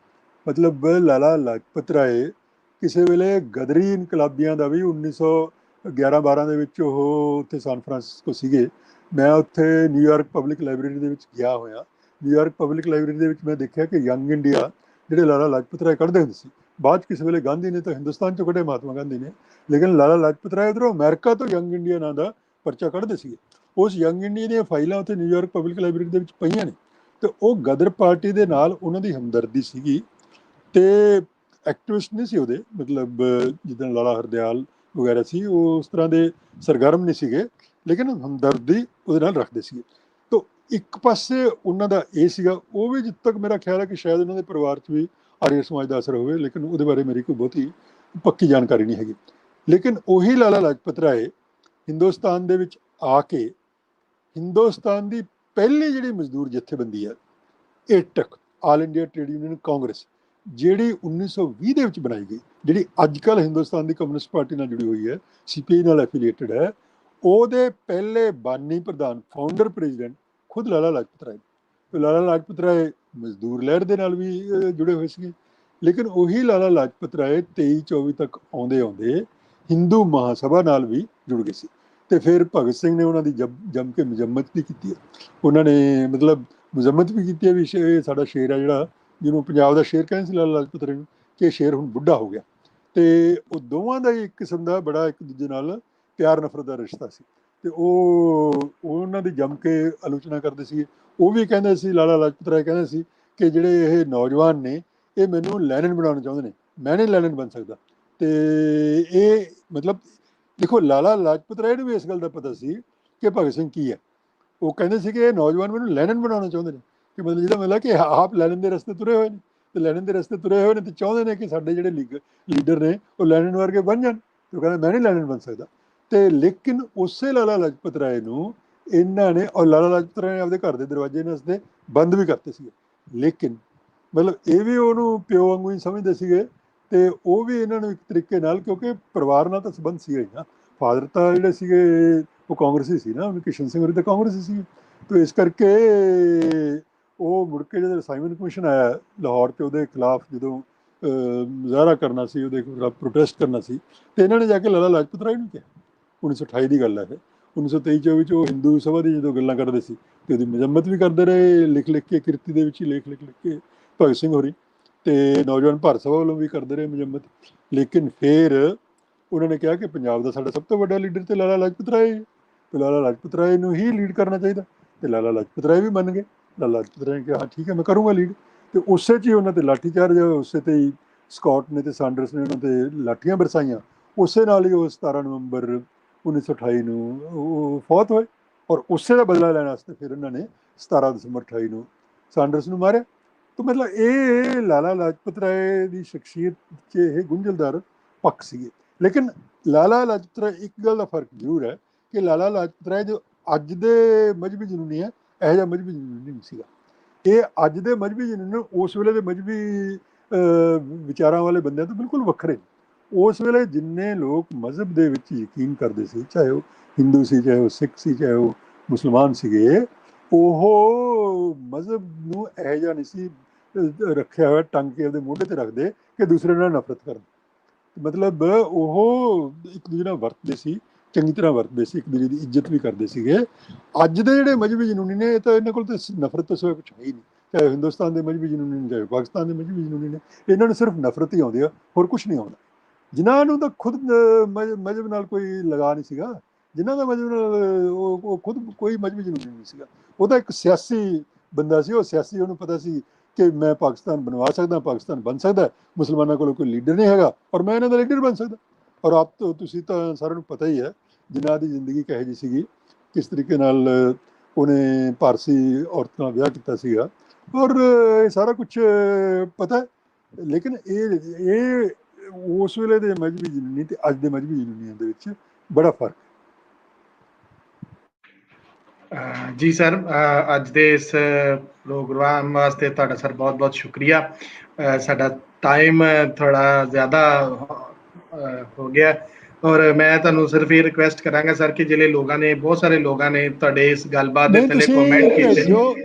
ਮਤਲਬ ਲਾਲਾ ਲਾਜਪਤ ਰਾਏ ਕਿਸੇ ਵੇਲੇ ਗਦਰੀ ਇਨਕਲਾਬੀਆਂ ਦਾ ਵੀ 1911-12 ਦੇ ਵਿੱਚ ਉਹ ਉੱਥੇ ਸਾਨ ਫਰਾਂਸਿਸਕੋ ਸੀਗੇ। ਮੈਂ ਉੱਥੇ ਨਿਊਯਾਰਕ ਪਬਲਿਕ ਲਾਇਬ੍ਰੇਰੀ ਦੇ ਵਿੱਚ ਗਿਆ ਹੋਇਆ। ਨਿਊਯਾਰਕ ਪਬਲਿਕ ਲਾਇਬ੍ਰੇਰੀ ਦੇ ਵਿੱਚ ਮੈਂ ਦੇਖਿਆ ਕਿ ਯੰਗ ਇੰਡੀਆ ਜਿਹੜੇ ਲਾਲਾ ਲਾਜਪਤ ਰਾਏ ਕੱਢਦੇ ਹੁੰਦੇ ਸੀ, ਬਾਅਦ 'ਚ ਕਿਸੇ ਵੇਲੇ ਗਾਂਧੀ ਨੇ ਤਾਂ ਹਿੰਦੁਸਤਾਨ 'ਚੋਂ ਕੱਢੇ, ਮਹਾਤਮਾ ਗਾਂਧੀ ਨੇ, ਲੇਕਿਨ ਲਾਲਾ ਲਾਜਪਤ ਰਾਏ ਉੱਧਰੋਂ ਅਮਰੀਕਾ ਤੋਂ ਯੰਗ ਇੰਡੀਆ ਨਾਂ ਦਾ ਪਰਚਾ ਕੱਢਦੇ ਸੀਗੇ। ਉਸ ਯੰਗ ਇੰਡੀਆ ਦੀਆਂ ਫਾਈਲਾਂ ਉੱਥੇ ਨਿਊਯਾਰਕ ਪਬਲਿਕ ਲਾਇਬ੍ਰੇਰੀ ਦੇ ਵਿੱਚ ਪਈਆਂ ਨੇ, ਤੇ ਉਹ ਗਦਰ ਪਾਰਟੀ ਦੇ ਨਾਲ ਉਹਨਾਂ ਦੀ ਹਮਦਰਦੀ ਸੀਗੀ। ਤੇ ਐਕਟਿਵਿਸਟ ਨਹੀਂ ਸੀ ਉਹਦੇ, ਮਤਲਬ ਜਿੱਦਾਂ ਲਾਲਾ ਹਰਦਿਆਲ ਵਗੈਰਾ ਸੀ, ਉਹ ਉਸ ਤਰ੍ਹਾਂ ਦੇ ਸਰਗਰਮ ਨਹੀਂ ਸੀਗੇ, ਲੇਕਿਨ ਹਮਦਰਦੀ ਉਹਦੇ ਨਾਲ ਰੱਖਦੇ ਸੀਗੇ। ਤਾਂ ਇੱਕ ਪਾਸੇ ਉਹਨਾਂ ਦਾ ਇਹ ਸੀਗਾ, ਉਹ ਵੀ ਜਿੱਥੇ ਤੱਕ ਮੇਰਾ ਖਿਆਲ ਹੈ ਕਿ ਸ਼ਾਇਦ ਉਹਨਾਂ ਦੇ ਪਰਿਵਾਰ 'ਚ ਵੀ ਆਰੀਆ ਸਮਾਜ ਦਾ ਅਸਰ ਹੋਵੇ, ਲੇਕਿਨ ਉਹਦੇ ਬਾਰੇ ਮੇਰੀ ਕੋਈ ਬਹੁਤੀ ਪੱਕੀ ਜਾਣਕਾਰੀ ਨਹੀਂ ਹੈਗੀ। ਲੇਕਿਨ ਉਹੀ ਲਾਲਾ ਲਾਜਪਤ ਰਾਏ ਹਿੰਦੁਸਤਾਨ ਦੇ ਵਿੱਚ ਆ ਕੇ ਹਿੰਦੁਸਤਾਨ ਦੀ ਪਹਿਲੀ ਜਿਹੜੀ ਮਜ਼ਦੂਰ ਜਥੇਬੰਦੀ ਹੈ AITUC, all India trade union Congress, ਜਿਹੜੀ 1920 ਦੇ ਵਿੱਚ ਬਣਾਈ ਗਈ, ਜਿਹੜੀ ਅੱਜ ਕੱਲ੍ਹ ਹਿੰਦੁਸਤਾਨ ਦੀ ਕਮਿਊਨਿਸਟ ਪਾਰਟੀ ਨਾਲ ਜੁੜੀ ਹੋਈ ਹੈ, CPI ਨਾਲ ਐਫੀਲੀਏਟਡ ਹੈ, ਉਹਦੇ ਪਹਿਲੇ ਬਾਨੀ ਪ੍ਰਧਾਨ, ਫਾਊਂਡਰ ਪ੍ਰੈਜ਼ੀਡੈਂਟ ਖੁਦ ਲਾਲਾ ਲਾਜਪਤ ਰਾਏ। ਤੇ ਲਾਲਾ ਲਾਜਪਤ ਰਾਏ ਮਜ਼ਦੂਰ ਲਹਿਰ ਦੇ ਨਾਲ ਵੀ ਜੁੜੇ ਹੋਏ ਸੀਗੇ, ਲੇਕਿਨ ਉਹੀ ਲਾਲਾ ਲਾਜਪਤ ਰਾਏ 23-24 ਤੱਕ ਆਉਂਦੇ ਆਉਂਦੇ ਹਿੰਦੂ ਮਹਾਸਭਾ ਨਾਲ ਵੀ ਜੁੜ ਗਏ ਸੀ। ਤੇ ਫਿਰ ਭਗਤ ਸਿੰਘ ਨੇ ਉਹਨਾਂ ਦੀ ਜੰਮ ਕੇ ਮਜ਼ੰਮਤ ਵੀ ਕੀਤੀ ਹੈ। ਉਹਨਾਂ ਨੇ ਮਤਲਬ ਮਜ਼ੰਮਤ ਵੀ ਕੀਤੀ ਹੈ ਵੀ ਇਹ ਸਾਡਾ ਸ਼ੇਰ ਹੈ ਜਿਹੜਾ, ਜਿਹਨੂੰ ਪੰਜਾਬ ਦਾ ਸ਼ੇਰ ਕਹਿੰਦੇ ਸੀ ਲਾਲਾ ਲਾਜਪਤ ਰਾਏ ਨੂੰ, ਕਿ ਸ਼ੇਰ ਹੁਣ ਬੁੱਢਾ ਹੋ ਗਿਆ। ਤੇ ਉਹ ਦੋਵਾਂ ਦਾ ਹੀ ਇੱਕ ਕਿਸਮ ਦਾ ਬੜਾ ਇੱਕ ਦੂਜੇ ਨਾਲ ਪਿਆਰ ਨਫ਼ਰਤ ਦਾ ਰਿਸ਼ਤਾ ਸੀ। ਤੇ ਉਹ ਉਹਨਾਂ ਦੀ ਜੰਮ ਕੇ ਆਲੋਚਨਾ ਕਰਦੇ ਸੀ। ਉਹ ਵੀ ਕਹਿੰਦੇ ਸੀ, ਲਾਲਾ ਲਾਜਪਤ ਰਾਏ ਕਹਿੰਦੇ ਸੀ ਕਿ ਜਿਹੜੇ ਇਹ ਨੌਜਵਾਨ ਨੇ ਇਹ ਮੈਨੂੰ ਲੈਨਨ ਬਣਾਉਣਾ ਚਾਹੁੰਦੇ ਨੇ, ਮੈਂ ਨਹੀਂ ਲੈਨਨ ਬਣ ਸਕਦਾ। ਤੇ ਇਹ ਮਤਲਬ ਦੇਖੋ, ਲਾਲਾ ਲਾਜਪਤ ਰਾਏ ਨੂੰ ਵੀ ਇਸ ਗੱਲ ਦਾ ਪਤਾ ਸੀ ਕਿ ਭਗਤ ਸਿੰਘ ਕੀ ਹੈ। ਉਹ ਕਹਿੰਦੇ ਸੀ ਕਿ ਇਹ ਨੌਜਵਾਨ ਮੈਨੂੰ ਲੈਨਨ ਬਣਾਉਣਾ ਚਾਹੁੰਦੇ ਨੇ, ਕਿ ਮਤਲਬ ਜਿਹਦਾ ਮਤਲਬ ਕਿ ਆਪ ਲੈਨਨ ਦੇ ਰਸਤੇ ਤੁਰੇ ਹੋਏ ਨੇ, ਤੇ ਲੈਨਨ ਦੇ ਰਸਤੇ ਤੁਰੇ ਹੋਏ ਨੇ ਤੇ ਚਾਹੁੰਦੇ ਨੇ ਕਿ ਸਾਡੇ ਜਿਹੜੇ ਲੀਡਰ ਨੇ ਉਹ ਲੈਨਨ ਵਰਗੇ ਬਣ ਜਾਣ। ਤੇ ਉਹ ਕਹਿੰਦਾ ਮੈਂ ਨਹੀਂ ਲੈਨਨ ਬਣ ਸਕਦਾ। ਤੇ ਲੇਕਿਨ ਉਸੇ ਲਾਲਾ ਲਾਜਪਤ ਰਾਏ ਨੂੰ ਇਹਨਾਂ ਨੇ, ਔਰ ਲਾਲਾ ਲਾਜਪਤ ਰਾਏ ਨੇ ਆਪਦੇ ਘਰ ਦੇ ਦਰਵਾਜ਼ੇ ਇਹਨਾਂ ਵਾਸਤੇ ਬੰਦ ਵੀ ਕਰਤੇ ਸੀਗੇ, ਲੇਕਿਨ ਮਤਲਬ ਇਹ ਵੀ ਉਹਨੂੰ ਪਿਓ ਵਾਂਗੂ ਹੀ ਸਮਝਦੇ ਸੀਗੇ। ਤੇ ਉਹ ਵੀ ਇਹਨਾਂ ਨੂੰ ਇੱਕ ਤਰੀਕੇ ਨਾਲ, ਕਿਉਂਕਿ ਪਰਿਵਾਰ ਨਾਲ ਤਾਂ ਸੰਬੰਧ ਸੀਗਾ ਹੀ ਨਾ, ਫਾਦਰ ਤਾਂ ਜਿਹੜੇ ਸੀਗੇ ਉਹ ਕਾਂਗਰਸੀ ਸੀ ਨਾ, ਕਿਸ਼ਨ ਸਿੰਘ ਹੋਰੀ ਤਾਂ ਕਾਂਗਰਸੀ ਸੀ। ਤੇ ਇਸ ਕਰਕੇ ਉਹ ਮੁੜ ਕੇ ਜਦੋਂ ਸਾਈਮਨ ਕਮਿਸ਼ਨ ਆਇਆ ਲਾਹੌਰ 'ਚ, ਉਹਦੇ ਖਿਲਾਫ ਜਦੋਂ ਮੁਜ਼ਾਹਰਾ ਕਰਨਾ ਸੀ, ਉਹਦੇ ਖਿਲਾਫ ਪ੍ਰੋਟੈਸਟ ਕਰਨਾ ਸੀ, ਤੇ ਇਹਨਾਂ ਨੇ ਜਾ ਕੇ ਲਾਲਾ ਲਾਜਪਤ ਰਾਏ ਨੂੰ ਕਿਹਾ। 1928 ਦੀ ਗੱਲ ਹੈ ਇਹ। 1923 ਵਿੱਚ ਉਹ ਹਿੰਦੂ ਸਭਾ ਦੀ ਜਦੋਂ ਗੱਲਾਂ ਕਰਦੇ ਸੀ ਤੇ ਉਹਦੀ ਮਜ਼ੰਮਤ ਵੀ ਕਰਦੇ ਰਹੇ, ਲਿਖ ਕੇ, ਕਿਰਤੀ ਦੇ ਵਿੱਚ ਹੀ ਲਿਖ ਕੇ ਭਗਤ ਸਿੰਘ ਹੋਰੀ, ਤੇ ਨੌਜਵਾਨ ਭਾਰਤ ਸਭਾ ਵੱਲੋਂ ਵੀ ਕਰਦੇ ਰਹੇ ਮਜ਼ੰਮਤ। ਲੇਕਿਨ ਫਿਰ ਉਹਨਾਂ ਨੇ ਕਿਹਾ ਕਿ ਪੰਜਾਬ ਦਾ ਸਾਡਾ ਸਭ ਤੋਂ ਵੱਡਾ ਲੀਡਰ ਤੇ ਲਾਲਾ ਲਾਜਪਤ ਰਾਏ, ਤੇ ਲਾਲਾ ਲਾਜਪਤ ਰਾਏ ਨੂੰ ਹੀ ਲੀਡ ਕਰਨਾ ਚਾਹੀਦਾ। ਤੇ ਲਾਲਾ ਲਾਜਪਤ ਰਾਏ ਵੀ ਮੰਨ ਗਏ। ਲਾਲਾ ਲਾਜਪਤ ਰਾਏ ਨੇ ਕਿਹਾ ਹਾਂ ਠੀਕ ਹੈ, ਮੈਂ ਕਰੂੰਗਾ ਲੀਡ। ਤੇ ਉਸੇ 'ਚ ਹੀ ਉਹਨਾਂ ਤੇ ਲਾਠੀ ਚਾਰਜ, ਉਸੇ ਤੇ ਹੀ ਸਕਾਟ ਨੇ ਤੇ ਸਾਂਡਰਸ ਨੇ ਉਹਨਾਂ ਤੇ ਲਾਠੀਆਂ ਬਰਸਾਈਆਂ। ਉਸੇ ਨਾਲ ਹੀ ਉਹ 17 ਨਵੰਬਰ 1928 ਨੂੰ ਉਹ ਫੌਤ ਹੋਏ, ਔਰ ਉਸੇ ਦਾ ਬਦਲਾ ਲੈਣ ਵਾਸਤੇ ਫਿਰ ਉਹਨਾਂ ਨੇ 17 ਦਸੰਬਰ 28 ਨੂੰ ਸਾਂਡਰਸ ਨੂੰ ਮਾਰਿਆ। ਤਾਂ ਮਤਲਬ ਇਹ ਲਾਲਾ ਲਾਜਪਤ ਰਾਏ ਦੀ ਸ਼ਖਸੀਅਤ 'ਚ ਇਹ ਗੁੰਝਲਦਾਰ ਪੱਖ ਸੀਗੇ। ਲੇਕਿਨ ਲਾਲਾ ਲਾਜਪਤ ਰਾਏ, ਇੱਕ ਗੱਲ ਦਾ ਫਰਕ ਜ਼ਰੂਰ ਹੈ ਕਿ ਲਾਲਾ ਲਾਜਪਤ ਰਾਏ ਜੋ ਅੱਜ ਦੇ ਮਜ਼ਹਬੀ ਜਨੂਨੀ ਹੈ, ਇਹੋ ਜਿਹਾ ਮਜ਼ਹਬੀ ਜਨੂਨੀ ਨਹੀਂ ਸੀਗਾ। ਇਹ ਅੱਜ ਦੇ ਮਜ਼ਹਬੀ ਜਨੂਨੀ ਉਸ ਵੇਲੇ ਦੇ ਮਜ਼ਹਬੀ ਵਿਚਾਰਾਂ ਵਾਲੇ ਬੰਦਿਆਂ ਤੋਂ ਬਿਲਕੁਲ ਵੱਖਰੇ। ਉਸ ਵੇਲੇ ਜਿੰਨੇ ਲੋਕ ਮਜ਼ਹਬ ਦੇ ਵਿੱਚ ਯਕੀਨ ਕਰਦੇ ਸੀ, ਚਾਹੇ ਉਹ ਹਿੰਦੂ ਸੀ, ਚਾਹੇ ਉਹ ਸਿੱਖ ਸੀ, ਚਾਹੇ ਉਹ ਮੁਸਲਮਾਨ ਸੀਗੇ, ਉਹ ਮਜ਼ਹਬ ਨੂੰ ਇਹੋ ਜਿਹਾ ਨਹੀਂ ਸੀ ਰੱਖਿਆ ਹੋਇਆ, ਟੰਗ ਕੇ ਉਹਦੇ ਮੋਢੇ 'ਤੇ ਰੱਖਦੇ ਕਿ ਦੂਸਰੇ ਨਾਲ ਨਫ਼ਰਤ ਕਰਨ। ਮਤਲਬ ਉਹ ਇੱਕ ਦੂਜੇ ਨਾਲ ਵਰਤਦੇ ਸੀ, ਚੰਗੀ ਤਰ੍ਹਾਂ ਵਰਤਦੇ ਸੀ, ਇੱਕ ਦੂਜੇ ਦੀ ਇੱਜ਼ਤ ਵੀ ਕਰਦੇ ਸੀਗੇ। ਅੱਜ ਦੇ ਜਿਹੜੇ ਮਜ਼ਹਬੀ ਜਨੂਨੀ ਨੇ, ਇਹ ਤਾਂ ਇਹਨਾਂ ਕੋਲ ਤਾਂ ਨਫ਼ਰਤ ਤੋਂ ਸਿਵਾ ਕੁਛ ਹੈ ਹੀ ਨਹੀਂ। ਚਾਹੇ ਹਿੰਦੁਸਤਾਨ ਦੇ ਮਜ਼ਹਬੀ ਜਨੂਨੀ ਨੇ, ਚਾਹੇ ਪਾਕਿਸਤਾਨ ਦੇ ਮਜ਼ਹਬੀ ਜਨੂਨੀ ਨੇ, ਇਹਨਾਂ ਨੂੰ ਸਿਰਫ ਨਫ਼ਰਤ ਹੀ ਆਉਂਦੀ ਆ, ਹੋਰ ਕੁਛ ਨਹੀਂ ਆਉਂਦਾ। ਜਿਨ੍ਹਾਂ ਨੂੰ ਤਾਂ ਖੁਦ ਮਜ਼ਹਬ ਨਾਲ ਕੋਈ ਲਗਾ ਨਹੀਂ ਸੀਗਾ, ਜਿਨ੍ਹਾਂ ਦਾ ਮਜ਼ਹਬ ਨਾਲ ਉਹ ਖੁਦ ਕੋਈ ਮਜ਼ਹਬੀ ਜਨੂਨੀ ਨਹੀਂ ਸੀਗਾ, ਉਹ ਤਾਂ ਇੱਕ ਸਿਆਸੀ ਬੰਦਾ ਸੀ। ਉਹ ਸਿਆਸੀ, ਉਹਨੂੰ ਪਤਾ ਸੀ ਕਿ ਮੈਂ ਪਾਕਿਸਤਾਨ ਬਣਵਾ ਸਕਦਾ, ਪਾਕਿਸਤਾਨ ਬਣ ਸਕਦਾ, ਮੁਸਲਮਾਨਾਂ ਕੋਲ ਕੋਈ ਲੀਡਰ ਨਹੀਂ ਹੈਗਾ, ਔਰ ਮੈਂ ਇਹਨਾਂ ਦਾ ਲੀਡਰ ਬਣ ਸਕਦਾ। ਔਰ ਆਪ ਤੋਂ ਤੁਸੀਂ ਤਾਂ ਸਾਰਿਆਂ ਨੂੰ ਪਤਾ ਹੀ ਹੈ ਜਿਨ੍ਹਾਂ ਦੀ ਜ਼ਿੰਦਗੀ ਕਿਹੋ ਜਿਹੀ ਸੀਗੀ, ਕਿਸ ਤਰੀਕੇ ਨਾਲ ਉਹਨੇ ਪਾਰਸੀ ਔਰਤ ਨਾਲ ਵਿਆਹ ਕੀਤਾ ਸੀਗਾ, ਔਰ ਇਹ ਸਾਰਾ ਕੁਛ ਪਤਾ ਹੈ। ਲੇਕਿਨ ਇਹ ਉਸ ਵੇਲੇ ਦੇ ਮਜ਼ਹਬੀ ਜਨੂਨੀ ਤੇ ਅੱਜ ਦੇ ਮਜ਼ਹਬੀ ਜਨੂਨੀਆਂ ਦੇ ਵਿੱਚ ਬੜਾ ਫਰਕ ਹੈ। ਜੀ ਸਰ, ਅੱਜ ਦੇ ਇਸ ਪ੍ਰੋਗਰਾਮ ਵਾਸਤੇ ਤੁਹਾਡਾ ਸਰ ਬਹੁਤ ਬਹੁਤ ਸ਼ੁਕਰੀਆ। ਸਾਡਾ ਟਾਈਮ ਥੋੜਾ ਜ਼ਿਆਦਾ ਹੋ ਗਿਆ, ਔਰ ਮੈਂ ਤੁਹਾਨੂੰ ਸਿਰਫ ਇਹ ਰਿਕੁਐਸਟ ਕਰਾਂਗਾ ਸਰ ਕਿ ਜਿਹੜੇ ਲੋਕਾਂ ਨੇ, ਬਹੁਤ ਸਾਰੇ ਲੋਕਾਂ ਨੇ ਤੁਹਾਡੇ ਇਸ ਗੱਲਬਾਤ ਦੇ ਨਹੀਂ, ਥੱਲੇ ਤੁਸੀਂ ਕਮੈਂਟ ਕੀਤੇ ਭੇਜੋ,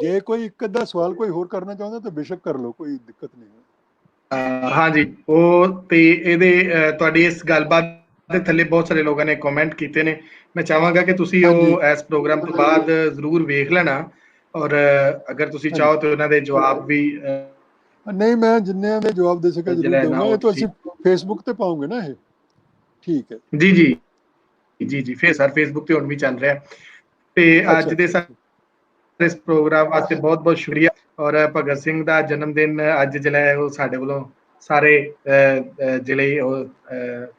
ਜੇ ਕੋਈ ਇੱਕ ਅੱਧਾ ਸਵਾਲ ਕੋਈ ਹੋਰ ਕਰਨਾ ਚਾਹੁੰਦਾ ਤਾਂ ਬੇਸ਼ੱਕ ਕਰ ਲਓ, ਕੋਈ ਦਿੱਕਤ ਨਹੀਂ ਹੈ। ਹਾਂਜੀ, ਉਹ ਤੇ ਇਹਦੇ ਤੁਹਾਡੀ ਇਸ ਗੱਲਬਾਤ ਦੇ ਥੱਲੇ ਬਹੁਤ ਸਾਰੇ ਲੋਕਾਂ ਨੇ ਕਮੈਂਟ ਕੀਤੇ ਨੇ। ਮੈਂ ਚਾਹਾਂਗਾ ਕਿ ਤੁਸੀਂ ਉਹ ਇਸ ਪ੍ਰੋਗਰਾਮ ਤੋਂ ਬਾਅਦ ਜ਼ਰੂਰ ਵੇਖ ਲੈਣਾ, ਔਰ ਅਗਰ ਤੁਸੀਂ ਚਾਹੋ ਤਾਂ ਉਹਨਾਂ ਦੇ ਜਵਾਬ ਵੀ ਨਹੀਂ, ਮੈਂ ਜਿੰਨਿਆਂ ਦੇ ਜਵਾਬ ਦੇ ਸਕਿਆ ਜ਼ਰੂਰ ਜਿਹੜਾ ਹੈ ਨਾ ਦਊਂਗਾ। ਉਹ ਇਹ ਤਾਂ ਤੁਸੀਂ, ਅਸੀਂ ਫੇਸਬੁੱਕ ਤੇ ਪਾਉਂਗੇ ਨਾ, ਇਹ ਠੀਕ ਹੈ ਜੀ ਜੀ ਜੀ ਜੀ, ਫਿਰ ਸਰ ਫੇਸਬੁੱਕ ਤੇ ਹੁਣ ਵੀ ਚੱਲ ਰਿਹਾ। ਤੇ ਅੱਜ ਦੇ ਇਸ ਪ੍ਰੋਗਰਾਮ ਵਾਸਤੇ ਬਹੁਤ ਬਹੁਤ ਸ਼ੁਕਰੀਆ। ਔਰ ਭਗਤ ਸਿੰਘ ਦਾ ਜਨਮ ਦਿਨ ਅੱਜ ਜਿਹੜਾ ਹੈ ਉਹ ਸਾਡੇ ਵੱਲੋਂ ਸਾਰੇ ਜਿਹੜੇ ਉਹ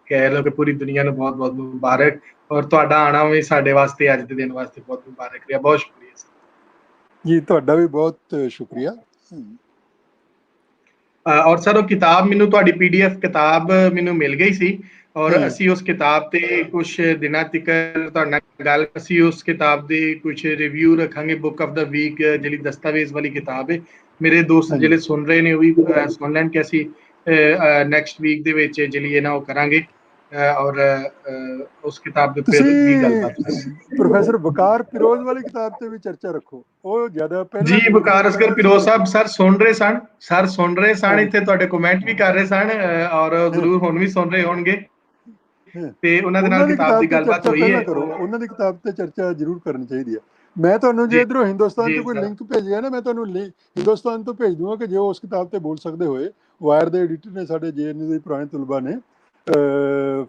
ਕਹਿ ਲਓ ਕਿ ਪੂਰੀ ਦੁਨੀਆ ਨੂੰ ਬਹੁਤ ਬਹੁਤ ਮੁਬਾਰਕ, ਔਰ ਤੁਹਾਡਾ ਆਣਾ ਵੀ ਸਾਡੇ ਵਾਸਤੇ ਅੱਜ ਦੇ ਦਿਨ ਵਾਸਤੇ ਬਹੁਤ ਮੁਬਾਰਕ ਰਿਹਾ। ਬਹੁਤ ਸ਼ੁਕਰੀਆ ਸਰ ਜੀ, ਤੁਹਾਡਾ ਵੀ ਬਹੁਤ ਸ਼ੁਕਰੀਆ। ਔਰ ਸਰ, ਉਹ ਕਿਤਾਬ ਮੈਨੂੰ, ਤੁਹਾਡੀ PDF ਕਿਤਾਬ ਮੈਨੂੰ ਮਿਲ ਗਈ ਸੀ, ਔਰ ਅਸੀਂ ਉਸ ਕਿਤਾਬ ਤੇ ਕੁਝ ਦਿਨਾਂ ਤੱਕ ਤੁਹਾਡੇ ਨਾਲ ਗੱਲ, ਅਸੀਂ ਉਸ ਕਿਤਾਬ ਦੇ ਕੁਝ ਰਿਵਿਊ ਰੱਖਾਂਗੇ। ਬੁੱਕ ਆਫ ਦਾ ਵੀਕ ਜਿਹੜੀ ਦਸਤਾਵੇਜ਼ ਵਾਲੀ ਕਿਤਾਬ ਹੈ, ਮੇਰੇ ਦੋਸਤ ਜਿਹੜੇ ਸੁਣ ਰਹੇ ਨੇ ਉਹ ਵੀ ਸੁਣ ਲੈਣ ਕਿ ਅਸੀਂ ਨੈਕਸਟ ਵੀਕ ਦੇ ਵਿੱਚ ਜਿਹੜੀ ਹੈ ਨਾ ਉਹ ਕਰਾਂਗੇ, ਔਰ ਉਸ ਕਿਤਾਬ ਦੇ ਉੱਤੇ ਵੀ ਗੱਲਬਾਤ ਕਰਾਂਗੇ। ਪ੍ਰੋਫੈਸਰ ਵਕਾਰ ਫਿਰੋਜ਼ ਵਾਲੀ ਕਿਤਾਬ ਤੇ ਵੀ ਚਰਚਾ ਰੱਖੋ, ਉਹ ਜ਼ਿਆਦਾ ਪਹਿਲਾਂ ਜੀ, ਵਕਾਰ ਅਸਗਰ ਫਿਰੋਜ਼ ਸਾਹਿਬ ਸਰ ਸੁਣ ਰਹੇ ਸਨ, ਇੱਥੇ ਤੁਹਾਡੇ ਕਮੈਂਟ ਵੀ ਕਰ ਰਹੇ ਸਨ, ਔਰ ਜ਼ਰੂਰ ਹੁਣ ਵੀ ਸੁਣ ਰਹੇ ਹੋਣਗੇ, ਤੇ ਉਹਨਾਂ ਦੇ ਨਾਲ ਕਿਤਾਬ ਦੀ ਗੱਲਬਾਤ ਹੋਈ ਹੈ। ਕਰੋ, ਉਹਨਾਂ ਦੀ ਕਿਤਾਬ ਤੇ ਚਰਚਾ ਜ਼ਰੂਰ ਕਰਨੀ ਚਾਹੀਦੀ ਹੈ। ਮੈਂ ਤੁਹਾਨੂੰ ਜੇ ਇਧਰੋਂ ਹਿੰਦੁਸਤਾਨ ਤੋਂ ਕੋਈ ਲਿੰਕ ਭੇਜਿਆ ਨਾ, ਮੈਂ ਤੁਹਾਨੂੰ ਹਿੰਦੁਸਤਾਨ ਤੋਂ ਭੇਜ ਦੂੰਗਾ ਕਿ ਜੇ ਉਸ ਕਿਤਾਬ ਤੇ ਬੋਲ ਸਕਦੇ ਹੋਏ। ਵਾਇਰ ਦੇ ਐਡੀਟਰ ਨੇ ਸਾਡੇ JNU ਦੇ ਪੁਰਾਣੇ ਤਲਬਾ ਨੇ,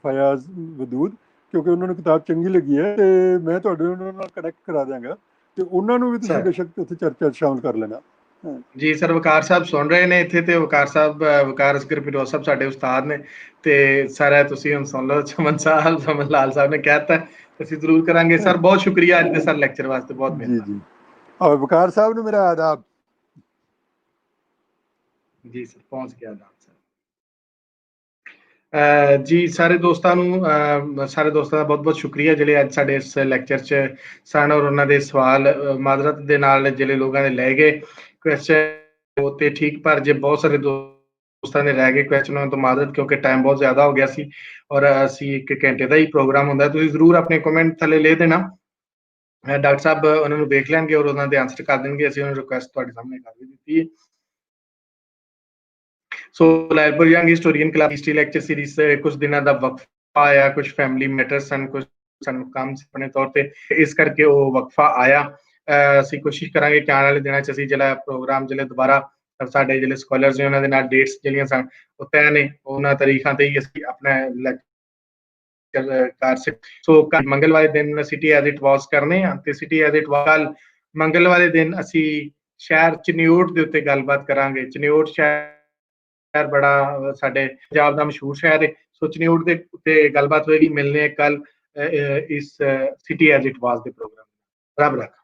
ਫਯਾਜ਼ ਵਦੂਦ, ਕਿਉਂਕਿ ਉਹਨਾਂ ਨੂੰ ਕਿਤਾਬ ਚੰਗੀ ਲੱਗੀ ਹੈ, ਤੇ ਮੈਂ ਤੁਹਾਡੇ ਉਹਨਾਂ ਨਾਲ ਕਨੈਕਟ ਕਰਾ ਦਿਆਂਗਾ, ਤੇ ਉਹਨਾਂ ਨੂੰ ਵੀ ਤੁਸੀਂ ਬੇਸ਼ੱਕ ਉੱਥੇ ਚਰਚਾ ਸ਼ਾਮਲ ਕਰ ਲੈਣਾ। ਜੀ ਸਰ, ਵਕਾਰ ਸਾਹਿਬ ਸੁਣ ਰਹੇ ਨੇ ਇੱਥੇ, ਤੇ ਵਕਾਰ ਸਾਹਿਬ, ਵਕਾਰ ਅਸਗਰ ਫਿਰੋਜ਼ ਸਾਹਿਬ ਸਾਡੇ ਉਸਤਾਦ ਨੇ, ਤੇ ਸਾਰਾ ਤੁਸੀਂ ਹੁਣ ਸੁਣ ਲਓ। ਚਮਨ ਲਾਲ ਸਾਹਿਬ ਨੇ ਕਹਿਤਾ, ਅਸੀਂ ਜ਼ਰੂਰ ਕਰਾਂਗੇ ਸਰ। ਬਹੁਤ ਸ਼ੁਕਰੀਆ ਅੱਜ ਦੇ ਸਰ ਲੈਕਚਰ ਵਾਸਤੇ, ਬਹੁਤ ਮਿਹਰਬਾਨੀ ਜੀ। ਔਰ ਵਕਾਰ ਸਾਹਿਬ ਨੂੰ ਮੇਰਾ ਆਦਾਬ। ਜੀ ਸਰ, ਪਹੁੰਚ ਗਿਆ ਆਦਾਬ ਸਰ। ਜੀ, ਸਾਰੇ ਦੋਸਤਾਂ ਦਾ ਬਹੁਤ ਬਹੁਤ ਸ਼ੁਕਰੀਆ ਜਿਹੜੇ ਅੱਜ ਸਾਡੇ ਇਸ ਲੈਕਚਰ 'ਚ ਸਨ, ਔਰ ਉਹਨਾਂ ਦੇ ਸਵਾਲ ਮਾਜ਼ਰਤ ਦੇ ਨਾਲ ਜਿਹੜੇ ਲੋਕਾਂ ਨੇ ਲੈ ਗਏ ਕੁਐਸਚਨ ਤੇ ਠੀਕ, ਪਰ ਜੇ ਬਹੁਤ ਸਾਰੇ ਦੋਸਤਾਂ ਨੇ ਰਹਿ ਗਏ ਕੁਐਸਚਨ, ਉਹਨਾਂ ਤੋਂ ਮਾਜ਼ਰਤ, ਕਿਉਂਕਿ ਟਾਈਮ ਬਹੁਤ ਜ਼ਿਆਦਾ ਹੋ ਗਿਆ ਸੀ, ਔਰ ਅਸੀਂ 1 ਘੰਟੇ ਦਾ ਹੀ ਪ੍ਰੋਗਰਾਮ ਹੁੰਦਾ। ਤੁਸੀਂ ਜ਼ਰੂਰ ਆਪਣੇ ਕਮੈਂਟ ਥੱਲੇ ਲੈ ਦੇਣਾ, ਡਾਕਟਰ ਸਾਹਿਬ ਉਹਨਾਂ ਨੂੰ ਦੇਖ ਲੈਣਗੇ ਔਰ ਉਹਨਾਂ ਦੇ ਆਨਸਰ ਕਰ ਦੇਣਗੇ। ਅਸੀਂ ਉਹਨਾਂ ਨੂੰ ਰਿਕੁਐਸਟ ਤੁਹਾਡੇ ਸਾਹਮਣੇ ਕਰ ਦਿੱਤੀ ਹੈ। So Lyallpur young historian club history lecture series ਕੁਝ ਦਿਨਾਂ ਦਾ ਵਕਫਾ ਆਇਆ, ਕੁਝ ਫੈਮਿਲੀ ਮੈਟਰਸ ਸਨ, ਕੁਝ ਸਾਨੂੰ ਕੰਮ ਸੀ ਆਪਣੇ ਤੌਰ ਤੇ, ਇਸ ਕਰਕੇ ਉਹ ਵਕਫਾ ਆਇਆ। ਅਸੀਂ ਕੋਸ਼ਿਸ਼ ਕਰਾਂਗੇ ਕਿ ਆਉਣ ਵਾਲੇ ਦਿਨਾਂ 'ਚ ਅਸੀਂ ਜਿਹੜਾ ਪ੍ਰੋਗਰਾਮ ਜਿਹੜੇ ਦੁਬਾਰਾ ਸਾਡੇ ਜਿਹੜੇ ਸਕਾਲਰਸ ਨੇ ਉਹਨਾਂ ਦੇ ਨਾਲ ਡੇਟਸ ਜਿਹੜੀਆਂ ਸਨ ਉਹ ਤੈਅ ਨੇ, ਉਹਨਾਂ ਤਾਰੀਖਾਂ ਤੇ ਹੀ ਅਸੀਂ ਆਪਣਾ ਲੈਕਚਰ ਕਰ ਸਕਦੇ। ਸੋ ਕੱਲ ਮੰਗਲਵਾਰ ਦਿਨ ਸਿਟੀ ਐਜ਼ ਇਟ ਵਾਸ ਕਰਨੇ ਆ, ਤੇ ਸਿਟੀ ਐਜ਼ ਇਟ ਵਾਸ ਮੰਗਲਵਾਰ ਦਿਨ ਅਸੀਂ ਸ਼ਹਿਰ ਚਨਿਓਟ ਦੇ ਉੱਤੇ ਗੱਲਬਾਤ ਕਰਾਂਗੇ। ਚਨਿਓਟ ਸ਼ਹਿਰ ਬੜਾ ਸਾਡੇ ਪੰਜਾਬ ਦਾ ਮਸ਼ਹੂਰ ਸ਼ਹਿਰ ਹੈ, ਸੋ ਚਨਿਓਟ ਦੇ ਉੱਤੇ ਗੱਲਬਾਤ ਹੋਏਗੀ। ਮਿਲਨੇ ਕੱਲ ਇਸ ਸਿਟੀ ਐਜ਼ ਇਟ ਵਾਸ ਦੇ ਪ੍ਰੋਗਰਾਮ। ਰੱਬ ਰੱਖਾ।